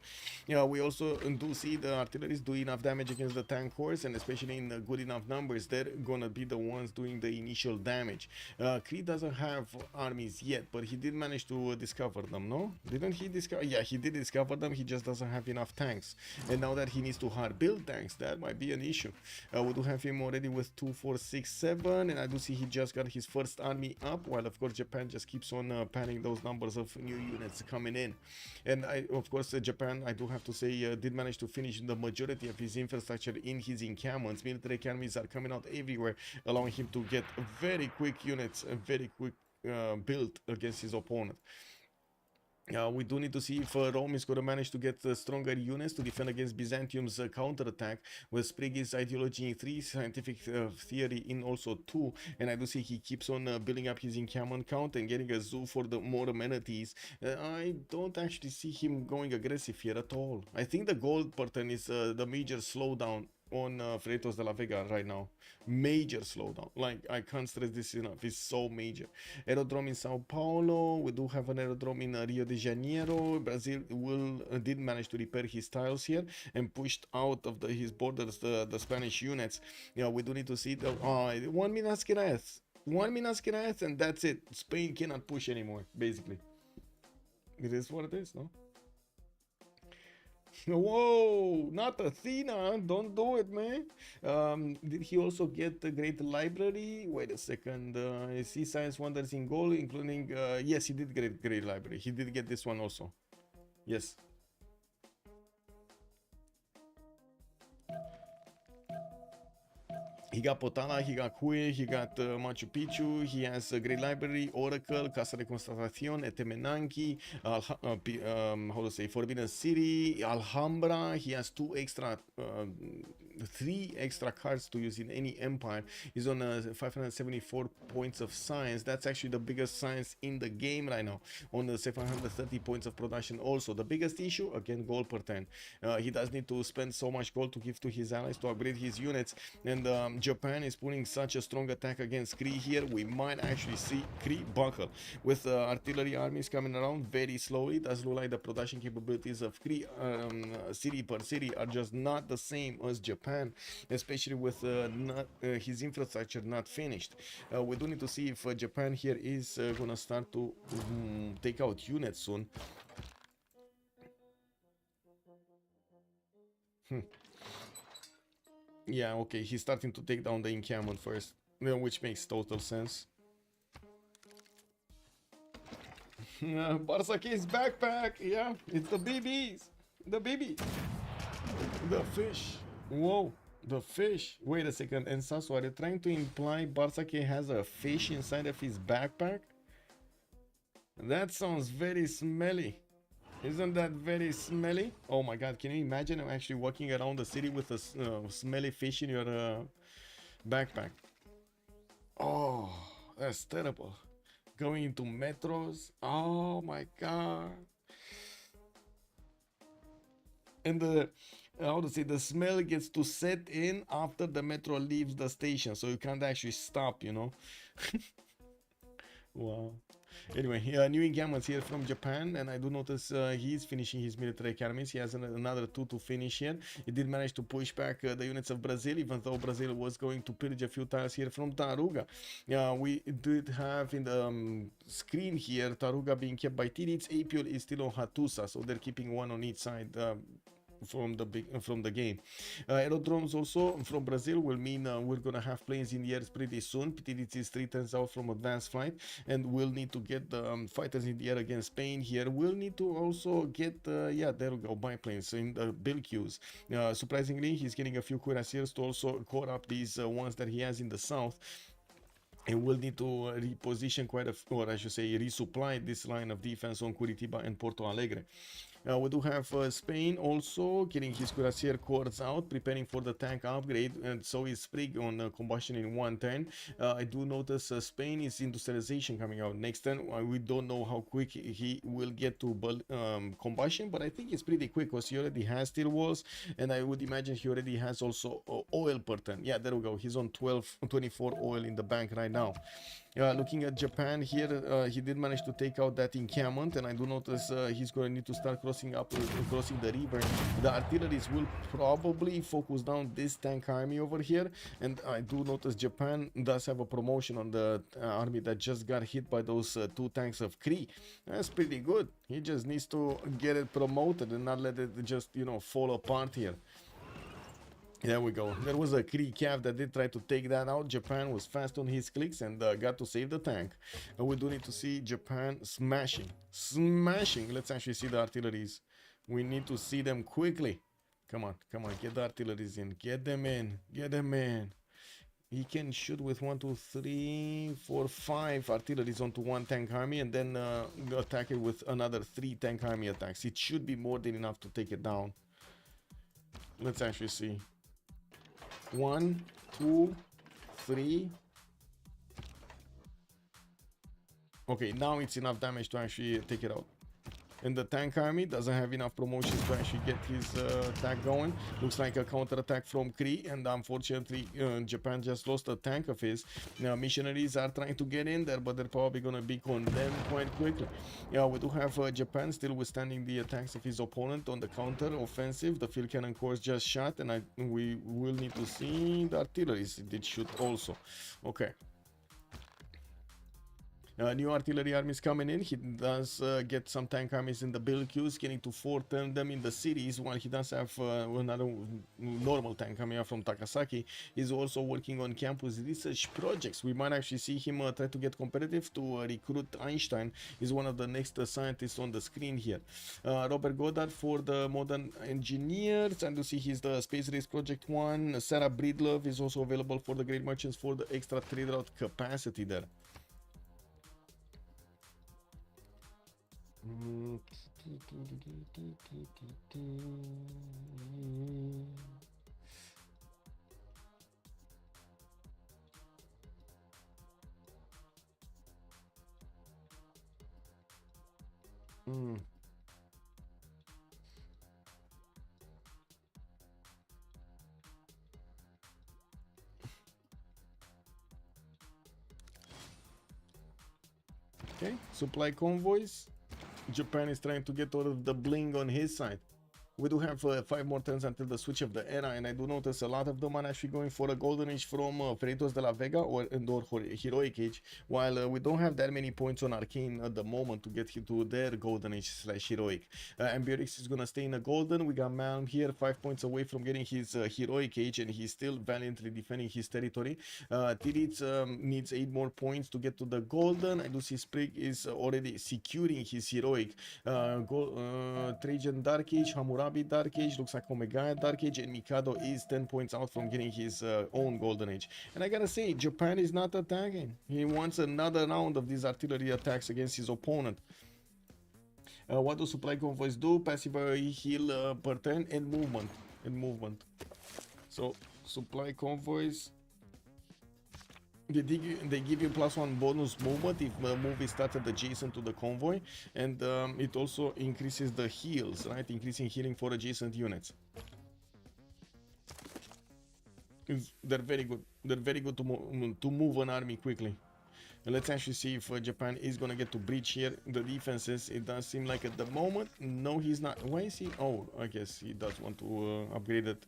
Yeah, we also do see the artillery do enough damage against the tank horse, and especially in good enough numbers, they're gonna be the ones doing the initial damage. Creed doesn't have armies yet, but he did manage to discover them, no? Didn't he discover? Yeah, he did discover them. He just doesn't have enough tanks, and now that he needs to hard build tanks, that might be an issue. We do have him already with 2, 4, 6, 7, and I do see he just got his first army up, while of course Japan just keeps on panning those numbers of new units coming in. And of course Japan, I do have to say, did manage to finish the majority of his infrastructure in his encampments. Military academies are coming out everywhere, allowing him to get very quick units and very quick build against his opponent. We do need to see if Rome is going to manage to get stronger units to defend against Byzantium's counterattack, with Spriggi's ideology in 3, scientific theory in also 2, and I do see he keeps on building up his encampment count and getting a zoo for the more amenities. I don't actually see him going aggressive here at all. I think the gold pattern is the major slowdown on Freritos de la Vega right now. Major slowdown. Like, I can't stress this enough. It's so major. Aerodrome in Sao Paulo. We do have an aerodrome in Rio de Janeiro. Brazil did manage to repair his tiles here and pushed out of his borders the Spanish units. Yeah, we do need to see the 1 Minas Gerais. 1 Minas Gerais, and that's it. Spain cannot push anymore, basically. It is what it is, no? Whoa, not Athena, don't do it, man. Did he also get the great library? Wait a second. See science wonders in gold, including yes, he did get great library. He did get this one also. Yes. He got Potala, he got Cue, he got Machu Picchu, he has a great library, Oracle, Casa de Constatación, Etemenanki, how to say, Forbidden City, Alhambra. He has 3 extra cards to use in any empire. He's on 574 points of science. That's actually the biggest science in the game right now, on the 730 points of production. Also, the biggest issue, again, gold per 10. He does need to spend so much gold to give to his allies to upgrade his units, and Japan is putting such a strong attack against Kree here. We might actually see Kree buckle with artillery armies coming around very slowly. It does look like the production capabilities of Kree city per city are just not the same as Japan, especially with his infrastructure not finished. We do need to see if Japan here is gonna start to take out units soon. Yeah, okay, he's starting to take down the encampment first, which makes total sense. Barsaki's backpack, yeah, it's the BBs, the BB, the fish. Whoa, the fish. Wait a second, and Sasu, are you trying to imply Barsaki has a fish inside of his backpack? That sounds very smelly. Isn't that very smelly? Oh my god, can you imagine actually walking around the city with a smelly fish in your backpack? Oh, that's terrible. Going into metros. Oh my god. And how to say, the smell gets to set in after the metro leaves the station, so you can't actually stop, you know. Wow. Anyway, new encampments here from Japan, and I do notice he's finishing his military academies. He has another 2 to finish here. He did manage to push back the units of Brazil, even though Brazil was going to pillage a few tiles here from Taruga. We did have in the screen here Taruga being kept by Tirits. Apio is still on Hattusa, so they're keeping one on each side from the game. Aerodromes also from Brazil will mean we're gonna have planes in the air pretty soon. Tirits is 3 turns out from advanced flight, and we'll need to get the fighters in the air against Spain here. We'll need to also get yeah, there we go, biplanes in the build queues. Surprisingly, he's getting a few cuirassiers to also core up these ones that he has in the south, and we'll need to reposition quite a, or I should say resupply this line of defense on Curitiba and Porto Alegre. We do have Spain also getting his cuirassier corps out, preparing for the tank upgrade, and so is Sprig on combustion in 110. I do notice Spain is industrialization coming out next turn. We don't know how quick he will get to combustion, but I think it's pretty quick because he already has steel walls, and I would imagine he already has also oil per turn. Yeah, there we go. He's on 24 oil in the bank right now. Looking at Japan here, he did manage to take out that encampment, and I do notice he's going to need to start crossing the river. The artilleries will probably focus down this tank army over here, and I do notice Japan does have a promotion on the army that just got hit by those 2 tanks of Kree. That's pretty good. He just needs to get it promoted and not let it just, you know, fall apart here. There we go. There was a Kree Cav that did try to take that out. Japan was fast on his clicks and got to save the tank. We do need to see Japan smashing. Let's actually see the artilleries. We need to see them quickly. Come on, get the artilleries in. Get them in. He can shoot with 1, 2, 3, 4, 5 artilleries onto 1 tank army, and then attack it with another 3 tank army attacks. It should be more than enough to take it down. Let's actually see. 1, 2, 3. Okay, now it's enough damage to actually take it out. And the tank army doesn't have enough promotions to actually get his attack going. Looks like a counter attack from Kree, and unfortunately Japan just lost a tank of his. Now missionaries are trying to get in there, but they're probably gonna be condemned quite quickly. Yeah, we do have Japan still withstanding the attacks of his opponent on the counter offensive. The field cannon course just shot, and we will need to see the artilleries. It did shoot also. Okay. New artillery armies coming in. He does get some tank armies in the build queues, getting to 4 turn them in the cities, while he does have another normal tank coming out from Takasaki. He's also working on campus research projects. We might actually see him try to get competitive to recruit Einstein. He's one of the next scientists on the screen here. Robert Goddard for the modern engineers, and you see he's the space race project 1. Sarah Breedlove is also available for the great merchants for the extra trade route capacity there. Okay, supply convoys. Japan is trying to get all of the bling on his side. We do have 5 more turns until the switch of the era, and I do notice a lot of them are actually going for a golden age from Freritos de la Vega or heroic age, while we don't have that many points on Arcane at the moment to get to their golden age / heroic. Ambiorix is gonna stay in a golden. We got Malm here 5 points away from getting his heroic age, and he's still valiantly defending his territory. Tiritz needs 8 more points to get to the golden. I do see Sprig is already securing his heroic. Trajan Dark Age, Hammurabi Dark Age, looks like Omega Dark Age, and Mikado is 10 points out from getting his own golden age. And I gotta say, Japan is not attacking. He wants another round of these artillery attacks against his opponent. What do supply convoys do? Passive heal per turn and movement. So supply convoys, they give you +1 bonus movement if the move is started adjacent to the convoy, and it also increases the heals, right? Increasing healing for adjacent units. They're very good. They're very good to move an army quickly. Let's actually see if Japan is gonna get to breach here. The defenses, it does seem like at the moment, no, he's not. Why is he? Oh, I guess he does want to upgrade it.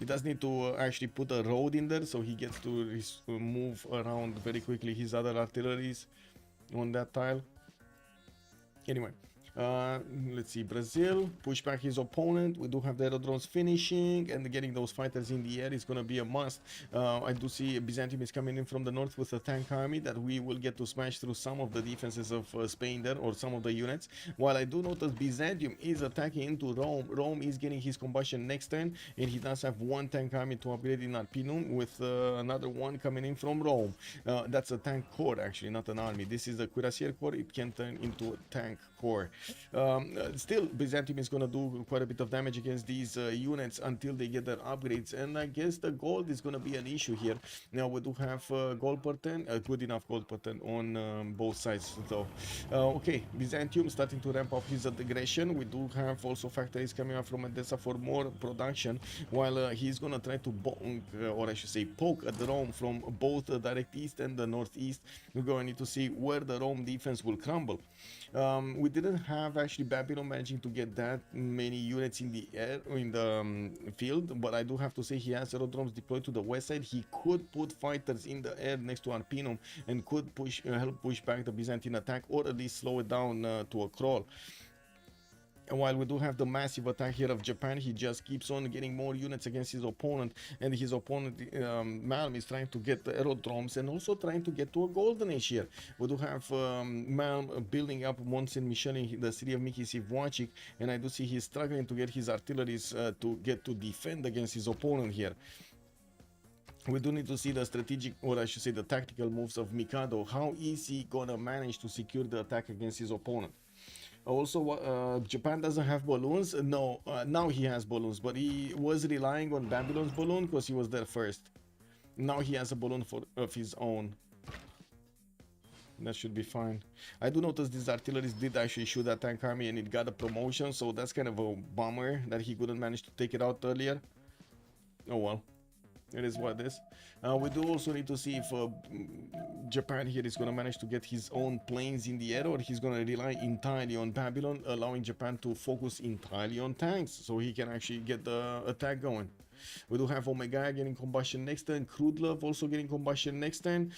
He does need to actually put a road in there, so he gets to move around very quickly his other artilleries on that tile. Anyway, let's see, Brazil push back his opponent. We do have the aerodromes finishing, and getting those fighters in the air is going to be a must. I do see Byzantium is coming in from the north with a tank army that we will get to smash through some of the defenses of Spain there, or some of the units, while I do notice Byzantium is attacking into Rome. Rome is getting his combustion next turn, and he does have 1 tank army to upgrade in Arpinum, with another one coming in from Rome. That's a tank corps actually, not an army. This is the cuirassier corps. It can turn into a tank corps. Still, Byzantium is gonna do quite a bit of damage against these units until they get their upgrades, and I guess the gold is gonna be an issue here. Now we do have gold per 10, good enough gold per 10 on both sides. So okay, Byzantium starting to ramp up his aggression. We do have also factories coming up from Odessa for more production, while he's gonna try to bonk, or I should say poke at the Rome from both the direct east and the northeast. We're going to need to see where the Rome defense will crumble. We didn't have actually Babylon managing to get that many units in the air, in the field, but I do have to say he has aerodromes deployed to the west side. He could put fighters in the air next to Arpinum and could push, help push back the Byzantine attack, or at least slow it down to a crawl. And while we do have the massive attack here of Japan, he just keeps on getting more units against his opponent, and his opponent Malm is trying to get the aerodromes and also trying to get to a golden age here. We do have Malm building up Mont Saint Michel in the city of Miki Civ6, and I do see he's struggling to get his artilleries to get to defend against his opponent here. We do need to see the strategic, or I should say the tactical moves of Mikado. How is he gonna manage to secure the attack against his opponent? Also, Japan doesn't have balloons. No, now he has balloons, but he was relying on Babylon's balloon because he was there first. Now he has a balloon of his own. That should be fine. I do notice these artilleries did actually shoot that tank army and it got a promotion, so that's kind of a bummer that he couldn't manage to take it out earlier. Oh well. It is what it is. We do also need to see if Japan here is going to manage to get his own planes in the air, or he's going to rely entirely on Babylon, allowing Japan to focus entirely on tanks so he can actually get the attack going. We do have Omega getting combustion next turn, Crude Love also getting combustion next turn,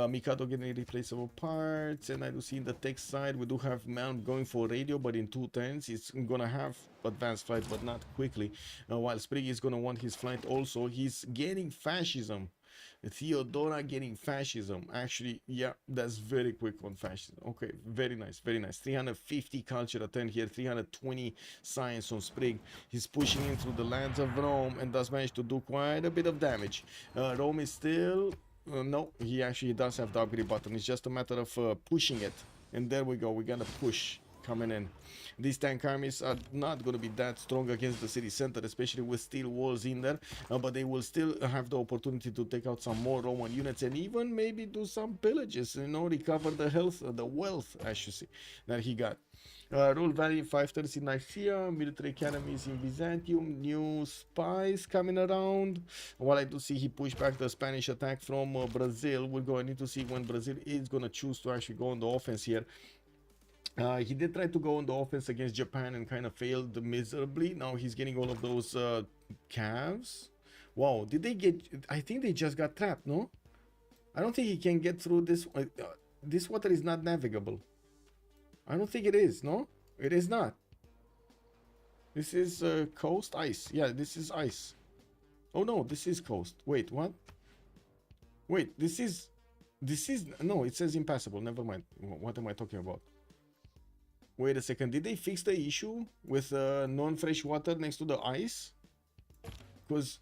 Mikado getting replaceable parts, and I do see in the tech side we do have Malm going for radio, but in 2 turns he's gonna have advanced flight, but not quickly, while Sprig is gonna want his flight also. He's getting fascism. Theodora getting fascism. Actually, yeah, that's very quick on fascism. Okay, very nice, very nice. 350 culture attend here, 320 science on Sprig. He's pushing in through the lands of Rome and does manage to do quite a bit of damage. Rome is still... no, he actually does have the upgrade button. It's just a matter of pushing it. And there we go, we're gonna push coming in. These tank armies are not going to be that strong against the city center, especially with steel walls in there, but they will still have the opportunity to take out some more Roman units and even maybe do some pillages, you know, recover the health, the wealth, I should say, that he got. Rule Valley 530 in Nicaea, military academies in Byzantium, new spies coming around. While I do see he pushed back the Spanish attack from Brazil, we're going to need to see when Brazil is going to choose to actually go on the offense here. He did try to go on the offense against Japan and kind of failed miserably. Now he's getting all of those calves. Wow, did they get... I think they just got trapped, no? I don't think he can get through this. This water is not navigable. I don't think it is, no? It is not. This is coast ice. Yeah, this is ice. Oh no, this is coast. Wait, what? Wait, this is... No, it says impassable. Never mind. What am I talking about? Wait a second, did they fix the issue with non-fresh water next to the ice? Because...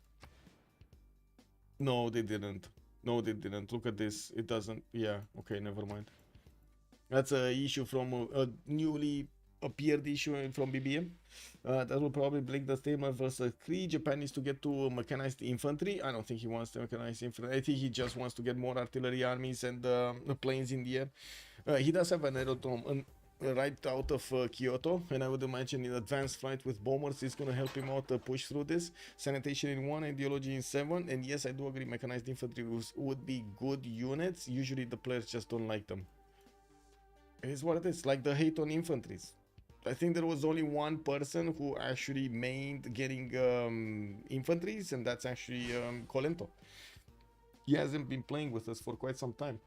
No, they didn't. No, they didn't. Look at this. It doesn't... Yeah, okay, never mind. That's an issue from a newly appeared issue from BBM. That will probably break the statement versus Kree. Japan needs to get to mechanized infantry. I don't think he wants to mechanize infantry. I think he just wants to get more artillery armies and planes in the air. He does have an aerodrome right out of Kyoto, and I would imagine in advanced flight with bombers is going to help him out push through this. Sanitation in 1, ideology in 7, and yes, I do agree mechanized infantry would be good units. Usually the players just don't like them. It is what it is, like the hate on infantries. I think there was only one person who actually mained getting infantries, and that's actually Colento. He hasn't been playing with us for quite some time.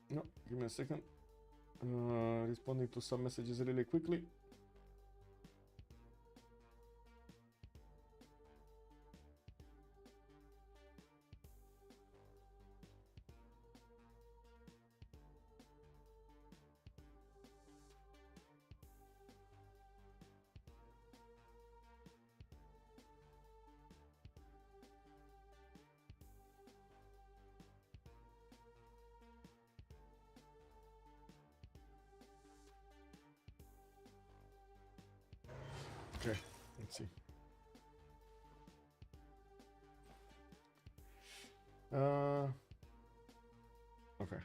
No, give me a second. Responding to some messages really quickly. Okay, let's see. Okay.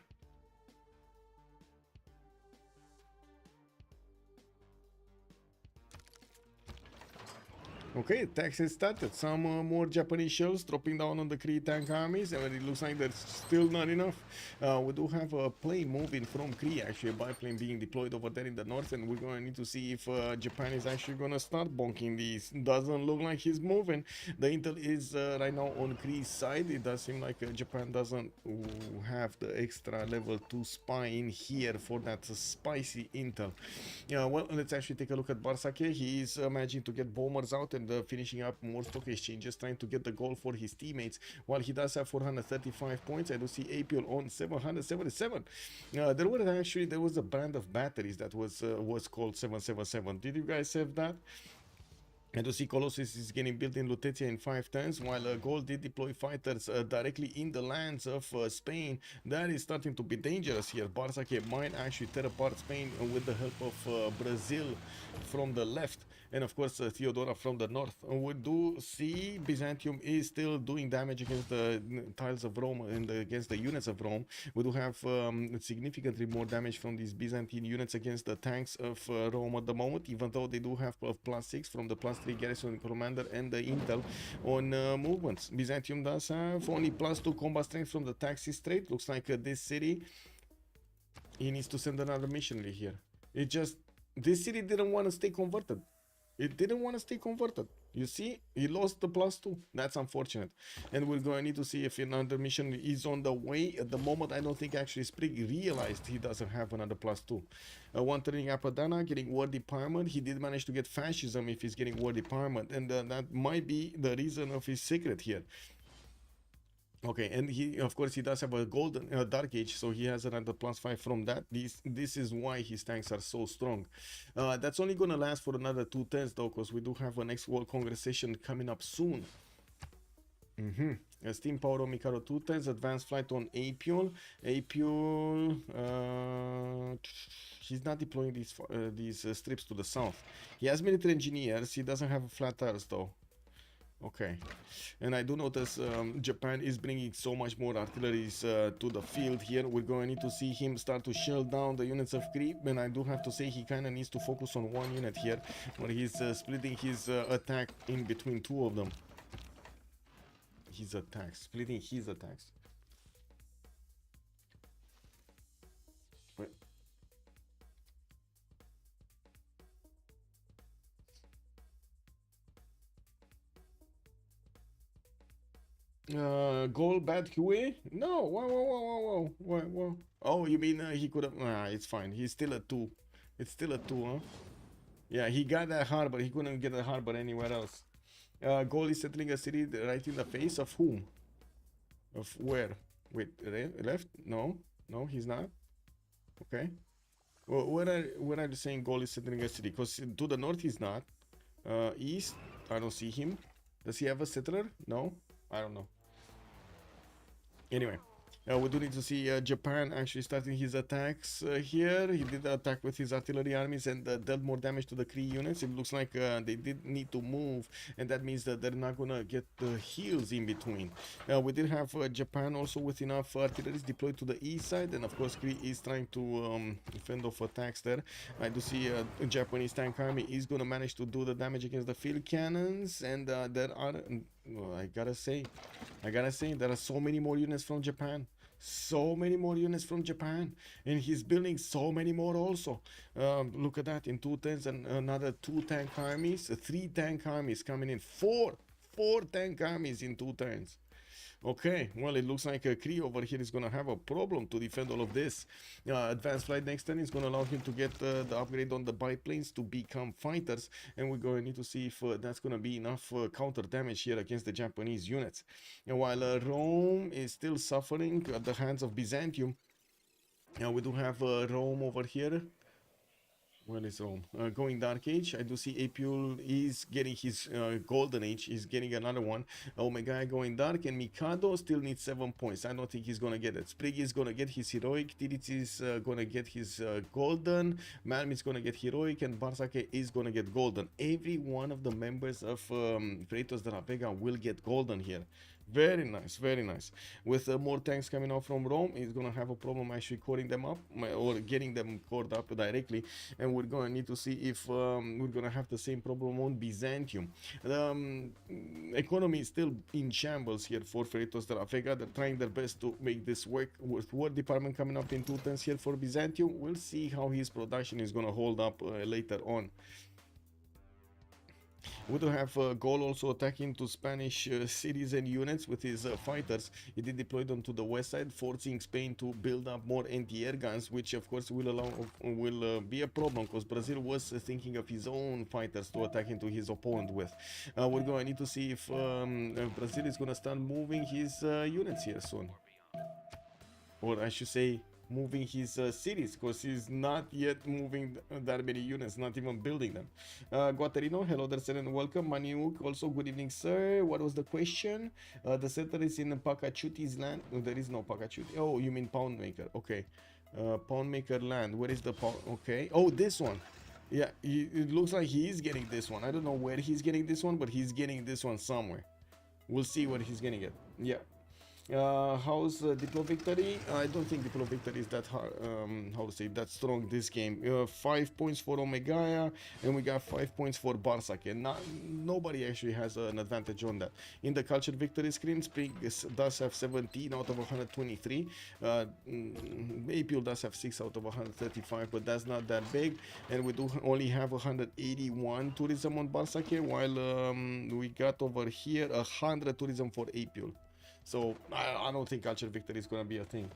Okay, attacks has started. Some more Japanese shells dropping down on the Kree tank armies, and it looks like there's still not enough. We do have a plane moving from Kree, actually, a biplane being deployed over there in the north, and we're going to need to see if Japan is actually going to start bonking these. Doesn't look like he's moving. The intel is right now on Kree's side. It does seem like Japan doesn't have the extra level 2 spy in here for that spicy intel. Yeah, well, let's actually take a look at Barsake. He is managing to get bombers out and finishing up more stock exchanges, trying to get the goal for his teammates. While he does have 435 points, I do see APL on 777. There was a brand of batteries that was called 777. Did you guys have that? And to see Colossus is getting built in Lutetia in 5 turns, while Gold did deploy fighters directly in the lands of Spain. That is starting to be dangerous here. Barsake might actually tear apart Spain with the help of Brazil from the left, and of course Theodora from the north. We do see Byzantium is still doing damage against the tiles of Rome and against the units of Rome. We do have significantly more damage from these Byzantine units against the tanks of Rome at the moment, even though they do have +6 from the +3 garrison commander and the intel on movements. Byzantium does have only +2 combat strength from the taxi strait. Looks like this city, he needs to send another missionary here. This city didn't want to stay converted. It didn't want to stay converted. You see, he lost the +2. That's unfortunate. And we're going to need to see if another mission is on the way. At the moment, I don't think actually Sprig realized he doesn't have another +2. One turning Apadana, getting war department. He did manage to get fascism if he's getting war department. And that might be the reason of his secret here. Okay, and he, of course, he does have a golden dark age, so he has another +5 from that. This is why his tanks are so strong. That's only gonna last for another 2 turns though, because we do have a next World Congress session coming up soon. Steam power on Mikado 2 turns, advanced flight on Apiol. Apiol, he's not deploying these strips to the south. He has military engineers. He doesn't have flat tires though. Okay, and I do notice Japan is bringing so much more artilleries to the field here. We're going to need to see him start to shell down the units of creep, and I do have to say he kind of needs to focus on one unit here, where he's splitting his attack in between 2 of them. Splitting his attacks. Wait. Goal bad QA? No, whoa. Oh, you mean he could have? It's fine. He's still a 2. It's still a 2, huh? Yeah, he got that harbor. He couldn't get a harbor anywhere else. Goal is settling a city right in the face of whom? Of where? Wait, left? No, he's not. Okay. Well, where are you saying Goal is settling a city? Because to the north he's not. East, I don't see him. Does he have a settler? No, I don't know. Anyway, we do need to see Japan actually starting his attacks here. He did attack with his artillery armies and dealt more damage to the Kree units. It looks like they did need to move, and that means that they're not gonna get the heals in between. We did have Japan also with enough artillery deployed to the east side, and of course Kree is trying to fend off attacks there. I do see a Japanese tank army is gonna manage to do the damage against the field cannons, and there are, well, I gotta say, there are so many more units from Japan. And he's building so many more also. Look at that, in 2 turns, and another 2 tank armies, 3 tank armies coming in, 4 tank armies in 2 turns. Okay, well, it looks like a Kree over here is going to have a problem to defend all of this. Advanced flight next turn is going to allow him to get the upgrade on the biplanes to become fighters, and we're going to need to see if that's going to be enough counter damage here against the Japanese units. And while Rome is still suffering at the hands of Byzantium, we do have Rome over here. Where is Rome? Going Dark Age. I do see Apule is getting his Golden Age. He's getting another one. Omega going Dark, and Mikado still needs 7 points. I don't think he's gonna get it. Sprig is gonna get his Heroic. Tiditz is gonna get his Golden. Malm is gonna get Heroic, and Barsake is gonna get Golden. Every one of the members of Freritos de la Vega will get Golden here. Very nice, very nice. With more tanks coming out from Rome, he's gonna have a problem actually coding them up or getting them coded up directly, and we're gonna need to see if we're gonna have the same problem on Byzantium. The economy is still in shambles here for Freritos de la Vega. They're trying their best to make this work. With War Department coming up in 2 turns here for Byzantium, we'll see how his production is gonna hold up later on. We do have Gaul also attacking to Spanish cities and units with his fighters. He did deploy them to the west side, forcing Spain to build up more anti-air guns, which of course will be a problem because Brazil was thinking of his own fighters to attack into his opponent with. We're going to need to see if Brazil is going to start moving his units here soon, or I should say moving his cities, because he's not yet moving that many units, not even building them. Guaterino, hello there, sir, and welcome. Maniuk, also good evening, sir. What was the question? The center is in Pacachuti's land. No, there is no Pacachuti. Oh, you mean Poundmaker? Okay. Poundmaker land. Where is the pound? Okay. Oh, this one. Yeah, it looks like he is getting this one. I don't know where he's getting this one, but he's getting this one somewhere. We'll see where he's getting it. Yeah. How's Diplo Victory? I don't think Diplo Victory is that hard, how to say, that strong this game. 5 points for Omegaya, and we got 5 points for Barsak, and nobody actually has an advantage on that. In the culture victory screen, Spring does have 17 out of 123. Apil does have 6 out of 135, but that's not that big, and we do only have 181 tourism on Barsak, while we got over here 100 tourism for Apil. So I don't think culture victory is going to be a thing.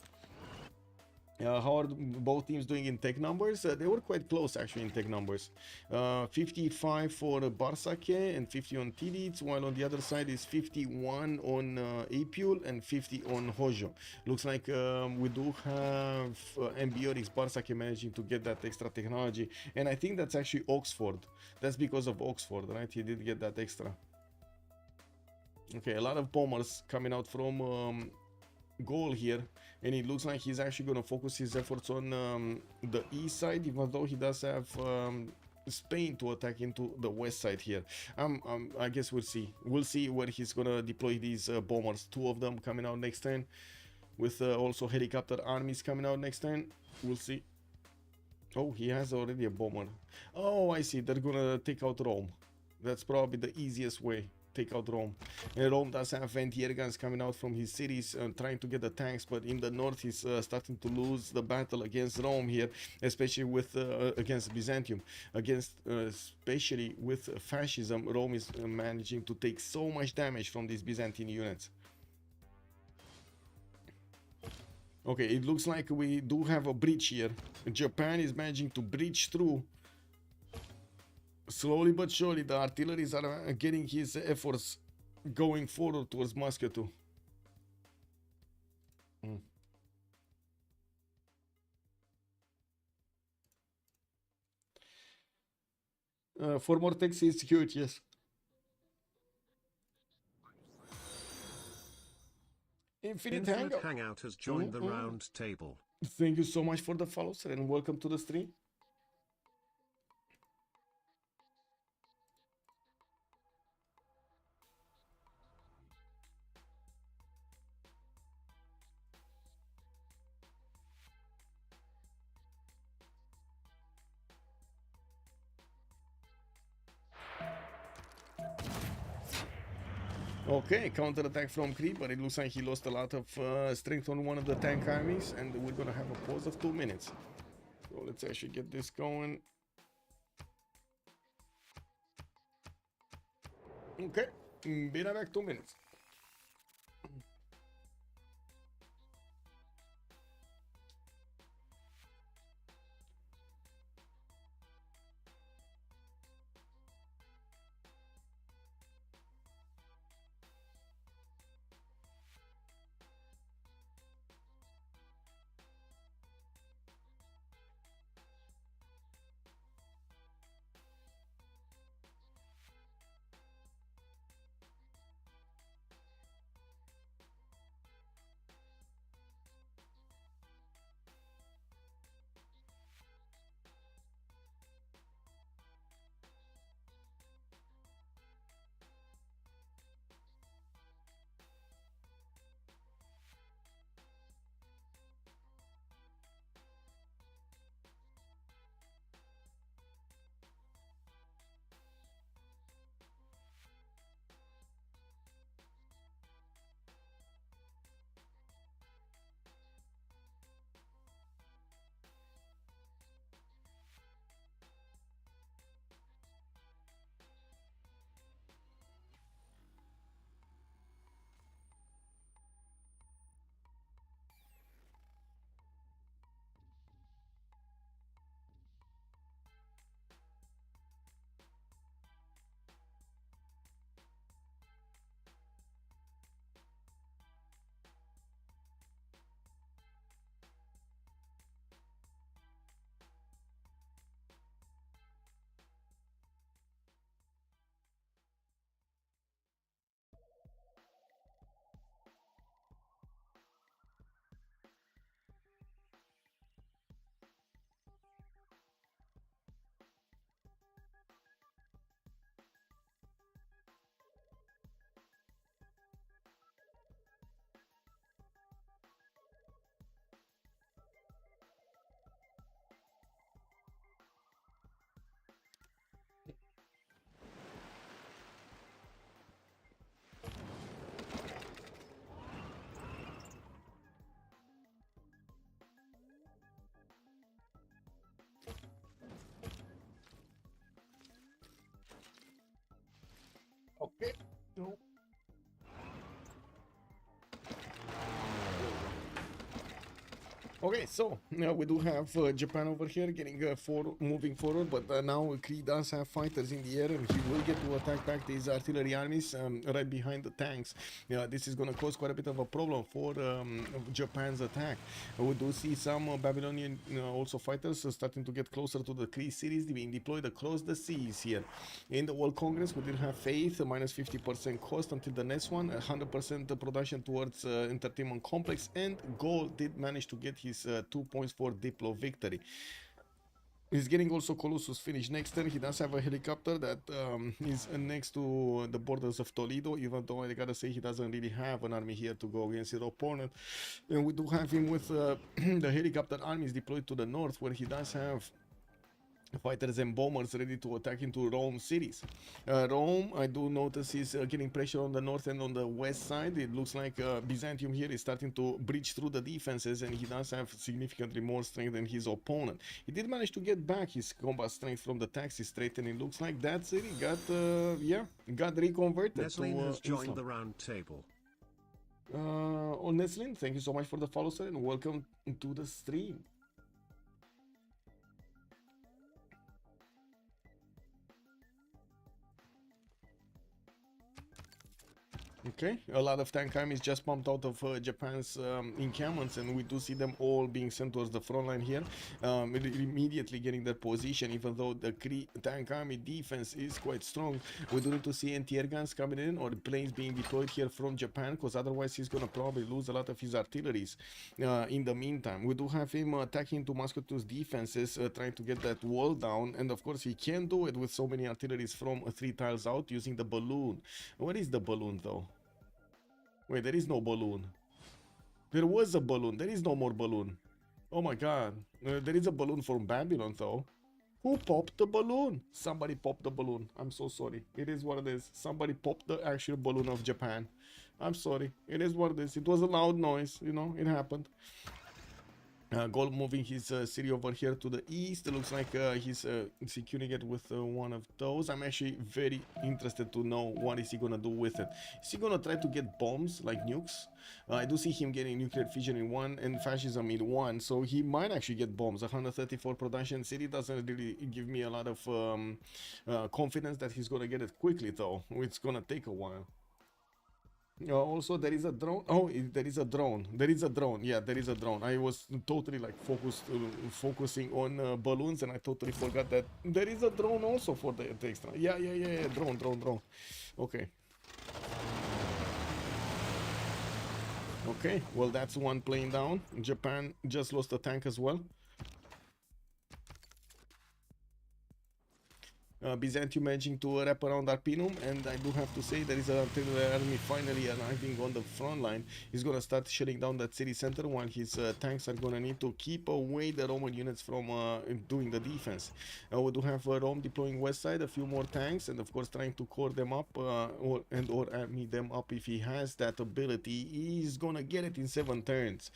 How are both teams doing in tech numbers? They were quite close actually in tech numbers. 55 for Barsake and 50 on Tiditz, while on the other side is 51 on Apul and 50 on Hojo. Looks like we do have Ambiorix Barsake managing to get that extra technology, and I think that's actually Oxford. That's because of Oxford, right? He did get that extra. Okay, a lot of bombers coming out from Gaul here, and it looks like he's actually going to focus his efforts on the east side, even though he does have Spain to attack into the west side here. I guess we'll see. We'll see where he's going to deploy these bombers. 2 of them coming out next turn, with also helicopter armies coming out next turn. We'll see. Oh, he has already a bomber. Oh, I see. They're going to take out Rome. That's probably the easiest way. Take out Rome. And Rome does have anti-air guns coming out from his cities, trying to get the tanks, but in the north he's starting to lose the battle against Rome here, especially with against Byzantium. Especially with fascism, Rome is managing to take so much damage from these Byzantine units. Okay, it looks like we do have a breach here. Japan is managing to breach through. Slowly but surely, the artilleries are getting his efforts going forward towards Moscow too. For more text is huge, yes. Infinite Hangout has joined the round table. Thank you so much for the follow, sir, and welcome to the stream. Okay, counter-attack from Creep, but it looks like he lost a lot of strength on one of the tank armies, and we're gonna have a pause of 2 minutes. So let's actually get this going. Okay, be right back, 2 minutes. Okay, so we do have Japan over here getting moving forward, but now Kree does have fighters in the air, and he will get to attack back these artillery armies right behind the tanks. This is going to cause quite a bit of a problem for Japan's attack. We do see some Babylonian also fighters starting to get closer to the Kree cities being deployed across the seas here. In the World Congress, we did have Faith, minus 50% cost until the next one, 100% production towards Entertainment Complex, and Gold did manage to get his 2 points for Diplo victory. He's getting also Colossus finished next turn. He does have a helicopter that is next to the borders of Toledo, even though I gotta say he doesn't really have an army here to go against his opponent. And we do have him with the helicopter armies deployed to the north, where he does have fighters and bombers ready to attack into Rome cities. Rome, I do notice, is getting pressure on the north and on the west side. It looks like Byzantium here is starting to breach through the defenses, and he does have significantly more strength than his opponent. He did manage to get back his combat strength from the Taxi Strait, and it looks like that city got got reconverted. Nestlin has joined Islam. the round table. Nestlin, thank you so much for the follow, sir, and welcome to the stream. Okay, a lot of tank armies just pumped out of Japan's encampments, and we do see them all being sent towards the front line here, immediately getting their position. Even though the Kree tank army defense is quite strong, we do need to see anti-air guns coming in or planes being deployed here from Japan, because otherwise he's gonna probably lose a lot of his artilleries. In the meantime, we do have him attacking into Moscow's defenses, trying to get that wall down, and of course he can do it with so many artilleries from 3 tiles out using the balloon. Where is the balloon though? Wait, there is no balloon. There was a balloon. There is no more balloon. Oh my god. There is a balloon from Babylon though. Who popped the balloon? Somebody popped the balloon. I'm so sorry. It is what it is. Somebody popped the actual balloon of Japan. I'm sorry. It is what it is. It was a loud noise. You know, it happened. Gold moving his city over here to the east. It looks like he's securing it with one of those. I'm actually very interested to know what is he gonna do with it. Is he gonna try to get bombs like nukes? I do see him getting nuclear fission in one and fascism in one, so he might actually get bombs. 134 production city doesn't really give me a lot of confidence that he's gonna get it quickly though. It's gonna take a while. Also, there is a drone. Oh, there is a drone. There is a drone. Yeah, there is a drone. I was totally like focusing on balloons, and I totally forgot that there is a drone also for the extra. Yeah. Drone. Okay. Okay, well, that's one plane down. Japan just lost a tank as well. Byzantium managing to wrap around Arpinum, and I do have to say there is an artillery army finally arriving on the front line. He's gonna start shutting down that city center, while his tanks are gonna need to keep away the Roman units from doing the defense. We do have Rome deploying west side, a few more tanks, and of course trying to core them up or meet them up if he has that ability. He's gonna get it in 7 turns.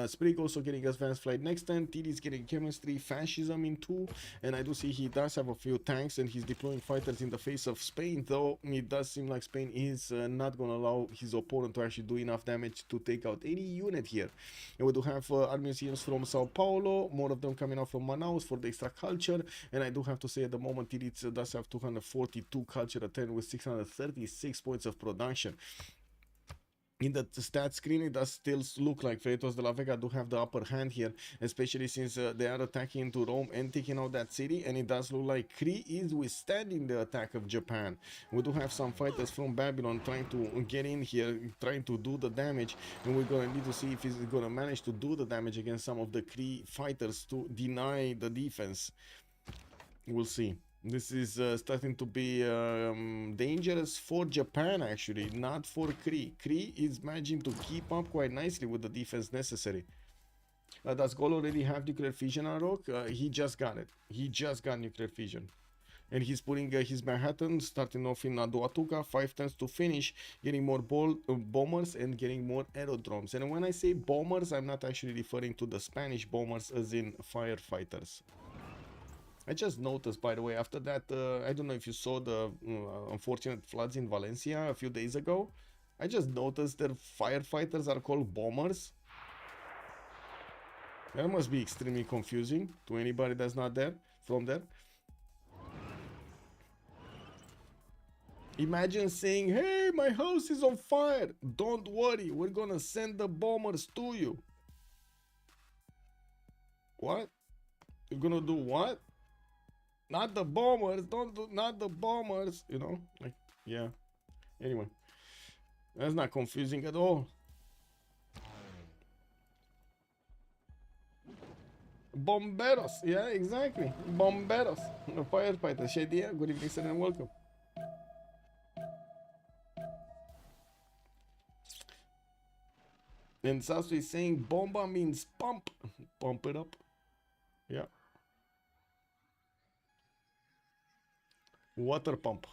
Sprig also getting advanced flight next turn. TD is getting chemistry, fascism in 2, and I do see he does have a few tanks, and he's deploying fighters in the face of Spain, though it does seem like Spain is not going to allow his opponent to actually do enough damage to take out any unit here. And we do have army museums from Sao Paulo, more of them coming out from Manaus for the extra culture, and I do have to say at the moment it does have 242 culture at 10 with 636 points of production. In the stat screen, it does still look like Freritos de la Vega do have the upper hand here, especially since they are attacking into Rome and taking out that city, and it does look like Kree is withstanding the attack of Japan. We do have some fighters from Babylon trying to get in here, trying to do the damage, and we're gonna need to see if he's gonna manage to do the damage against some of the Kree fighters to deny the defense. We'll see. This is starting to be dangerous for Japan, actually, not for Kree. Kree is managing to keep up quite nicely with the defense necessary. Does Gol already have nuclear fission on Rock? He just got it. He just got nuclear fission. And he's putting his Manhattan, starting off in Aduatuca, 5 turns to finish, getting more bombers and getting more aerodromes. And when I say bombers, I'm not actually referring to the Spanish bombers as in firefighters. I just noticed, by the way, after that, I don't know if you saw the unfortunate floods in Valencia a few days ago. I just noticed that firefighters are called bombers. That must be extremely confusing to anybody that's not there from there. Imagine saying, hey, my house is on fire. Don't worry, we're gonna send the bombers to you. What? You're gonna do what? Not the bombers, don't do, not the bombers, you know? Like, yeah. Anyway, that's not confusing at all. Bomberos, yeah, exactly. Bomberos, the firefighters. Shadia, good evening, sir, and welcome. And Sasu is saying bomba means pump. Pump it up. Yeah. Water pump.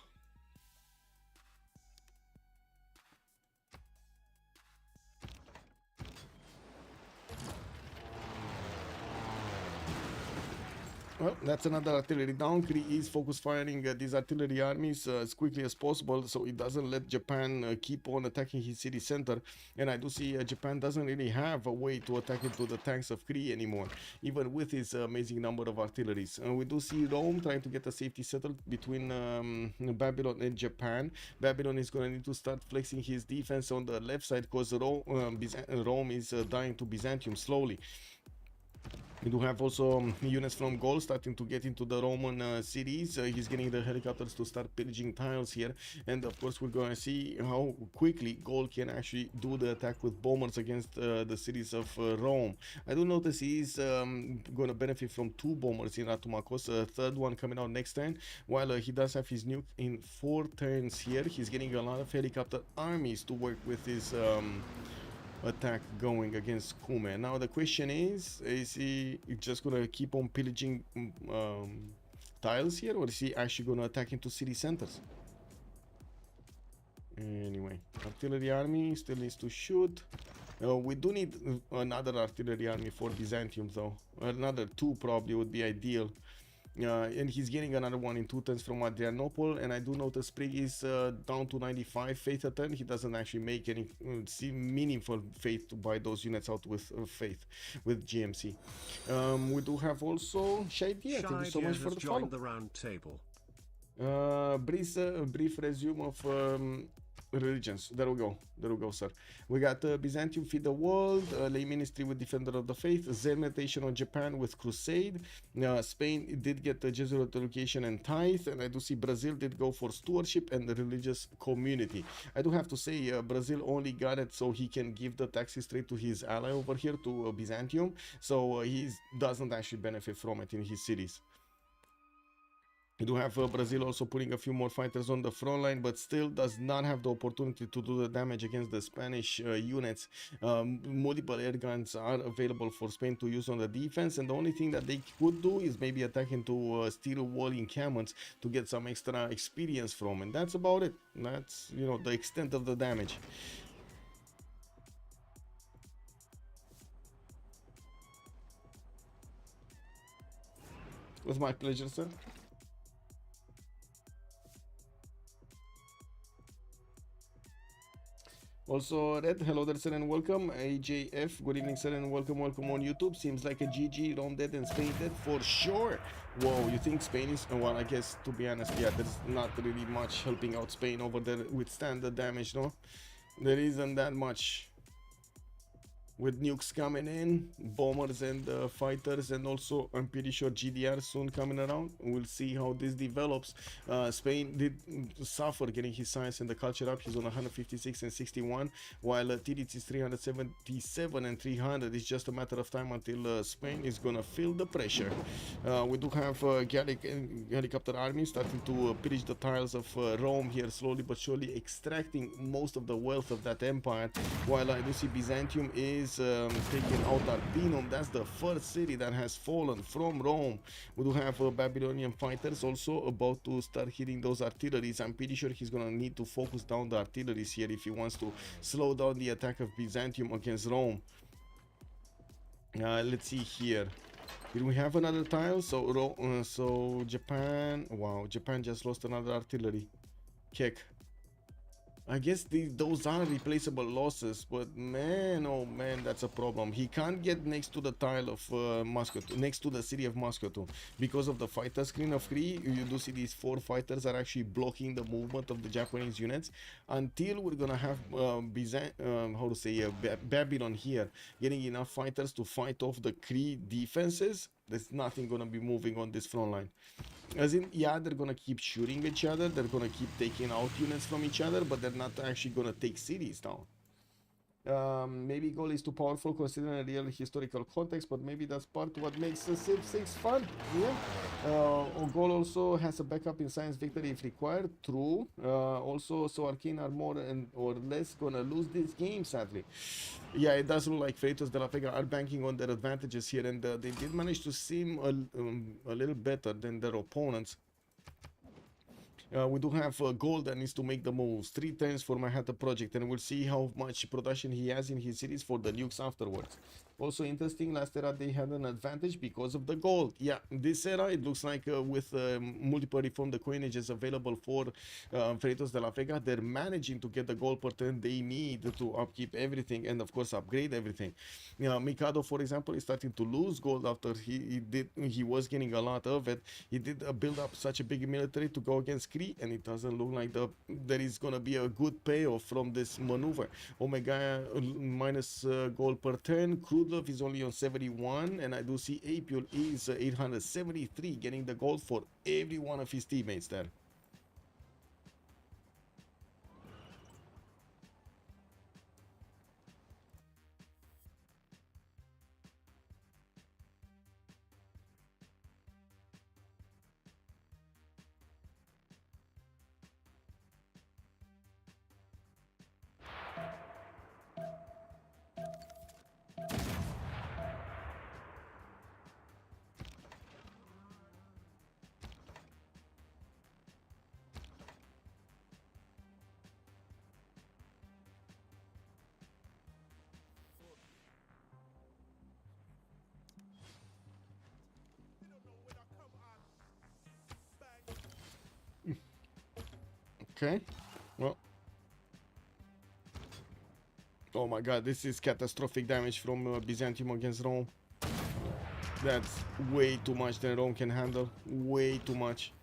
Well, that's another artillery down. Kree is focus firing these artillery armies as quickly as possible, so it doesn't let Japan keep on attacking his city center. And I do see Japan doesn't really have a way to attack into the tanks of Kree anymore, even with his amazing number of artilleries. We do see Rome trying to get a safety settled between Babylon and Japan. Babylon is going to need to start flexing his defense on the left side because Rome is dying to Byzantium slowly. We do have also units from Gaul starting to get into the Roman cities. He's getting the helicopters to start pillaging tiles here. And of course, we're going to see how quickly Gaul can actually do the attack with bombers against the cities of Rome. I do notice he's going to benefit from 2 bombers in Ratumakos, a third one coming out next turn. While he does have his nuke in 4 turns here, he's getting a lot of helicopter armies to work with his attack going against Kume. Now the question is he just gonna keep on pillaging tiles here, or is he actually gonna attack into city centers? Anyway, artillery army still needs to shoot. We do need another artillery army for Byzantium though. Another 2 probably would be ideal. And he's getting another one in 2 turns from Adrianople, and I do notice Sprig is down to 95 faith a turn. He doesn't actually make any meaningful faith to buy those units out with faith with GMC. We do have also Shaidia. Thank you so much for the follow. The round table. Brief resume of religions. There we go, sir. We got Byzantium feed the world, lay ministry with defender of the faith, Zen meditation on Japan with crusade. Spain did get the Jesuit education and tithe, and I do see Brazil did go for stewardship and the religious community. I do have to say Brazil only got it so he can give the taxes straight to his ally over here, to Byzantium, so he doesn't actually benefit from it in his cities. We do have Brazil also putting a few more fighters on the front line, but still does not have the opportunity to do the damage against the Spanish units. Multiple air guns are available for Spain to use on the defense, and the only thing that they could do is maybe attack into steel wall encampments to get some extra experience from, and that's about it. That's, you know, the extent of the damage. With my pleasure, sir. Also, Red, hello there, sir, and welcome. AJF, good evening, sir, and welcome on YouTube. Seems like a GG, Rome dead and Spain dead for sure. Whoa, you think Spain is... Well, I guess, to be honest, yeah, there's not really much helping out Spain over there withstand the damage, no? There isn't that much. With nukes coming in, bombers and fighters, and also I'm pretty sure GDR soon coming around. We'll see how this develops. Spain did suffer getting his science and the culture up. He's on 156 and 61, while TDT is 377 and 300. It's just a matter of time until Spain is gonna feel the pressure. We do have helicopter army starting to pillage the tiles of Rome here, slowly but surely extracting most of the wealth of that empire, while I do see Byzantium is taking out Arpinum. That's the first city that has fallen from Rome. We do have Babylonian fighters also about to start hitting those artilleries. I'm pretty sure he's gonna need to focus down the artilleries here if he wants to slow down the attack of Byzantium against Rome. Let's see here. Did we have another tile? So Japan, wow, Japan just lost another artillery. Kek. I guess those are replaceable losses, but man, oh man, that's a problem. He can't get next to the tile of Moscow, next to the city of Moscow, because of the fighter screen of 3. You do see these 4 fighters are actually blocking the movement of the Japanese units until we're gonna have how to say Babylon here getting enough fighters to fight off the Kree defenses. There's nothing gonna be moving on this front line. As in, yeah, they're gonna keep shooting each other, they're gonna keep taking out units from each other, but they're not actually gonna take cities down. Maybe goal is too powerful considering a real historical context, but maybe that's part of what makes the Civ6 fun. Yeah. Goal also has a backup in science victory if required. True. Also, so Arcane are more or less gonna lose this game, sadly. Yeah, it does look like Freritos de la Vega are banking on their advantages here, and they did manage to seem a little better than their opponents. We do have Gold that needs to make the moves 3 times for Manhattan Project, and we'll see how much production he has in his cities for the nukes afterwards. Also interesting, last era they had an advantage because of the gold. Yeah, this era it looks like with multiple reformed coinages available for Freritos de la Vega, they're managing to get the gold per turn they need to upkeep everything and of course upgrade everything. Mikado, for example, is starting to lose gold after he was getting a lot of it. He did build up such a big military to go against Kree, and it doesn't look like there is gonna be a good payoff from this maneuver. Omega minus gold per turn. Krudlov is only on 71, and I do see Apul is 873, getting the gold for every one of his teammates there. Okay, well, oh my god, this is catastrophic damage from Byzantium against Rome. That's way too much than Rome can handle. Way too much.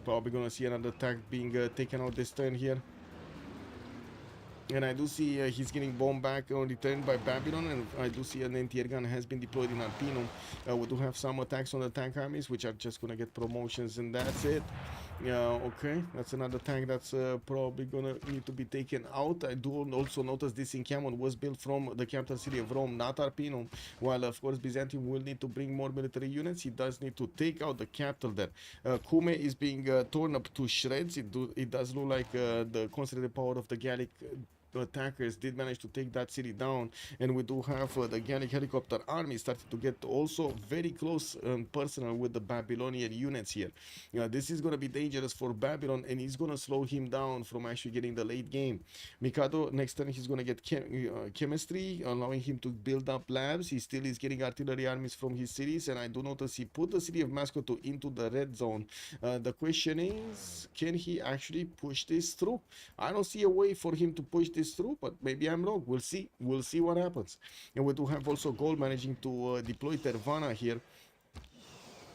Probably gonna see another attack being taken out this turn here. And I do see he's getting bombed back on return by Babylon, and I do see an anti-air gun has been deployed in Arpinum. We do have some attacks on the tank armies, which are just gonna get promotions, and that's it. Okay, that's another tank that's probably gonna need to be taken out. I do also notice this encampment was built from the capital city of Rome, not Arpinum. While of course Byzantium will need to bring more military units, he does need to take out the capital there. Kume is being torn up to shreds. It does look like the concentrated power of the Gallic attackers did manage to take that city down, and we do have the Gallic helicopter army starting to get also very close personal with the Babylonian units here. This is going to be dangerous for Babylon, and he's going to slow him down from actually getting the late game. Mikado, next turn he's going to get chemistry, allowing him to build up labs. He still is getting artillery armies from his cities, and I do notice he put the city of Moscow into the red zone. The question is, can he actually push this through? I don't see a way for him to push this through, but maybe I'm wrong. We'll see what happens. And we do have also Gold managing to deploy Tervana here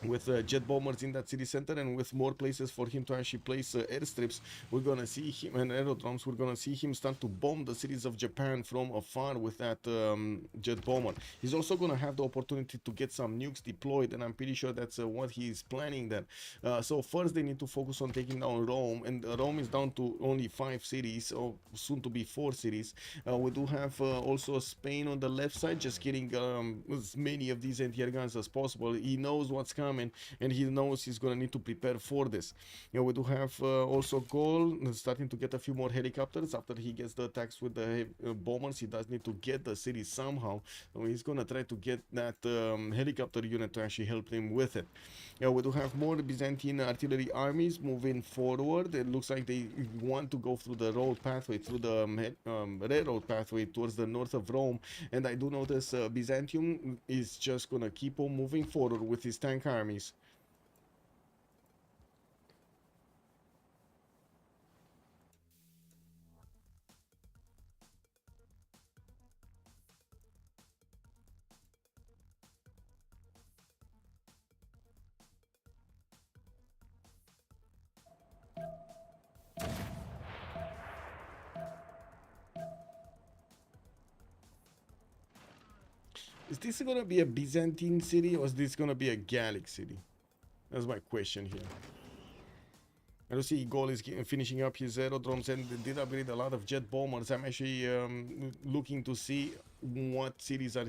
with jet bombers in that city center, and with more places for him to actually place airstrips. We're gonna see him, and aerodromes, we're gonna see him start to bomb the cities of Japan from afar with that jet bomber. He's also gonna have the opportunity to get some nukes deployed, and I'm pretty sure that's what he's planning there. So first they need to focus on taking down Rome, and Rome is down to only 5 cities, or soon to be 4 cities. We do have also Spain on the left side, just getting as many of these anti-air guns as possible. He knows what's coming, and he knows he's gonna need to prepare for this. We do have also Gol starting to get a few more helicopters after he gets the attacks with the bombers. He does need to get the city somehow, so he's gonna try to get that helicopter unit to actually help him with it. We do have more Byzantine artillery armies moving forward. It looks like they want to go through the road pathway, through the railroad pathway towards the north of Rome, and I do notice Byzantium is just gonna keep on moving forward with his tank armies. Is this gonna be a Byzantine city or is this gonna be a Gallic city? That's my question here. I don't see Gol is finishing up his aerodromes and did upgrade a lot of jet bombers. I'm actually looking to see what cities are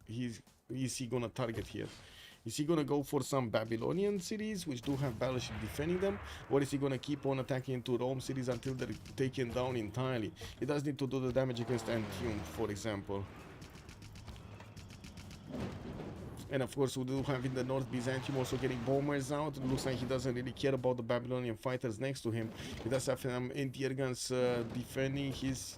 is he gonna target here. Is he gonna go for some Babylonian cities which do have battleship defending them, or is he gonna keep on attacking into Rome cities until they're taken down entirely? He does need to do the damage against Antium, for example. And of course, we do have in the North Byzantium also getting bombers out. It looks like he doesn't really care about the Babylonian fighters next to him. He does have anti-air guns defending his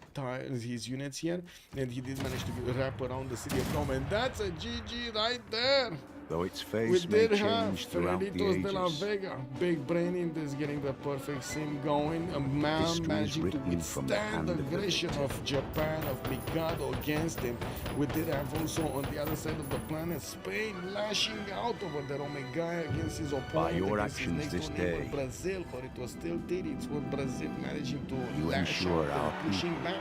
units here. And he did manage to wrap around the city of Rome. And that's a GG right there. Though its We face may did have change throughout the Freritos de la ages. Vega. Big brain in this, getting the perfect sim going. A man History is managing to written from the withstand hand the of the aggression victor. of Japan, of Mikado against him. We did have also on the other side of the planet Spain lashing out over there. Oh my guy against his opponent. your against his actions next this door neighbor, day, Brazil, but it was still Tiri's for Brazil managing to you lash ensure out our and pushing back.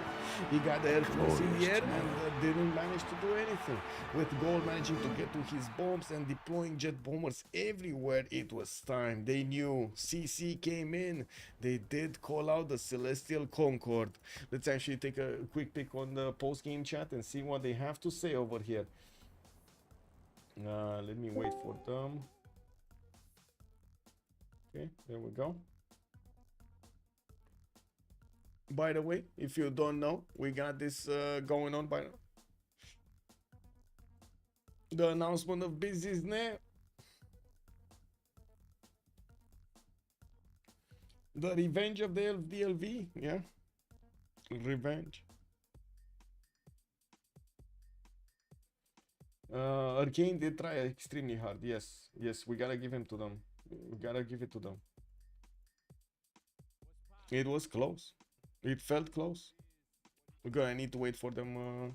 He got the air force in the glorious air tomorrow. and didn't manage to do anything. With Gold managing to get to his bombs and deploying jet bombers everywhere, it was time. They knew CC came in. They did call out the Celestial Concord. Let's actually take a quick pick on the post-game chat and see what they have to say over here. Let me wait for them. Okay, there we go. By the way, if you don't know, we got this going on by the announcement of business now. The revenge of the DLV, yeah. Revenge. Arcane did try extremely hard. Yes, yes, we gotta give him to them. We gotta give it to them. It was close. It felt close. We're gonna need to wait for them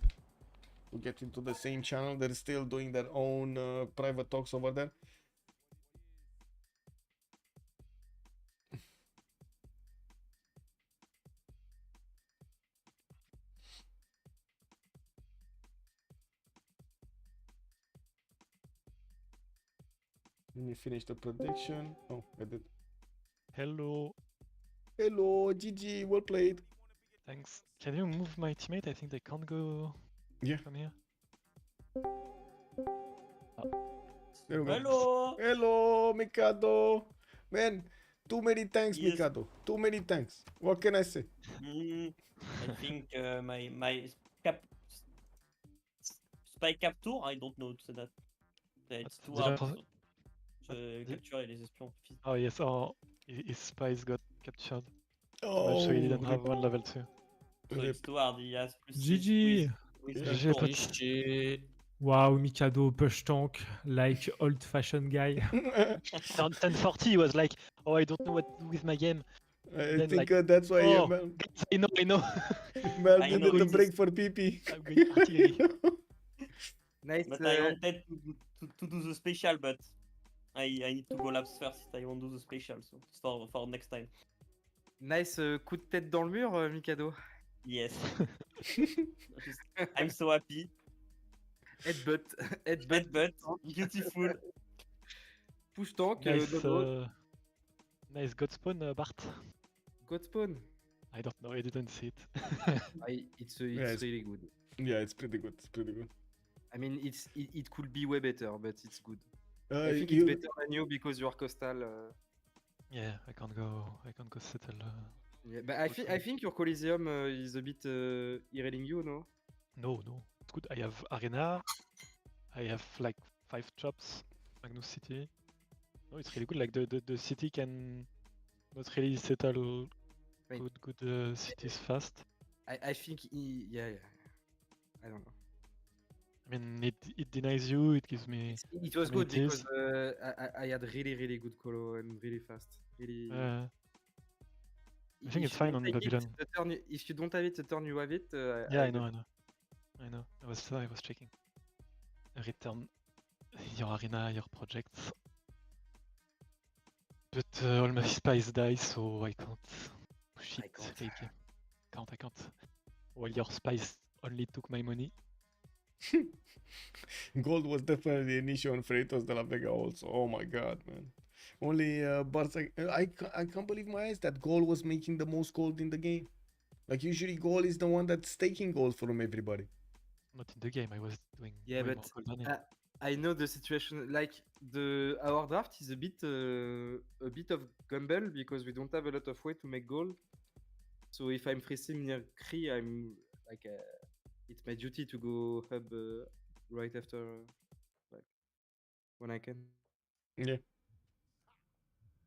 to get into the same channel. They're still doing their own private talks over there. Let me finish the prediction. Oh, I did. Hello. Hello, GG, well played. Thanks. Can you move my teammate? I think they can't go Yeah. from here. There we go. Hello! Hello, Mikado. Man, too many thanks, Yes. Mikado. Too many thanks. What can I say? I think my spy capture, I don't know to say that. It's too Did I hard pos- to capturer les espions. Oh yes, oh, his spies got captured. Oh, So he didn't have one level 2. So it's too hard. He has plus GG. with Yeah. GG, victory. Wow, Mikado push tank like old-fashioned guy. 1040 was like, oh, I don't know what to do with my game. I Then, think like, that's why oh. Mel, I know. Mel I did know, the it's break for PP. I'm going artillery. Nice. But I wanted to do the special, but I need to go labs first. I won't do the special, so it's for next time. Nice coup de tête dans le mur, Mikado. Yes. I'm so happy. Headbutt. Headbutt. But beautiful. Push tank. Nice, dodo. nice God spawn, Bart. God spawn. I don't know, I didn't see it. It's it's- really good. Yeah, it's pretty good. It's pretty good. I mean, it could be way better, but it's good. I Uh, think you- it's better than you because you are coastal. Yeah, I can't go settle. Yeah, but I think your Coliseum is a bit irreling you, no? No, it's good. I have Arena. I have like 5 jobs. Magnus City. No, it's really good. Like the city can not really settle Right. good cities fast. I think yeah. I don't know. I mean, it denies you. It gives me. It was good amenities. because I had really good colo and really fast. Really. I think it's fine on Babylon. If you don't have it, the turn you have it. Yeah, I know. I was checking. Return your arena, your projects. But all my spies die, so I can't push I it. can't. Like, I can't. While your spies only took my money. Gold was definitely an issue on Freritos de la Vega also. Oh my god, man. Only Barca. I can't believe my eyes that gold was making the most gold in the game. Like usually gold is the one that's taking gold from everybody. Not in the game. I was doing Yeah, way but more gold than him. I know the situation. Like our draft is a bit of gamble because we don't have a lot of way to make gold. So if I'm freezing near Kree, I'm like it's my duty to go hub right after, like when I can. Yeah.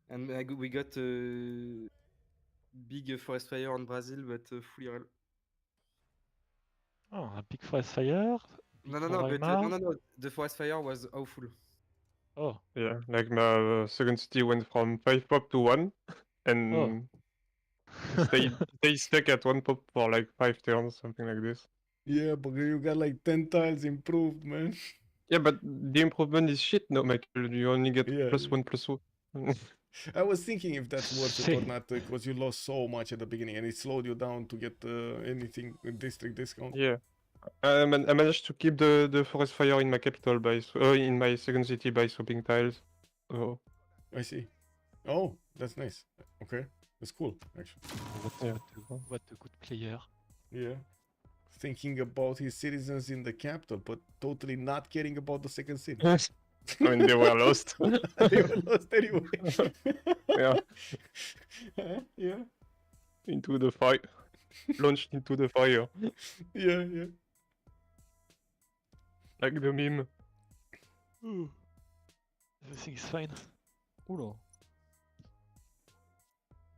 And we got big forest fire on Brazil, but fully RL. Oh, a big forest fire. Big No, but Roraima. no. The forest fire was awful. Oh, Yeah, like my second city went from 5 pop to 1, and stay stuck at 1 pop for like 5 turns, something like this. Yeah, but you got like 10 tiles improved, man. Yeah, but the improvement is shit, no, Michael. You only get Yeah, +1, +1. I was thinking if that's worth it or Shit. not because you lost so much at the beginning and it slowed you down to get anything district discount. Yeah. I managed to keep the forest fire in my capital by in my second city by swapping tiles. Oh, I see. Oh, that's nice. Okay, that's cool actually. yeah. What a good player. Yeah. Thinking about his citizens in the capital, but totally not caring about the second city. I mean, they were lost. They were lost anyway. Yeah. Yeah. Into the fire. Launched into the fire. Yeah. Like the meme. Everything is fine. Oula.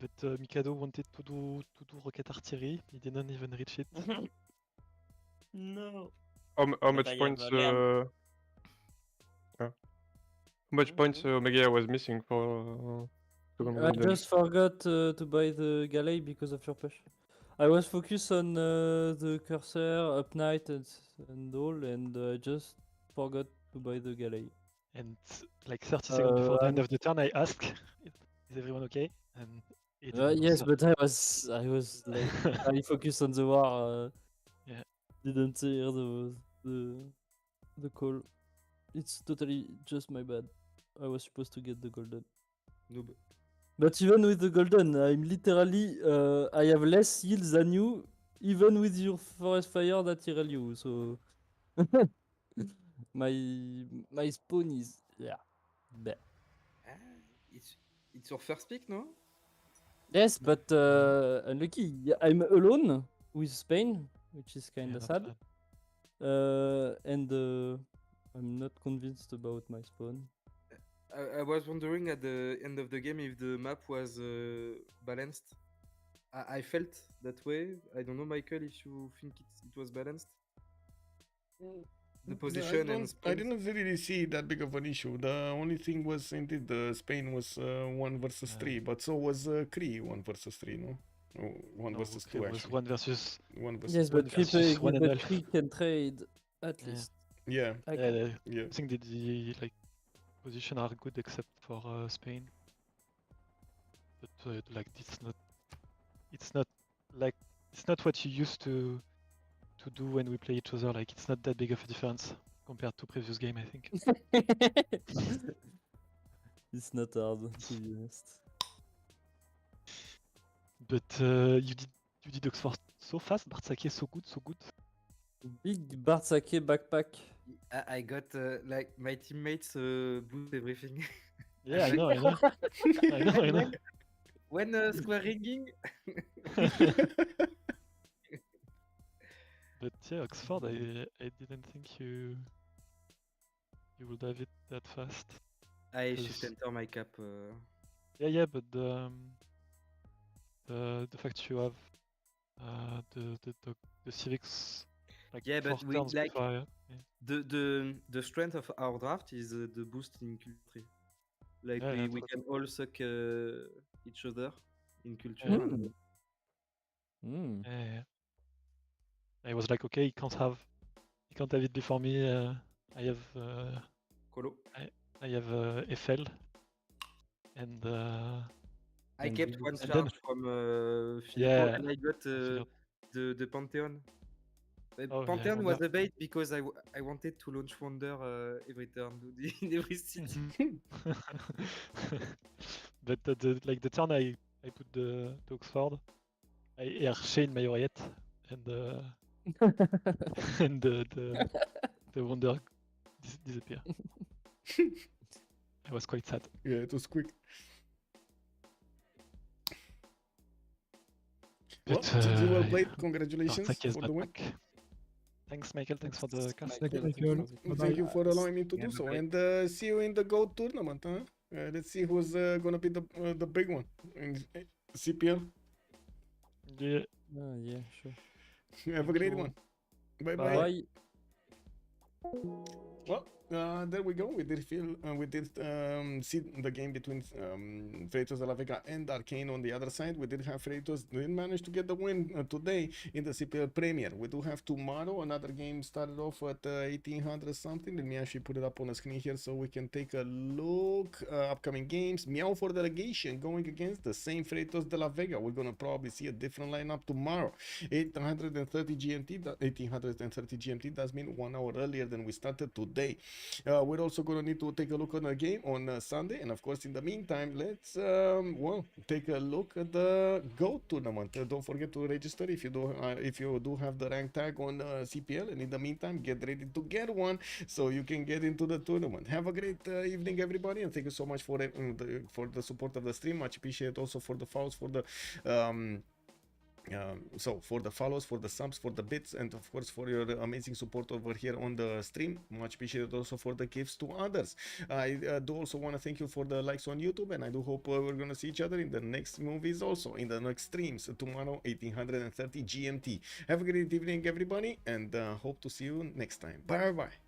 But Mikado wanted to do rocket artillery. He didn't even reach it. No. How But much I have points? a land. How much points Omega was missing for second I golden? just forgot to buy the galley because of your push. I was focused on the cursor, up knight, and all, and I just forgot to buy the galley. And like 30 seconds before the end I'm- of the turn, I asked, "Is everyone okay?" And he didn't yes, answer. but I was like I focused on the war. Yeah. Didn't hear the call. It's totally just my bad. I was supposed to get the golden. Noob. But even with the golden, I'm literally I have less heals than you, even with your forest fire that IRL you. So my spawn is bad. It's your first pick, no? Yes, but unlucky. Yeah, I'm alone with Spain, which is kind Yeah, of not sad. bad. And I'm not convinced about my spawn. I was wondering at the end of the game if the map was balanced. I felt that way. I don't know, Michael, if you think it was balanced. The position and I spawns. didn't really see that big of an issue. The only thing was indeed the Spain was 1 versus 3, but so was Cree 1 versus 3, no? Oh, 1 No, versus okay, 2 it was actually. 1 versus. 1 versus Yes, 2. but versus one and a half. three can trade at Yeah. least. Yeah, I Yeah, can- yeah. I think the like position are good except for Spain. But like it's not what you used to do when we play each other. Like it's not that big of a difference compared to previous game, I think. It's not hard to be honest. But you did Oxford so fast, Bartsake so good. Big Bartsake backpack. I got like my teammates boost everything. Yeah, I know. I know. When square ringing, But yeah, Oxford, I didn't think you would have it that fast. I Because- shift enter my cap. Yeah, but the fact you have the Civ6 like Yeah, but 4 we, turns like- before, The strength of our draft is the boost in culture. Like Yeah, we that's can all suck each other in culture. Mm. and- yeah. I was like, okay, he can't have it before me. I have Colo. FL and I And kept we- one and charge then- from Filippo, Yeah, and I got figured. the Pantheon. Oh, yeah, Pantheon was Wonder. a bait because I wanted to launch Wonder every turn in every city. But like the turn I put the Oxford, I Arcane my Oriette and and the Wonder disappear. I was quite sad. Yeah, it was quick. Well, But GG, well yeah, played. Congratulations Artak is for the win. back. Thanks, Michael. Thanks for the cast. Michael, Thank you. Thank you for allowing me to Yeah, do so, bye. and see you in the GOAT tournament. Huh? Let's see who's gonna be the big one in CPL. Yeah. Yeah, sure. Have a great you. one. Bye Bye. bye. Bye. Well, there we go. We did see the game between Freritos de la Vega and Arcane on the other side. We did have Freritos didn't manage to get the win today in the CPL Premier. We do have tomorrow another game started off at 1800 something. Let me actually put it up on the screen here so we can take a look. Upcoming games: Meow for Delegation going against the same Freritos de la Vega. We're gonna probably see a different lineup tomorrow. 1830 GMT does mean 1 hour earlier than we started today. We're also going to need to take a look on the game on Sunday, and of course in the meantime let's take a look at the GOAT tournament. Don't forget to register if you do have the rank tag on CPL, and in the meantime get ready to get one so you can get into the tournament. Have a great evening everybody, and thank you so much for the support of the stream. Much appreciated also for the follows, for the for the follows, for the subs, for the bits, and of course for your amazing support over here on the stream. Much appreciated also for the gifts to others. I do also want to thank you for the likes on YouTube, and I do hope we're gonna see each other in the next movies, also in the next streams tomorrow 1830 GMT. Have a great evening everybody, and hope to see you next time. Bye bye.